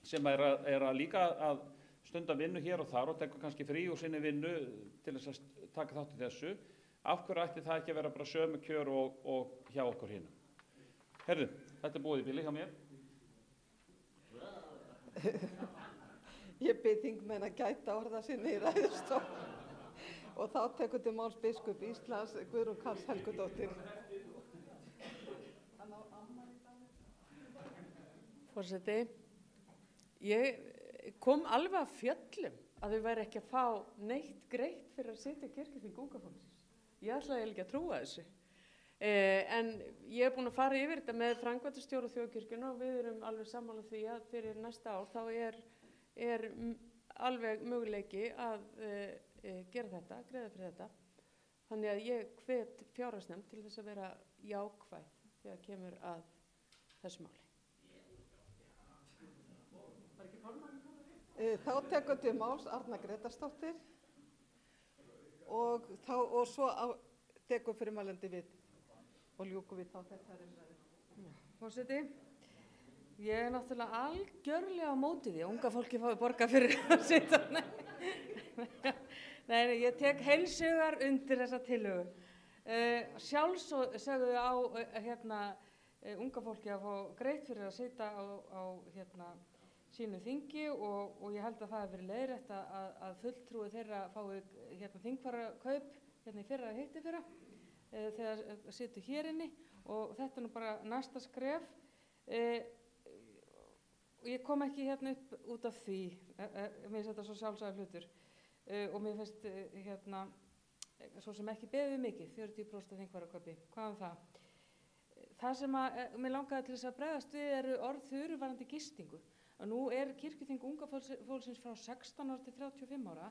V: sem er að líka að stunda vinnu hér og þar og tekur kannski frí úr sinni vinnu til þess að taka þátt í þessu. Af hverju ætti það ekki að vera bara sömu kjör og hjá okkur hinum? Herðu, þetta er búið í bili hjá mér.
B: Ég bið þingmenn að gæta orða sinni í ræðustól. Og þá tekur til máls biskup Íslands, Guðrún Karls Helgudóttir.
Q: Forseti, ég kom alveg að fjöllum að þau væri ekki að fá neitt greitt fyrir að sitja í kirkjuþing unga fólksins. Ég ætlaði ekki að trúa þessu. En ég er búin að fara yfir þetta með framkvæmdastjóra þjóðkirkjunnar og við erum alveg sammála því að fyrir næsta ár þá er alveg möguleiki að gera þetta, greiða fyrir þetta. Þannig að ég hvet fjárhagsnefnd til þess að vera jákvæð þegar kemur að þessu máli.
B: Þá tekur til máls Arna Grétarsdóttir og svo tekur fyrirmælandi við og ljúkum við þá þessari umræðu.
Q: Forseti, ég er náttúrulega algjörlega á móti því að unga fólki fái borgað fyrir að sitja. Nei, ég tek heilshugar undir þessa tillögu. Sjálfsögðu á unga fólki að fá greitt fyrir að sitja á sínu þingi og ég held að það hefur verið leiðrétt að fulltrúi þeirra fái þingfararkaup í fyrra og hitti fyrra þegar situr hér inni og þetta er nú bara næsta skref. Ég kom ekki upp út af því, mér finnst þetta svo sjálfsagður hlutur og mér finnst svo sem ekki beðið mikið, 40% þingfararkaupi, hvað það? Það sem mér langaði til þess að bregðast við eru orð Þuru varðandi gistingu. Og nú er kirkjuþing unga fólksins frá 16 ára til 35 ára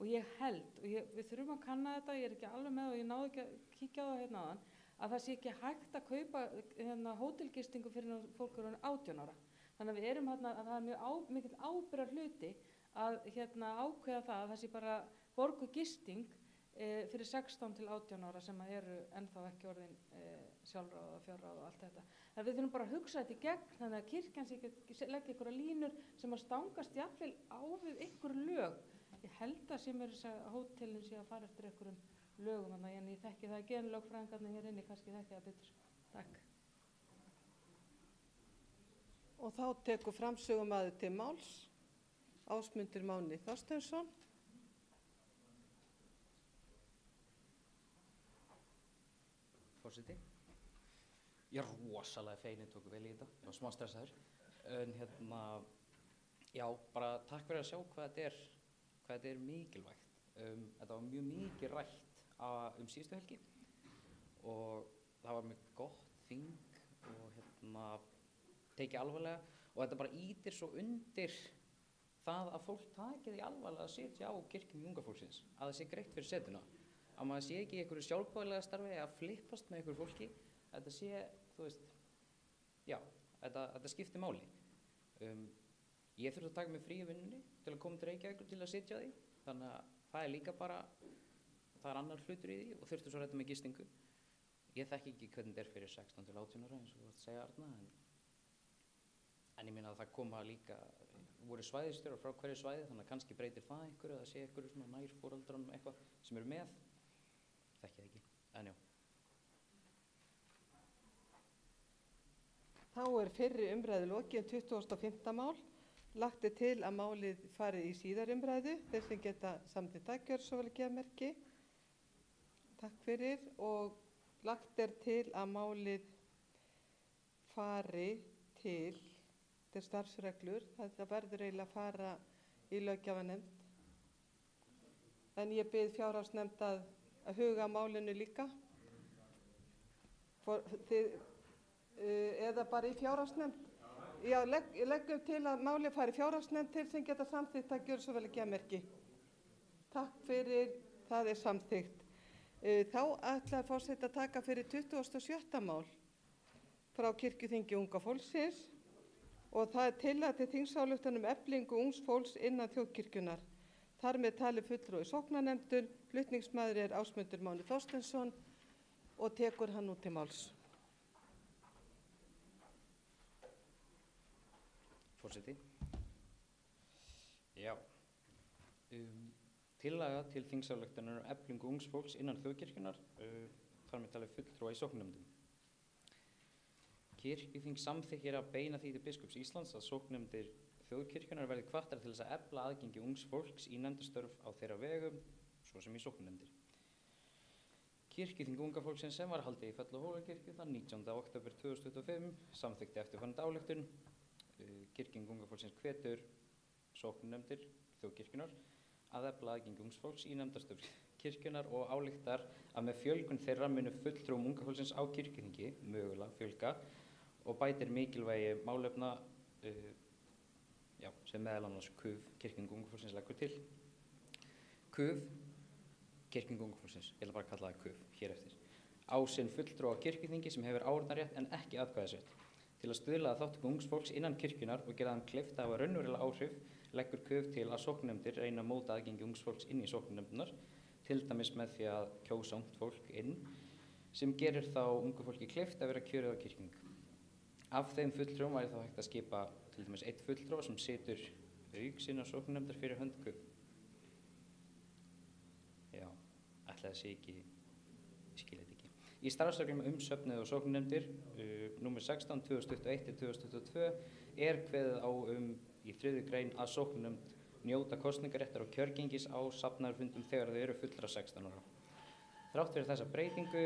Q: og ég held, og við þurfum að kanna þetta, ég er ekki alveg með og ég náðu ekki að kíkja á það hérna áðan, að það sé ekki hægt að kaupa hótelgistingu fyrir fólk eru 18 ára. Þannig að við erum að það er mjög mikill ábyrgðar hluti að ákveða það að það sé bara borgu gisting fyrir 16 til 18 ára sem eru ennþá ekki orðin sjálfráða, fjárráða og allt þetta. Við þurfum bara að hugsa þetta í gegn þannig að kirkjan sé ekki leggja einhverja línur sem að stangast jafnvel á við einhver lög. Ég held að sem þess að hótelin sé að fara eftir einhverjum lögum en ég þekki það ekki en lögfræðingarnir hér inni kannski þekki það betur. Takk.
B: Og þá tekur framsögumaður til máls Ásmundur Máni Þorsteinsson.
A: Forseti. Ég er rosalega feginn, tóku vel í þetta, ég var smá stressaður. En já, bara takk fyrir að sjá hvað þetta er mikilvægt. Þetta var mjög mikið rætt síðustu helgi og það var mjög gott þing og tekið alvarlega og þetta bara ýtir svo undir það að fólk taki því alvarlega að sitja á kirkjum unga fólksins, að það sé greitt fyrir setuna, að maður sé ekki í einhverju sjálfboðaliða starfi að flippast með einhverju fólki, þetta sé, þú veist, já, þetta skiptir máli. Ég þurfti að taka mig frí í vinnunni til að koma til Reykjavíkur til að sitja því, þannig að það er líka bara, það er annar hlutur í því og þurfti svo rætta með gistingu. Ég þekki ekki hvernig þetta er fyrir 16 til 18 ára eins og þú vart að segja Arna, en ég minna að það koma líka, voru svæðistjórar frá hverju svæði, þannig að kannski breytir það einhverju, að það sé einhverju svona nær foreldrum eitthvað sem eru með, þekki það ekki, en já.
B: Þá er fyrri umræðu lokið 25. mál. Lagt er til að málið fari í síðar umræðu. Þeir sem geta samþykkt það gjörðu svo vel að gefa merki. Takk fyrir og lagt er til að málið fari til starfsreglur. Þetta verður eiginlega að fara í löggjafarnefnd. En ég bið fjárhagsnefnd að huga málinu líka. Eða bara í fjárhagsnefnd. Já, leggjum til að málið fari í fjárhagsnefnd til sem geta samþykkt að gjöra svo vel ekki að merki. Takk fyrir, það er samþykkt. Þá ætlaði forseti að taka fyrir 27. mál frá Kirkjuþingi unga fólksins og það er tillaga til þingsályktun um eflingu ungs fólks innan þjóðkirkjunnar. Þar með talið fulltrúi sóknarnefndar, flutningsmaður er Ásmundur Máni Þorsteinsson og tekur hann nú til máls.
A: Forseti. Já. Tillaga til þingsályktunar um eflingu ungs fólks innan þjóðkirkjunnar, þar með talið fulltrúa í sóknarnefndum. Kirkjuþing samþykkir að beina því til biskups Íslands að sóknarnefndir þjóðkirkjunnar verði hvattar til þess að efla aðgengi ungs fólks í nefndastörf á þeirra vegum, svo sem í sóknarnefndir. Kirkjuþing unga fólksins sem var haldið í Fell- og Hólakirkju þann 19. október 2025 samþykkti eftirfarandi ályktun. Kirkjuþing unga fólksins hvetur sóknarnefndir þjóðkirkjunnar að efla aðgengi ungs fólks í nefndastörf kirkjunnar og ályktar að með fjölgun þeirra munu fulltrúum unga fólksins á kirkjuþingi mögulega fjölga og bætir mikilvægi málefna sem meðal annars KUF, Kirkjuþing unga fólksins, leggur til. KUF, Kirkjuþing unga fólksins, ég ætla bara að kalla það KUF hér eftir, á sinn fulltrúa á kirkjuþingi sem hefur áheyrnarrétt en ekki atkvæðisrétt. Til að stuðla að þátttöku ungs fólks innan kirkjunnar og gera þeim kleift að hafa raunverulega áhrif leggur KUF til að sóknarnefndir reyna að móta aðgengi ungs fólks inn í sóknarnefndirnar, til dæmis með því að kjósa ungt fólk inn sem gerir þá ungu fólki kleift að vera kjörið á kirkjuþing. Af þeim fulltrúum væri þá hægt að skipa til dæmis einn fulltrúa sem situr auk sinna sóknarnefndar fyrir hönd KUF. Já, ætli það sé ekki, ég skil þetta ekki. Í starfsreglum söfnuð og sóknarnefndir, nr. 16, 2021-2022, er kveðið á í 3. grein að sóknarnefnd njóta kosningaréttar og kjörgengis á safnaðarfundum þegar þau eru fullra 16 ára. Þrátt fyrir þessa breytingu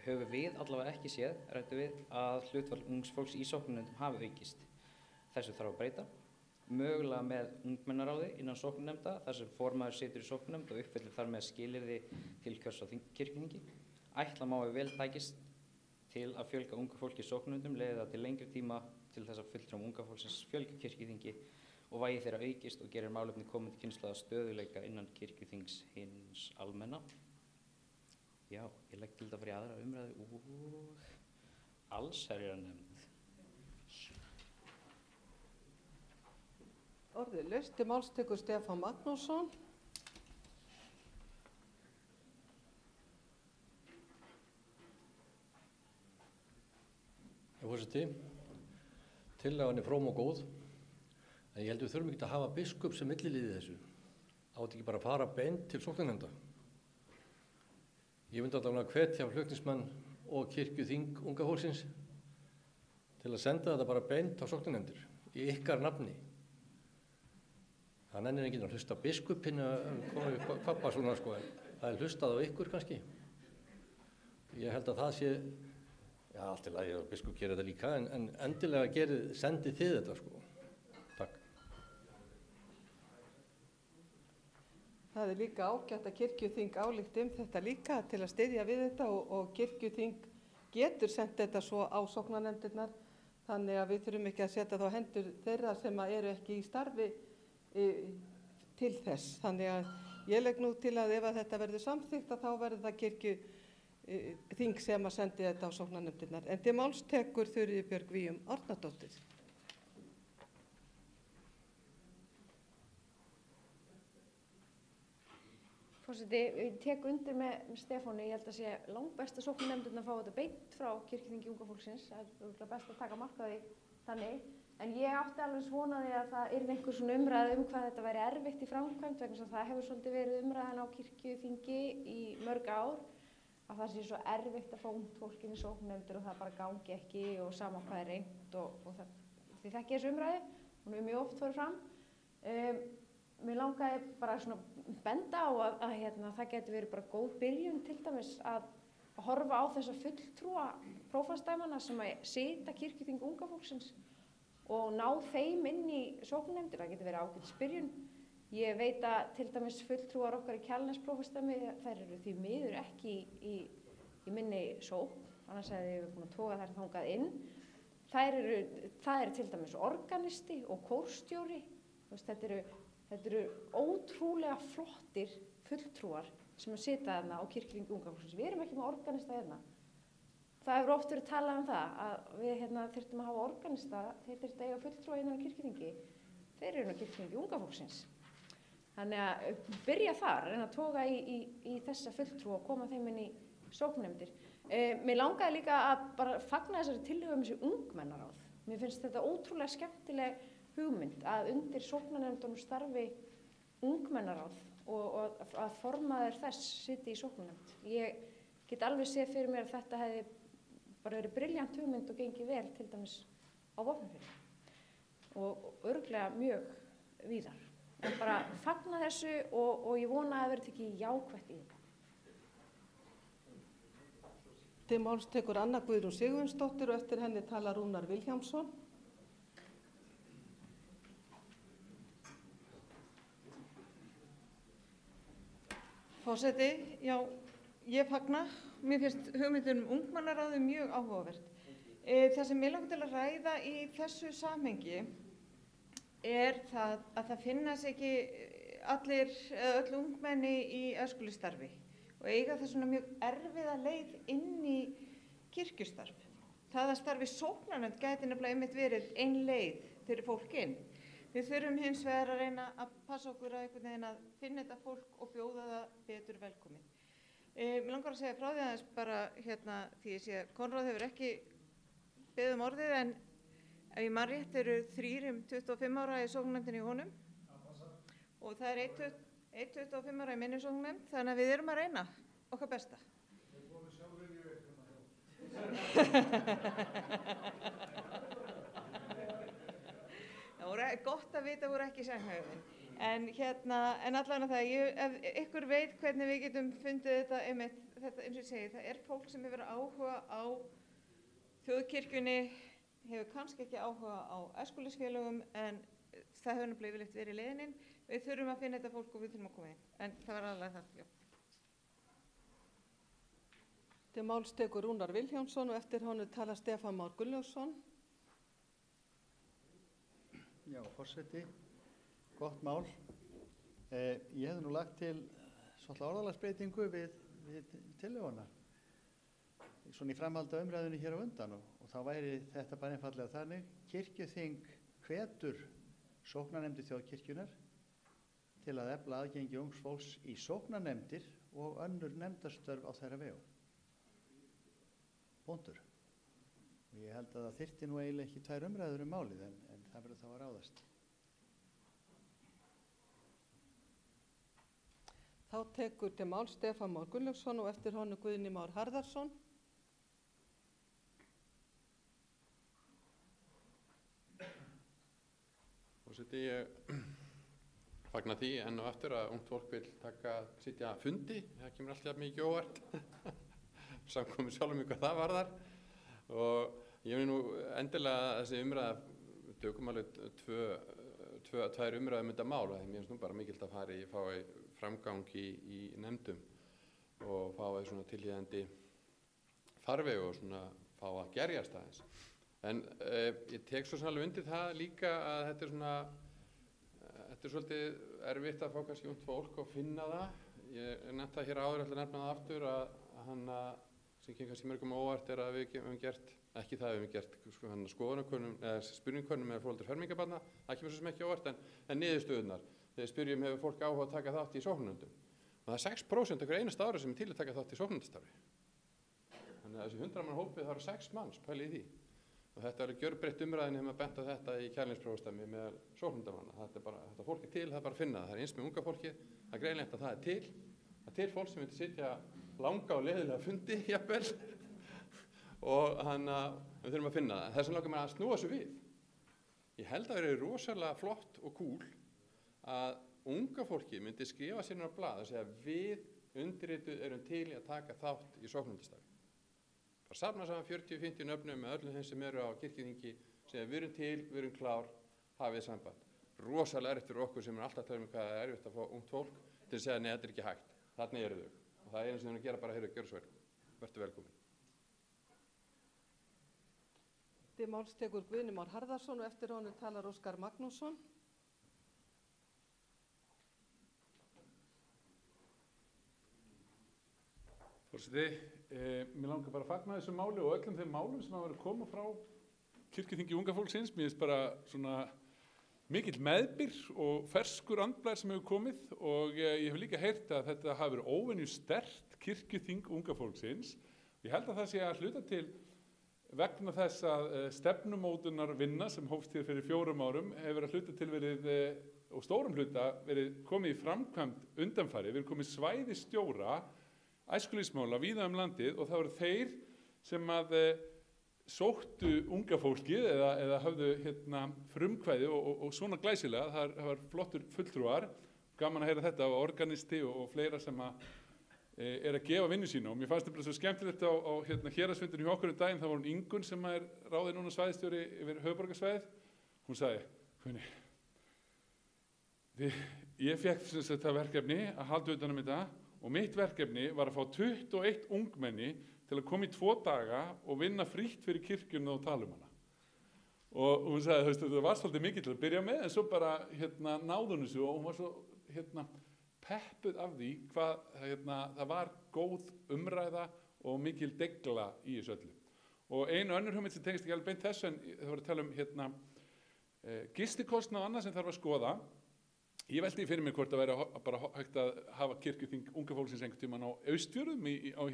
A: höfum við allavega ekki séð, ræddu við, að hlutfall ungs fólks í sóknarnefndum hafi aukist. Þessu þarf að breyta, mögulega með ungmennaráði innan sóknarnefnda, þar sem formaður situr í sóknarnefnd og uppfyllir þar með skilyrði til kjörs á kirkjuþingi. Ætla má vel tækist til að fjölga unga fólki í sóknarnefndum leiði það til lengri tíma til þess að fulltrúum unga fólksins fjölga kirkjuþingi og vægi þeirra aukist og gerir málefni komandi kynslóða stöðuleika innan kirkjuþings hins almenna. Já, ég legg til þetta fyrir aðra umræðu og allsherjarnefnd.
B: Orðið laust til máls tekur Stefán Magnússon.
D: Forseti, tillagan er fróm og góð, en ég held við þurfum ekki að hafa biskup sem milliliði þessu. Átti ekki bara að fara beint til sóknarnefnda. Ég myndi allavega hvetja flutningsmenn og kirkjuþing unga fólksins til að senda þetta bara beint á sóknarnefndir í ykkar nafni. Það nennir enginn að hlusta biskupinn að koma við kvappa svona sko, en það er hlustað á ykkur kannski. Ég held að það sé, já allt í lagi að biskup gerir þetta líka, en endilega sendið þið þetta sko. Takk.
B: Það er líka ágætt að kirkjuþing álykti þetta líka til að styðja við þetta og kirkjuþing getur sendt þetta svo á sóknarnefndirnar, þannig að við þurfum ekki að setja þá hendur þeirra sem eru ekki í starfi til þess. Þannig að ég legg nú til að ef að þetta verður samþykkt þá verður það kirkjuþing sem að sendi þetta á sóknarnefndirnar. En til máls tekur Þuríður Björg Víum Árnadóttir.
P: Forseti, ég tek undir með Stefáni, ég held að sé langbest að sóknarnefndirnar fá þetta beint frá kirkjuþingi unga fólksins. Það er best að taka mark á því þannig. En ég átti alveg svonaði að það yrði einhver svona umræða hvað þetta væri erfitt í framkvæmd, vegna þess að það hefur svolítið verið umræðan á kirkjuþingi í mörg ár, að það sé svo erfitt að fá ungt fólk inn í sóknarnefndir og það bara gangi ekki og sama hvað er reynt og það. Því þekki þessu umræðu, hún hefur mjög oft farið fram. Mér langaði bara svona benda á að það geti verið bara góð byrjun til dæmis að horfa á þessa fulltrúa prófastsdæmanna sem að sita kirkjuþing unga fólksins og ná þeim inn í sóknarnefndir. Það getur verið ágætis byrjun. Ég veit að til dæmis fulltrúar okkar í Kjalarnesprófastsdæmi, þær eru því miður ekki í minni sókn, annars hefði ég búin að toga þær þangað inn. Það er til dæmis organisti og kórstjóri. Þetta eru ótrúlega flottir fulltrúar sem að sita þarna á kirkjuþingi unga fólksins. Við erum ekki með organista hérna. Það hefur oft verið talað um það að við þyrftum að hafa organista, þeir þyrftu að eiga fulltrúa innan kirkjuþingi. Þeir eru nú kirkjuþingi unga fólksins. Þannig að byrja þar, reyna að toga í þessa fulltrúa og koma þeim inn í sóknarnefndir. Mér langaði líka að bara fagna þessari tillögu þessu ungmennaráð. Mér finnst þetta ótrúlega skemmtileg hugmynd að undir sóknarnefndunum starfi ungmennaráð og að formaður þess sitji í sóknarnefnd. Ég get alveg séð fyrir mér að þetta hefði bara verið brilljant hugmynd og gengið vel til dæmis á Vopnafirði og örugglega mjög víðar. En bara fagna þessu og ég vona að það verði tekið jákvætt í þetta.
B: Til máls tekur Anna Guðrún Sigurvinsdóttir og eftir henni talar Rúnar Vilhjálmsson.
R: Forseti, já, ég fagna. Mér finnst hugmyndin ungmennaráði mjög áhugavert. Það sem ég langar til að ræða í þessu samhengi er það að það finnast ekki öll ungmenni í æskulýðsstarfi og eiga það svona mjög erfiða leið inn í kirkjustarf. Það að starfi sóknarnefnd gæti nefnilega einmitt verið ein leið fyrir fólk inn. Við þurfum hins vegar að reyna að passa okkur að einhvern veginn að finna þetta fólk og bjóða það betur velkomið. Mér langar að segja frá því aðeins bara hérna því ég sé að Konráð hefur ekki beðið orðið en ef ég man rétt eru 3 25 ára í sóknarnefndinni í honum og það er 1 25 ára í minni sóknarnefnd, þannig að við erum að reyna okkar besta. Það voru gott að vita voru ekki sænhægðin. En allavega það, ef ykkur veit hvernig við getum fundið þetta, eins og ég segi, það er fólk sem hefur áhuga á þjóðkirkjunni, hefur kannski ekki áhuga á æskulýðsfélögum, en það hefur nefnilega yfirleitt verið leiðinin. Við þurfum að finna þetta fólk og við þurfum að koma inn, en það var alveg það, já.
B: Til máls tekur Rúnar Vilhjálmsson og eftir honum talar Stefán Már Gunnlaugsson.
G: Já, forseti, gott mál. Ég hefði nú lagt til svolítið orðalagsbreytingu við tillöguna, svona í framhaldi af umræðunni hér á undan og þá væri þetta bara einfallega þannig: kirkjuþing hvetur sóknarnefndir þjóðkirkjunnar til að efla aðgengi ungs fólks í sóknarnefndir og önnur nefndarstörf á þeirra vegum. Punktur. Og ég held að það þyrfti nú eiginlega ekki 2 umræður málið en það verður þá að ráðast.
B: Þá tekur til máls Stefán Már Gunnlaugsson og eftir honum Guðni Már Harðarson.
E: Forseti, ég fagna því enn og aftur að ungt fólk vil sitja fundi. Það kemur alltaf mikið óvart. Samkomið sjálfum ykkur það varðar. Og ég vil nú endilega þessi umræða, tökum alveg 2 umræðum þetta mál. Það er mér nú bara mikilvægt að fái framgang í nefndum og fái svona tilhýðandi farveg og svona fá að gerjast aðeins. En ég tek svo sannlega undir það líka að þetta er svolítið erfitt að fá kannski ungt fólk og finna það. Ég nefndi það hér áður, ætla að nefna það aftur að hann sem kemur kannski mörgum óvart er að við hefum gert, ekki það við hefum gert skoðanakönnun eða spurningakönnun með foreldra fermingarbarna, það kemur svo sem ekki óvart en niðurstöðurnar. Þegar spyrjum hefur fólk áhuga að taka þátt í sóknarnefndum. Og það er 6% okkur einasta ári sem er til að taka þátt í sóknarnefndastarfi. Þannig að þessi 100 manna hópið það eru 6 manns, pælið í því. Og þetta er gjörbreytt umræðin hefur maður bent á þetta í kærleikssprófastsdæmi með sóknarnefndarmanna. Þetta fólk er til, það er bara að finna það. Það er eins með unga fólkið, það er greinlegt að það er til. Það er til fólk sem vilja sitja langa og leiðilega fundi, jafnvel. Og við þurfum að finna það. Þess vegna langar maður að snúa þessu við. Ég held að það er rosalega flott og cool að unga fólki myndi skrifa sér á blað og segja við undirrituð erum til í að taka þátt í sóknarnefndastarfi. Bara safna saman 40-50 nöfnum með öllum þeim sem eru á kirkjuþingi, sem við erum til, við erum klár, hafið samband. Rosalega erfitt fyrir okkur sem er alltaf að tala um hvað það er erfitt að fá ungt fólk til að segja nei, þetta er ekki hægt. Þannig eru þau. Og það er einu sem þau að gera bara, heyrðu, gjörðu svo vel. Vertu velkomin.
B: Til máls tekur Guðni Már Harðarson og eftir honum talar Óskar Magnússon.
F: Forseti, mér langar bara að fagna þessu máli og öllum þeim málum sem hafa verið að koma frá kirkjuþingi unga fólksins. Mér finnst bara svona mikill meðbyr og ferskur andblær sem hefur komið og ég hef líka heyrt að þetta hafi verið óvenju sterkt kirkjuþing unga fólksins. Ég held að það sé að hluta til vegna þess að stefnumótunar vinna sem hófst hér fyrir 4 árum hefur að hluta til verið og stórum hluta verið komið í framkvæmd undanfari. Við erum komið svæðisstjóra æskulýðsmála víða landið og það voru þeir sem að sóttu unga fólkið eða höfðu frumkvæði og svona glæsilega. Það var flottur fulltrúar, gaman að heyra þetta og organisti og fleira sem að er að gefa vinnu sína og mér fannst þetta bara svo skemmtilegt á héraðsfundinu hjá okkur daginn. Það var hún Ingunn sem er ráðið núna svæðisstjóri yfir höfuðborgarsvæðið. Hún sagði, Guðni, ég fékk þetta verkefni að halda utan um þetta og mitt verkefni var að fá 21 ungmenni til að koma í 2 daga og vinna frítt fyrir kirkjuna og tala um hana. Og hún sagði, þetta var svolítið mikið til að byrja með, en svo bara náði hún þessu og hún var svo peppuð af því hvað það var góð umræða og mikil degla í þessu öllu. Og einu önnur hugmynd sem tengist ekki alveg beint þessu, en það var að tala um gistikostnað og annað sem þarf að skoða. Ég velti fyrir mér hvort það væri bara hægt að hafa kirkjuþing unga fólksins einhvern tímann á Austfjörðum á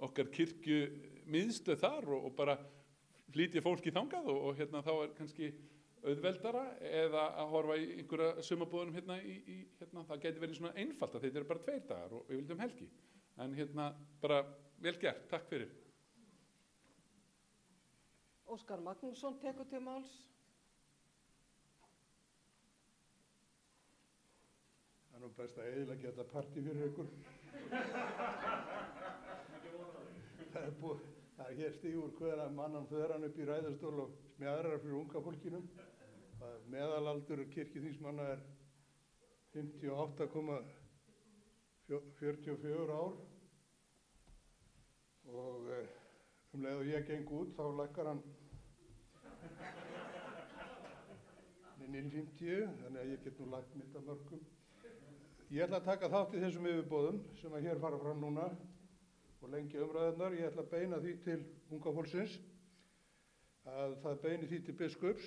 F: okkar kirkjumiðstöð þar og bara flytja fólki þangað og þá er kannski auðveldara eða að horfa í einhverja sumarbúðunum það gæti verið svona einfalt að þetta eru bara 2 dagar og við vildum helgi. En bara vel gert, takk fyrir.
B: Óskar Magnússon tekur til máls.
C: Það er nú best að eyðileggja þetta partí fyrir ykkur. Það er hér stígur hver mannan föðran upp í ræðustól og smjadrar fyrir unga fólkinum. Meðalaldur kirkjuþingsmanna er 58,44 ár og leið og ég geng út þá lækkar hann inn í 50, þannig að ég get nú lagt mitt af mörgum. Ég ætla að taka þátt í þessum yfirboðum sem að hér fara fram núna og lengja umræðunar. Ég ætla að beina því til unga fólksins að það beini því til biskups,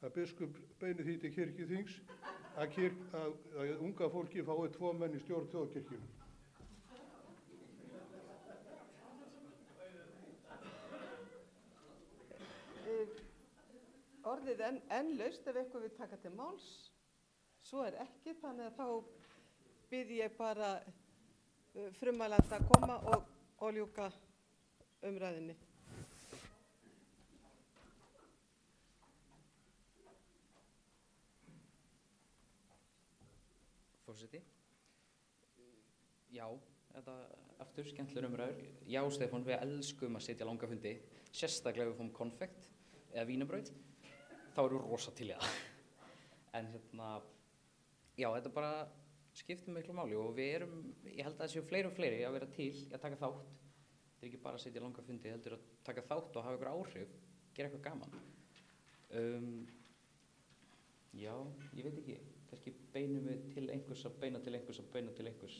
C: að biskup beini því til kirkjuþings að unga fólki fái 2 menn í stjórn þjóðkirkjunum.
B: Orðið enn laust ef eitthvað vil taka til máls. Svo er ekki, þannig að þá bið ég bara frummælanda að koma og ljúka umræðinni.
A: Forseti. Já, þetta aftur skemmtilegur umræður. Já, Stefán, við elskum að sitja langa fundi, sérstaklega við fáum konfekt eða vínabraut. Þá eru rosa til í það. En já, þetta bara skiptir miklu máli og við erum, ég held að það séu fleiri og fleiri að vera til að taka þátt. Þetta er ekki bara að sitja langa fundi, heldur að taka þátt og hafa ykkur áhrif, gera eitthvað gaman. Já, ég veit ekki, kannski beinum við til einhvers að beina til einhvers að beina til einhvers.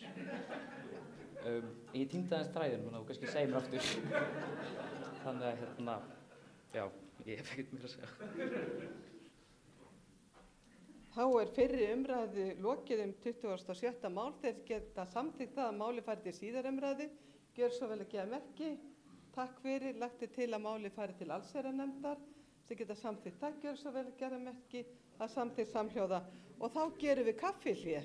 A: Ég týndi aðeins þræðinum, þannig að þú kannski segir mér aftur. Þannig að já, ég hef ekkert mér að segja.
B: Þá er fyrri umræðu lokið 27. mál. Þeir geta samþykkt það að máli fari til síðar umræðu. Gjör svo vel að gefa merki. Takk fyrir. Lagt til að máli fari til allsherjarnefndar sem geta samþykkt það. Gjör svo vel að gefa merki að samþykkt samhljóða. Og þá gerum við kaffihlé.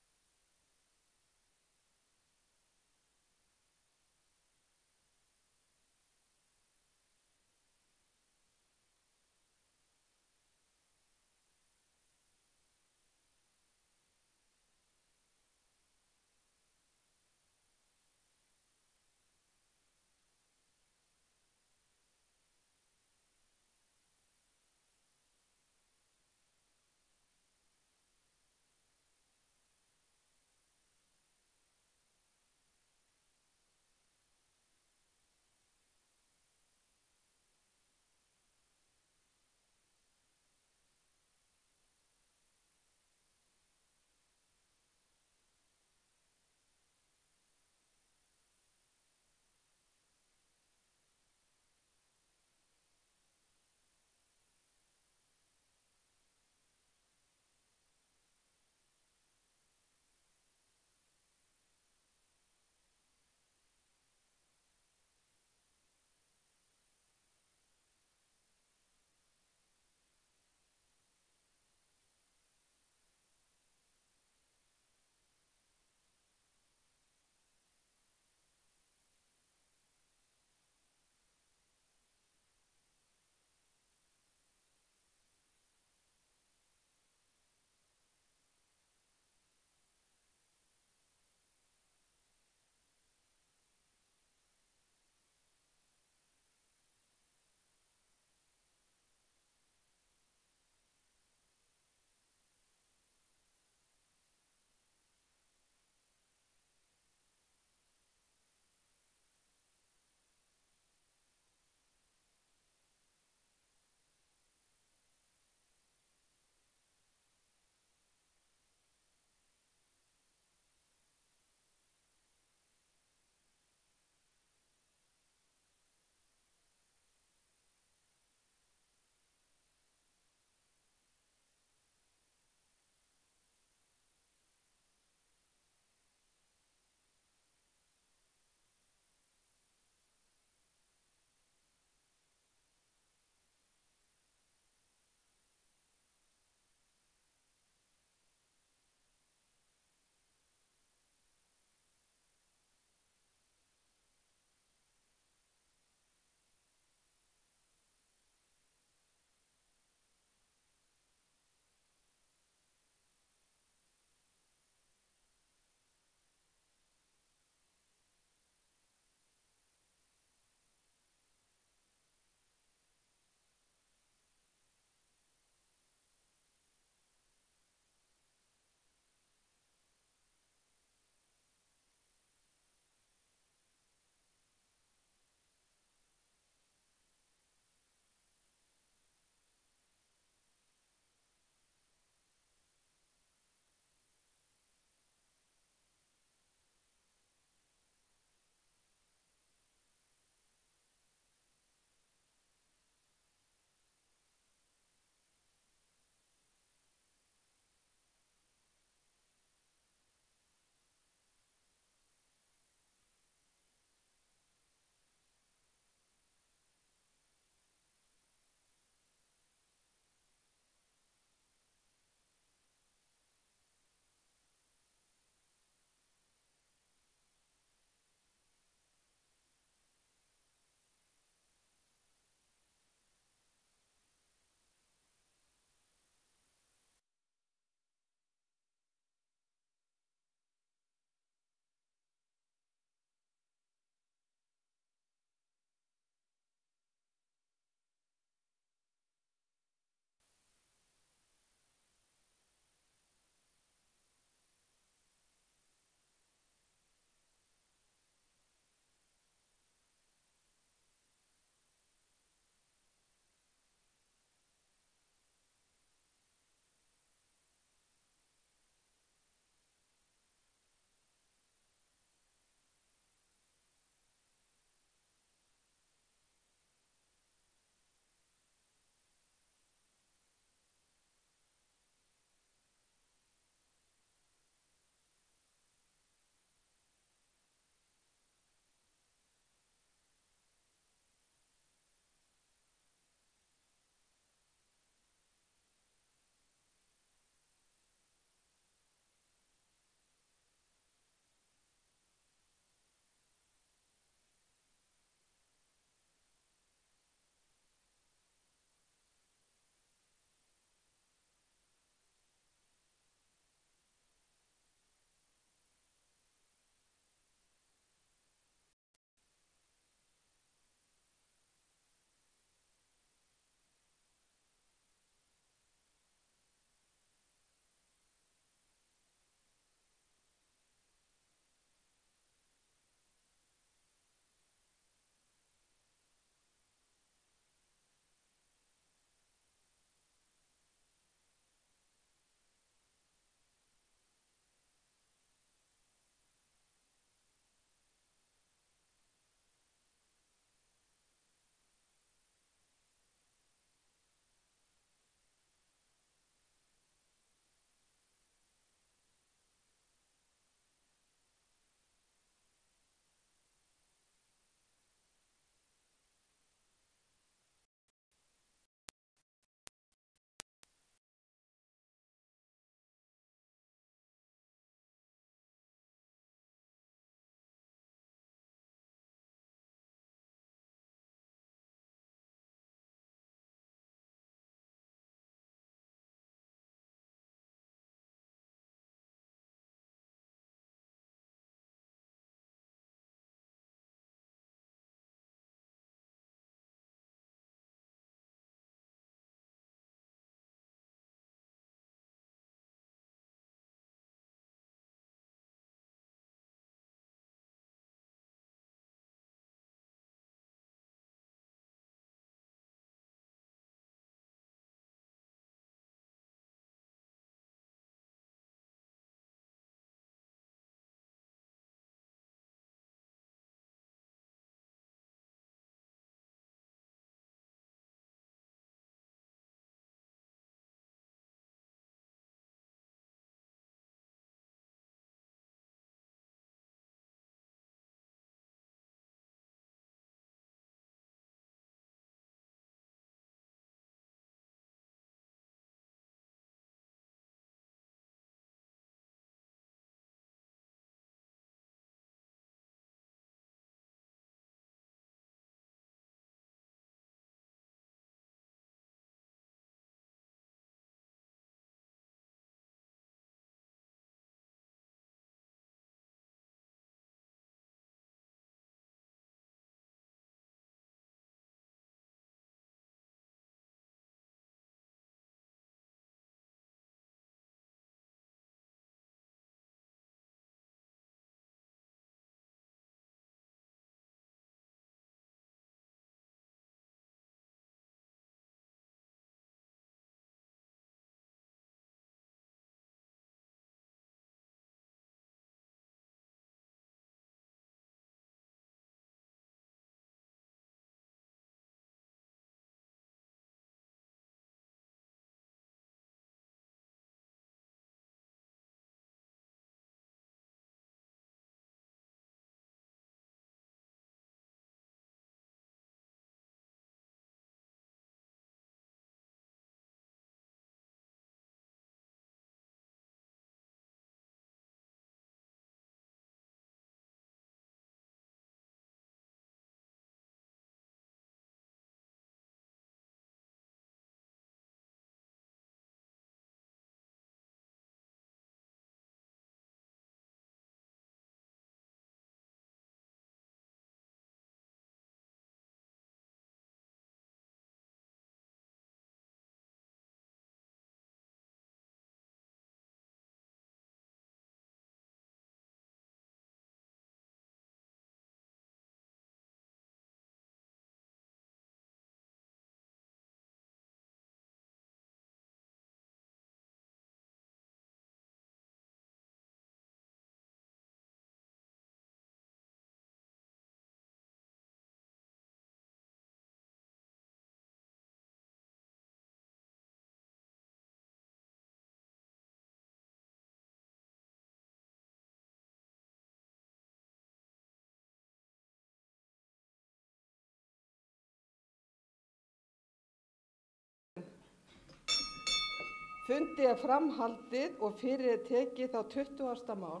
B: Fundi er framhaldið og fyrir er tekið þá 20. mál.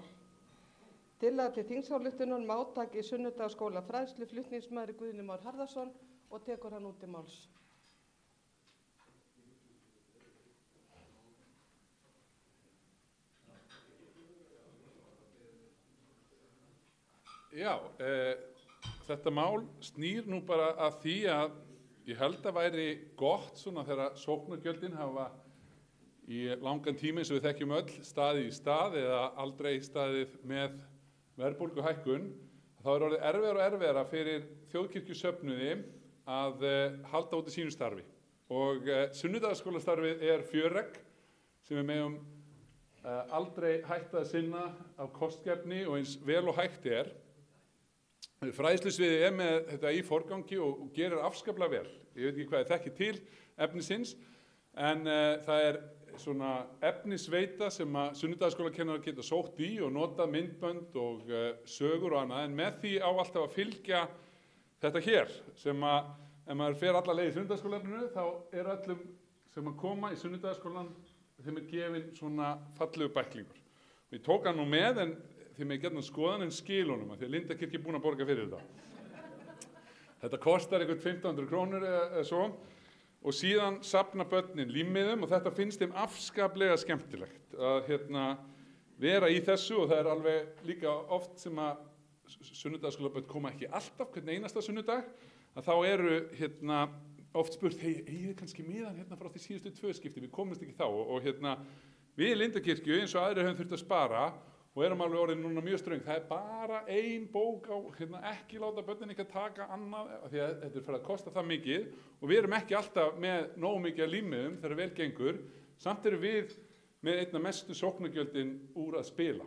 B: Tillaga til þingsályktunar um átak í Sunnudagsskóla fræðslu, flutningsmaður Guðni Már Harðarson, og tekur hann út til máls.
F: Já, þetta mál snýr nú bara að því að ég held að væri gott svona þegar sóknargjöldin hafa í langan tíma, eins og við þekkjum öll, staðið í stað eða aldrei staðið með verðbólguhækkun, þá er orðið erfiðara og erfiðara fyrir þjóðkirkjusöfnuði að halda út í sínu starfi. Og sunnudagsskólastarfið er fjörregg sem við megum aldrei hætta að sinna af kostgæfni og eins vel og hægt er. Fræðslusviðið er með þetta í forgangi og gerir afskaplega vel. Ég veit ekki hvað ég þekki til efnisins, en það er svona efnisveita sem að sunnudagsskólakennarar geta sótt í og nota myndbönd og sögur og annað, en með því á alltaf að fylgja þetta hér, sem að ef maður fer alla leið í sunnudagsskólaefninu, þá er öllum sem að koma í sunnudagsskólan þeim er gefin svona fallegu bæklingur. Og ég tók hann nú með, en því með getna skoðan en skilunum, því að Lindakirkja er búin að borga fyrir þetta. Þetta kostar eitthvað 1500 krónur eða svo, og síðan safna börnin límmiðum, og þetta finnst þeim afskaplega skemmtilegt að vera í þessu, og það er alveg líka oft sem að sunnudagsskólabörn koma ekki alltaf, hvern einasta sunnudag, að þá eru oft spurt, eigið þið kannski miðan frá því síðustu 2 skipti, við komumst ekki þá, og við í Lindakirkju eins og aðrir höfum þurft að spara, og erum alveg orðin núna mjög ströng. Það er bara ein bók á, ekki láta börnin ekki að taka annað, því að þetta er fyrir að kosta það mikið, og við erum ekki alltaf með nógu mikið að límmiðum þegar vel gengur, samt erum við með einna mestu sóknargjöldin úr að spila.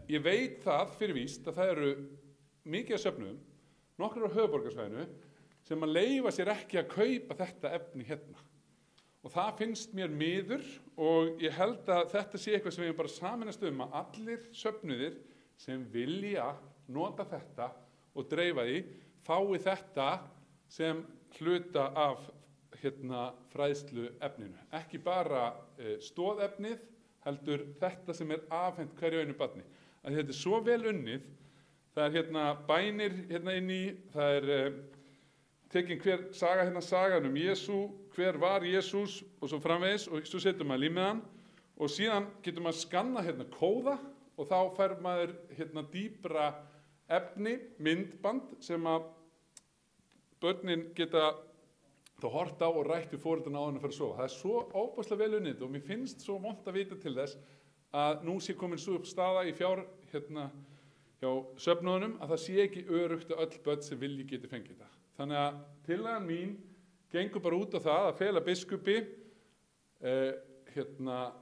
F: Ég veit það fyrir víst að það eru mikið að söfnum, nokkrar á höfuðborgarsvæðinu, sem að leyfa sér ekki að kaupa þetta efni hérna. Og það finnst mér miður, og ég held að þetta sé eitthvað sem við bara saminast að allir söfnuðir sem vilja nota þetta og dreifa því, fái þetta sem hluta af fræðsluefninu. Ekki bara stoðefnið, heldur þetta sem er afhent hverju einu barni. Að þetta er svo vel unnið, það er bænir inni í, það er tekin hver saga sagan um Jesú, hver var Jesús og svo framvegis, og svo setur maður límiðan og síðan getur maður skanna kóða og þá fær maður dýpra efni, myndband sem að börnin geta þá hort á og rætt við foreldruna áður en að fara að sofa. Það er svo óbúslega vel unnið og mér finnst svo vont að vita til þess að nú sé komin svo upp staða í fjár hjá söfnuðunum að það sé ekki öruggt að öll börn sem vilji geti fengið þetta. Þannig að tillagan mín gengur bara út á það að fela biskupi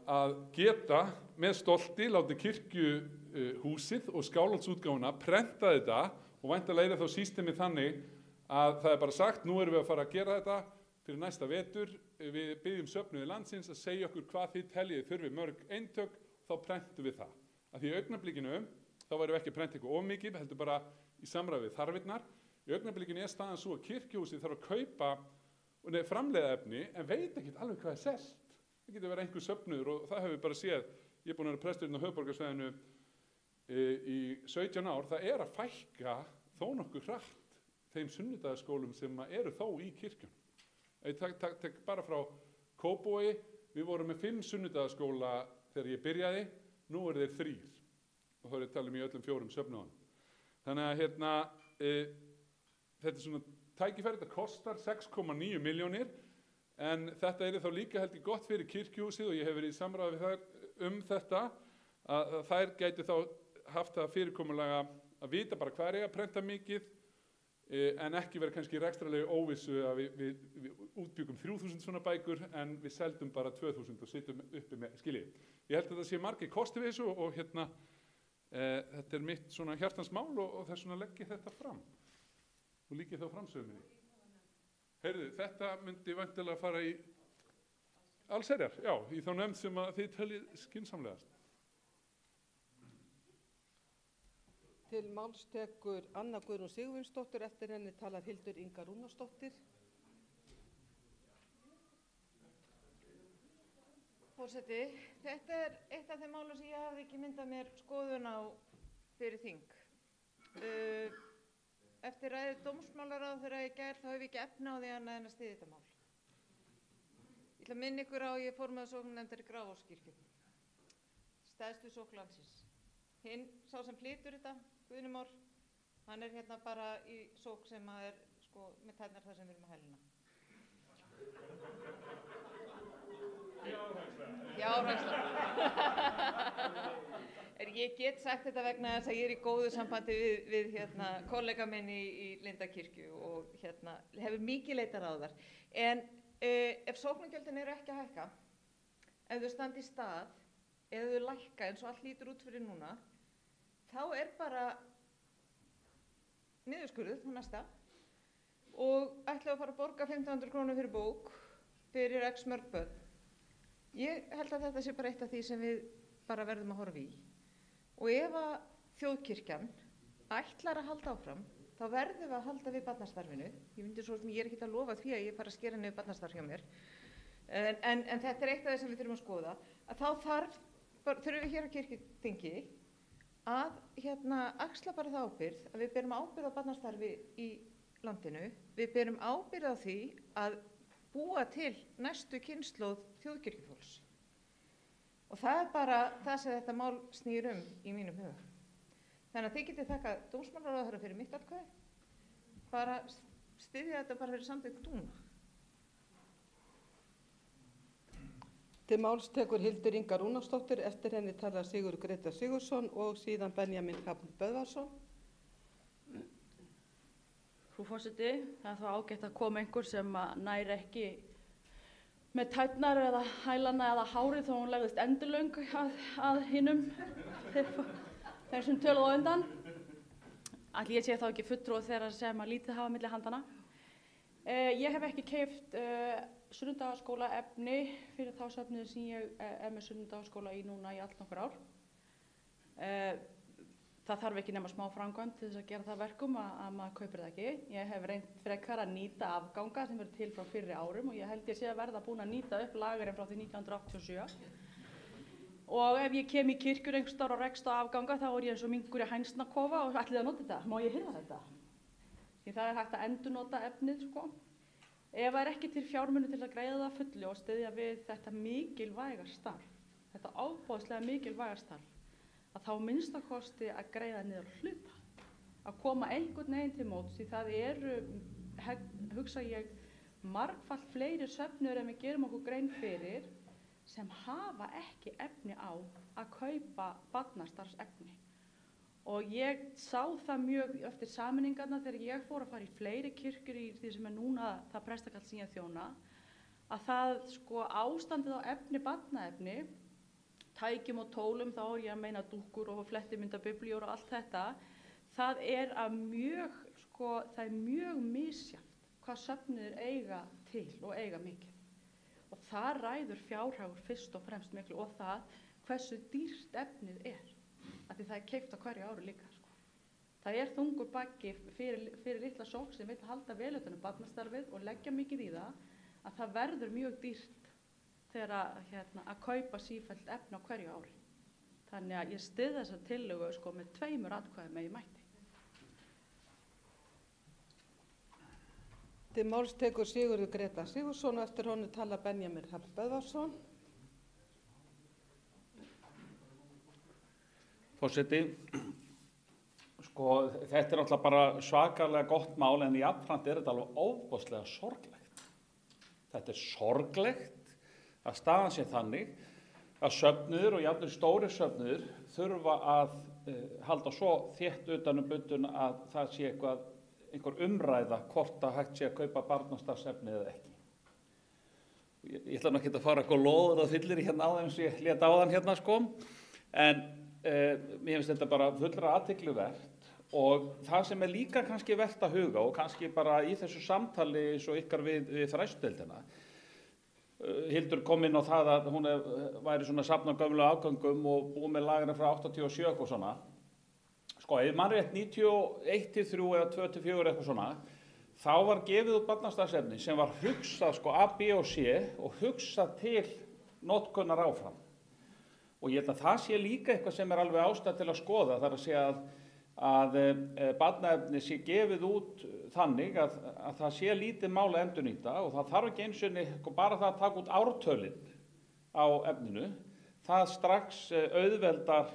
F: að geta með stolti látið kirkjuhúsið og Skálholtsútgáfuna prenta þetta og væntanlega þá systemið þannig að það er bara sagt, nú erum við að fara að gera þetta fyrir næsta vetur, við byggjum söfnuði landsins að segja okkur hvað þið teljið þurfi mörg eintök, þá prentum við það. Að því í augnablikinu, þá værum við ekki að prenta eitthvað of mikið, heldur bara í samræði við þarfirnar. Í augnablikinu er staðan svo að kirkjuhúsið þarf að kaupa framleiða efni en veit ekki alveg hvað er selt. Það getur verið einhver söfnuður og það hefur við bara séð, ég er búin að vera presturinn á höfuðborgarsvæðinu í 17 ár, það er að fækka þó nokkuð hratt þeim sunnudagaskólum sem eru þó í kirkjum. Ég tek bara frá Kópavogi, við vorum með 5 sunnudagaskóla þegar ég byrjaði, nú eru þeir 3 og þá er ég að tala í öllum 4 söfnuðunum. Þannig að þetta er svona tækifæri, þetta kostar 6,9 milljónir en þetta er þá líka held ég gott fyrir kirkjuhúsið og ég hef verið í samráði við þær þetta að þær gæti þá haft það fyrirkomulega að vita bara hvað er að prenta mikið en ekki vera kannski rekstralegu óvissu að við útbjugum 3000 svona bækur en við seldum bara 2000 og sittum uppi með skiljið. Ég held að það sé margir kosti við þessu og þetta er mitt svona hjartansmál og þess vegna legg ég þetta fram og líkið þá framsögninni. Heyrðu, þetta myndi væntanlega fara í allsherjar, já, í þá nefnd sem að þið teljið skynsamlegast.
B: Til máls tekur Anna Guðrún Sigurvinsdóttir, eftir henni talar Hildur Inga Rúnarsdóttir.
R: Forseti, þetta er eitt af þeim málum sem ég hafði ekki myndað mér skoðun á fyrir þing. Eftir ræðu dómsmálaráðherra í gær þá hef ég ekki efni á því annað en að styðja þetta mál. Ég ætla að minna ykkur á að ég er formaður sóknarnefndar í Grafarvogskirkju, stærstu sókn landsins. Hinn, sá sem flytur þetta, Guðni Már, hann er hérna bara í sókn sem er sko með tærnar þar sem við erum að helina. Fjárhagslega. Ég get sagt þetta vegna þess að ég er í góðu sambandi við kollega minn í Lindakirkju og hefur mikið leitar á þar. En ef sóknargjöldin eru ekki að hækka, ef þau standa í stað, eða þau lækka eins og allt lítur út fyrir núna, þá er bara niðurskurður á næsta og ætla að fara að borga 1.500 krónur fyrir bók fyrir x mörg börn. Ég held að þetta sé bara eitt af því sem við bara verðum að horfa í. Og ef að þjóðkirkjan ætlar að halda áfram, þá verðum við að halda við barnastarfinu. Ég er ekki að lofa því að ég fara að skera niður barnastarf hjá mér. En þetta er eitt af því sem við þurfum að skoða. Að þá þurfum við hér á kirkjuþingi að axla bara það ábyrgð, að við berum ábyrgð á barnastarfi í landinu. Við berum ábyrgð á því að búa til næstu kynslóð þjóðkirkjufólks. Og það er bara það sem þetta mál snýr í mínum huga. Þannig að þið getið þakkað dómsmálaráðherra fyrir mitt atkvæði, bara styðja þetta bara fyrir samþykkt núna.
B: Til máls tekur Hildur Inga Rúnarsdóttir, eftir henni talar Sigurður Grétar Sigurðsson og síðan Benjamín Hrafn Böðvarsson.
N: Frú forseti, það er þá ágætt að koma einhver sem nær ekki með tærnar eða hælana eða hárið þó hún legðist endurlöng að hinum þeir sem töluðu á undan. Ætli ég sé þá ekki fulltrúi þeirra sem að lítið hafa milli handana. Ég hef ekki keypt sunnudagaskóla efni fyrir þá söfnuði sem ég er með sunnudagaskóla í núna í allnokkur ár. Það þarf ekki nema smá framkvæmd til þess að gera það verkum að maður kaupir það ekki. Ég hef reynt frekar að nýta afganga sem verður til frá fyrri árum og ég held ég sé að verða búin að nýta upp lagerinn frá því 1987. Og ef ég kem í kirkjur einhvers staðar og rekst á afganga þá er ég eins og minkur í hænsnakofa og ætlið að nota þetta. Má ég hirða þetta? Því það er hægt að endurnota efnið sko. Ef það er ekki til fjármuni til að greiða það fullu og styðja við þetta mikilvæga starf, þetta ofboðslega mikilvæga starf, að þá minnstakosti að greiða niður hluta, að koma einhvern veginn til móts, því það eru, hugsa ég, margfalt fleiri söfnuður en við gerum okkur grein fyrir sem hafa ekki efni á að kaupa barnastarfsefni. Og ég sá það mjög eftir sameiningarna þegar ég fór að fara í fleiri kirkjur í því sem er núna það prestakall sem ég þjóna, að það sko ástandið á efni, barnaefni, tækjum og tólum, þá er ég að meina dúkkur og flettimyndabiblíur og allt þetta, það er mjög misjafnt hvað söfnuðir eiga til og eiga mikið. Og það ræður fjárhagur fyrst og fremst miklu og það hversu dýrt efnið er, af því það er keypt á hverju ári líka. Sko. Það er þungur baggi fyrir litla sókn sem vil halda vel utan um barnastarfið og leggja mikið í það, að það verður mjög dýrt þegar að kaupa sífellt efni á hverju ári. Þannig að ég styð þessa tillögu sko, með 2 atkvæðum ef ég mætti.
B: Til máls tekur Sigurður Grétar Sigurðsson og eftir honum talar Benjamín Hrafn Böðvarsson.
V: Forseti, sko þetta er náttúrulega bara svakalega gott mál en jafnframt er þetta alveg ofboðslega sorglegt. Þetta er sorglegt að staðan sé þannig að söfnuður og jafnvel stóri söfnuður þurfa að halda svo þétt utan budduna að það sé einhver umræða hvort að hægt sé að kaupa barnastarfsefni eða ekki. Ég ætla nú ekki að fara eitthvað loður og fyllir hérna á þeim sem ég lét á þann hérna sko, en mér finnst þetta bara fullra athyglisvert og það sem er líka kannski vert að huga og kannski bara í þessu samtali svo ykkar við fræðsludeildina. Hildur kom inn á það að hún væri svona safna gömlu afgangum og búið með lagarna frá 87 og svona. Sko, ef mann rétt 91-3 eða 2-4 eitthvað svona, þá var gefið út barnastarfsefni sem var hugsað sko A, B og C og hugsað til notkunar áfram. Og ég held að það sé líka eitthvað sem er alveg ástæð til að skoða, þar að segja að barnaefni sé gefið út þannig að það sé lítið mál að endurnýta og það þarf ekki eins og bara það að taka út ártölin á efninu. Það strax auðveldar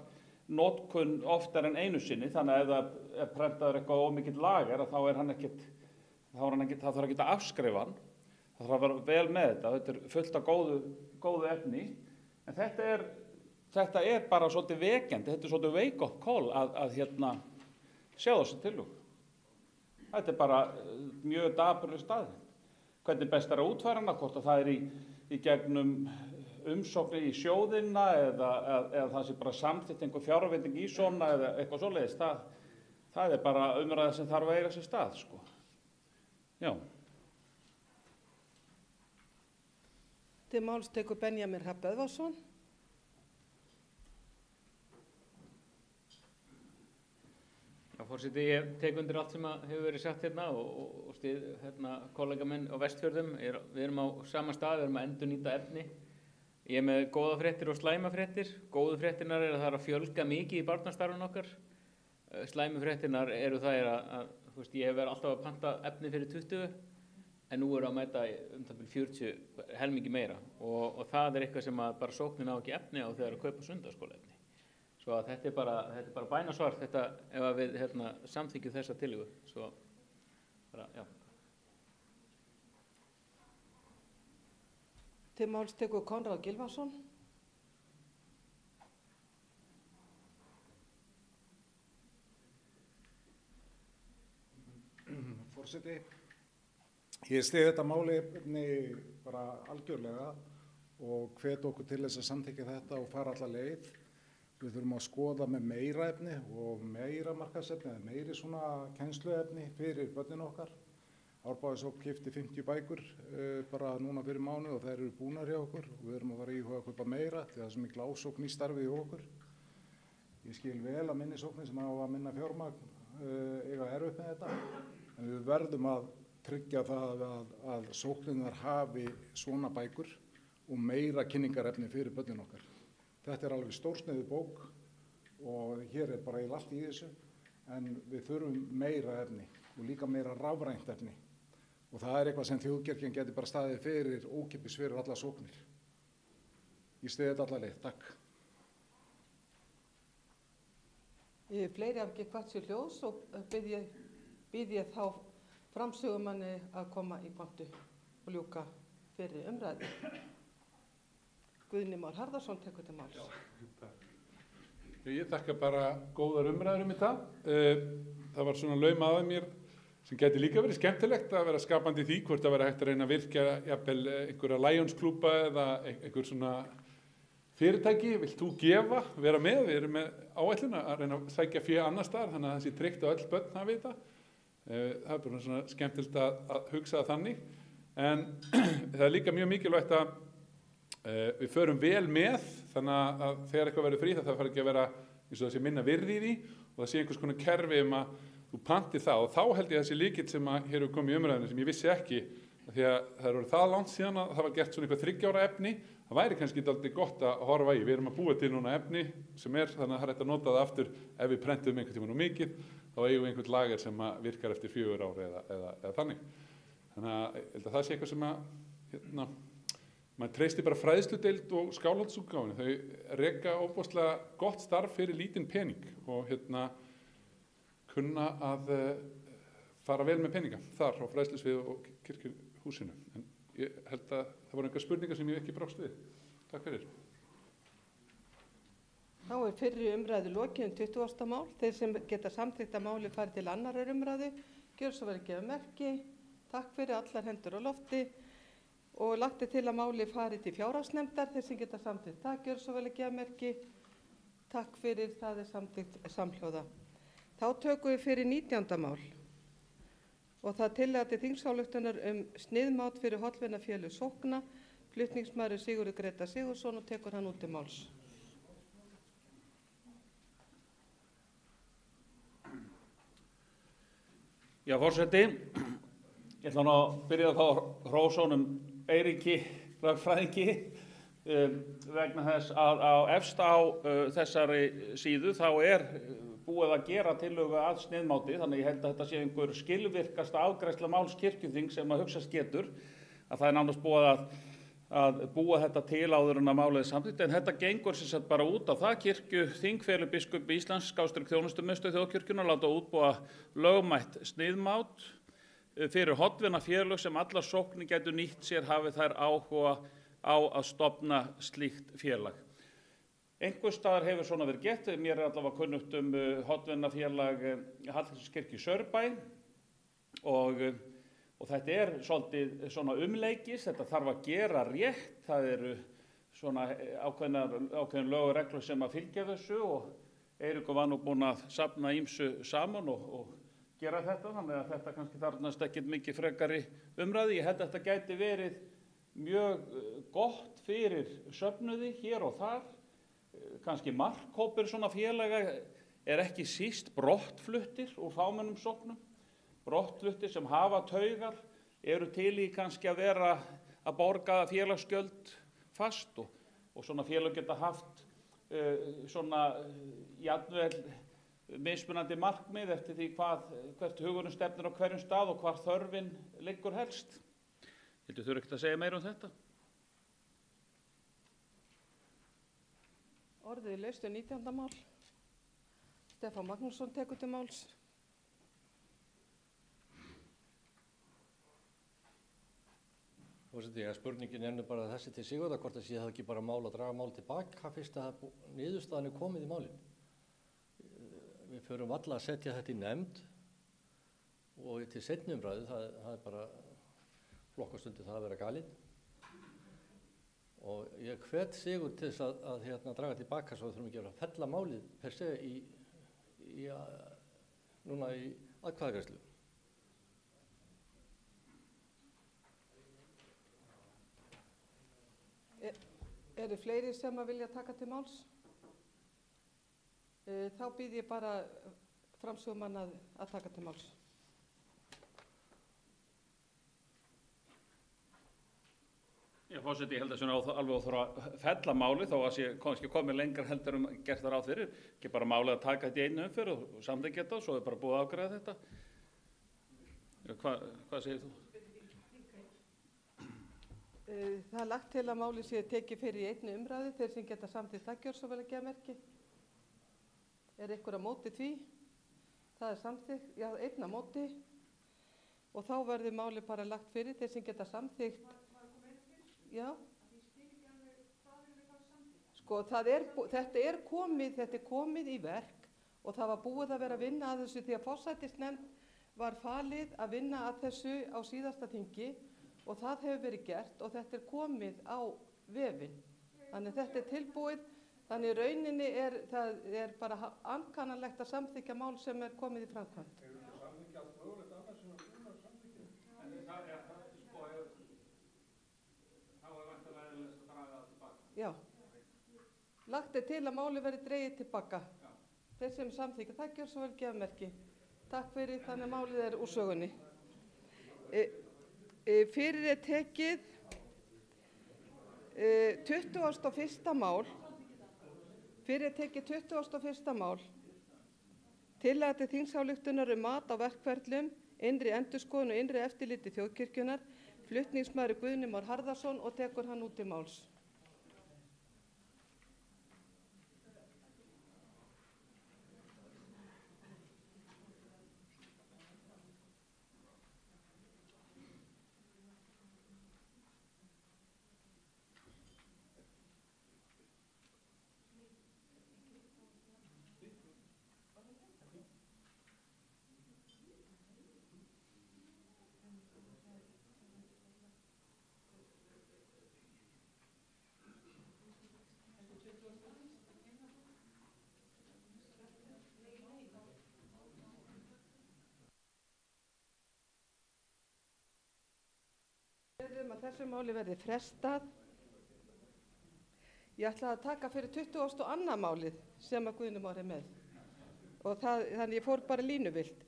V: notkun oftar en einu sinni, þannig að ef það er prentaður eitthvað ómikill lager þá er það þarf ekki að afskrifa hann. Það þarf að vera vel með þetta er fullt af góðu efni, en þetta er bara svolítið vekjandi, þetta er svolítið wake up call að sjá þessu tillögu. Þetta er bara mjög dapurleg staðreynd. Hvernig best er að útfæra hana, hvort að það er í gegnum umsóknir í sjóðina eða það sé bara samþykkt einhver fjárveiting í svona eða eitthvað svoleiðis. Það er bara umræða sem þarf að eiga sér stað, sko. Já.
B: Til máls tekur Benjamin Hrafn Böðvarsson.
K: Forseti, ég tek undir allt sem hefur verið sagt hérna og stið kollega minn á Vestfjörðum. Við erum á sama stað, við erum að endurnýta efni. Ég er með góða fréttir og slæma fréttir. Góðu fréttirnar er að það er að fjölga mikið í barnastarfinu okkar. Slæmu fréttirnar eru það að ég hef verið alltaf að panta efni fyrir 20 en nú eru að mæta það bil 40 helmingi meira og það er eitthvað sem bara sóknin á ekki efni á þegar að kaupa sundarskólaefni. Svo að þetta er bara bænasvar ef við samþykjum þessa tillögu. Svo bara, já.
B: Til máls tekur Konráð Gylfason.
T: Forseti, ég styð þetta málefni bara algjörlega og hvet okkur til þess að samþykkja þetta og fara alla leið. Við þurfum að skoða með meira efni og meira markaðsefni eða meiri svona kennsluefni fyrir börnin okkar. Árbæðisókn keypti 50 bækur bara núna fyrir mánuð og þær eru búnar hjá okkur og við erum að fara íhuga að kaupa meira því það er svo mikil ásókn í starfið hjá okkur. Ég skil vel að minnisóknin sem á að minna fjármagn eiga erfitt með þetta en við verðum að tryggja það að sóknirnar hafi svona bækur og meira kynningarefni fyrir börnin okkar. Þetta er alveg stórsneiðu bók og hér er bara allt í þessu en við þurfum meira efni og líka meira rafrænt efni og það er eitthvað sem Þjóðkirkjan getur bara staðið fyrir ókeypis fyrir alla sóknir. Ég styð þetta alla leið. Takk.
B: Fleiri hafa ekki kvætt sér hljóðs og býð ég þá framsögumanni að koma í pontu og ljúka fyrir umræðu. Guðni Már Harðarson tekur til máls.
F: Ég þakka bara góðar umræður þetta. Það var svona laumað að mér sem gæti líka verið skemmtilegt að vera skapandi í því hvort að vera hægt að reyna að virkja jafnvel einhverja Lions-klúba eða einhver svona fyrirtæki. Vilt þú gefa, vera með? Við erum með áætlun að reyna að sækja fé annar staðar þannig að það sé tryggt að öll börn hafi þetta. Það er bara svona skemmtilegt að hugsa það þannig. En það er líka mjög mikilvægt að við förum vel með þannig að þegar eitthvað verður frí það fara ekki að vera eins og það sé minna virði í því og það sé einhvers konar kerfi að þú pantir það og þá held ég þessi líkill sem hér hefur komið í umræðinu sem ég vissi ekki því að það eru það langt síðan að það var gert svona eitthvað 3 ára efni það væri kannski dálítið gott að horfa í við erum að búa til núna efni sem þannig að það er hægt að nota það aftur ef við prentum einhvern tímann og mikið þá eigum við einhvern lager sem virkar eftir 4 ára eða þannig þannig að ég held að það sé eitthvað sem maður treystir bara fræðsludeild og Skálholtsútgáfunni. Þau reka óbúslega gott starf fyrir lítinn pening og kunna að fara vel með peninga þar á fræðslusviði og kirkjuhúsinu. En ég held að það voru einhver spurningar sem ég ekki brást við. Takk fyrir.
B: Þá er fyrri umræðu lokið 20. mál. Þeir sem geta samþykkt að máli fari til annarar umræðu. Gjör svo verið að gefa merki. Takk fyrir allar hendur á lofti. Og lagt til að máli fari til fjárhagsnefndar, þeir sem geta samþykkt það, gjör svo vel að gefa merki. Takk fyrir, það er samþykkt samhljóða. Þá tökum við fyrir 19. mál og það tillaga til þingsályktunar sniðmát fyrir hollvinafélög sókna, flutningsmaður Sigurður Grétar Sigurðsson og tekur hann út til máls.
V: Já, forseti, ég ætla nú að byrja að fá hrósa honum Eiríki, lögfræðingi, vegna þess að efst á þessari síðu þá búið að gera tillögu að sniðmáti, þannig ég held að þetta sé einhver skilvirkasta afgreiðsla máls kirkjuþing sem að hugsast getur, að það nánast búið að búa þetta til áður en að málið samþykkt, en þetta gengur sem sagt bara út á það. Kirkjuþing felur biskupi Íslands / þjónustumiðstöð þjóðkirkjunnar láta útbúa lögmætt sniðmát fyrir hollvinafélög sem allar sóknir gætu nýtt sér hafi þær áhuga á að stofna slíkt félag. Einhvers staðar hefur svona verið gert, mér allavega kunnugt hollvinafélag Hallgrímskirkju í Saurbæ og þetta svolítið svona umleikis, þetta þarf að gera rétt, það eru svona ákveðin lög og reglur sem að fylgja þessu og Eiríkur var nú búinn að safna ýmsu saman og gera þetta, þannig að þetta kannski þarfnast ekkert mikið frekari umræði. Ég held að þetta gæti verið mjög gott fyrir söfnuði hér og þar, kannski markhópur svona félaga ekki síst brottfluttir úr fámennum sóknum, brottfluttir sem hafa taugar, eru til í kannski að vera að borga félagsgjöld fast og svona félag geta haft svona jafnvel mismunandi markmið eftir því hvert hugurinn stefnir á hverjum stað og hvar þörfin liggur helst. Þú þurfi ekkert að segja meira um þetta?
B: Orðið laustu 19. mál. Stefán Magnússon tekur til máls.
D: Spurningin bara þessi til Sigurðar, hvort það sé það ekki bara mál að draga mál tilbaka fyrst að niðurstaðan komið í málin. Við förum varla að setja þetta í nefnd og til seinni umræðu, það bara flokkastundi það að vera galinn. Og ég hvet Sigurð til þess að draga tilbaka svo við þurfum ekki að fella málið per se núna í atkvæðagreiðslu.
B: Eru fleiri sem að vilja taka til máls? Þá býð ég bara framsögumann að taka til máls.
V: Forseti, ég held að það sé alveg óþarfa að fella máli þó að sé kannski komið lengra heldur gert það ráð fyrir. Ekki bara málið að taka þetta í einu umferð og samþykkja þetta og svo bara búið að afgreiða þetta. Hvað segir þú?
B: Það er lagt til að málið sé tekið fyrir í einni umræðu. Þeir sem geta samþykkt það gjör svo vel að gefa merki. Einhver á móti því? Það er samþykkt, já, einn á móti. Og þá verður málið bara lagt fyrir þeir sem geta samþykkt. Já. Sko, þetta er komið í verk og það var búið að vera að vinna að þessu því að forsætisnefnd var falið að vinna að þessu á síðasta þingi og það hefur verið gert og þetta er komið á vefinn. Þannig þetta er tilbúið, þannig rauninni það er bara ankannalegt að samþykkja mál sem er komið í framkvæmd. Já, lagt er til að máli verið dregið tilbaka. Þeir sem samþykja það gjör svo vel gefa merki. Takk fyrir, þannig að málið er úr sögunni. Fyrir er tekið 21. mál. Fyrir er tekið 21. mál. Tillaga til þingsályktunar mat á verkferlum, innri endurskoðun og innri eftirliti þjóðkirkjunnar. Flutningsmaður Guðni Már Harðarson og tekur hann út til máls. Að þessu máli verði frestað. Ég ætla að taka fyrir 22. málið sem að Guðni Már er með. Þannig ég fór bara línuvilt.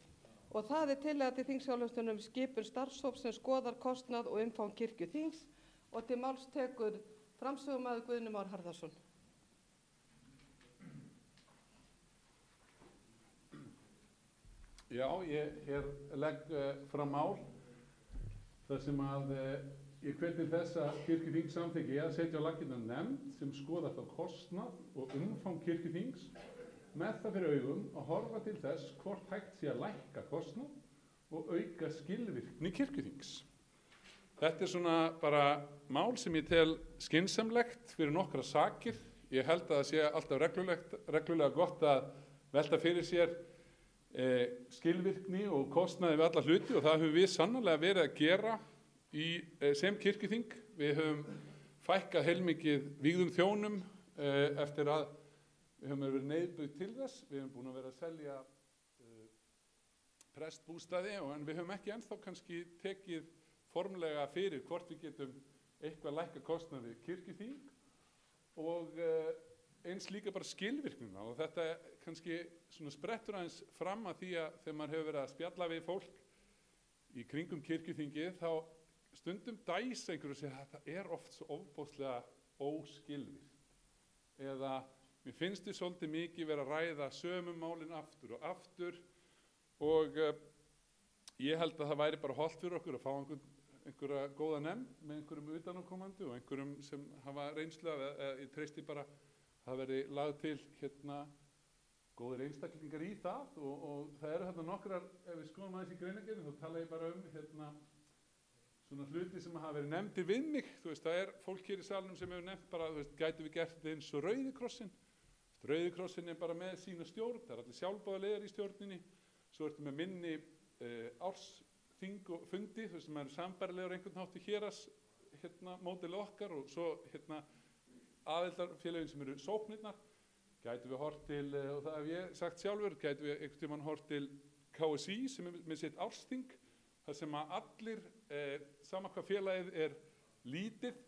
B: Og það er tillaga til þingsályktunar skipun starfshóps sem skoðar kostnað og umfang kirkjuþings og til máls tekur Framsögumaður Guðni Már Harðarson.
F: Já, ég legg fram mál þar sem að ég hvet til þess að kirkjuþing samþykki að setja á laggirnar nefnd sem skoðar þá kostnað og umfang kirkjuþings með það fyrir augum að horfa til þess hvort hægt sé að lækka kostnað og auka skilvirkni kirkjuþings. Þetta svona bara mál sem ég tel skynsamlegt fyrir nokkra sakir. Ég held að það sé alltaf reglulega gott að velta fyrir sér skilvirkni og kostnaði við alla hluti og það höfum við sannarlega verið að gera sem kirkjuþing. Við höfum fækkað heilmikið vígðum þjónum eftir að við höfum verið neyðbúið til þess. Við höfum búin að vera að selja prestbústaði en við höfum ekki ennþá kannski tekið formlega fyrir hvort við getum eitthvað lækka kostnaði við kirkjuþing og eins líka bara skilvirknina og þetta kannski svona sprettur aðeins fram að því að þegar maður hefur verið að spjalla við fólk í kringum kirkjuþingið þá stundum dæsa einhverju að segja að þetta oft svo ofboðslega óskilvirkt eða mér finnst þið svolítið mikið verið að ræða sömu málin aftur og ég held að það væri bara hollt fyrir okkur að fá einhverja góða nefnd með einhverjum utanákomandi og einhverjum sem hafa reynslu eða ég treysti bara það verði lagð til góðir einstaklingar í það og það eru þarna nokkrar, ef við skoðum aðeins í greinargerðinni þá tala ég bara svona hluti sem hafa verið nefndir við mig, þú veist, það fólk hér í salnum sem hefur nefnt bara, þú veist, gætu við gert þetta eins og Rauði krossin. Rauði krossin bara með sína stjórn, það allir sjálfboðaliðar í stjórninni, svo ertu með minni ársþing og fundi, þú veist, sem eru sambærilegur einhvern hátt í héras módeli okkar og svo aðildarfélögin sem eru sóknirnar, gætu við hort til, og það hef ég sagt sjálfur, gætu við einhvern tímann hort til KSÍ sem er með sitt ársþing, þar sem að allir, sama hvað félagið lítið,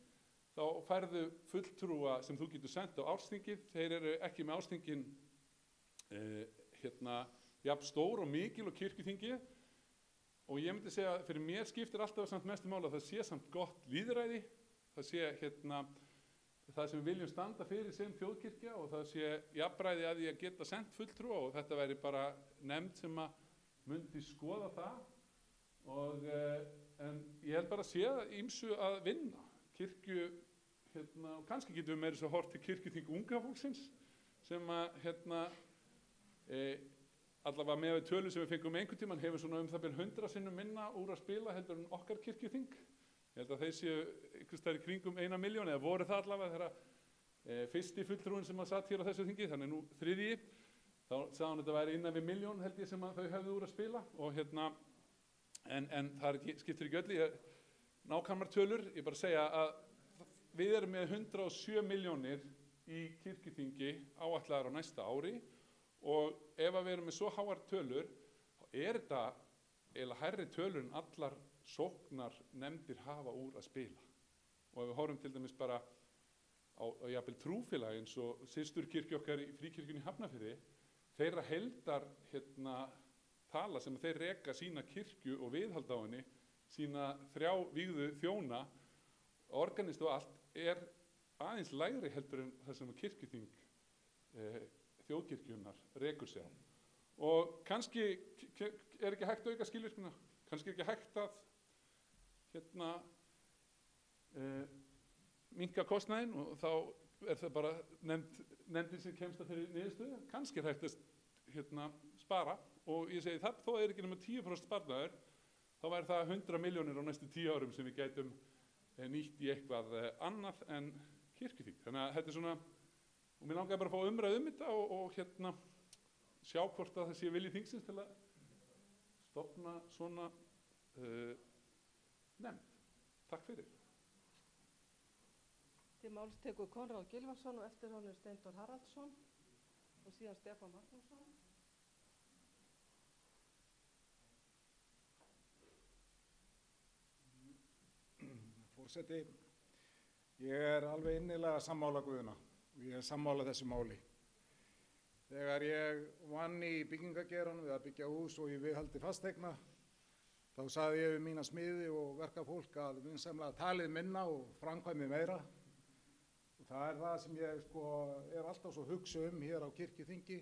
F: þá færðu fulltrúa sem þú getur sendt á ársþingið, þeir eru ekki með ársþingin jafn stór og mikil og kirkjuþingið og ég myndi segja að fyrir mér skiptir alltaf samt mestu máli að það sé samt gott lýðræði, það sé það sem við viljum standa fyrir sem þjóðkirkja og það sé jafnræði að því að geta sendt fulltrúa og þetta væri bara nefnd sem að myndi skoða það og en ég held bara að sé ýmsu að vinna kirkju og kannski getum við meira svo hort til kirkjuþing unga fólksins sem að allavega með tölu sem við fengum einhvern tímann hefur svona það byrjum 100 sinnum minna úr að spila heldur en okkar kirkjuþing. Ég held að þeir séu einhvers staðar í kringum 1 milljón eða voru það allavega þegar fyrsti fulltrúin sem að satt hér á þessu þingi, þannig nú þriðji, þá sagði hann að þetta væri innan við 1 milljón held ég sem að þau hefðu úr að spila og en það skiptir ekki öllu, nákvæmar tölur, ég bara segja að við erum með 107 milljónir í kirkjuþingi áætlaðar á næsta ári og ef við erum með svo háar tölur, þá þetta eiginlega hærri tölur en allar sóknar nefndir hafa úr að spila. Og ef við horfum til dæmis bara á jafnvel trúfélagi eins og systurkirkju okkar í Fríkirkjunni í Hafnarfirði, þeirra heildar tala sem þeir reka sína kirkju og viðhalda á henni, sína 3 vígðu þjóna, organist og allt, aðeins lægri heldur en það sem kirkjuþing þjóðkirkjunnar rekur sig á. Og kannski ekki hægt að auka skilvirknina, kannski ekki hægt að minnka kostnaðinn og þá það bara nefndin sem kemst að þeirri niðurstöðu, kannski hægt að spara og ég segi það, þó ekki nema 10% sparnaður, þá væri það 100 milljónir á næstu 10 árum sem við gætum nýtt í eitthvað annað en kirkjuþing. Þannig að þetta svona, og mér langaði bara að fá umræðu þetta og sjá hvort að það sé vilji þingsins til að stofna svona nefnd. Takk fyrir.
B: Til máls tekur Konráð Gylfason og eftir honum Steindór Haraldsson og síðan Stefán Magnússon.
T: Forseti, ég alveg innilega sammála Guðna og ég sammála þessu máli. Þegar ég vann í byggingageranum við að byggja hús og í viðhaldi fasteigna, þá sagði ég við mína smiði og verkafólk að vinsamlega talið minna og framkvæmið meira. það er það sem ég sko er alltaf svo hugsa hér á kirkjuþingi,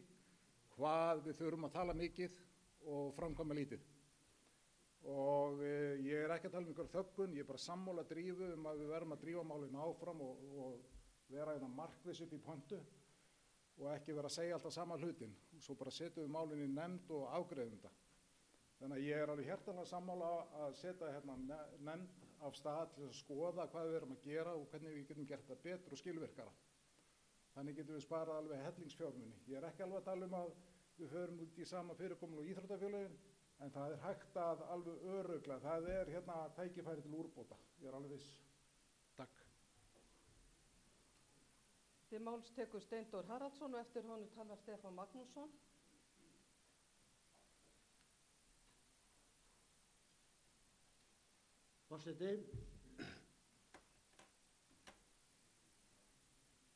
T: hvað við þurfum að tala mikið og framkvæma lítið. Og ég er ekki að tala um einhver þöggun, ég er bara sammála Drífu að við verðum að drífa málinu áfram og vera hérna markviss upp í pontu og ekki vera að segja alltaf sama hlutin. Svo bara setjum við málinu í nefnd og afgreiðum þetta. Þannig að ég er alveg hjartanlega sammála að setja hérna nefnd af stað til að skoða hvað við erum að gera og hvernig við getum gert það betur og skilvirkara. Þannig getum við sparað alveg hellingsfjármuni. Ég er ekki alveg að tala um að við förum út í sama fyrirkomulag og íþróttafélögin, en það er hægt að alveg örugglega, það er hérna tækifæri til úrbóta. Ég er alveg viss. Takk.
B: Til máls tekur Steindór Haraldsson og eftir honum talar Stefán Magnússon.
O: Forseti,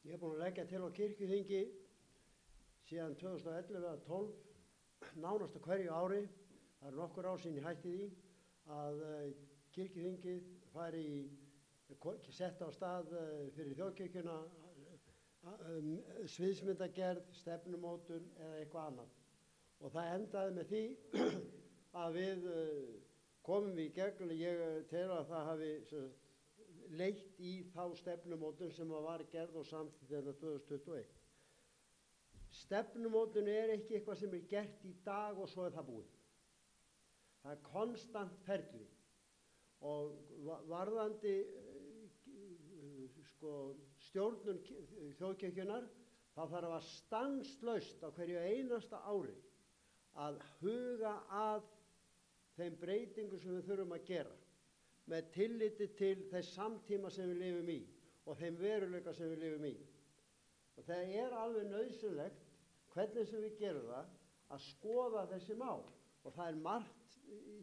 O: ég er búinn að leggja til á kirkjuþingi síðan 2011 eða 12, nánast á hverju ári, það eru nokkur ár síðan ég hætti því, að kirkjuþingið færi sett á stað fyrir þjóðkirkjuna sviðsmyndagerð, stefnumótun eða eitthvað annað. Og það endaði með því að við komum í gegn, ég tel að það hafi leitt í þá stefnumótun sem var gerð og samþykkt þetta 2021. Stefnumótun er ekki eitthvað sem er gert í dag og svo er það búið. Það er konstant ferli og varðandi stjórnun þjóðkirkjunnar þá þarf að stanslaust á hverju einasta ári að huga að þeim breytingum sem við þurfum að gera með tilliti til þess samtíma sem við lifum í og þeim veruleika sem við lifum í. Og það er alveg nauðsynlegt, hvernig sem við gerum það, að skoða þessi mál. Og það er margt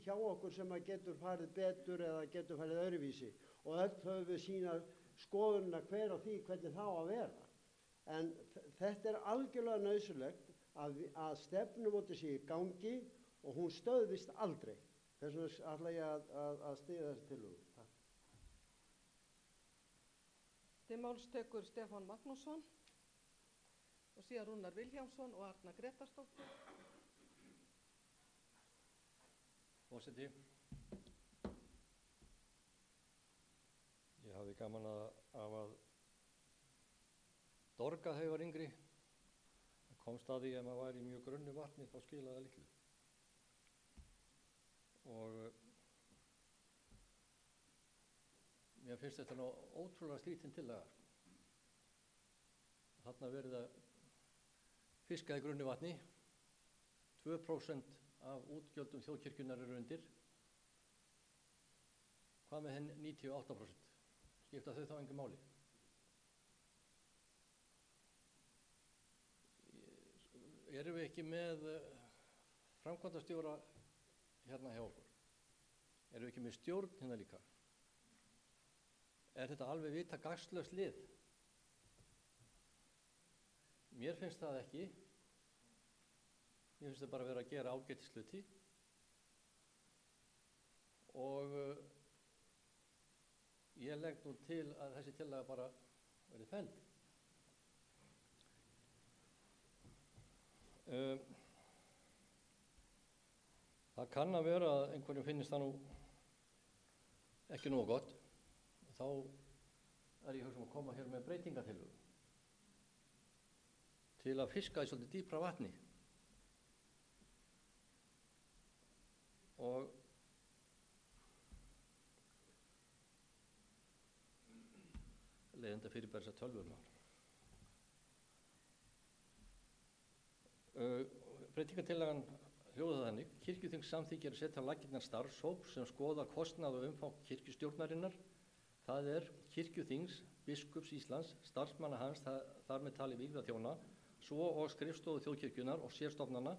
O: hjá okkur sem getur farið betur eða getur farið öðruvísi. Og öll höfum við sína skoðunina hver á því hvernig það á að vera. En þetta er algjörlega nauðsynlegt að stefnumótið sé í gangi og hún stöðvist aldrei. Þess vegna ætla ég að styðja þessi tillögu. Takk.
B: Til máls tekur Stefán Magnússon og síðan Rúnar Vilhjálmsson og Arna Gretarsdóttir.
D: Forseti, ég hafði gaman af að Dorga þegar ég var yngri. Það komst að því að maður væri í mjög grunnu vatni þá skilaði það litlu. Og mér finnst þetta nú ótrúlega skrítin tillaga. Þarna verið að fiska í grunnu vatni, 2% af útgjöldum þjóðkirkjunnar eru undir. Hvað með henn 98%? Skipta þau þá engu máli? Erum við ekki með framkvæmdastjóra hérna hjá okkur? Erum við ekki með stjórn hérna líka? Er þetta alveg vita gagnslaust lið? Mér finnst það ekki. Mér finnst það bara að vera að gera ágætisluti og ég legg nú til að þessi tillaga bara verið felld. Það kann að vera að einhverjum finnist það nú ekki nógu gott. Þá er ég hugsa að koma hér með breytingatillögu til að fiska í svolítið dýpra vatni. Og leiðenda fyrirbæri þessar tölvurnar. Breytingartillagan hljóðaði þannig: Kirkjuþing samþykkir að setja á laggirnar starfshóp sem skoðar kostnað og umfang kirkjustjórnarinnar, það er kirkjuþings, biskups Íslands, starfsmanna hans, þar með talið vígðaþjóna, svo og skrifstofu þjóðkirkjunnar og sérstofnana,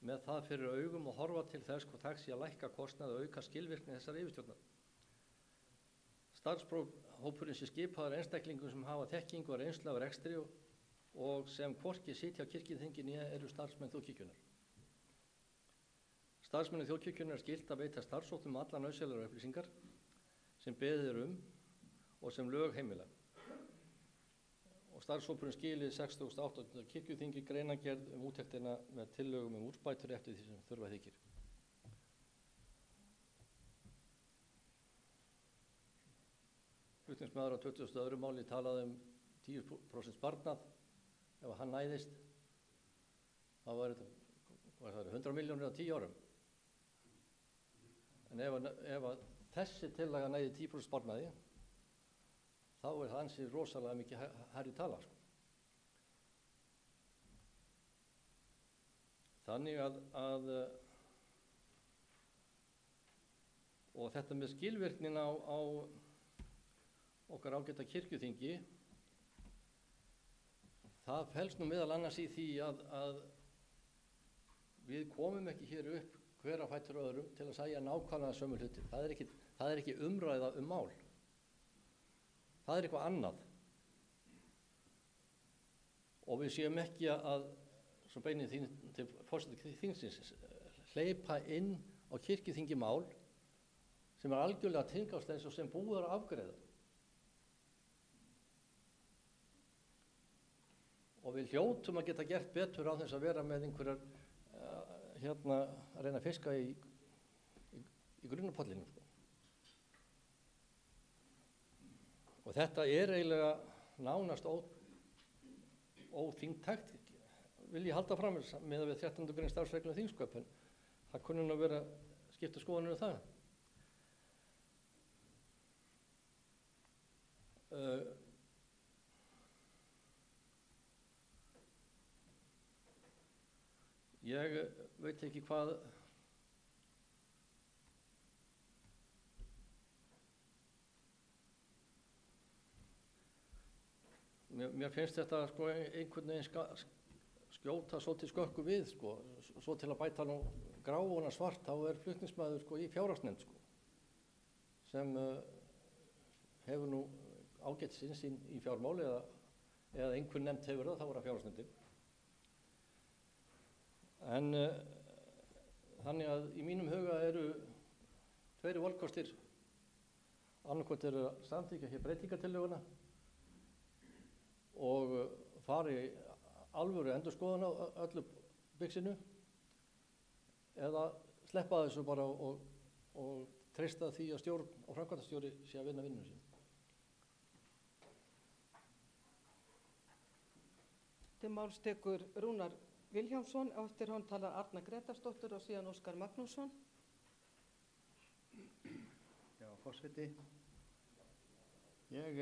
D: með það fyrir augum og horfa til þess hvað það sé að lækka kostnað og auka skilvirkni þessar yfirstjórnar. Starfshópurinn sé skipaður einstaklingum sem hafa þekkingu og reynslu af rekstri og sem hvorki sitja á kirkjuþinginu eru starfsmenn þjóðkirkjunnar. Starfsmennu þjóðkirkjunnar er skylt að veita starfshópnum allar nauðsynlegar upplýsingar sem beðið er og sem lög heimila. starfshópurinn skili 68. kirkjuþingi greinargerð úttektina með tillögum úrbætur eftir því sem þurfa þykir. Flutningsmaður á 22. máli talaði 10% sparnað. Ef hann næðist, þá var það 100 milljónir á 10 árum. En ef þessi tillaga næði 10% sparnaði, þá það ansi rosalega mikið hærri tala. Þannig að og þetta með skilvirknin á okkar ágæta kirkjuþingi, það felst nú meðal annars í því að við komum ekki hér upp hver á fætur öðrum til að segja nákvæmlega sömu hluti. Það er ekki umræða mál. Það er eitthvað annað. Og við séum ekki að, svo beinir þín til forseta þingsins, hleypa inn á kirkjuþingi mál sem algjörlega tilgangslaust og sem búið að afgreiða. Og við hljótum að geta gert betur á þess að vera með einhverjar að reyna að fiska í grunnapollinum. Og þetta eiginlega nánast óþingtækt, vil ég halda fram með við 13. grein starfsreglum þingsköp, en það kunni nú vera skipta skoðanir það. Ég veit ekki hvað mér finnst þetta einhvern veginn skjóta svolítið skökku við svo til að bæta nú gráuna svart, þá flutningsmaður í fjárhagsnefnd sem hefur nú ágætt innsýn í fjármál eða einhver nefnd hefur það, þá er það fjárhagsnefndin. En þannig að í mínum huga eru tveiri valkostir. Annarkvort að samþykkja hér breytingatillöguna og fara í alvöru endurskoðun á öllu byggðinu, eða sleppa þessu bara og treysta því að stjórn og framkvæmdastjóri sé að vinna vinnuna sína.
B: Til máls tekur Rúnar Vilhjálmsson, eftir hann talar Arna Gretarsdóttir og síðan Óskar Magnússon.
G: Já, forseti. Ég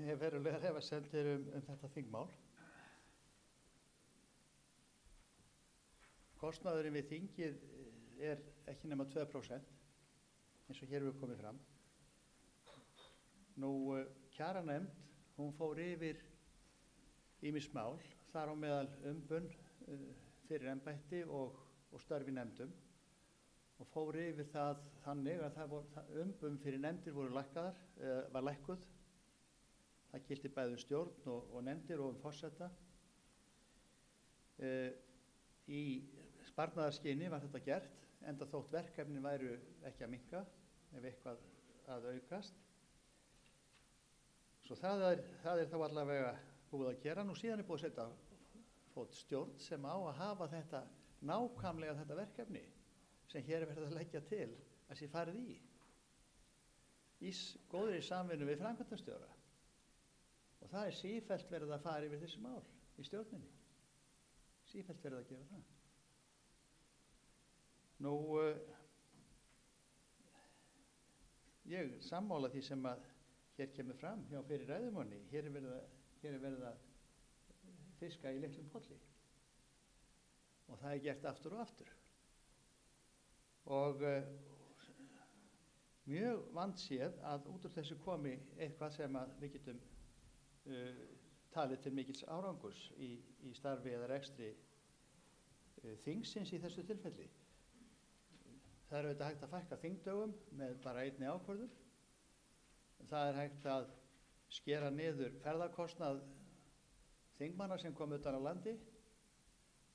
G: hef verulega efasemdir þetta þingmál. Kostnaðurinn við þingið ekki nema 2%, eins og hér hefur komið fram. Nú, kjaranefnd, hún fór yfir ýmis mál, þar á meðal umbun fyrir embætti og störf í nefndum, og fór yfir það þannig að umbun fyrir nefndir var lækkuð. Það gilti bæði stjórn og nefndir og forseta. Í sparnaðarskyni var þetta gert, enda þótt verkefnin væru ekki að minnka, ef eitthvað að aukast. Svo það er þá allavega búið að gera. Nú síðan búið að setja fót stjórn sem á að hafa nákvæmlega þetta verkefni sem hér verið að leggja til að sé farið í góðri samvinnu við framkvæmdastjóra. Og það er sífellt verið að fara yfir þessi mál í stjórninni. Sífellt verið að gera það. Nú, ég sammála því sem að hér kemur fram hjá fyrir ræðumanni. Hér er verið að fiska í litlum polli. Og það er gert aftur og aftur. Og mjög vandséð að út úr þessu komi eitthvað sem að við getum talið til mikils árangurs í starfi eða rekstri þingsins í þessu tilfelli. Það er auðvitað hægt að fækka þingdögum með bara einni ákvörðun. Það er hægt að skera niður ferðarkostnað þingmanna sem kom utan á landi,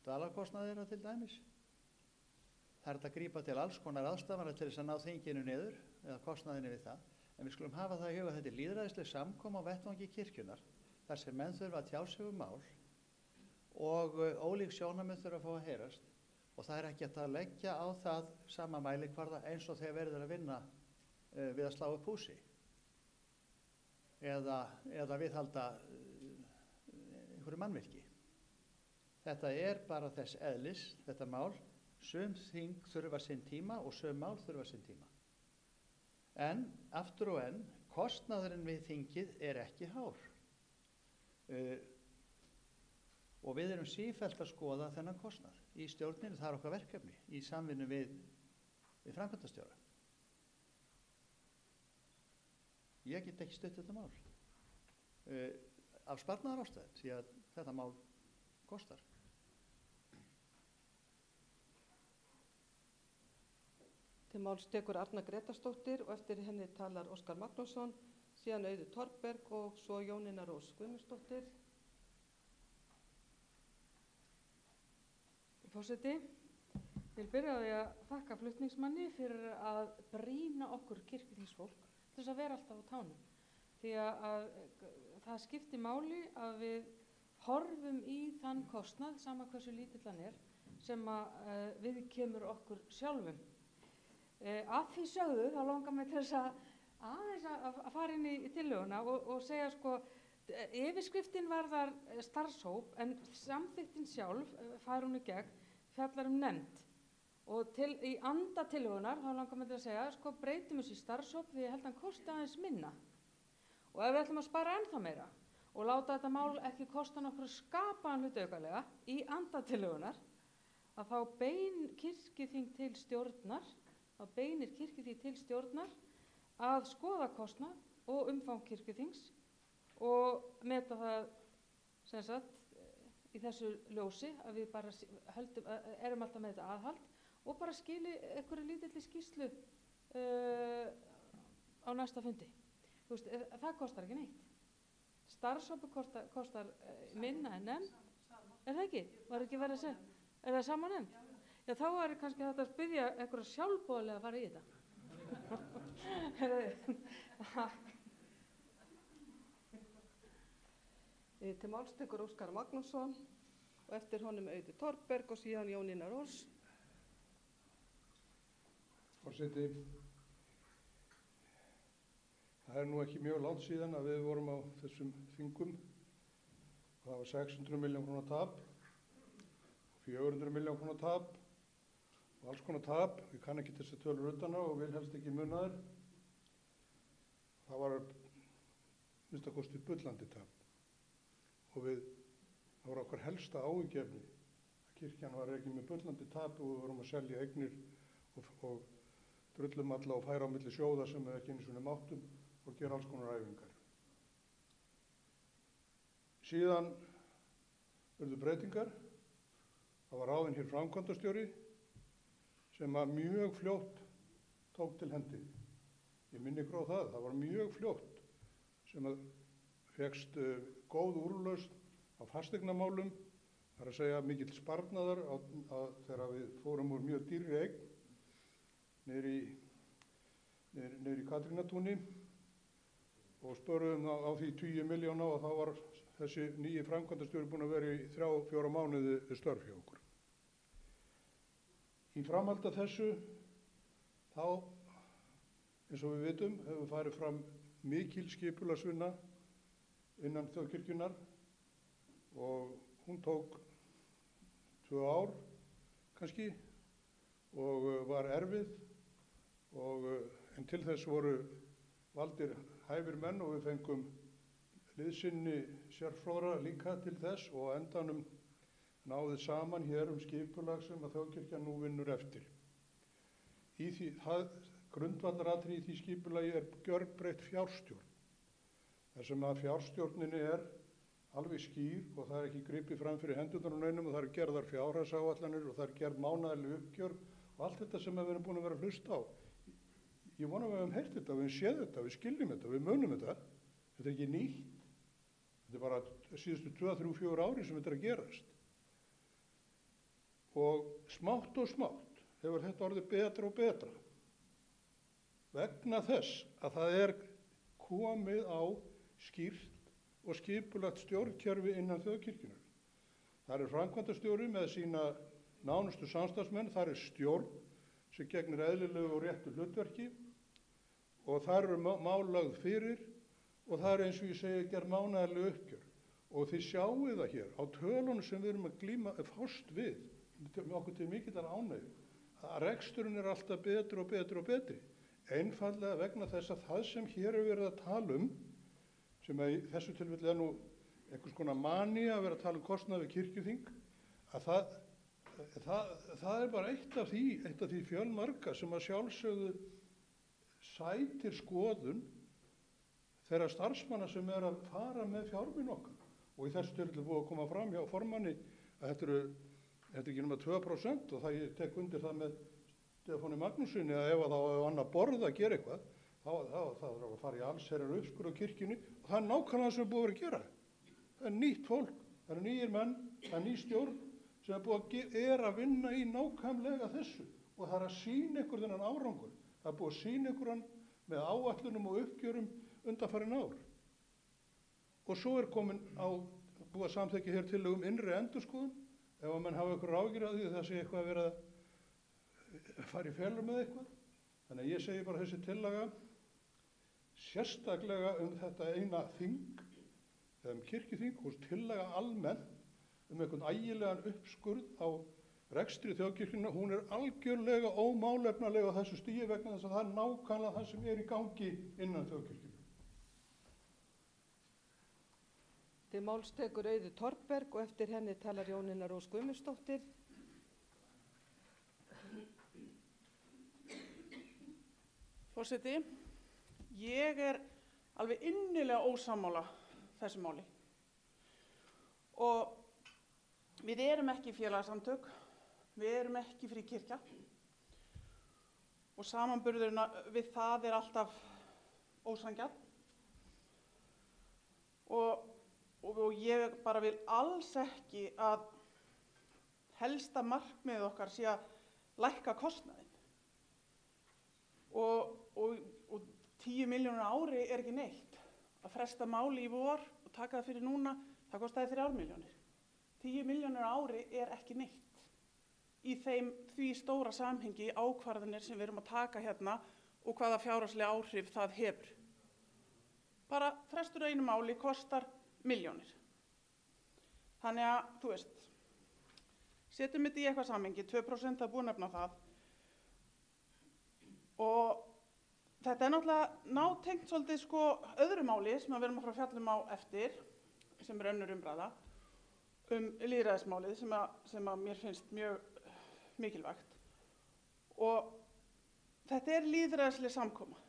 G: dvalarkostnað þeirra til dæmis. Það er hægt að grípa til alls konar aðstafana til þess að ná þinginu niður eða kostnaðinu við það. En við skulum hafa það í huga að þetta er lýðræðisleg samkoma á vettvangi kirkjunnar þar sem menn þurfa að tjá sig mál og ólík sjónarmið þurfa að fá að heyrast og það er ekki hægt að leggja á það sama mælikvarða eins og þegar verður að vinna við að slá upp húsi eða viðhalda einhverju mannvirki. Þetta er bara þess eðlis, þetta mál, sum þing þurfa sinn tíma og sum mál þurfa sinn tíma. En aftur og enn, kostnaðurinn við þingið er ekki hár. Og við erum sífellt að skoða þennan kostnað. Í stjórninu það er okkar verkefni, í samvinnu við framkvæmdastjóra. Ég get ekki stutt þetta mál. Af sparnaðarástæðum, því að þetta mál kostar.
B: Til máls tekur Arna Grétarsdóttir og eftir henni talar Óskar Magnússon, síðan Auður Torberg og svo Jónína Rós Guðmundsdóttir.
S: Forseti, ég vil byrja á því að þakka flutningsmanni fyrir að brýna okkur kirkjuþingsfólk til þess að vera alltaf á tánum. Því að það skiptir máli að við horfum í þann kostnað, sama hversu lítill hann er, sem að við kemur okkur sjálfum. Að því sögðu þá langar mig til þess að fara inn í tillöguna og segja sko, yfirskriftin varðar starfshóp en samþykktin sjálf fær hún í gegn, fjallar nefnd. Og í anda tillögunar þá langar mig til að segja, sko, breytum þessi starfshóp því ég held að hann kosti aðeins minna. Og ef við ætlum að spara ennþá meira og láta þetta mál ekki kosta nokkru skapaðan hlut aukalega í anda tillögunar, að þá beinir kirkjuþing til stjórnar að skoða kostnað og umfang kirkjuþings og meta það sem sagt í þessu ljósi að við bara erum alltaf með þetta aðhald og bara skili einhverju lítilli skýrslu á næsta fundi. Þú veist, það kostar ekki neitt. Starfshópur kostar minna en nefnd. Er það ekki? Var ekki verið að segja? Er það sama nefnd? Já, þá er kannski þetta að spyrja einhverja sjálfboðlega að fara í þetta.
B: Til máls tekur Óskar Magnússon og eftir honum Auður Torberg og síðan Jónína Rós.
C: Forseti, það er nú ekki mjög langt síðan að við vorum á þessum þingum. Það var 600 milljón krónar tap, 400 miljón krónar tap og alls konar tap. Ég kann ekki þessi tölur utan á og vil helst ekki muna þær. Það var minnst að kosti bullandi tap og það var okkar helsta áhyggjuefni að kirkjan var ekki með bullandi tap og við vorum að selja eignir og drullum alla og færa á milli sjóða sem við ekki einu sinni máttum og gera alls konar æfingar. Síðan urðu breytingar. Það var ráðinn hér framkvæmdastjóri sem að mjög fljótt tók til hendi. Ég minni ykkur á það. Það var mjög fljótt sem að fékkst góð úrlausn á fasteignamálum. Það er að segja mikill sparnaðar þegar við fórum úr mjög dýrri eign niður í Katrínatúni og spöruðum á því 20 milljóna og þá var þessi nýji framkvæmdastjóri búinn að vera í 3-4 mánuði við störf hjá okkur. Í framhaldi af þessu þá, eins og við vitum, hefur farið fram mikil skipulagsvinna innan þjóðkirkjunnar og hún tók 2 ár kannski og var erfið en til þess voru valdir hæfir menn og við fengum liðsinni sérfróðra líka til þess og á endanum náðið saman hér skipulag sem að þjóðkirkjan nú vinnur eftir. Í því, grundvallaratriði í því skipulagi er gjörbreytt fjárstjórn. Þar sem að fjárstjórninni er alveg skýr og það er ekki gripið fram fyrir hendurnar á neinum og það eru gerðar fjárhagsáætlanir og það er gerð mánaðarleg uppgjör og allt þetta sem við erum búin að vera að hlusta á. Ég vona að við hefum heyrt þetta, við hefum séð þetta, við skiljum þetta, við munum þetta. Þetta er ekki nýtt. Þetta er bara síðustu 2, 3, 4 ári sem þetta er að gerast. Og smátt hefur þetta orðið betra og betra. Vegna þess að það er komið á skýrt og skipulagt stjórnkerfi innan þjóðkirkjunnar. Það er framkvæmdastjóri með sína nánustu samstarfsmenn, það er stjórn sem gegnir eðlilegu og réttu hlutverki og það eru mál lögð fyrir og það er eins og ég segi gerð mánaðarleg uppgjör. Og þið sjáu það hér á tölunum sem við erum að fást við, okkur til mikillar ánægju, að reksturinn er alltaf betri og betri og betri. Einfallega vegna þess að það sem hér er verið að tala sem í þessu tilfelli nú einhvers konar mani að vera að tala kostnað við kirkjuþing, að það er bara eitt af því fjölmarga sem að sjálfsögðu sætir skoðun þeirra starfsmanna sem er að fara með fjármuni okkar. Og í þessu tilfelli búið að koma fram hjá formanni að þetta er ekki nema 2% og það ég tek undir það með Stefáni Magnússyni að ef það á annað borð að gera eitthvað, þá þarf að fara í allsherjar uppskurð á kirkjunni og það er nákvæmlega það sem er búið að gera. Það er nýtt fólk, það eru nýjir menn, það er ný stjórn sem er að vinna í nákvæmlega þessu og það er að sýna ykkur þennan árangur. Það er búið að sýna ykkur hann með áætlunum og uppgjörum undanfarin ár. Og svo er búið að samþykkja hér tillögu innri endurskoðun ef að menn hafa ykkur áhyggjur af því að það sé eitthvað að vera að fara í felur með eitthvað. Þannig að ég segi bara þessi tillaga sérstaklega þetta eina þing, eða kirkjuþing og tillaga almennt einhvern ægilegan uppskurð á rekstri þjóðkirkjunnar, hún er algjörlega ómálefnalega á þessu stigi vegna þess að það er nákvæmlega það sem er í gangi innan þjóðkirkjunnar.
B: Til máls tekur Auður Torberg og eftir henni talar Jónína Rós Guðmundsdóttir.
M: Forseti, ég er alveg innilega ósammála þessu máli og við erum ekki félagasamtök, við erum ekki fríkirkja og samanburðurinn við það er alltaf ósanngjarn og ég bara vil alls ekki að helsta markmið okkar sé að lækka kostnaðinn og 10 milljónir á ári er ekki neitt. Að fresta máli í vor og taka það fyrir núna, það kostaði 3 milljónir. 10 milljónir á ári er ekki neitt í því stóra samhengi ákvarðanir sem við erum að taka hérna og hvaða fjárhagslega áhrif það hefur. Bara frestur á einu máli kostar milljónir. Þannig að, þú veist, setjum þetta í eitthvað samhengi, 2% það er búið að nefna það. Og þetta er náttúrulega nátengt svolítið öðru máli sem við erum að fara að fjalla á eftir, sem er önnur umræða, lýðræðismálið sem að mér finnst mjög mikilvægt. Og þetta er lýðræðisleg samkoma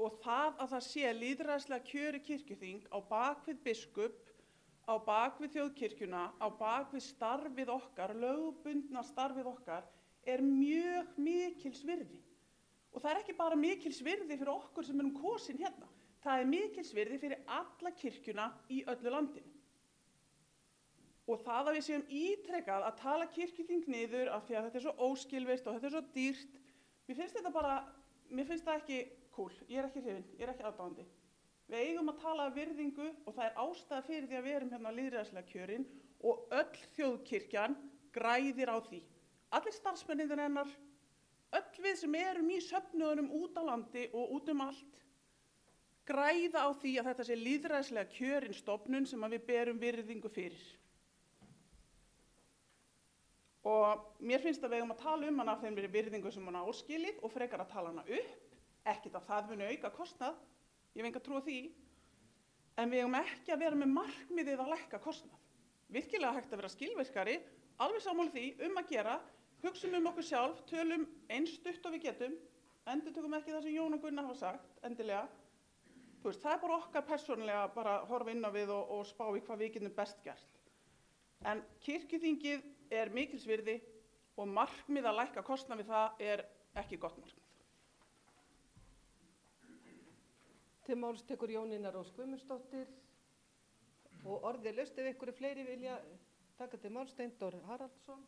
M: og það sé lýðræðislega kjöri kirkjuþing á bakvið biskup, á bakvið þjóðkirkjuna, á bakvið starfið okkar, lögbundna starfið okkar, er mjög mikils virði. Og það er ekki bara mikils virði fyrir okkur sem erum kosin hérna, það er mikils virði fyrir alla kirkjuna í öllu landinu. Og það að við séum ítrekað að tala kirkjuþing niður af því að þetta er svo óskilvirkt og þetta er svo dýrt, mér finnst það ekki cool, ég er ekki hrifin, ég er ekki aðdáandi. Við eigum að tala af virðingu og það er ástæða fyrir því að við erum hérna lýðræðislega kjörin og öll þjóðkirkjan græðir á því. Allir starfsmennirnir hennar, öll við sem erum í söfnuðunum út á landi og út allt, græða á því að þetta sé lýðræðislega kjörin stofnun sem að við berum virðingu fyrir. Og mér finnst að við eigum að tala hana af þeim virðingu sem hún á áskilið og frekar að tala hana upp, ekkert að það muni auka kostnað, ég hef enga trú á því, en við eigum ekki að vera með markmiðið að lækka kostnað. Virkilega hægt að vera skilvirkari, alveg sammála því að gera, hugsum okkur sjálf, tölum eins stutt og við getum, endurtökum ekki það sem Jón og Gunnar hafa sagt, endilega. Þú veist, það er bara okkar persónulega bara að horfa inn á við og spá í hvað við getum best gert. En kirkjuþingið er mikils virði og markmið að lækka kostnað við það er ekki gott markmið.
B: Til máls tekur Jónína Rós Guðmundsdóttir og orðið laust ef ykkur fleiri vilja taka til máls, Steindór Haraldsson.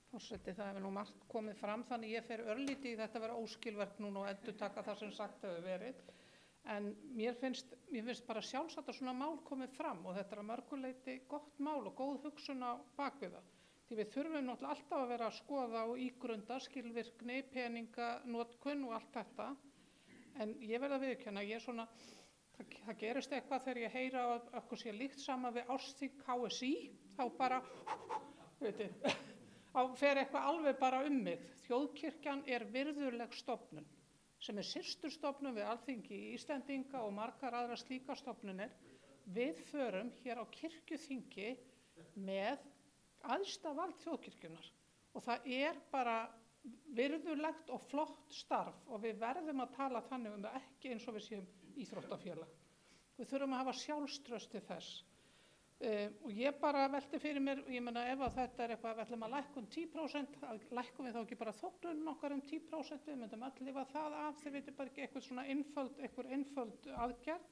L: Forseti, það hefur nú margt komið fram, þannig ég fer örlítið í þetta að vera óskilverk núna og endurtaka það sem sagt hefur verið. En mér finnst bara sjálfsagt að svona mál komið fram og þetta er að mörguleiti gott mál og góð hugsun á bakvið það. Því við þurfum náttúrulega alltaf að vera að skoða og ígrunda skilvirkni, peninga, notkun og allt þetta. En ég verð að viðurkenna, það gerist eitthvað þegar ég heyra að okkur sé líkt sama við ársþing KSÍ, þá bara, þá fer eitthvað alveg bara mig. Þjóðkirkjan er virðuleg stofnun sem er systurstofnun við Alþingi Íslendinga og margar aðrar slíkar stofnunir. Við förum hér á kirkjuþingi með æðsta vald þjóðkirkjunnar og það er bara virðulegt og flott starf og við verðum að tala þannig það ekki eins og við séum íþróttafélag. Við þurfum að hafa sjálfstraust til þess. Og ég bara velti fyrir mér, ég meina ef að þetta er eitthvað, við ætlum að lækka 10%, lækkum við þá ekki bara þóknunum okkar 10%, við myndum að lifa það af, þeir veitum bara ekki eitthvað svona einföld aðgerð,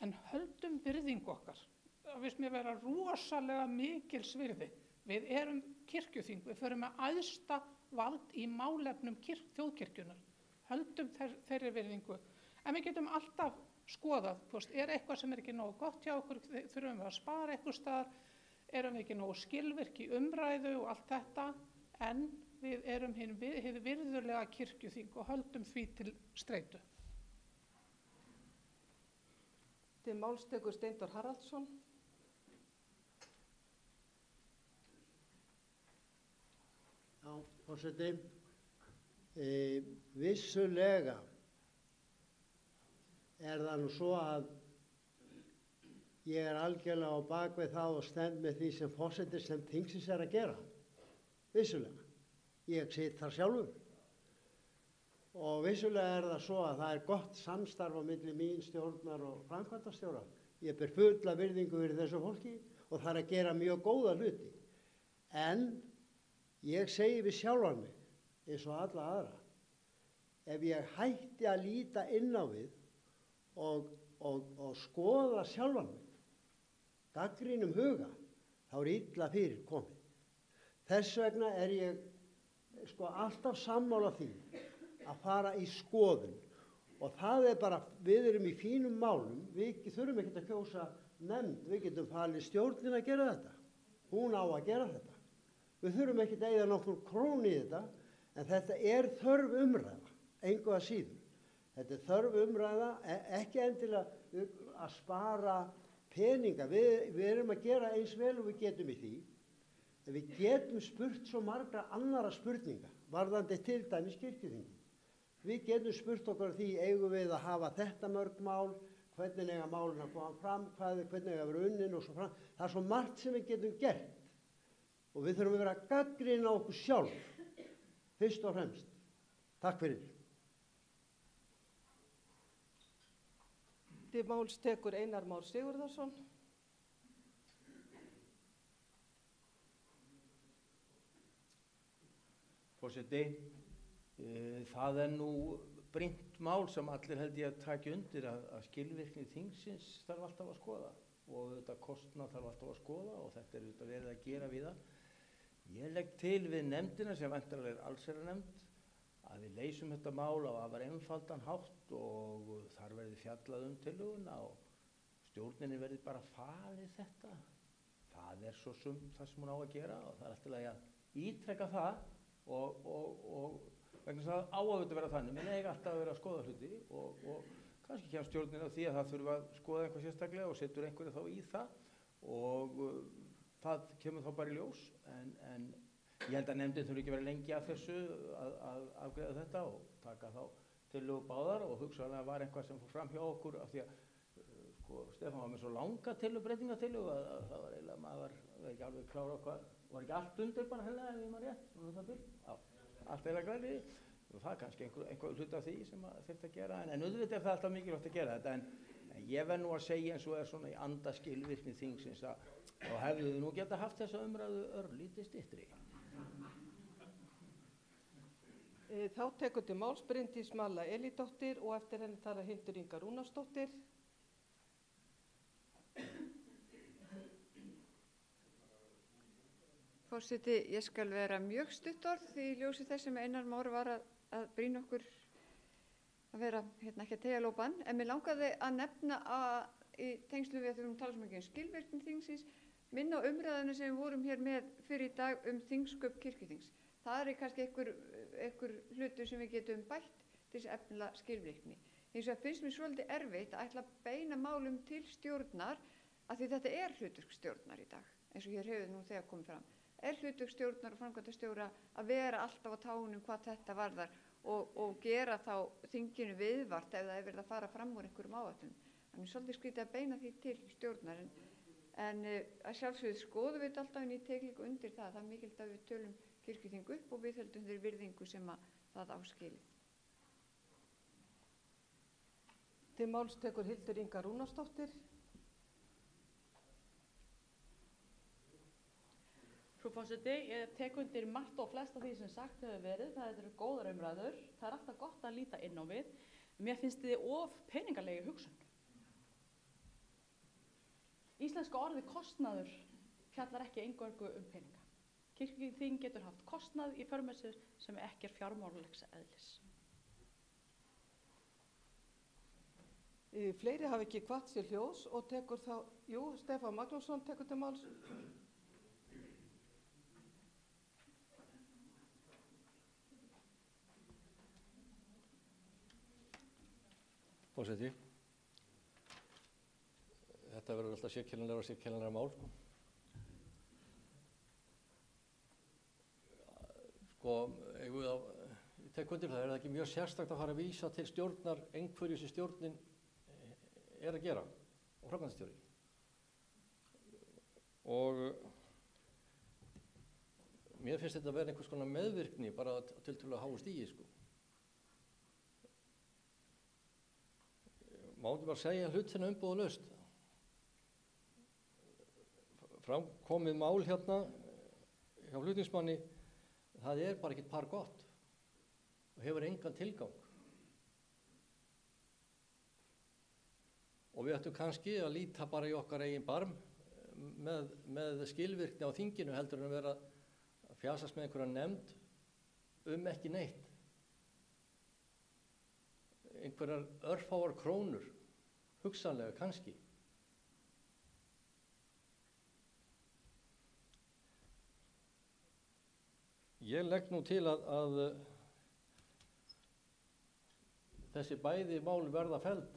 L: en höldum virðingu okkar. Það finnst mér vera rosalega mikils virði. Við erum kirkjuþing, við förum með æðsta vald í málefnum þjóðkirkjunar, höldum þeirri virðingu. En við getum alltaf skoðað, er eitthvað sem er ekki nógu gott hjá okkur, þurfum við að spara eitthvað staðar, erum við ekki nógu skilvirk í umræðu og allt þetta, en við erum hið virðulega kirkjuþing og höldum því til streitu.
B: Til máls tekur Steindór Haraldsson.
O: Já, forseti, vissulega er það nú svo að ég er algjörlega á bakvið það og stend með því sem forsætisnefnd þingsins er að gera. Vissulega. Ég sit þar sjálfur. Og vissulega er það svo að það er gott samstarf á milli mín stjórnar og framkvæmdastjóra. Ég ber fulla virðingu fyrir þessu fólki og það er að gera mjög góða hluti. En ég segi við sjálfan mig, eins og alla aðra, ef ég hætti að líta inn á við og skoða sjálfan mig, gaggrínum huga, þá er illa fyrir komið. Þess vegna er ég alltaf sammála því að fara í skoðun og það er bara, við erum í fínum málum, við þurfum ekkert að kjósa nefnd, við getum falið stjórnin að gera þetta, hún á að gera þetta. Við þurfum ekkert að eyða nokkur krónu í þetta, en þetta er þörf umræða, engu að síður. Þetta er þörf umræða, ekki endilega að spara peninga. Við erum að gera eins vel og við getum í því, en við getum spurt svo margra annara spurninga, varðandi til dæmis kirkjuþingi. Við getum spurt okkur því, eigum við að hafa þetta mörg mál, hvernig eiga málin að koma fram, hvernig eiga að vera unnin og svo fram. Það er svo margt sem við getum gert og við þurfum að vera að gagnrýna okkur sjálf, fyrst og fremst. Takk fyrir.
B: Til máls tekur Einar Már Sigurðarsson.
D: Forseti, það er nú brýnt mál sem allir held ég að taka undir að skilvirkni þingsins þarf alltaf að skoða og þetta kostnað þarf alltaf að skoða og þetta er auðvitað verið að gera við það. Ég legg til við nefndina sem væntanlega er allsherjarnefnd að við leysum þetta mál á afar einfaldan hátt og þar verði fjallað tillöguna og stjórninni verði bara falið þetta. Það er svo það sem hún á að gera og það er alltaf að ítreka það og vegna þess að á að vera þannig. Menn eiga alltaf að vera að skoða hluti og kannski kemur stjórnin á því að það þurfa að skoða eitthvað sérstaklega og setur einhverju þá í það og það kemur þá bara í ljós en ég held að nefndin þurfi ekki verið lengi að þessu að afgreiða þetta og taka þá tillögu báðar og hugsanlega var eitthvað sem fór fram hjá okkur af því að Stefán var með svo langa breytingatillögu að það var eiginlega maður var ekki alveg klára á hvað, var ekki allt undir bara hennilega ef ég maður rétt, svona það byrj, já, allt eiginlega græði og það er kannski einhver hlut af því sem þurft að gera en auðvitað er það alltaf mikilvægt að gera þetta en ég verð nú að segja eins og er svona í anda skilvirkni þingsins að þá hefðu nú geta haft þessa umræðu örlítið styttri.
B: Þá tekur til máls Bryndís Malla Elídóttir og eftir henni talar Hildur Inga Rúnarsdóttir.
J: Forseti, ég skal vera mjög stuttorð því í ljósi þess sem Einar Már var að brýna okkur að vera ekki að tegja lópan, en mér langaði að nefna að í tengslu við að þurfum að tala svo mikið skilvirkni þingsins, minna á umræðuna sem við vorum hér með fyrir í dag þingsköp kirkjuþings. Það kannski einhver hlutur sem við getum bætt til þess að efla skilvirkni. Hins vegar finnst mér svolítið erfitt að ætla að beina málum til stjórnar, af því þetta hlutverk stjórnar í dag, eins og hér hefur nú þegar komið fram. Hlutverk stjórnar og framkvæmdastjóra að vera alltaf á tánum hvað þetta varðar og gera þá þinginu viðvart ef það er verið að fara fram úr einhverjum áætlunum. Þannig svolítið skrítið að beina því til stjórnar, en að sjálfsögðu skoðum við þetta alltaf en ég tek líka undir það. Það mikilvægt að við tölum kirkjuþing upp og við höldum þeirri virðingu sem það áskilið.
B: Til máls tekur Hildur Inga Rúnarsdóttir.
N: Frú forseti, ég tek undir margt og flest af því sem sagt hefur verið. Það eru góðar umræður. Það er alltaf gott að líta inn á við. Mér finnst þið of peningalegi hugsun. Íslenska orðið kostnaður fjallar ekki eingöngu peninga. Kirkjuþing getur haft kostnað í för með sér sem ekki fjármálalegs eðlis.
B: Fleiri hafa ekki hvatt sér hljóðs og tekur þá, Stefán Magnússon tekur til máls.
D: Forseti, þetta verður alltaf sérkennilegra mál. Ég tek undir það, er það ekki mjög sérstakt að fara að vísa til stjórnar einhverju sem stjórnin er að gera og framkvæmdastjóri. Og mér finnst þetta að vera einhvers konar meðvirkni bara tiltölulega háu stigi, sko. Má ekki bara segja hlutina umbúðalaust. Framkomið mál hérna hjá flutningsmanni, það er bara ekkert par gott og hefur engan tilgang. Og við ættum kannski að líta bara í okkar eigin barm með skilvirkni á þinginu heldur en að vera að fjasast með einhverja nefnd ekki neitt. Einhverjar örfáar krónur, hugsanlega kannski. Ég legg nú til að þessi bæði mál verða felld,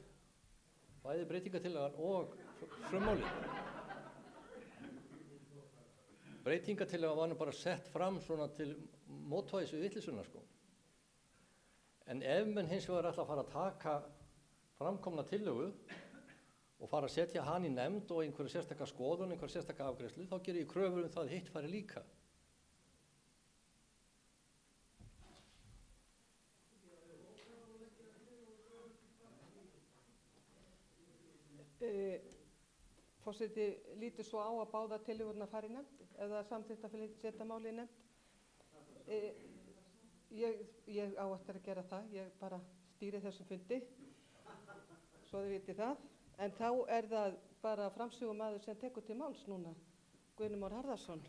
D: bæði breytingatillagan og frummálið. Breytingatillagan var nú bara sett fram svona til mótvægis við vitleysurnar, sko. En ef menn hins vegar ætla að fara að taka framkomna tillögu og fara að setja hann í nefnd og einhverja sérstaka skoðun, einhverja sérstaka afgreiðslu, þá gerir ég kröfur það hitt fari líka.
B: Forseti lítur svo á að báða tillögurnar fari í nefnd eða samþykkt að setja máli í nefnd. Ég á eftir að gera það, ég bara stýri þessum fundi, svo þið viti það. En þá er það bara framsögumaður sem tekur til máls núna, Guðni Már Harðarson.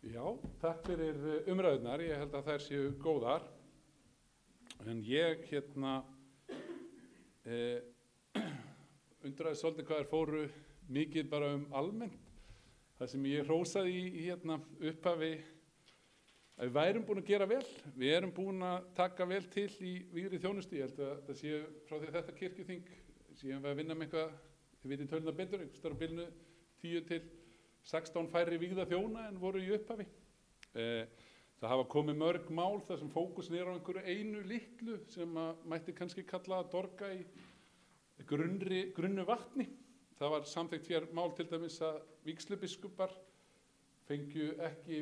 F: Já, takk fyrir umræðunar, ég held að þær séu góðar. En ég undraði svolítið hvað fóru mikið bara almennt. Það sem ég hrósaði í upphafi að við værum búin að gera vel. Við erum búin að taka vel til í vígri þjónustu. Ég held að það séu frá því að þetta kirkjuþing síðan við að vinna með eitthvað, þið vitið töluna betur, einhvers staðar á bilinu 10 til 16 færri vígða þjóna en voru í upphafi. Það hafa komið mörg mál þar sem fókusin er á einhverju einu litlu sem að mætti kannski kalla að dorga í grunnu vatni. Það var samþykkt hér mál til dæmis að vígslubiskupar fengju ekki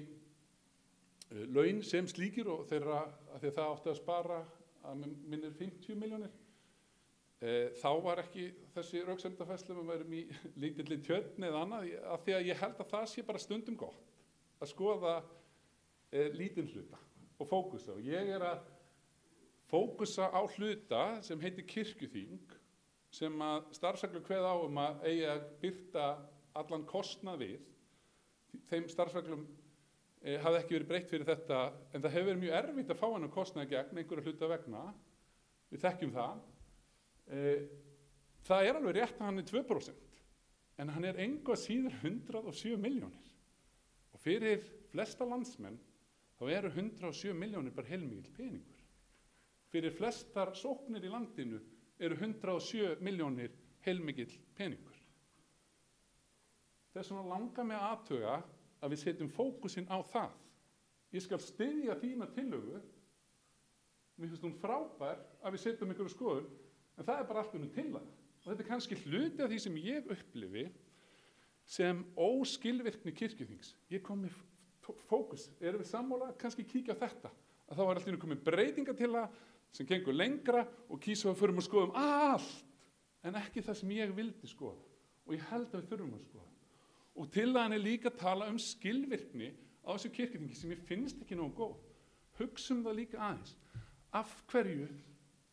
F: laun sem slíkir og þeirra að því að það átti að spara að minnir 50 milljónir. Þá var ekki þessi röksemdafærsla við værum í lítilli tjörn eða annað, af því að ég held að það sé bara stundum gott að skoða lítinn hluta og fókusa. Og ég er að fókusa á hluta sem heitir kirkjuþing sem að starfsreglur kveða á að eigi að birta allan kostnað við. Þeim starfsreglum hafði ekki verið breytt fyrir þetta, en það hefur verið mjög erfitt að fá hann kostnað gegn einhverja hluta vegna. Við þekkjum það. Það er alveg rétt að hann er 2%, en hann er engu að síður 107 milljónir. Og fyrir flesta landsmenn þá eru 107 milljónir bara heilmikill peningur. Fyrir flestar sóknir í landinu eru 107 milljónir heilmikill peningur. Þess vegna langar mig að athuga að við setjum fókusinn á það. Ég skal styðja þína tillögu. Mér finnst hún frábær að við setjum einhverju skoðun, en það er bara allt tillaga. Og þetta er kannski hluti af því sem ég upplifi sem óskilvirkni kirkjuþings. Ég kom með fókus. Erum við sammála að kannski kíkja á þetta? Að þá er allt komið breytingartillaga sem gengur lengra og kýsa að förum að skoðum allt, en ekki það sem ég vildi skoða. Og ég held að við þurfum að skoða. Og tillagan er líka að tala skilvirkni á þessu kirkjuþingi sem ég finnst ekki nógu góð. Hugsum það líka aðeins. Af hverju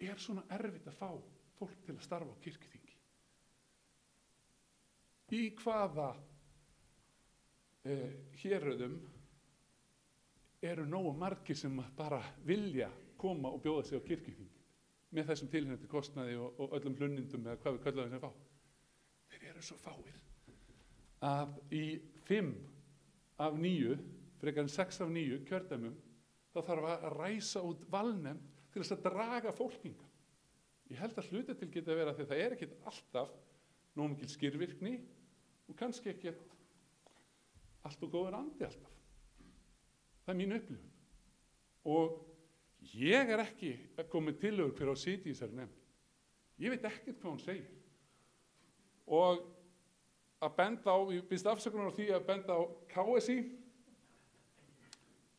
F: er svona erfitt að fá fólk til að starfa á kirkjuþingi? Í hvaða héröðum eru nógu margir sem bara vilja koma og bjóða sig á kirkjuþing með þessum tilheyrandi kostnaði og öllum hlunnindum eða hvað við köllum þess að fá? Þeir eru svo fáir að í 5 af 9, frekar en 6 af 9 kjördæmum, þá þarf að ræsa út valnefnd til þess að draga fólkinga. Ég held að hluta til geta verið að það er ekkert alltaf nógu mikil skilvirkni og kannski ekkert allt og góður andi alltaf. Það er mín upplifun. Og ég er ekki að koma með tillögur hver á sitji í þessari nefnd. Ég veit ekkert hvað hún segir. Og að benda á, ég biðst afsökunar á því að benda á KSÍ.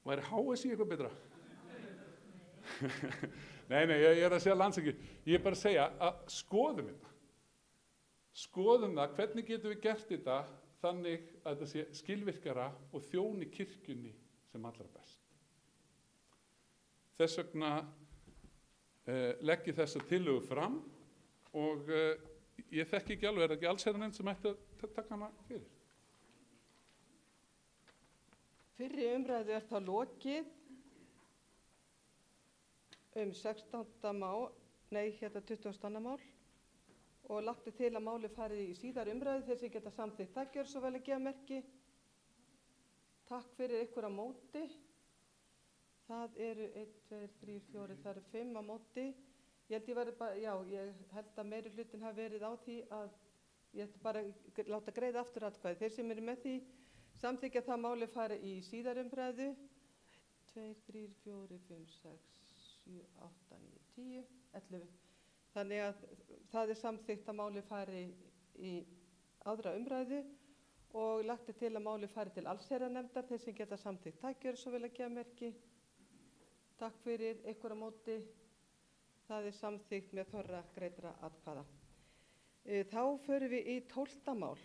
F: Væri HSÍ eitthvað betra? Nei, ég er að segja landsækju. Ég er bara að segja að skoðum þetta. Skoðum það, hvernig getum við gert þetta þannig að þetta sé skilvirkara og þjóni kirkjunni sem allra best. Þess vegna legg ég þessa tillögu fram og ég þekki ekki alveg, er það ekki allsherjarnefnd sem ætti að taka hana fyrir?
B: Fyrri umræðu er þá lokið 20. mál og lagt til að máli farið í síðar umræðu þeir sem geta samþykkt. Það gjör svo vel að gefa merki. Takk fyrir ykkur á móti. Það eru 1, 2, 3, 4, það eru 5 á móti. Ég held að meiri hlutin hafi verið á því að ég ætti bara að láta greiða aftur atkvæði. Þeir sem eru með því samþykkja það máli fari í síðar umræðu. 2, 3, 4, 5, 6, 7, 8, 9, 10, 11. Þannig að það er samþykkt að máli fari í aðra umræðu og lagt til að máli fari til allsherjarnefndar. Þeir sem geta samþykkt. Það gjör svo vel að gefa merki. Takk fyrir ykkur á móti. Það er samþykkt með þorra greiddra atkvæða. Þá förum við í 12. mál.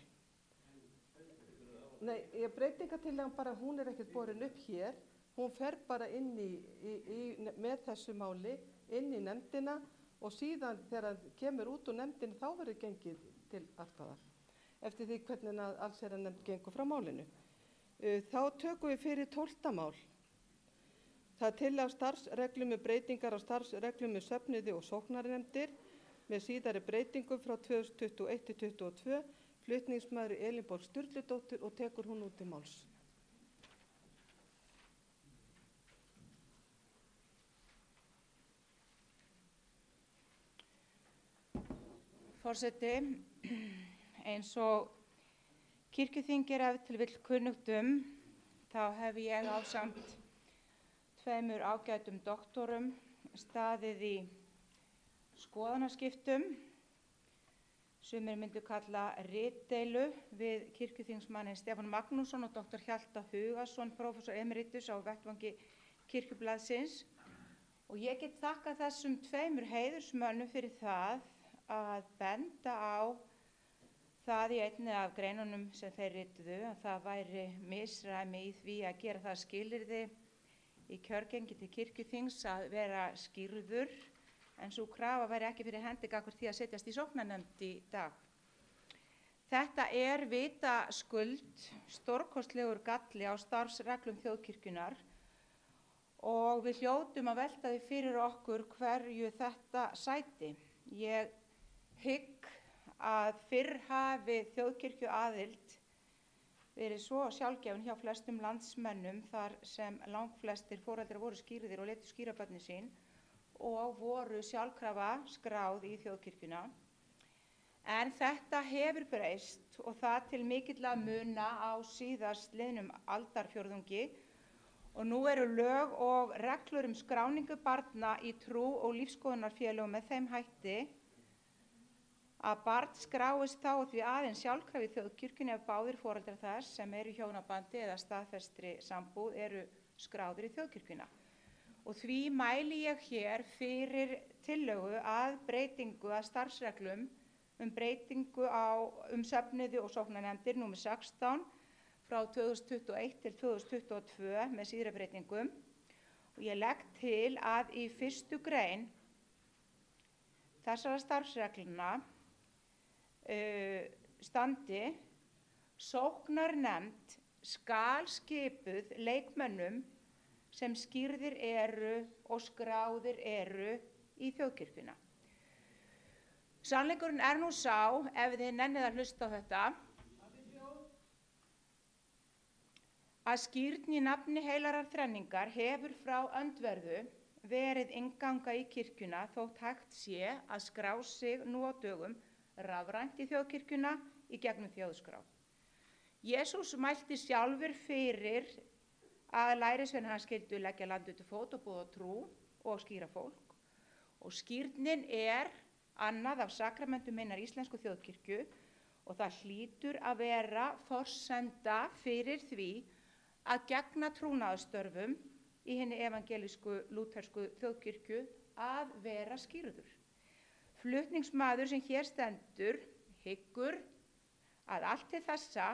B: Nei, breytingartillagan bara, hún er ekkert borin upp hér. Hún fer bara inn með þessu máli inn í nefndina og síðan þegar það kemur út úr nefndinu þá verður gengið til atkvæða. Eftir því hvernig allsherjarnefnd gengur frá málinu. Þá tökum við fyrir 12. mál. Það er tillaga starfsreglum með breytingar á starfsreglum með söfnuði og sóknarnefndir með síðari breytingum frá 2021-22. Flutningsmaður Elínborg Sturludóttir og tekur hún út til máls.
H: Forseti, eins og kirkjuþing ef til vill kunnugt þá hef ég ásamt 2 ágætum doktorum staðið í skoðanaskiptum, sumir myndu kalla ritdeilu við kirkjuþingsmanninn Stefán Magnússon og doktor Hjalta Hugason, prófessor emeritus á vettvangi Kirkjublaðsins. Og ég get þakkað þessum 2 heiðursmönnum fyrir það að benda á það í einni af greinunum sem þeir rituðu að það væri misræmi í því að gera það skilyrði í kjörgengi til kirkjuþings að vera skýrður en sú krafa væri ekki fyrir hendi gagnvart því að setjast í sóknarnefnd í dag. Þetta er vitaskuld stórkostlegur galli á starfsreglum þjóðkirkjunnar og við hljótum að velta því fyrir okkur hverju þetta sæti. Ég hygg að fyrr hafi þjóðkirkjuaðild verið svo sjálfgefin hjá flestum landsmönnum þar sem langflestir foreldrar voru skírðir og létu skíra börnin sín og voru sjálfkrafa skráð í þjóðkirkjuna. En þetta hefur breyst og það til mikilla muna á síðast liðnum aldarfjórðungi og nú eru lög og reglur skráningu barna í trú- og lífsskoðunarfélögum með þeim hætti að barn skráist þá því aðeins sjálfkrafa í þjóðkirkjunni ef báðir foreldrar þess sem eru í hjónabandi eða staðfestri sambúð eru skráðir í þjóðkirkjuna. Og því mæli ég hér fyrir tillögu að breytingu að starfsreglum breytingu á söfnuði og sóknarnefndir númer 16 frá 2021 til 2022 með síðari breytingum. Og ég legg til að í 1. grein þessara starfsregluna standi sóknarnefnd skal skipuð leikmönnum sem skírðir eru og skráðir eru í þjóðkirkjuna. Sannleikurinn er nú sá, ef þið nennið að hlusta á þetta, að skírn í nafni heilarar þrenningar hefur frá öndverðu verið innganga í kirkjuna þótt hægt sé að skrá sig nú á dögum rafrænt í þjóðkirkjuna í gegnum þjóðskrá. Jesús mælti sjálfur fyrir að lærisveinar hans skyldu leggja land undir fót og boða trú og skíra fólk. Og skírnin er annað af sakramentum hinnar íslensku þjóðkirkju og það hlýtur að vera forsenda fyrir því að gegna trúnaðarstörfum í hinni evangelísku lúthersku þjóðkirkju að vera skírður. Flutningsmaður sem hér stendur hyggur að allt til þessa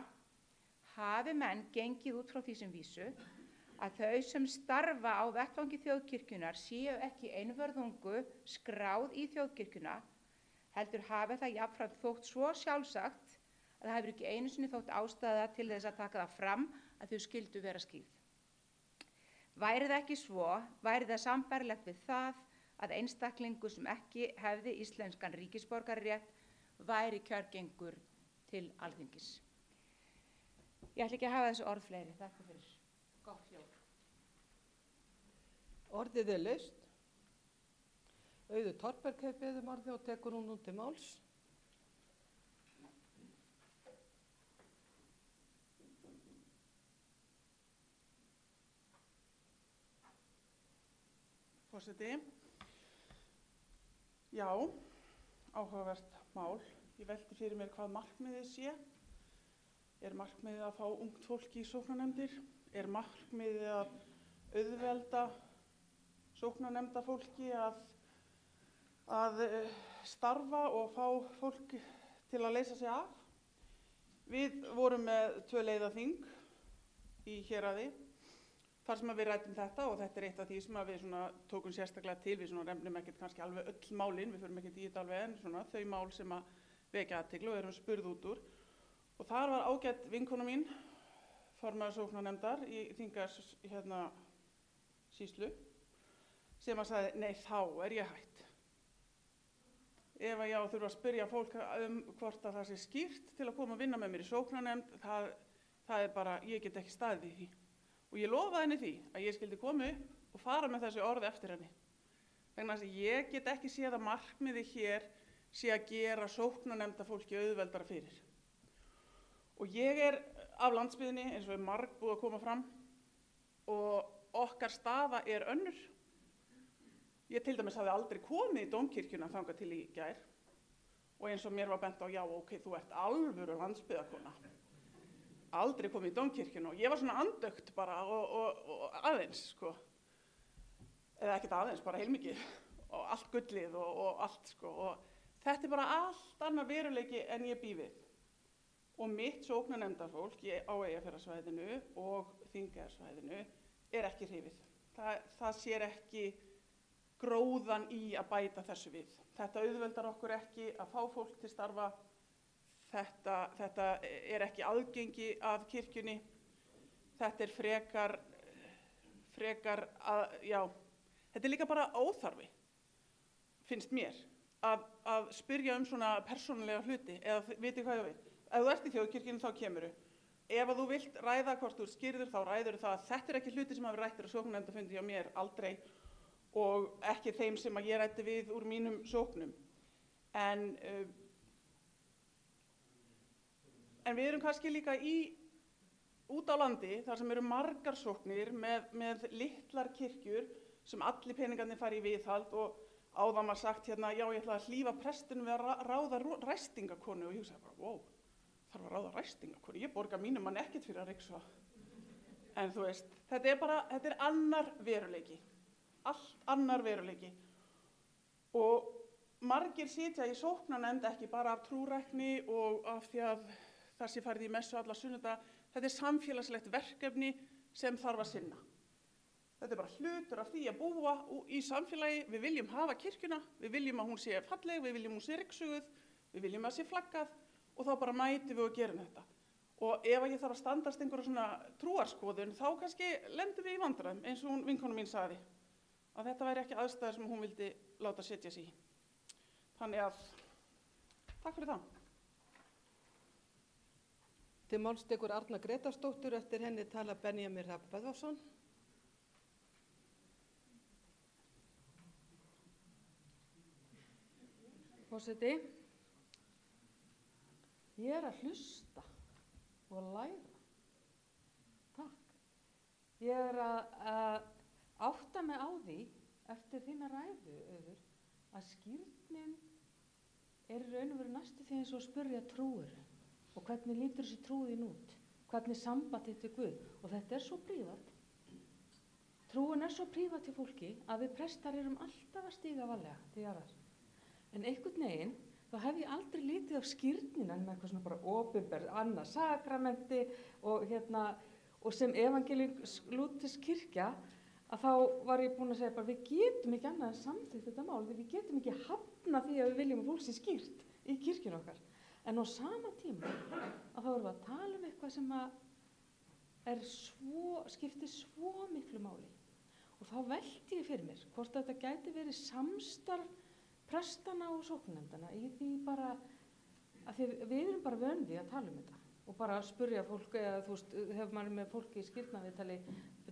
H: hafi menn gengið út frá því sem vísu að þau sem starfa á vettvangi þjóðkirkjunar séu ekki einvörðungu skráð í þjóðkirkjuna, heldur hafi það jafnframt þótt svo sjálfsagt að það hefur ekki einu sinni þótt ástæða til þess að taka það fram að þau skyldu vera skírð. Væri það ekki svo, væri það sambærilegt við það að einstaklingur sem ekki hefði íslenskan ríkisborgararétt væri kjörgengur til Alþingis. Ég ætla ekki að hafa þessu orð fleiri. Takk fyrir. Gott hljóð.
B: Orðið er laust. Auður Torberg hefur beðið um orðið og tekur hún nú til máls.
M: Forseti. Já, áhugavert mál. Ég velti fyrir mér hvað markmiðið sé. Er markmiðið að fá ungt fólk í sóknarnefndir? Er markmiðið að auðvelda sóknarnefndafólki að starfa og fá fólk til að leysa sig af? Við vorum með 2 leiðaþing í héraði þar sem við ræddum þetta og þetta er eitt af því sem við tókum sérstaklega til. Við nefnum ekkert kannski alveg öll málin, við förum ekkert í þetta alveg en þau mál sem að vekja athygli og erum spurð út úr. Og þar var ágætt vinkona mín, formaður sóknarnefndar í Þingars sýslu, sem að sagði, nei þá er ég hætt. Ef að ég þurfa að spyrja fólk hvort að það sé skýrt til að koma að vinna með mér í sóknarnefnd, það er bara, ég get ekki staðið í því. Og ég lofaði henni því að ég skyldi koma upp og fara með þessi orð eftir henni. Vegna þess að ég get ekki séð að markmiði hér sé að gera sóknarnefndafólki auðveldara fyrir. Og ég er af landsbyggðinni eins og er margbúið að koma fram og okkar staða er önnur. Ég til dæmis hafði aldrei komið í dómkirkjuna þangað til í gær og eins og mér var bent á, já, ok, þú ert alvöru landsbyggðarkona. Aldrei komið í dómkirkjuna og ég var svona andögt bara og aðeins, sko. Eða ekkert aðeins, bara heilmikið og allt gullið og allt, sko. Og þetta er bara allt annar veruleiki en ég bý við. Og mitt sóknarnefndarfólk á Eyjafjarðarsvæðinu og Þingeyjarsvæðinu er ekki hrifið. Það sér ekki gróðan í að bæta þessu við. Þetta auðveldar okkur ekki að fá fólk til starfa, þetta er ekki aðgengi að kirkjunni, þetta er frekar þetta er líka bara óþarfi, finnst mér, að spyrja svona persónulega hluti, eða viti hvað ég veit. Ef þú ert í þjóðkirkjunni þá kemurðu. Ef að þú vilt ræða hvort þú ert skírður þá ræður það að þetta er ekki hluti sem hafa verið rættir á sóknarnefndarfundi hjá mér aldrei og ekki þeim sem að ég ræddi við úr mínum sóknum. En við erum kannski líka út á landi þar sem eru margar sóknir með litlar kirkjur sem allir peningarnir fari í viðhald og áðan var sagt hérna, já ég ætla að hlífa prestinum við að ráða ræstingakonu og ég hugsaði bara, wow, þarf að ráða ræstingakonu, ég borga mínum mann ekkert fyrir að ryksuga. En þú veist, þetta er annar veruleiki, allt annar veruleiki. Og margir sitja í sóknarnefnd ekki bara af trúrækni og af því að það sé farið í messu alla sunnudaga, þetta er samfélagslegt verkefni sem þarf að sinna. Þetta er bara hlutur af því að búa í samfélagi, við viljum hafa kirkjuna, við viljum að hún sé falleg, við viljum að hún sé ryksuguð, við viljum að það sé flaggað og þá bara mætum við og gerum þetta. Og ef ég þarf að standast einhverja svona trúarskoðun, þá kannski lendum við í vandræðum, eins og vinkona mín sagði, að þetta væri ekki aðstæður sem hún vildi láta setja sig í. Þannig að, takk fyrir það.
B: Til máls tekur Arna Gretarsdóttir, eftir henni tala Benjamín Hrafn Böðvarsson.
S: Forseti, ég er að hlusta og læra. Takk. Ég er að átta mig á því, eftir þína ræðu, Auður, að skírnin er í raun og veru næstu því eins og að spyrja trúir og hvernig lítur þessi trúðin út, hvernig samband þitt við Guð. Og þetta er svo prívat. Trúin er svo prívat til fólki að við prestar erum alltaf að stíga varlega til jarðar. En einhvern veginn, þá hef ég aldrei litið á skírnina með eitthvað svona bara opinber, annað sakramenti og sem evangelísk-lútersk kirkja, að þá var ég búin að segja bara við getum ekki annað en samþykkt þetta mál, því við getum ekki hafna því að við viljum að fólk sé skýrt í kirkjunni okkar. En á sama tíma að þá erum við að tala um eitthvað sem skiptir svo miklu máli. Og þá velti ég fyrir mér hvort þetta gæti verið samstarf prestana og sóknarnefndana í því bara að við erum bara vön því að tala um þetta og bara að spurja fólk, eða þú veist, hefur maður með fólki í skírnaviðtali,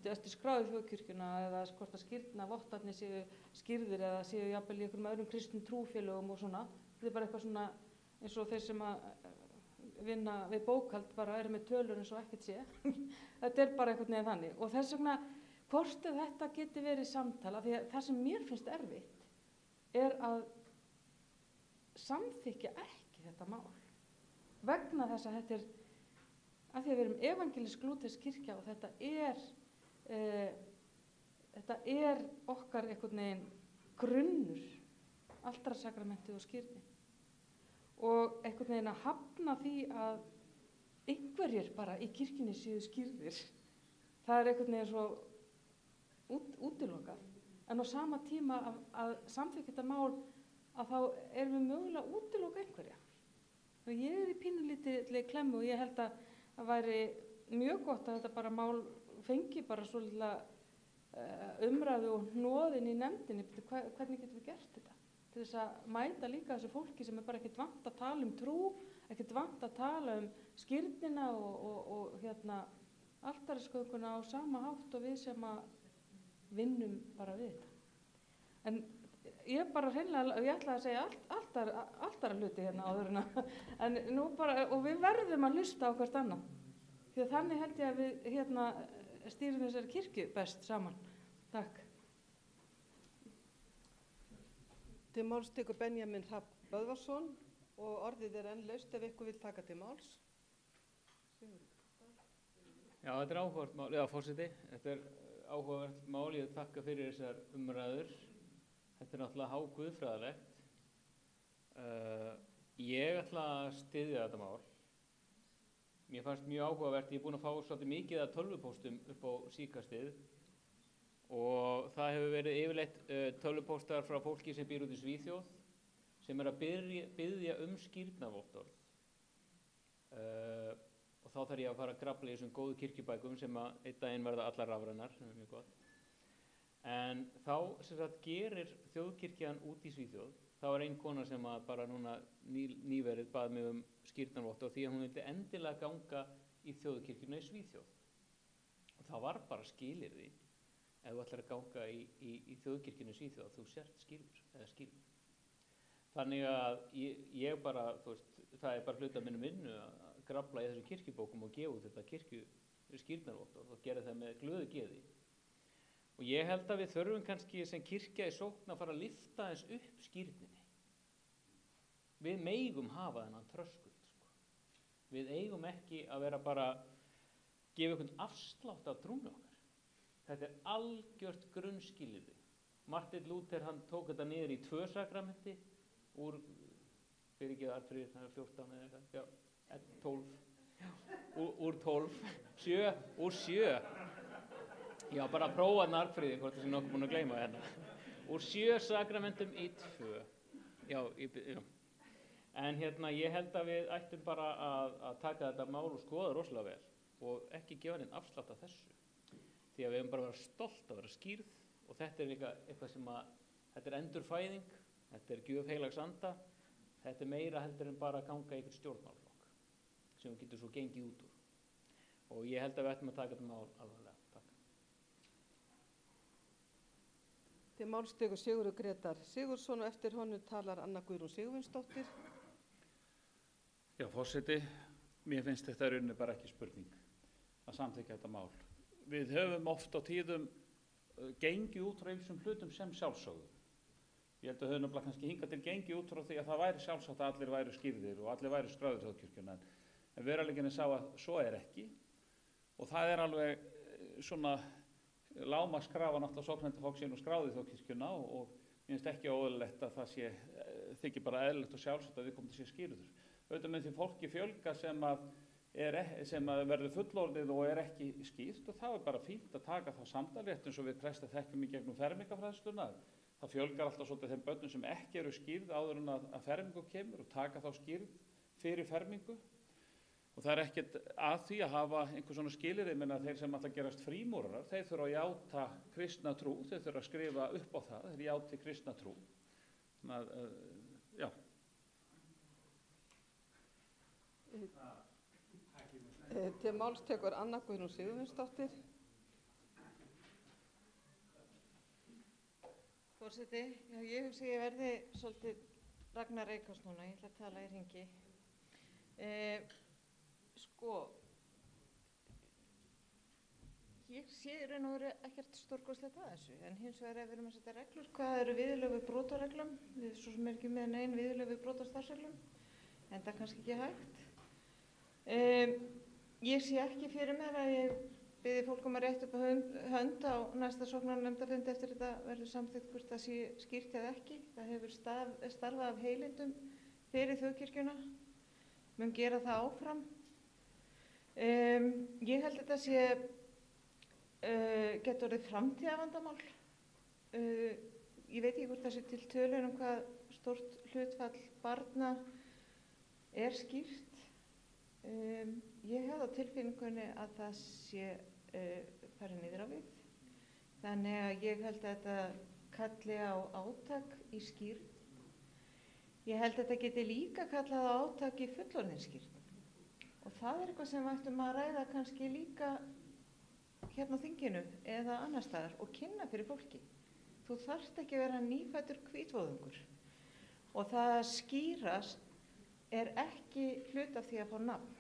S: eftir skráðið þjóðkirkjuna eða hvort að skírnavottarnir séu skírðir eða séu jafnvel í einhverjum öðrum kristnum trúfélögum og svona. Þetta er bara eitthvað svona eins og þeir sem að vinna við bókhald bara eru með tölur eins og ekkert sé. Þetta er bara eitthvað neðan þannig og þess vegna hvort þetta geti verið samtala, því að það sem mér finnst erfitt er að samþykja ekki þetta mál vegna þess að þetta er að því að við erum evangelísk-lútersk kirkja og þetta er okkar einhvern veginn grunnur altarsakramentið og skírnin og einhvern veginn að hafna því að einhverjir bara í kirkjunni séu skírðir, það er einhvern veginn svo útilokað. En á sama tíma að samþykja þetta mál að þá erum við mögulega að útiloka einhverja. Og ég er í pínulítið klemmu og ég held að það væri mjög gott að þetta bara mál fengi bara svolítið umræðu og hnoðin í nefndinni. Hvernig getum við gert þetta? Til þess að mæta líka þessu fólki sem er bara ekkert vant að tala um trú, ekkert vant að tala um skírnina og altariskökuna á sama hátt og við sem að vinnum bara við þetta. En ég bara hreinlega, ég ætla að segja alltara hluti hérna áður en nú bara, og við verðum að hlusta á hvert annan. Því að þannig held ég að við stýrum þessari kirkju best saman. Takk.
B: Til máls tekur Benjamín Hrafn Böðvarsson og orðið er enn laust ef ykkur vil taka til máls.
K: Já, þetta er áhugavert mál, já, forseti, þetta er áhugavert mál, ég þakka fyrir þessar umræður. Þetta er náttúrulega háguðfræðilegt. Ég ætla að styðja þetta mál. Mér fannst mjög áhugavert, ég er búinn að fá svolítið mikið af tölvupóstum upp á síkastið og það hefur verið yfirleitt tölvupóstar frá fólki sem býr út í Svíþjóð sem að biðja skírnarvottorð. Og þá þarf ég að fara að grafla í þessum góðu kirkjubækum sem að einn daginn verða allar rafrænar, sem mjög gott. En þá sem sagt gerir þjóðkirkjan út í Svíþjóð, þá ein kona sem að bara núna nýverið bað mig skírnarvottorð því að hún vildi endilega ganga í þjóðkirkjuna í Svíþjóð. Og það var bara skilyrði ef þú ætlar að ganga í þjóðkirkjunu í Svíþjóð að þú sért skírður. Þannig að ég bara, þú veist, það er bara hluti af minni vinnu að grafla í þessum kirkjubókum og gefa út þetta skírnarvottorð og gera það með glöðu geði. Og ég held að við þurfum kannski sem kirkja í sókn að fara að lyfta eins upp skírninni. Við megum hafa þennan þröskuld, sko. Við eigum ekki að vera bara gefa einhvern afslátt af trúnni okkar. Þetta er algjört grunnskilyrði. Martin Luther hann tók þetta niður í 2 sakramenti úr, fyrir ekki Arnfríður, það er 14 eða eitthvað, já, 12, úr 12, 7, úr 7. Já, bara að prófa Arnfríður, hvort það sé nokkuð búin að gleyma hérna. Úr 7 sakramentum í 2. Já. En ég held að við ættum bara að taka þetta mál og skoða rosalega vel og ekki gefa henni afslátt af þessu. Því að við hefum bara verið stolt að vera skírð og þetta er líka eitthvað sem þetta er endurfæðing, þetta er gjöf heilags anda, þetta er meira heldur en bara að ganga í einhvern stjórnmálaflokk sem við getum svo gengið út úr. Og ég held að við ættum að taka þetta mál alvarlega. Takk.
B: Til máls tekur Sigurður Grétar Sigurðsson og eftir honum talar Anna Guðrún Sigurvinsdóttir.
V: Já, forseti, mér finnst þetta í rauninni bara ekki spurning að samþykkja þetta mál. Við höfum oft á tíðum gengið út frá ýmsum hlutum sem sjálfsögðu. Ég held að höfum nefnilega kannski hingað til gengið út frá því að það væri sjálfsagt að allir væru skírðir og allir væru skráðir í þjóðkirkjuna. En veruleikinn er sá að svo er ekki og það er alveg svona lágmarkskrafa náttúrulega sóknarnefnda fólk sé nú skráð í þjóðkirkjuna og mér finnst ekki óeðlilegt að það þykir bara eðlilegt og sjálfsagt að viðkomandi sé skírður. Auðvitað með því fólki fjölga sem verður fullorðið og er ekki skýrt og það er bara fínt að taka þá samtal rétt eins og við prestar þekkjum í gegnum fermingarfræðsluna. Það fjölgar alltaf svolítið þeim börnum sem ekki eru skýrð áður en að fermingu kemur og taka þá skýrð fyrir fermingu. Og það er ekkert að því að hafa einhver svona skilyrði, menn að þeir sem ætla að gerast frímúrarar, þeir þurfa að játa kristna trú, þeir þurfa að skrifa upp á það, þeir játi kristna trú. Já.
B: Til máls tekur Anna Guðrún Sigurvinsdóttir.
R: Forseti, já, ég hugsa ég verði svolítið Ragnar Reykjás núna, ég ætla að tala í hringi. Ég sé í raun og veru ekkert stórkostlegt að þessu, en hins vegar ef við erum að setja reglur, hvað eru viðurlög við brotareglum? Við svo sem ekki með nein viðurlög við brotastarfsreglum, en það er kannski ekki hægt. Ég sé ekki fyrir mér að ég biðji fólk að rétta upp hönd á næsta sóknarnefndarfundi eftir þetta verður samþykkt hvort það sé skýrt eða ekki. Það hefur starfað af heilindum fyrir þjóðkirkjuna, mun gera það áfram. Ég held að þetta getur orðið framtíðarvandamál. Ég veit ekki hvort það sé til tölur hvað stórt hlutfall barna er skýrt. Ég hef á tilfinningunni að það sé farið niður á við. Þannig að ég held að þetta kalli á átak í skýrn. Ég held að þetta geti líka kallað á átak í fullorðinsskýrn. Og það er eitthvað sem við ættum að ræða kannski líka hérna á þinginu eða annar staðar og kynna fyrir fólki. Þú þarft ekki að vera nýfæddur hvítvóðungur. Og það að skýrast er ekki hlut af því að fá nafn.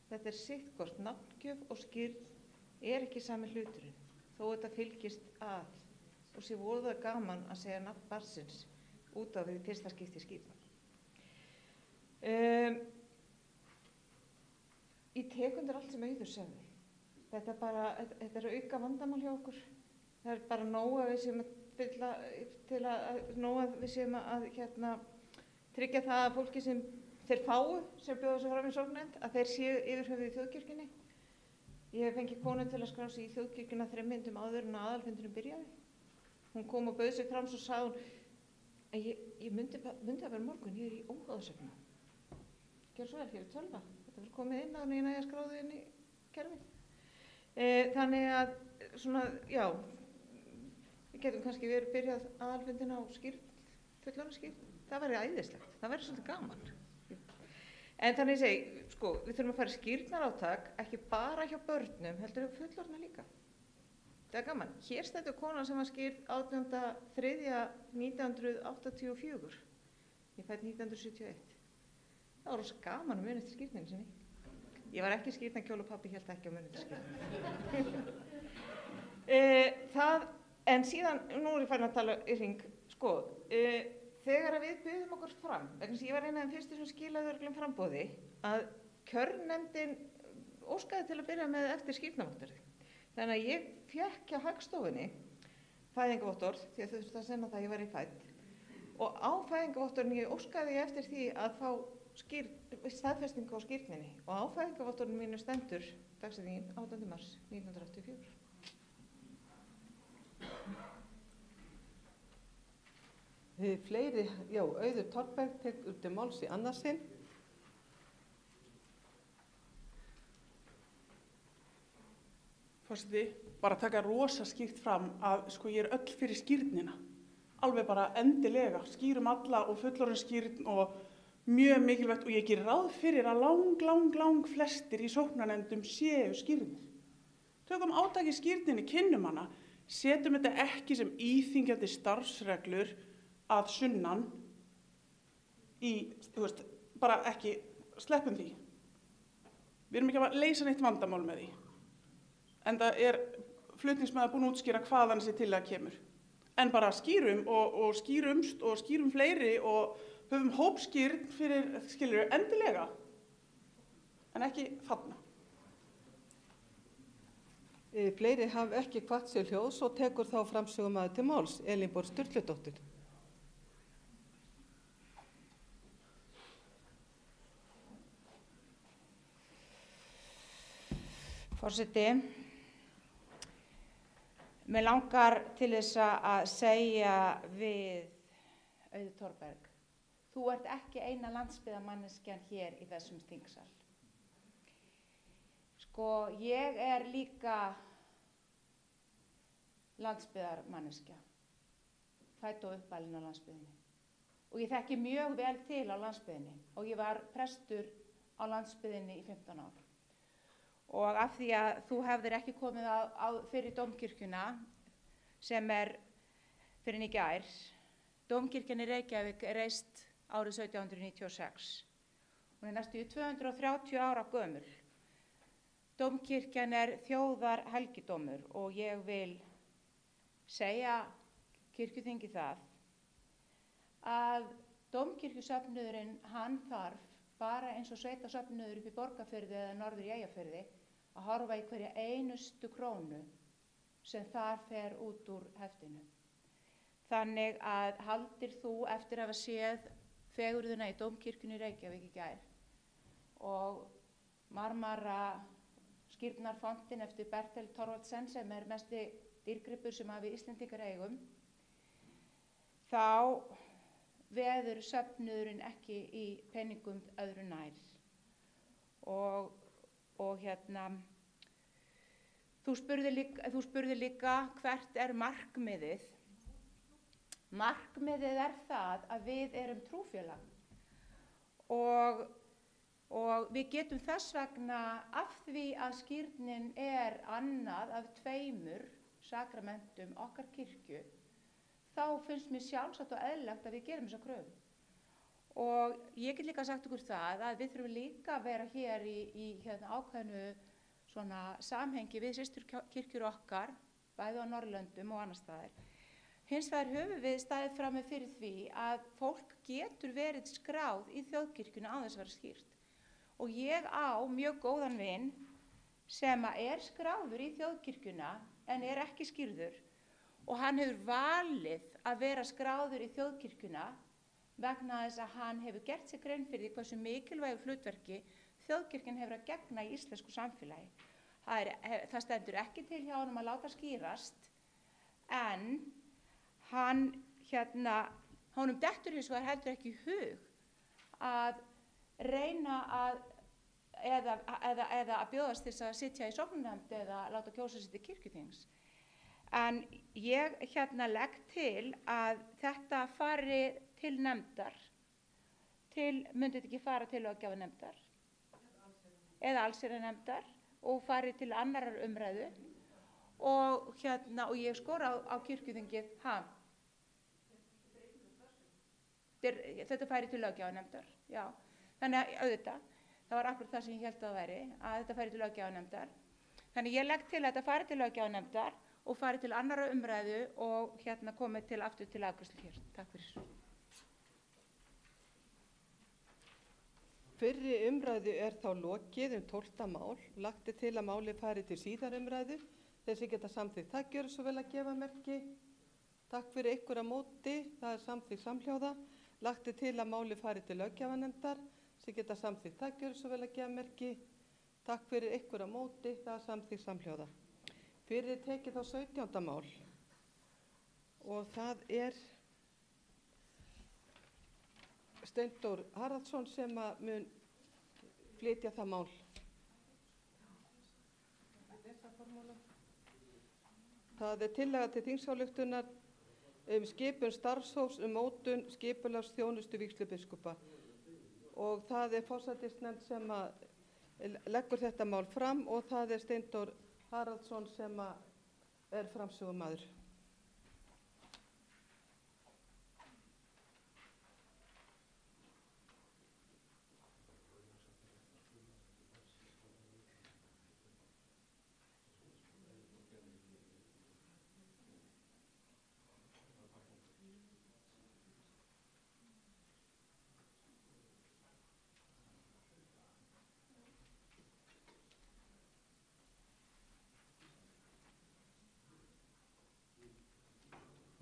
R: Þetta er sitthvort, nafngjöf og skýrn er ekki sami hluturinn, þó þetta fylgist að og sé voða gaman að segja nafn barnsins út af því fyrsta skipti skýrn. Ég tek undir allt sem Auður sagði. Þetta er auka vandamál hjá okkur. Það er bara nóg að við séum að tryggja það að fólki sem þeir fáu sem bjóða sig fram í sóknarnefnd að þeir séu yfir höfuð í þjóðkirkjunni. Ég hef fengið konu til að skrá sig í þjóðkirkjuna 3 mínútum áður en aðalfundurinn byrjaði. Hún kom og bauð sig fram, svo sagði hún að ég myndi að vera morgun, ég í óháðasöfnu. Gjör svo vel, hér tölva. Þetta verður komið inn á en ég næja skráði inn í kerfið. Þannig að svona, já, við getum kannski verið byrjað aðalfundin á skýrn, fullorðna skýrn. Það væri æðislegt, það væri svolítið gaman. En þannig ég segi, sko, við þurfum að fara í skýrnarátak, ekki bara hjá börnum, heldur við fullorðna líka. Það er gaman. Hér stendur konan sem var skýrð 18.3.1984. Ég fætt 1971. Það var rosa gaman að muna eftir skýrninni sem ég var ekki skýrnarkjól og pabbi hélt ekki að muna eftir skýrninni. En síðan, nú er ég farin að tala í hring, sko, þegar við buðum okkur fram, vegna sem ég var eina af þeim fyrstu sem skilaði örugglega framboði, að kjörnefndin óskaði til að byrja með eftir skýrnarvottorði. Þannig að ég fékk hjá Hagstofunni fæðingarvottorð, því að þau þurftu að senda það að ég var í fædd, og á fæðingarvottorðinu óskaði ég eftir því að fá staðfestingu á skýrninni, og á fæðingarvottorðinu mínu stendur dagsetningin 18. mars 1984.
B: Fleiri, já, Auður Torberg tekur til máls í annað sinn.
M: Forseti, bara taka rosa skýrt fram að sko ég öll fyrir skýrnina. Alveg bara endilega, skýrum alla og fullorðin skýrn og mjög mikilvægt, og ég gerir ráð fyrir að lang flestir í sóknarnefndum séu skýrnir. Tökum átakið skýrninni, kynnum hana, setjum þetta ekki sem íþyngjandi starfsreglur að sunnan bara ekki, sleppum því. Við erum ekki að leysa neitt vandamál með því. En það er flutningsmaður búin að útskýra hvaðan þessi tillaga kemur. En bara skýrum og skýrumst og skýrum fleiri og höfum hópskýrn fyrir, skilurðu, endilega. En ekki þarna.
B: Fleiri hafa ekki hvatt sér hljóðs og tekur þá framsögumaður til máls, Elínborg Sturludóttir.
H: Forseti, mér langar til þess að segja við Auði Torberg, þú ert ekki eina landsbyggðarmanneskjan hér í þessum þingsal. Sko, ég er líka landsbyggðarmanneskja, fædd og uppalin á landsbyggðinni. Og ég þekki mjög vel til á landsbyggðinni og ég var prestur á landsbyggðinni í 15 ár. Og af því að þú hefðir ekki komið fyrir dómkirkjuna sem er fyrir en í gær, dómkirkjan í Reykjavík er reist árið 1796. Hún er næstu 230 ára gömul. Dómkirkjan er þjóðarhelgidómur og ég vil segja kirkjuþingi það að dómkirkjusöfnuðurinn hann þarf bara eins og sveitasöfnuður upp í Borgarfirði eða norður í Eyjafirði að horfa í hverja einustu krónu sem þar fer út úr heftinu. Þannig að haldir þú eftir að hafa séð fegurðina í Dómkirkjunni í Reykjavík í gær og marmara skírnarfontin eftir Bertel Thorvaldsen sem er mesti dýrgripur sem við Íslendingar eigum, þá veður söfnuðurinn ekki í peningum öðru nær. Og hérna, þú spurði líka hvert er markmiðið. Markmiðið er það að við erum trúfélag og við getum þess vegna af því að skírnin er annað af 2 sakramentum okkar kirkju, þá finnst mér sjálfsagt og eðlilegt að við gerum þessa kröfu. Og ég get líka sagt ykkur það að við þurfum líka að vera hér í ákveðnu svona samhengi við systurkirkjur okkar, bæði á Norðurlöndum og annars staðar. Hins vegar höfum við staðið frammi fyrir því að fólk getur verið skráð í þjóðkirkjuna án þess að vera skýrt. Og ég á mjög góðan vin sem er skráður í þjóðkirkjuna en er ekki skýrður. Og hann hefur valið að vera skráður í þjóðkirkjuna vegna þess að hann hefur gert sér grein fyrir því hversu mikilvægu hlutverki þjóðkirkjan hefur að gegna í íslensku samfélagi. Það stendur ekki til hjá honum að láta skýrast, en hann honum dettur hins vegar heldur ekki í hug að reyna að eða að bjóðast til að sitja í sóknarnefnd eða láta kjósa sig til kirkjuþings. En ég legg til að þetta fari til nefndar, myndi þetta ekki fara til löggjafarnefndar eða allsherjarnefndar og fari til annarrar umræðu og ég skora á kirkjuþingið, þetta færi til löggjafarnefndar, já. Þannig að auðvitað, það var akkurat það sem ég held að það væri, að þetta færi til löggjafarnefndar. Þannig ég legg til að þetta fari til löggjafarnefndar og fari til annarra umræðu og komið aftur til afgreiðslu hér. Takk fyrir.
B: Fyrri umræðu er þá lokið 12. mál. Lagt er til að málið fari til síðar umræðu. Þeir sem geta samþykkt það gjöra svo vel að gefa merki. Takk fyrir ykkur á móti, það er samþykkt samhljóða. Lagt er til að málið fari til löggjafarnefndar. Sem geta samþykkt það gjöra svo vel að gefa merki. Takk fyrir ykkur á móti, það er samþykkt samhljóða. Fyrir tekið þá 17. mál og það er Steindór Haraldsson sem mun flytja það mál. Það er tillaga til þingsályktunar skipun starfshóps mótun skipulagsþjónustu vígslubiskupa og það er forsætisnefnd sem leggur þetta mál fram og það er Steindór Haraldsson sem er framsögumaður.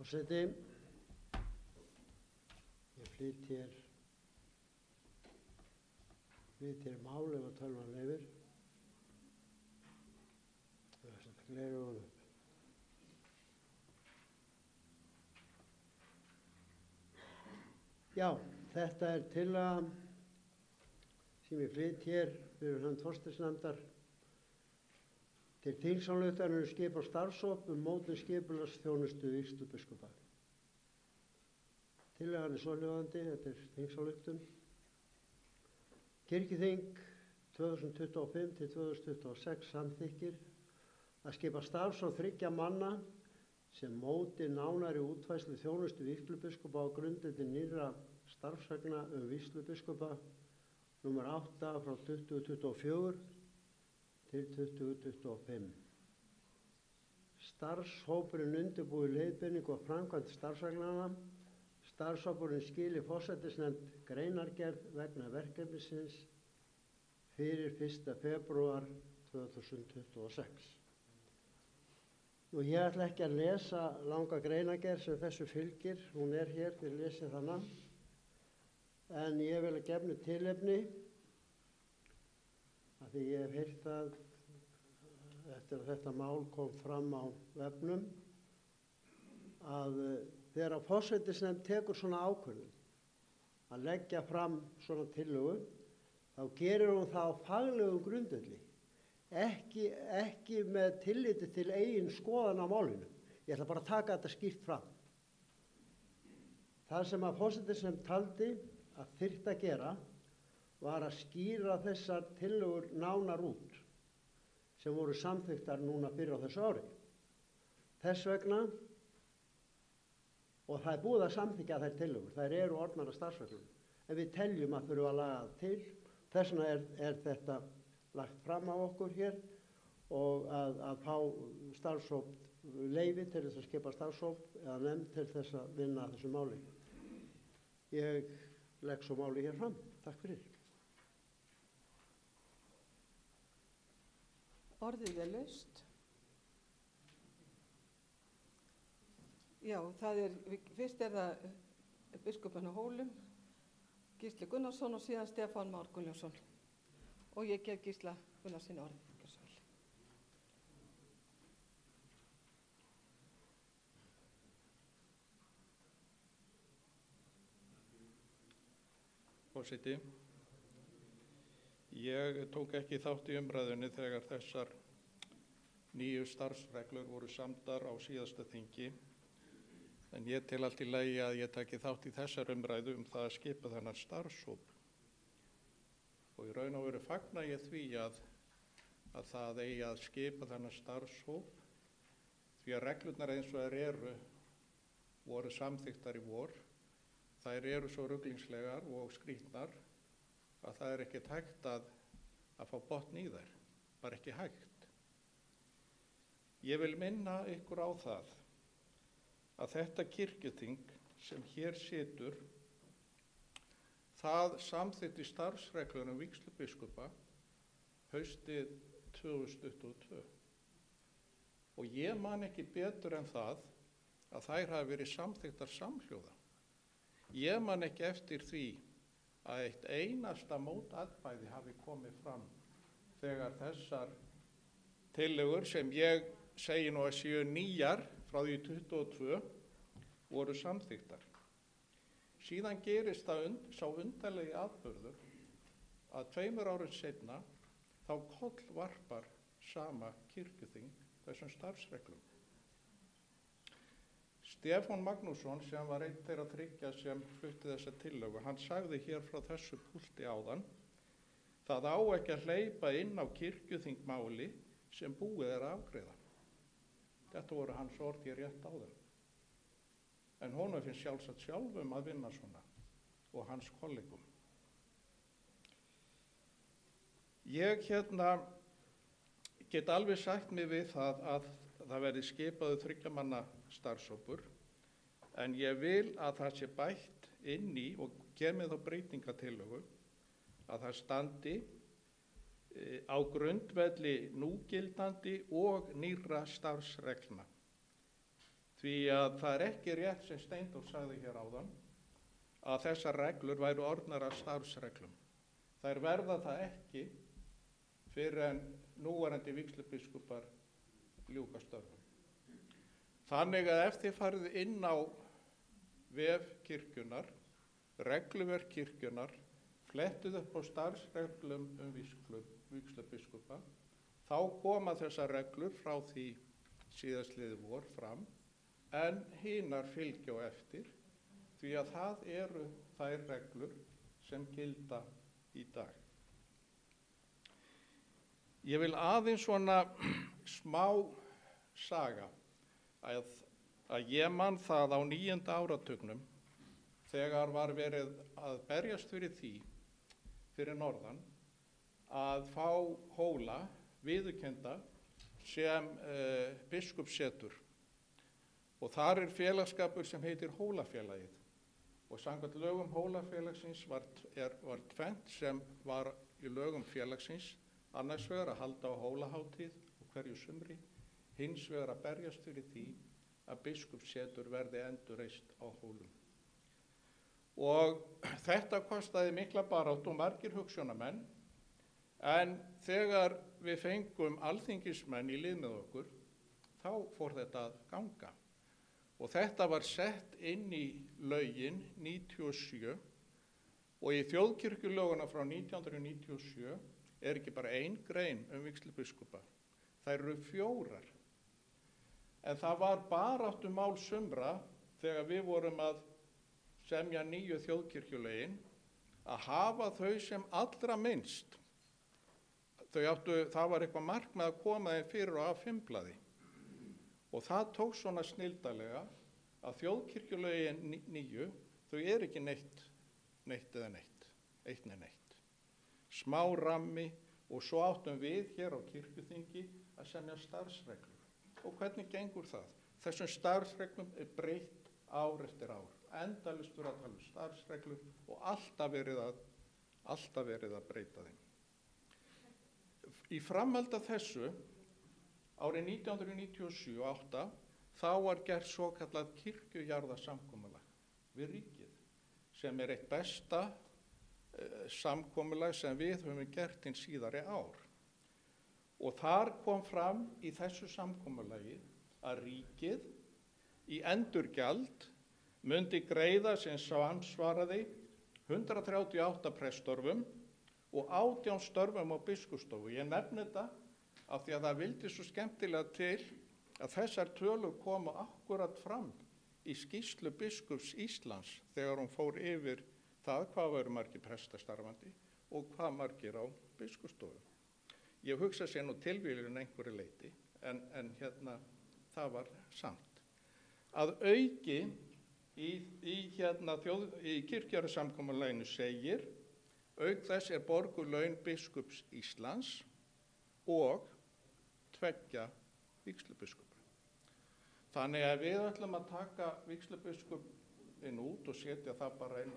O: Forseti, ég flyt hér mál ef að tölvan leyfir. Það er þetta gleraugun upp. Já, þetta er tillaga sem ég flyt hér fyrir hönd forsætisnefndar til þingsályktunar skipan starfshóp mótun skipulagsþjónustu vígslubiskupa. Tillagan er svohljóðandi, þetta er þingsályktun. Kirkjuþing 2025 til 2026 samþykkir að skipa starfshóp 3 manna sem móti nánari útfærslu þjónustu vígslubiskupa á grundvelli nýrra starfsreglna vígslubiskupa nr. 8 frá 2024 til 2025. Starfshópurinn undirbúi leiðbeiningu og framkvæmd starfsreglnanna. Starfshópurinn skili forsætisnefnd greinargerð vegna verkefnisins fyrir 1. febrúar 2026. Nú, ég ætla ekki að lesa langa greinargerð sem þessu fylgir, hún er hér, þið lesið hana, en ég vil að gefnu tilefni að því ég hef heyrt að eftir að þetta mál kom fram á vefnum að þegar að forsætisnefnd tekur svona ákvörðun að leggja fram svona tillögu þá gerir hún það á faglegum grundvelli, ekki með tilliti til eigin skoðan á málinu. Ég ætla bara að taka þetta skýrt fram. Það sem að forsætisnefnd taldi að þyrfti að gera var að skýra þessar tillögur nánar út sem voru samþykktar núna fyrir á þessu ári. Þess vegna, og það er búið að samþykkja þær tillögur, þær eru orðnar að starfsreglum, en við teljum að þurfa að laga til. Þess vegna er þetta lagt fram á okkur hér og að fá starfshóp leyfi til þess að skipa starfshóp eða nefnd til þess að vinna að þessu máli. Ég legg svo máli hér fram. Takk fyrir.
B: Orðið er laust. Já, fyrst er það biskupinn á Hólum, Gísli Gunnarsson og síðan Stefán Már Gunnlaugsson. Og ég gef Gísla Gunnarssyni orðið.
C: forseti. Ég tók ekki þátt í umræðunni þegar þessar nýju starfsreglur voru samdar á síðasta þingi, en ég tel allt í lagi að ég taki þátt í þessar umræðu það að skipa þennan starfshóp. Og í raun og veru fagna ég því að það eigi að skipa þennan starfshóp, því að reglurnar eins og þær voru samþykktar í vor. Þær eru svo ruglingslegar og skrýtnar að það ekkert hægt að fá botn í þær, bara ekki hægt. Ég vil minna ykkur á það að þetta kirkjuþing sem hér situr, það samþykkti starfsreglur vígslubiskupa haustið 2022. Og ég man ekki betur en það að þær hafi verið samþykktar samhljóða. Ég man ekki eftir því að eitt einasta mótatkvæði hafi komið fram þegar þessar tillögur sem ég segi nú að séu nýjar frá því 22 voru samþykktar. Síðan gerist sá undarlegi atburður að 2 árum seinna þá kollvarpar sama kirkjuþing þessum starfsreglum. Stefán Magnússon, sem var einn þeirra 3 sem flutti þessa tillögu, hann sagði hér frá þessu púlti áðan: það á ekki að hleypa inn á kirkjuþingmáli sem búið að afgreiða. Þetta voru hans orð hér rétt áðan. En honum finnst sjálfsagt sjálfum að vinna svona og hans kollegum. Ég get alveg sagt mig við það að það verði skipaður 3 manna starfshópur, en ég vil að það sé bætt inn í og kemur þá breytingatillögu að það standi á grundvelli núgildandi og nýrra starfsreglna. Því að það ekki rétt sem Steindór sagði hér áðan að þessar reglur væru orðnar að starfsreglum. Þær verða það ekki fyrir en núverandi vígslubiskupar ljúka störfum. Þannig að ef þið farið inn á vef kirkjunnar, regluverk kirkjunnar, flettuð upp á starfsreglum vígslubiskupa, þá koma þessar reglur frá því síðastliðið vor fram, en hinar fylgja á eftir, því að það eru þær reglur sem gilda í dag. Ég vil aðeins svona smá saga að ég man það á 9. áratugnum þegar var verið að berjast fyrir því fyrir norðan að fá Hóla viðurkennda sem biskupssetur. Og þar félagsskapur sem heitir Hólafélagið. Og samkvæmt lögum Hólafélagsins var 2 sem var í lögum félagsins, annars vegar að halda á Hólahátíð og hverju sumri, hins vegar að berjast fyrir því að biskupssetur verði endurreist á Hólum. Og þetta kostaði mikla baráttu og margir hugsjónamenn, en þegar við fengum alþingismenn í lið með okkur, þá fór þetta að ganga. Og þetta var sett inn í lögin 97 og í þjóðkirkjulöguna frá 1997 ekki bara 1 grein vígslubiskupa. Þær eru 4. En það var baráttumál sumra þegar við vorum að semja nýju þjóðkirkjulögin að hafa þau sem allra minnst. Það var eitthvað markmið að koma þeim fyrir á A5-blaði. Og það tók svona snildalega að þjóðkirkjulögin 9, þau ekki neitt eða neitt, eitt neð neitt. Smá rammi og svo áttum við hér á kirkjuþingi að semja starfsreglur. Og hvernig gengur það? Þessum starfsreglum breytt ár eftir ár. Endalaust verið að tala starfsreglur og alltaf verið að breyta þeim. Í framhald af þessu, árið 1997-8, þá var gert svokallað kirkjujarðasamkomulag við ríkið, sem eitt besta samkomulag sem við höfum gert hinn síðari ár. Og þar kom fram í þessu samkomulagi að ríkið í endurgjald myndi greiða sem samsvaraði
I: 138 preststörfum og 18 störfum á biskupsstofu. Ég nefni þetta af því að það vildi svo skemmtilega til að þessar tölur komu akkurat fram í skýrslu biskups Íslands þegar hún fór yfir það hvað veru margir prestar starfandi og hvað margir á biskupsstofu. Ég hugsa sér nú tilvílun einhverju leyti, en það var samt. Að auki í kirkjusamkomulaginu segir, auk þess borguð laun biskups Íslands og 2 vígslubiskupa. Þannig að við ætlum að taka vígslubiskupinn út og setja það bara inn,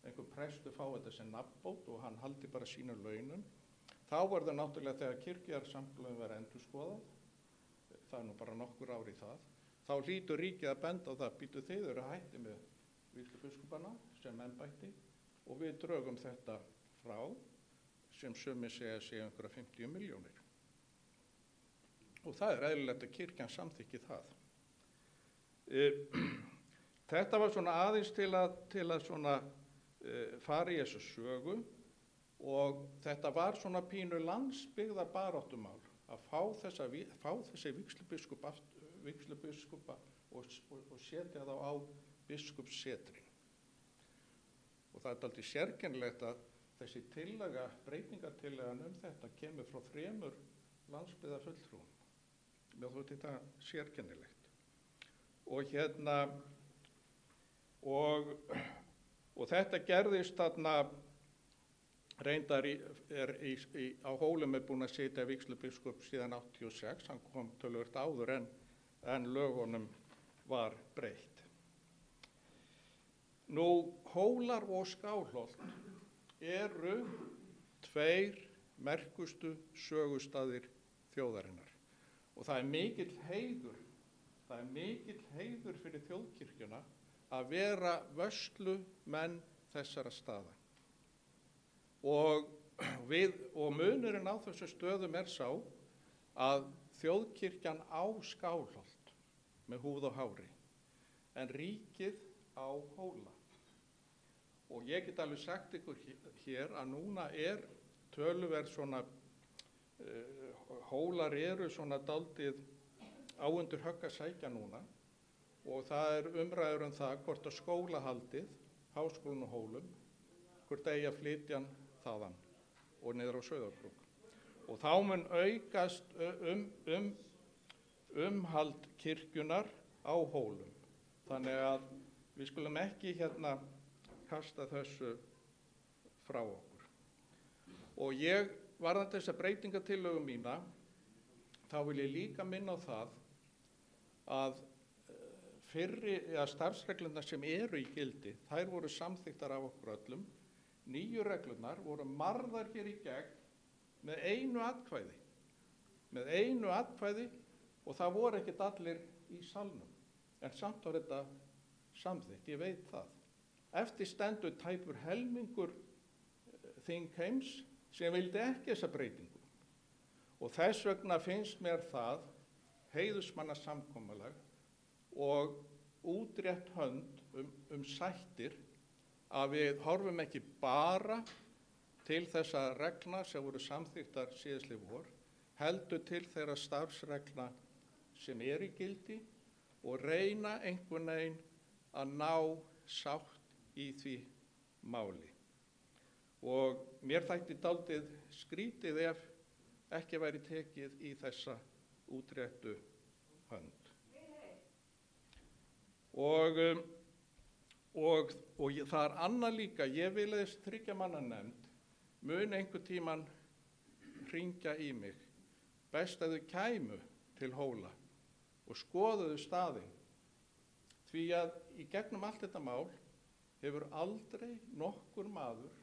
I: einhver prestu fá þetta sem nafnbót og hann haldi bara sínu launum. Þá verður náttúrulega þegar kirkjusamkomulagið verður endurskoðað, það nú bara nokkur ár í það, þá hlýtur ríkið að benda á það, býtu þið eru hætti með vígslubiskupana sem embætti og við drögum þetta frá sem sumir segja einhverja 50 milljónir. Og það eðlilegt að kirkjan samþykki það. Þetta var svona aðeins til að svona fara í þessu sögu og þetta var svona pínu landsbyggðar baráttumál að fá þessi vígslubiskupa og setja þá á biskupssetrin. Og það dálítið sérkennilegt að þessi tillaga, breytingartillagan þetta kemur frá 3 landsbyggðarfulltrúum. Mér þótti þetta sérkennilegt. Og þetta gerðist þarna reyndar á Hólum búin að sitja vígslubiskup síðan 86, hann kom töluvert áður en lögunum var breytt. Nú, Hólar og Skálholt eru 2 merkustu sögustaðir þjóðarinnar og það er mikill heiður fyrir þjóðkirkjuna að vera vörslumenn þessara staða. Og munurinn á þessu stöðum sá að þjóðkirkjan á Skálholt með húð og hári en ríkið á Hóla. Og ég get alveg sagt ykkur hér að núna töluverð svona, Hólar eru svona dálítið á undir högg að sækja núna og það umræður það hvort að skólahaldið, Háskólinn á Hólum, hvort eigi að flytja hann þaðan og niður á Sauðárkrók. Og þá mun aukast umhald kirkjunar á Hólum. Þannig að við skulum ekki kasta þessu frá okkur. Og ég, varðandi þessa breytingatillögu mína, þá vil ég líka minna á það að starfsreglurnar sem eru í gildi, þær voru samþykktar af okkur öllum. Nýju reglurnar voru marðar hér í gegn með einu atkvæði og það voru ekkert allir í salnum. En samt var þetta samþykkt, ég veit það. Eftir stendur tæpur helmingur þingheims sem vildi ekki þessa breytingu. Og þess vegna finnst mér það heiðursmannasamkomulag og útrétt hönd sættir að við horfum ekki bara til þessa reglna sem voru samþykktar síðastliðið vor, heldur til þeirra starfsreglna sem í gildi og reyna einhvern veginn að ná sátt í því máli. Og mér þætti dálítið skrítið ef ekki væri tekið í þessa útréttu hönd. Og það annað líka, ég vil að þessi 3 manna nefnd mun einhvern tíman hringja í mig, best að þau kæmu til Hóla og skoðuðu staðinn. Því að í gegnum allt þetta mál hefur aldrei nokkur maður,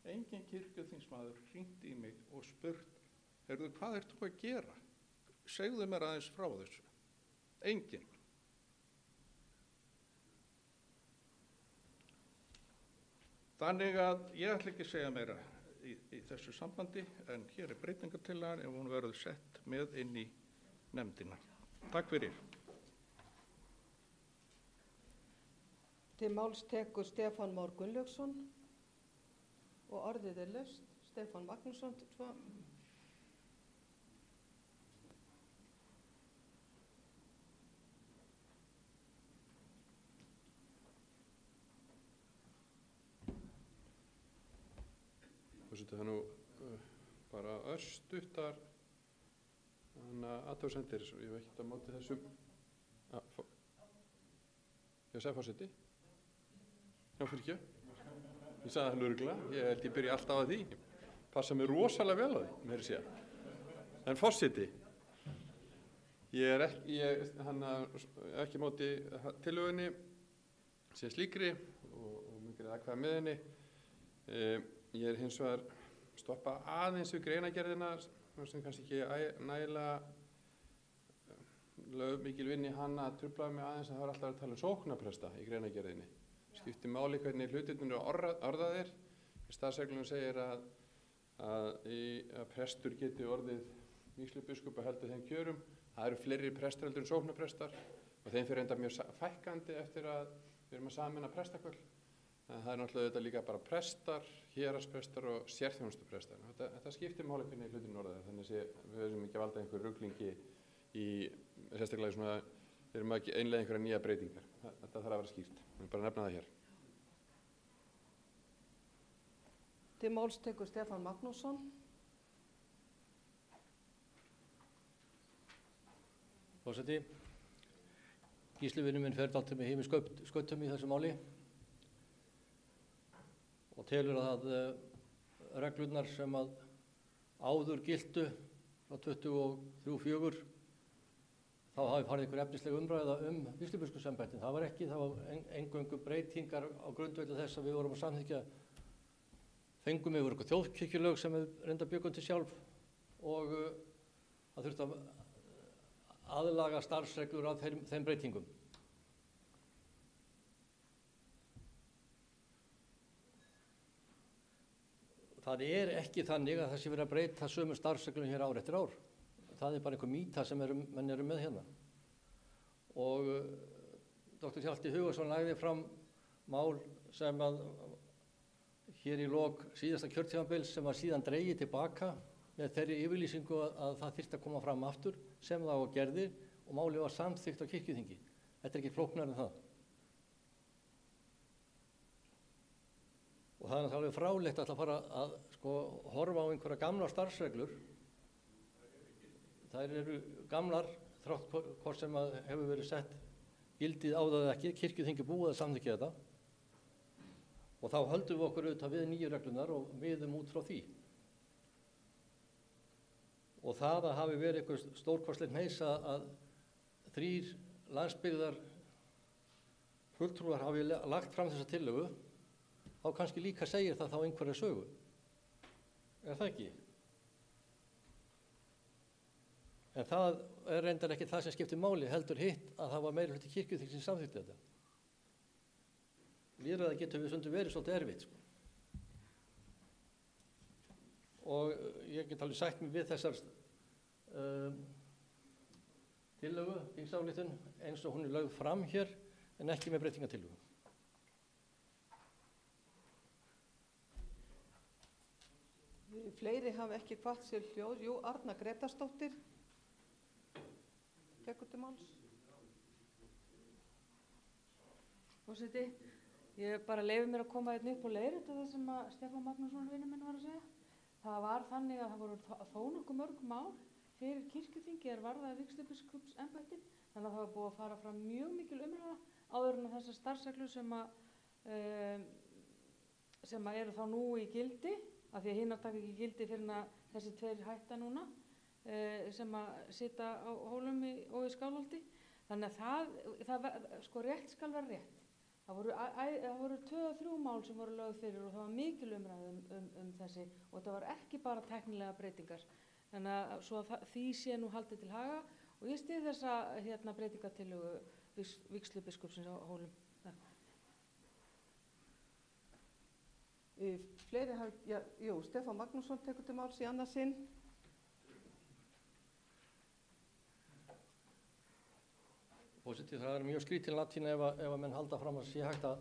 I: engin kirkjuþingsmaður, hringt í mig og spurt, heyrðu, hvað ertu að gera? Segðu mér aðeins frá þessu. Engin. Þannig að ég ætla ekki að segja meira í þessu sambandi, en hér breytingartillagan ef hún verður sett með inn í nefndina. Takk fyrir.
B: Til máls tekur Stefán Már Gunnlaugsson og orðið er laust. Stefán Magnússon, svo.
E: Það er nú bara örstuttar athugasemdir, ég hef ekkert á móti þessum. Ég sagði forseti. Já, fyrir ekki. Ég sagði það örugglega. Ég held ég byrja alltaf að því. Passa mig rosalega vel á því, meira að segja. En forseti, ég er ekki á móti tillögunni sem slíkri og mikið aðkvæða með henni. Ég er hins vegar stoppa aðeins við greinargerðina sem kannski ekki nægilega lög mikil vinn í hana að truflaði mig aðeins að það var alltaf að tala um sóknarpresta í greinargerðinni. Skiptir máli hvernig hlutirnir eru orðaðir. Staðreglunum segir að prestur geti orðið vígslubiskup og heldur þeim kjörum. Það eru fleiri prestar heldur en sóknarprestar og þeim fyrir enda mjög fækkandi eftir að við erum að sameina prestakvöld. Það er náttúrulega þetta líka bara prestar, héraðsprestar og sérþjónustuprestar. Þetta skiptir máli hvernig hlutin orðaðir, þannig að við erum ekki að valda einhver ruglingi í sérstaklega svona, við erum ekki einlega einhverja nýja breytingar. Þetta þarf að vera skýrt, við erum bara að nefna það hér.
B: Til máls tekur Stefán Magnússon.
D: Forseti, Gísli vinur minn fer dálítið með himinskautum í þessu máli og telur að reglurnar sem að áður giltu frá 23.4 þá hafi farið einhver efnisleg umræða vígslubiskupsembættin. Það var ekki, það var eingöngu breytingar á grundvelli þess að við vorum að samþykkja fengum yfir eitthvað þjóðkirkjulög sem við reynda byggum til sjálf og það þurfti að aðlaga starfsreglur af þeim breytingum. Það er ekki þannig að það sé verið að breyta sömu starfsreglum hér ár eftir ár. Það er bara einhver mýta sem menn eru með hérna. Og Dr. Hjalti Hugason lagði fram mál sem að hér í lok síðasta kjörtímabils sem var síðan dregið tilbaka með þeirri yfirlýsingu að það þyrfti að koma fram aftur sem það á gerði og málið var samþykkt á kirkjuþingi. Þetta er ekki flóknara en það. Og það er náttúrulega frálegt að fara að horfa á einhverja gamlar starfsreglur. Þær eru gamlar, þrátt hvort sem að hefur verið sett gildið á það eða ekki, kirkjuþingi búið að samþykkja þetta. Og þá höldum við okkur auðvitað við nýju reglunar og miðum út frá því. Og það að hafi verið einhver stórkostleg hneis að 3 landsbyggðar fulltrúar hafi lagt fram þessa tillögu, þá kannski líka segir það þá einhverja sögu. Er það ekki? En það er reyndar ekki það sem skiptir máli, heldur hitt að það var meiri hluti kirkjuþings sem samþykkti þetta. Lýðræði getur við stundum verið svolítið erfitt. Og ég get alveg sætt mig við þessar tillögu, þingsályktun, eins og hún er lögð fram hér, en ekki með breytingatillögu.
B: Fleiri hafa ekki kvatt sér hljóð. Jú, Arna Gretarsdóttir. Tekur til máls.
S: Forseti, ég bara leyfi mér að koma hérna upp og leiðrétta það sem að Stefán Magnússon vinur minn var að segja. Það var þannig að það voru þó nokkuð mörg mál fyrir kirkjuþingi varðaði vígslubiskupsembættin, þannig að það var búið að fara fram mjög mikil umræða áður en þessar starfsreglur sem að eru þá nú í gildi, af því að hinnar taka ekki gildi fyrir að þessi 2 hætta núna sem að sita á Hólum og í Skálholti. Þannig að það rétt skal vera rétt. Það voru 2-3 mál sem voru lögð fyrir og það var mikil umræða um þessi og þetta var ekki bara tæknilega breytingar. Þannig að svo að því sé nú haldið til haga og ég styð þessa breytingatillögu vígslubiskupsins á Hólum.
B: Fleiri hafa, jú, Stefán Magnússon tekur til máls í annað sinn.
D: Forseti, það er mjög skrítin latín ef að menn halda fram að sé hægt að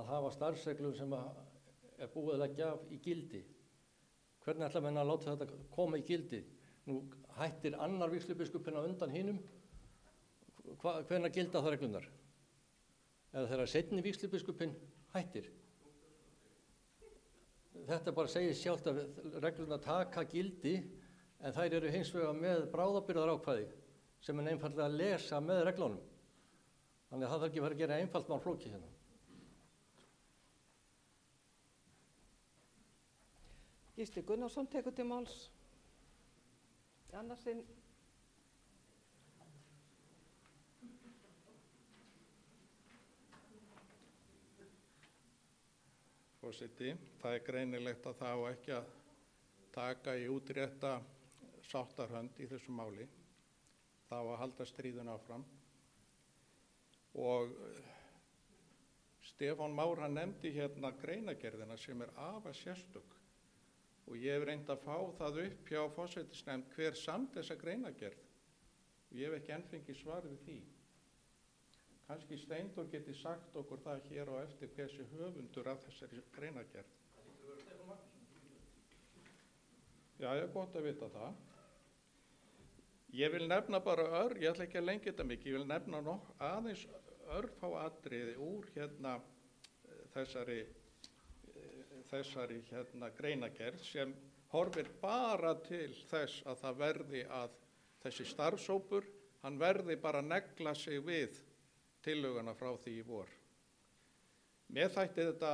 D: hafa starfsreglur sem er búið að leggja af í gildi. Hvernig ætla menn að láta þetta koma í gildi? Nú hættir annar vígslubiskupinn á undan hinum. Hvenær gilda það reglunar? Eða þegar seinni vígslubiskupinn hættir? Þetta bara segir sjálft að reglunar taka gildi, en þær eru hins vegar með bráðabirgðarákvæði sem er einfaldlega að lesa með reglunum. Þannig að það þarf ekki að vera að gera einfalt mál flókið hérna.
B: Gísli Gunnarsson tekur til máls. Annarsinn.
I: Forseti, það er greinilegt að það á ekki að taka í útrétta sáttarhönd í þessu máli. Það á að halda stríðun áfram. Og Stefán Már, hann nefndi hérna greinagerðina sem er afar sérstök. Og ég hef reynd að fá það upp hjá forsætisnefnd hver samt þessa greinagerð. Og ég hef ekki enn fengið svar við því. Kannski Steindór geti sagt okkur það hér á eftir hversu höfundur af þessari greinagerð. Já, ég er gott að vita það. Ég vil nefna bara ég ætla ekki að lengja þetta mikið, ég vil nefna aðeins örfá atriði úr hérna þessari greinagerð sem horfir bara til þess að það verði að þessi starfshópur, hann verði bara að negla sig við tillöguna frá því í vor. Mér þætti þetta,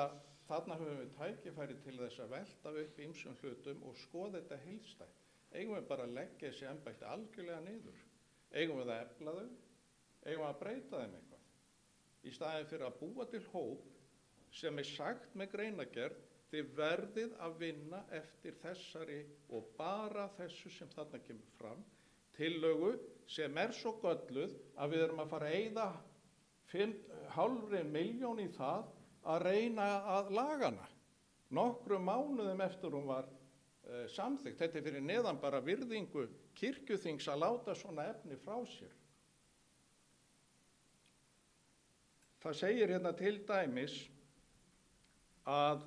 I: þarna höfum við tækifæri til þess að velta upp ýmsum hlutum og skoða þetta heildstætt. Eigum við bara að leggja þessi embætti algjörlega niður? Eigum við að efla þau? Eigum við að breyta þeim eitthvað? Í staðinn fyrir að búa til hóp sem er sagt með greinagerð, þið verðið að vinna eftir þessari og bara þessu sem þarna kemur fram, tillögu sem er svo gölluð að við erum að fara að eyða 5,5 milljón í það að reyna að laga hana. Nokkrum mánuðum eftir hún var samþykkt. Þetta er fyrir neðan bara virðingu kirkjuþings að láta svona efni frá sér. Það segir hérna til dæmis að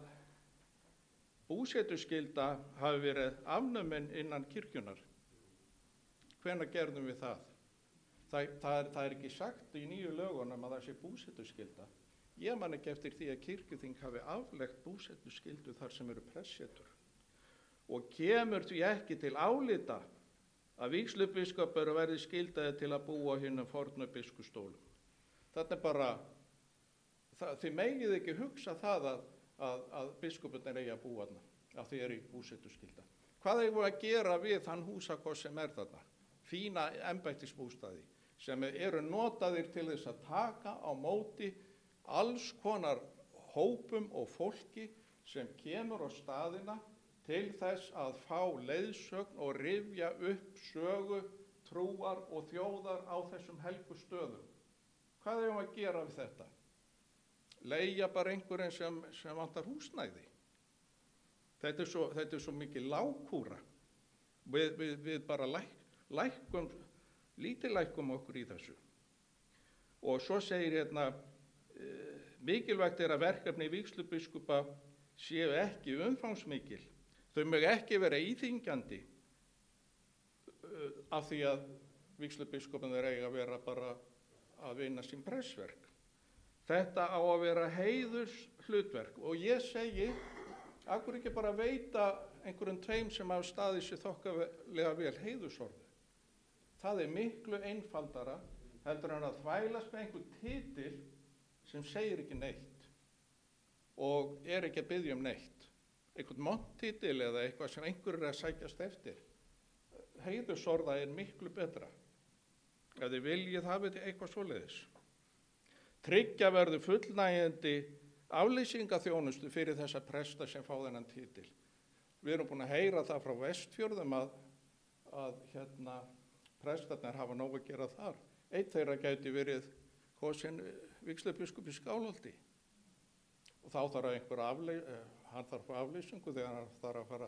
I: búsetuskylda hafi verið afnumin innan kirkjunar. Hvenær gerðum við það? Það er ekki sagt í nýju lögunum að það sé búsetuskylda. Ég man ekki eftir því að kirkjuþing hafi aflegt búsetuskyldu þar sem eru pressetur. Og kemur því ekki til álita að vígslubiskupar verði skyldaði til að búa hinnum fornu biskupsstólum. Þetta er bara, þið megið ekki hugsa það að biskupurnir eigi að búa þarna, að þið eru í búsetuskylda. Hvað eigum við að gera við þann húsakost sem er þarna? Fína embættisbústaði sem eru notaðir til þess að taka á móti alls konar hópum og fólki sem kemur á staðina til þess að fá leiðsögn og rifja upp sögu, trúar og þjóðar á þessum helgu stöðum. Hvað eigum að gera við þetta? Leigja bara einhverjum sem vantar húsnæði. Þetta er svo mikið lágkúra. Við bara lítillækkum okkur í þessu. Og svo segir hérna, mikilvægt er að verkefni vígslubiskupa séu ekki umfangsmikil. Þau mega ekki vera íþyngjandi af því að vígslubiskupinn eiga að vera bara að vinna sín pressverk. Þetta á að vera heiðurshlutverk og ég segi, akkur ekki bara veita einhverjum tveim sem hafa staðið sér þokkalega vel heiðursorðu. Það er miklu einfaldara heldur en að þvælast með einhver titil sem segir ekki neitt og er ekki að biðja neitt. Einhvern monttitil eða eitthvað sem einhver að sækjast eftir. Heiðursorða er miklu betra. Ef þið viljið hafið eitthvað svoleiðis. Tryggja verður fullnægjandi aflýsingaþjónustu fyrir þessa presta sem fá þennan titil. Við erum búin að heyra það frá Vestfjörðum að prestarnir hafa nóg að gera þar. Einn þeirra gæti verið kosinn vígslubiskup í Skálholti. Og þá þarf hann þarf aflýsingu þegar hann þarf að fara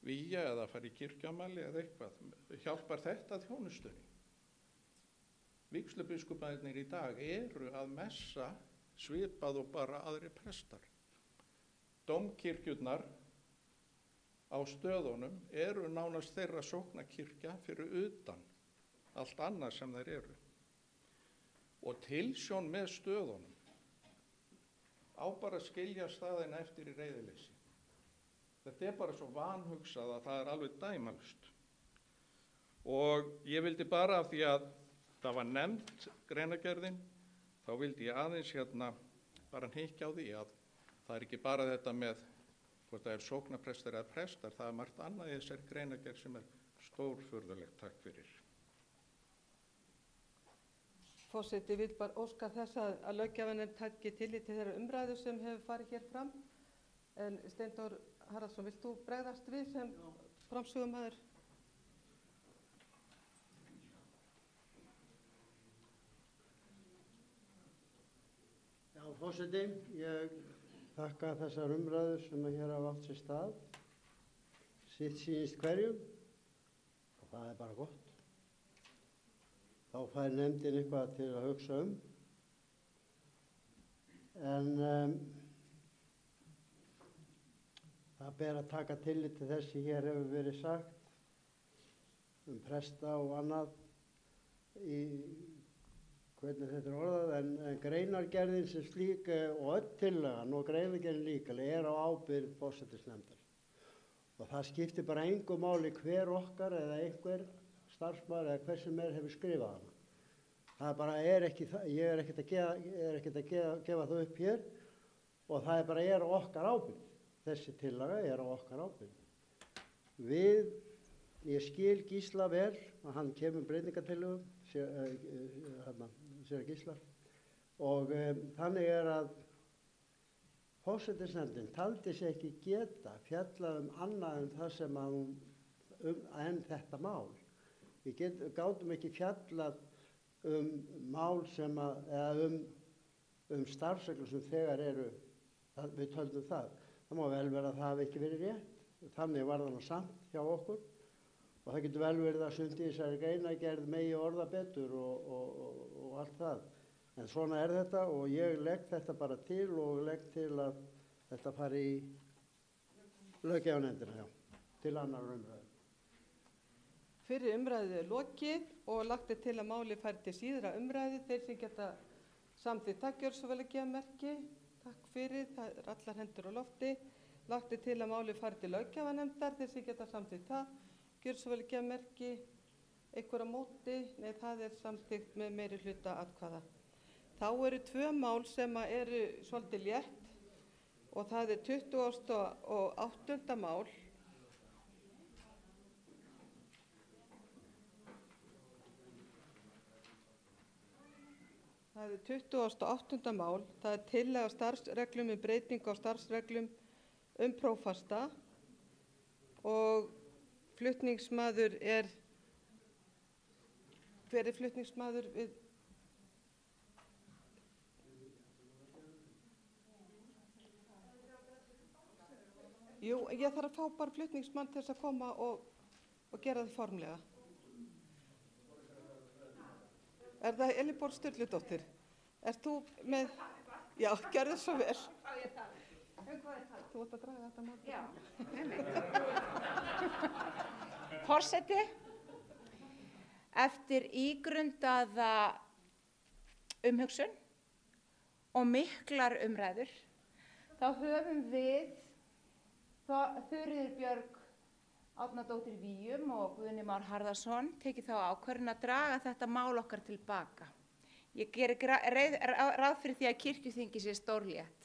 I: vígja eða fara í kirkjamæli eða eitthvað. Hjálpar þetta þjónustunni? vígslubiskuparnir í dag eru að messa svipað og bara aðrir prestar. Dómkirkjurnar á stöðunum eru nánast þeirra sóknarkirkja fyrir utan allt annað sem þær eru. Og tilsjón með stöðunum á bara að skilja staðina eftir í reiðileysi. Þetta er bara svo vanhugsað að það er alveg dæmalust. Og ég vildi bara, af því að það var nefnt greinargerðin, þá vildi ég aðeins bara hnykkja á því að það er ekki bara þetta með hvort það er sóknarprestar eða prestar, það er margt annað í þessari greinargerð sem er stórfurðulegt. Takk fyrir.
B: Forseti vil bara óska þess að löggjafarnefnd taki tillit til þeirra umræðu sem hefur farið hér fram. En Steindór Haraldsson, vilt þú bregðast við sem framsögumaður?
O: Já, forseti, ég þakka þessar umræður sem hér hafa átt sér stað. Sitt sýnist hverjum og það er bara gott. Þá fær nefndin eitthvað til að hugsa um. En það ber að taka tillit til þess sem hér hefur verið sagt presta og annað í hvernig þetta er orðað, en greinargerðin sem slík og öll tillagan og greinargerðin líka er á ábyrgð forsætisnefndar. Og það skiptir bara engu máli hver okkar eða einhver starfsmaður eða hver sem hefur skrifað hana. Það bara ég er ekkert að gefa það upp hér og það bara er á okkar ábyrgð. Þessi tillaga er á okkar ábyrgð. Ég skil Gísla vel að hann kemur breytingatillögum, sér Gísla, og þannig er að forsætisnefndin taldi sig ekki geta fjallað annað en það sem en þetta mál. Við gátum ekki fjallað mál sem eða starfsreglur sem þegar eru, við töldum það. Það má vel vera að það hafi ekki verið rétt, þannig var það nú samt hjá okkur og það getur vel verið að sumt í þessari greinargerð megi orða betur og allt það. En svona er þetta og ég legg þetta bara til og legg til að þetta fari í löggjafarnefndina, til annar umræðu.
B: Fyrri umræðu er lokið og lagt til að máli fari til síðara umræðu. Þeir sem geta samþykkt það gjörðu svo vel að gefa merki. Takk fyrir, það er allar hendur á lofti. Lagt til að máli fari til löggjafarnefndar, þeir sem geta samþykkt það. Gjörðu svo vel að gefa merki. Einhver á móti? Nei, það er samþykkt með meiri hluta atkvæða. Þá eru 2 mál sem eru svolítið létt og það er 28. mál. Það er 28. mál, það er tillaga starfsreglum breytingu á starfsreglum prófasta og flutningsmaður hver er flutningsmaður við? Jú, ég þarf að fá bara flutningsmann til þess að koma og gera það formlega. Er það Elínborg Sturludóttir? Ert þú með? Já, gerðu svo vel. Þú ert að draga þetta mál.
H: Já, forseti, eftir ígrundaða umhugsun og miklar umræður, þá höfum við Þuríður Björg Árnadóttir Víum og Guðni Már Harðarson tekið þá ákvörðun að draga þetta mál okkar tilbaka. Ég geri ráð fyrir því að kirkjuþingi sé stórlétt.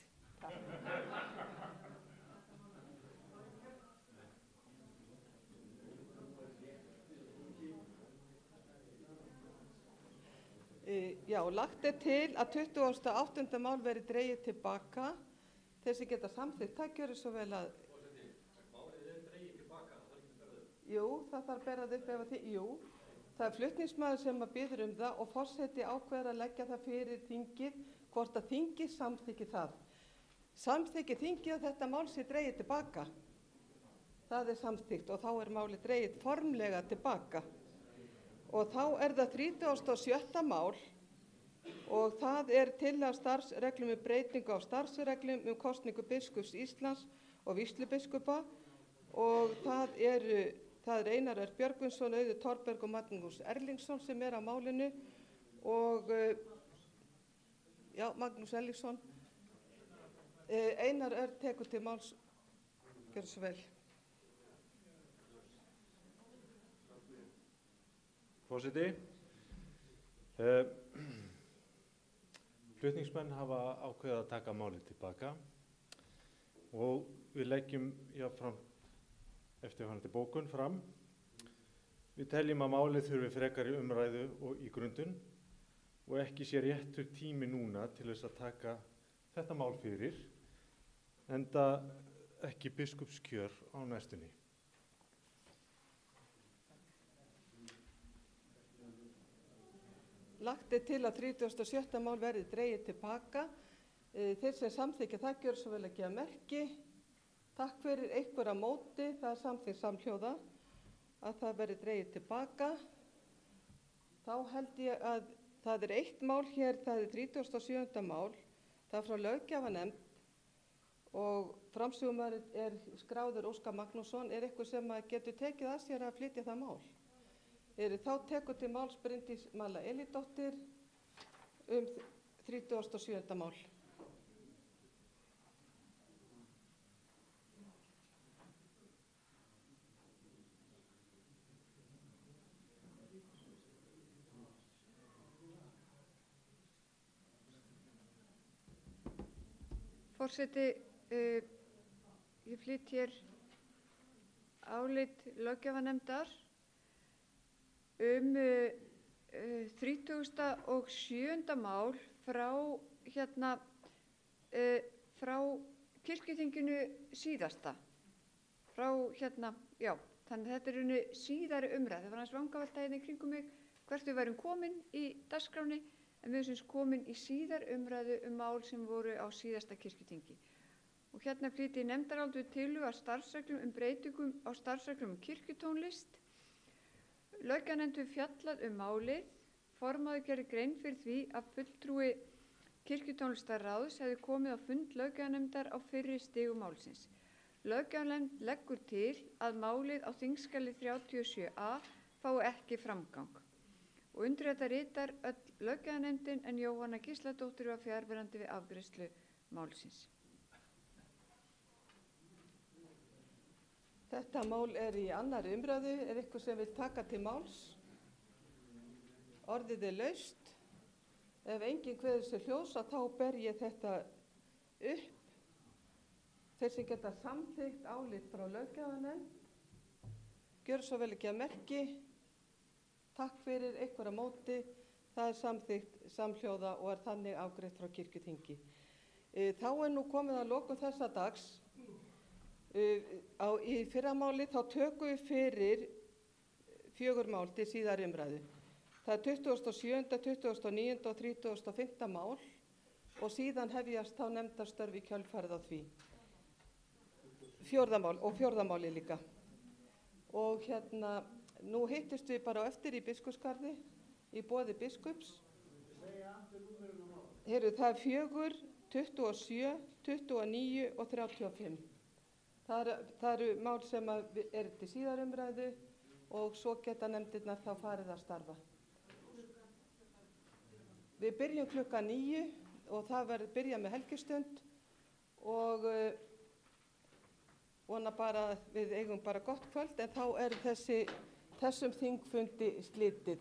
B: Já, lagt til að 28. mál veri dregið tilbaka. Þeir sem geta samþykkt það gjörðu svo vel að Jú, það þarf að bera það upp ef að jú, það er flutningsmaður sem biður það og forseti ákveður að leggja það fyrir þingið hvort að þingið samþykki það. Samþykki þingið að þetta mál sé dregið tilbaka. Það er samþykkt og þá er málið dregið formlega tilbaka. Og þá er það 37. mál og það er tillaga starfsreglum um breytingu á starfsreglum kosningu biskups Íslands og vígslubiskupa og það er Einar Örn Björgvinsson, Auður Torberg og Magnús Erlingsson sem á málinu og Magnús Erlingsson. Einar Örn tekur til máls, gjörðu svo vel.
Q: Forseti, flutningsmenn hafa ákveðið að taka málið tilbaka og við leggjum jafnframt eftirfarandi bókun fram. Við teljum að málið þurfi frekari umræðu og ígrundun og ekki sé réttur tími núna til þess að taka þetta mál fyrir, enda ekki biskupskjör á næstunni.
B: Lagt er til að 37. mál verði dregið tilbaka. Þeir sem samþykkja það gjörðu svo vel að gefa merki. Takk fyrir, einhver á móti, það er samþykkt samhljóða að það verði dregið tilbaka. Þá held ég að það er eitt mál hér, það er 37. mál, það er frá löggjafarnefnd og framsögumaður er skráður Óskar Magnússon. Er eitthvað sem getur tekið að sér að flytja það mál? Þá tekur til máls Bryndís Malla Elídóttir 37. mál.
J: Forseti, ég flyt hér álit löggjafarnefndar 37. mál frá kirkjuþinginu síðasta. Þannig að þetta er unni síðari umræð. Það var aðeins vangavelta hérna í kringum mig hvert við værum komin í dagskráni, en við erum komin í síðari umræðu mál sem voru á síðasta kirkjuþingi. Og hérna flyt ég nefndarálit við tillögu að starfsreglum breytingum á starfsreglum kirkjutónlist. Löggjafarnefnd hefur fjallað málið. Formaður gerði grein fyrir því að fulltrúi kirkjutónlistarráðs hefði komið á fund löggjafarnefndar á fyrri stigum málsins. Löggjafarnefnd leggur til að málið á þingskjali 37a fái ekki framgang. Og undir þetta ritar öll löggjafarnefndin en Jóhanna Gísladóttir var fjarverandi við afgreiðslu málsins.
B: Þetta mál er í annarri umræðu. Er eitthvað sem vil taka til máls? Orðið er laust. Ef enginn kveður sér hljóðs þá ber ég þetta upp. Þeir sem geta samþykkt álit frá löggjafarnefnd, gjörðu svo vel að gefa merki. Takk fyrir, einhver á móti. Það er samþykkt samhljóða og er þannig afgreitt frá kirkjuþingi. Þá er nú komið að lokum þessa dags. Í fyrramáli þá tökum við fyrir 4 mál til síðari umræðu. Það er 27., 29. og 35. mál og síðan hefjast þá nefndarstörf í kjölfarið á því. 4. mál og 4. máli líka. Og nú hittust við bara á eftir í biskupsgarði í boði biskups. Það er 4, 27, 29 og 35. Það eru mál sem eru til síðari umræðu og svo geta nefndirnar þá farið að starfa. Við byrjum klukkan 9 og það verður byrjað með helgistund og vona bara að við eigum bara gott kvöld, en þá er þessum þingfundi slitið.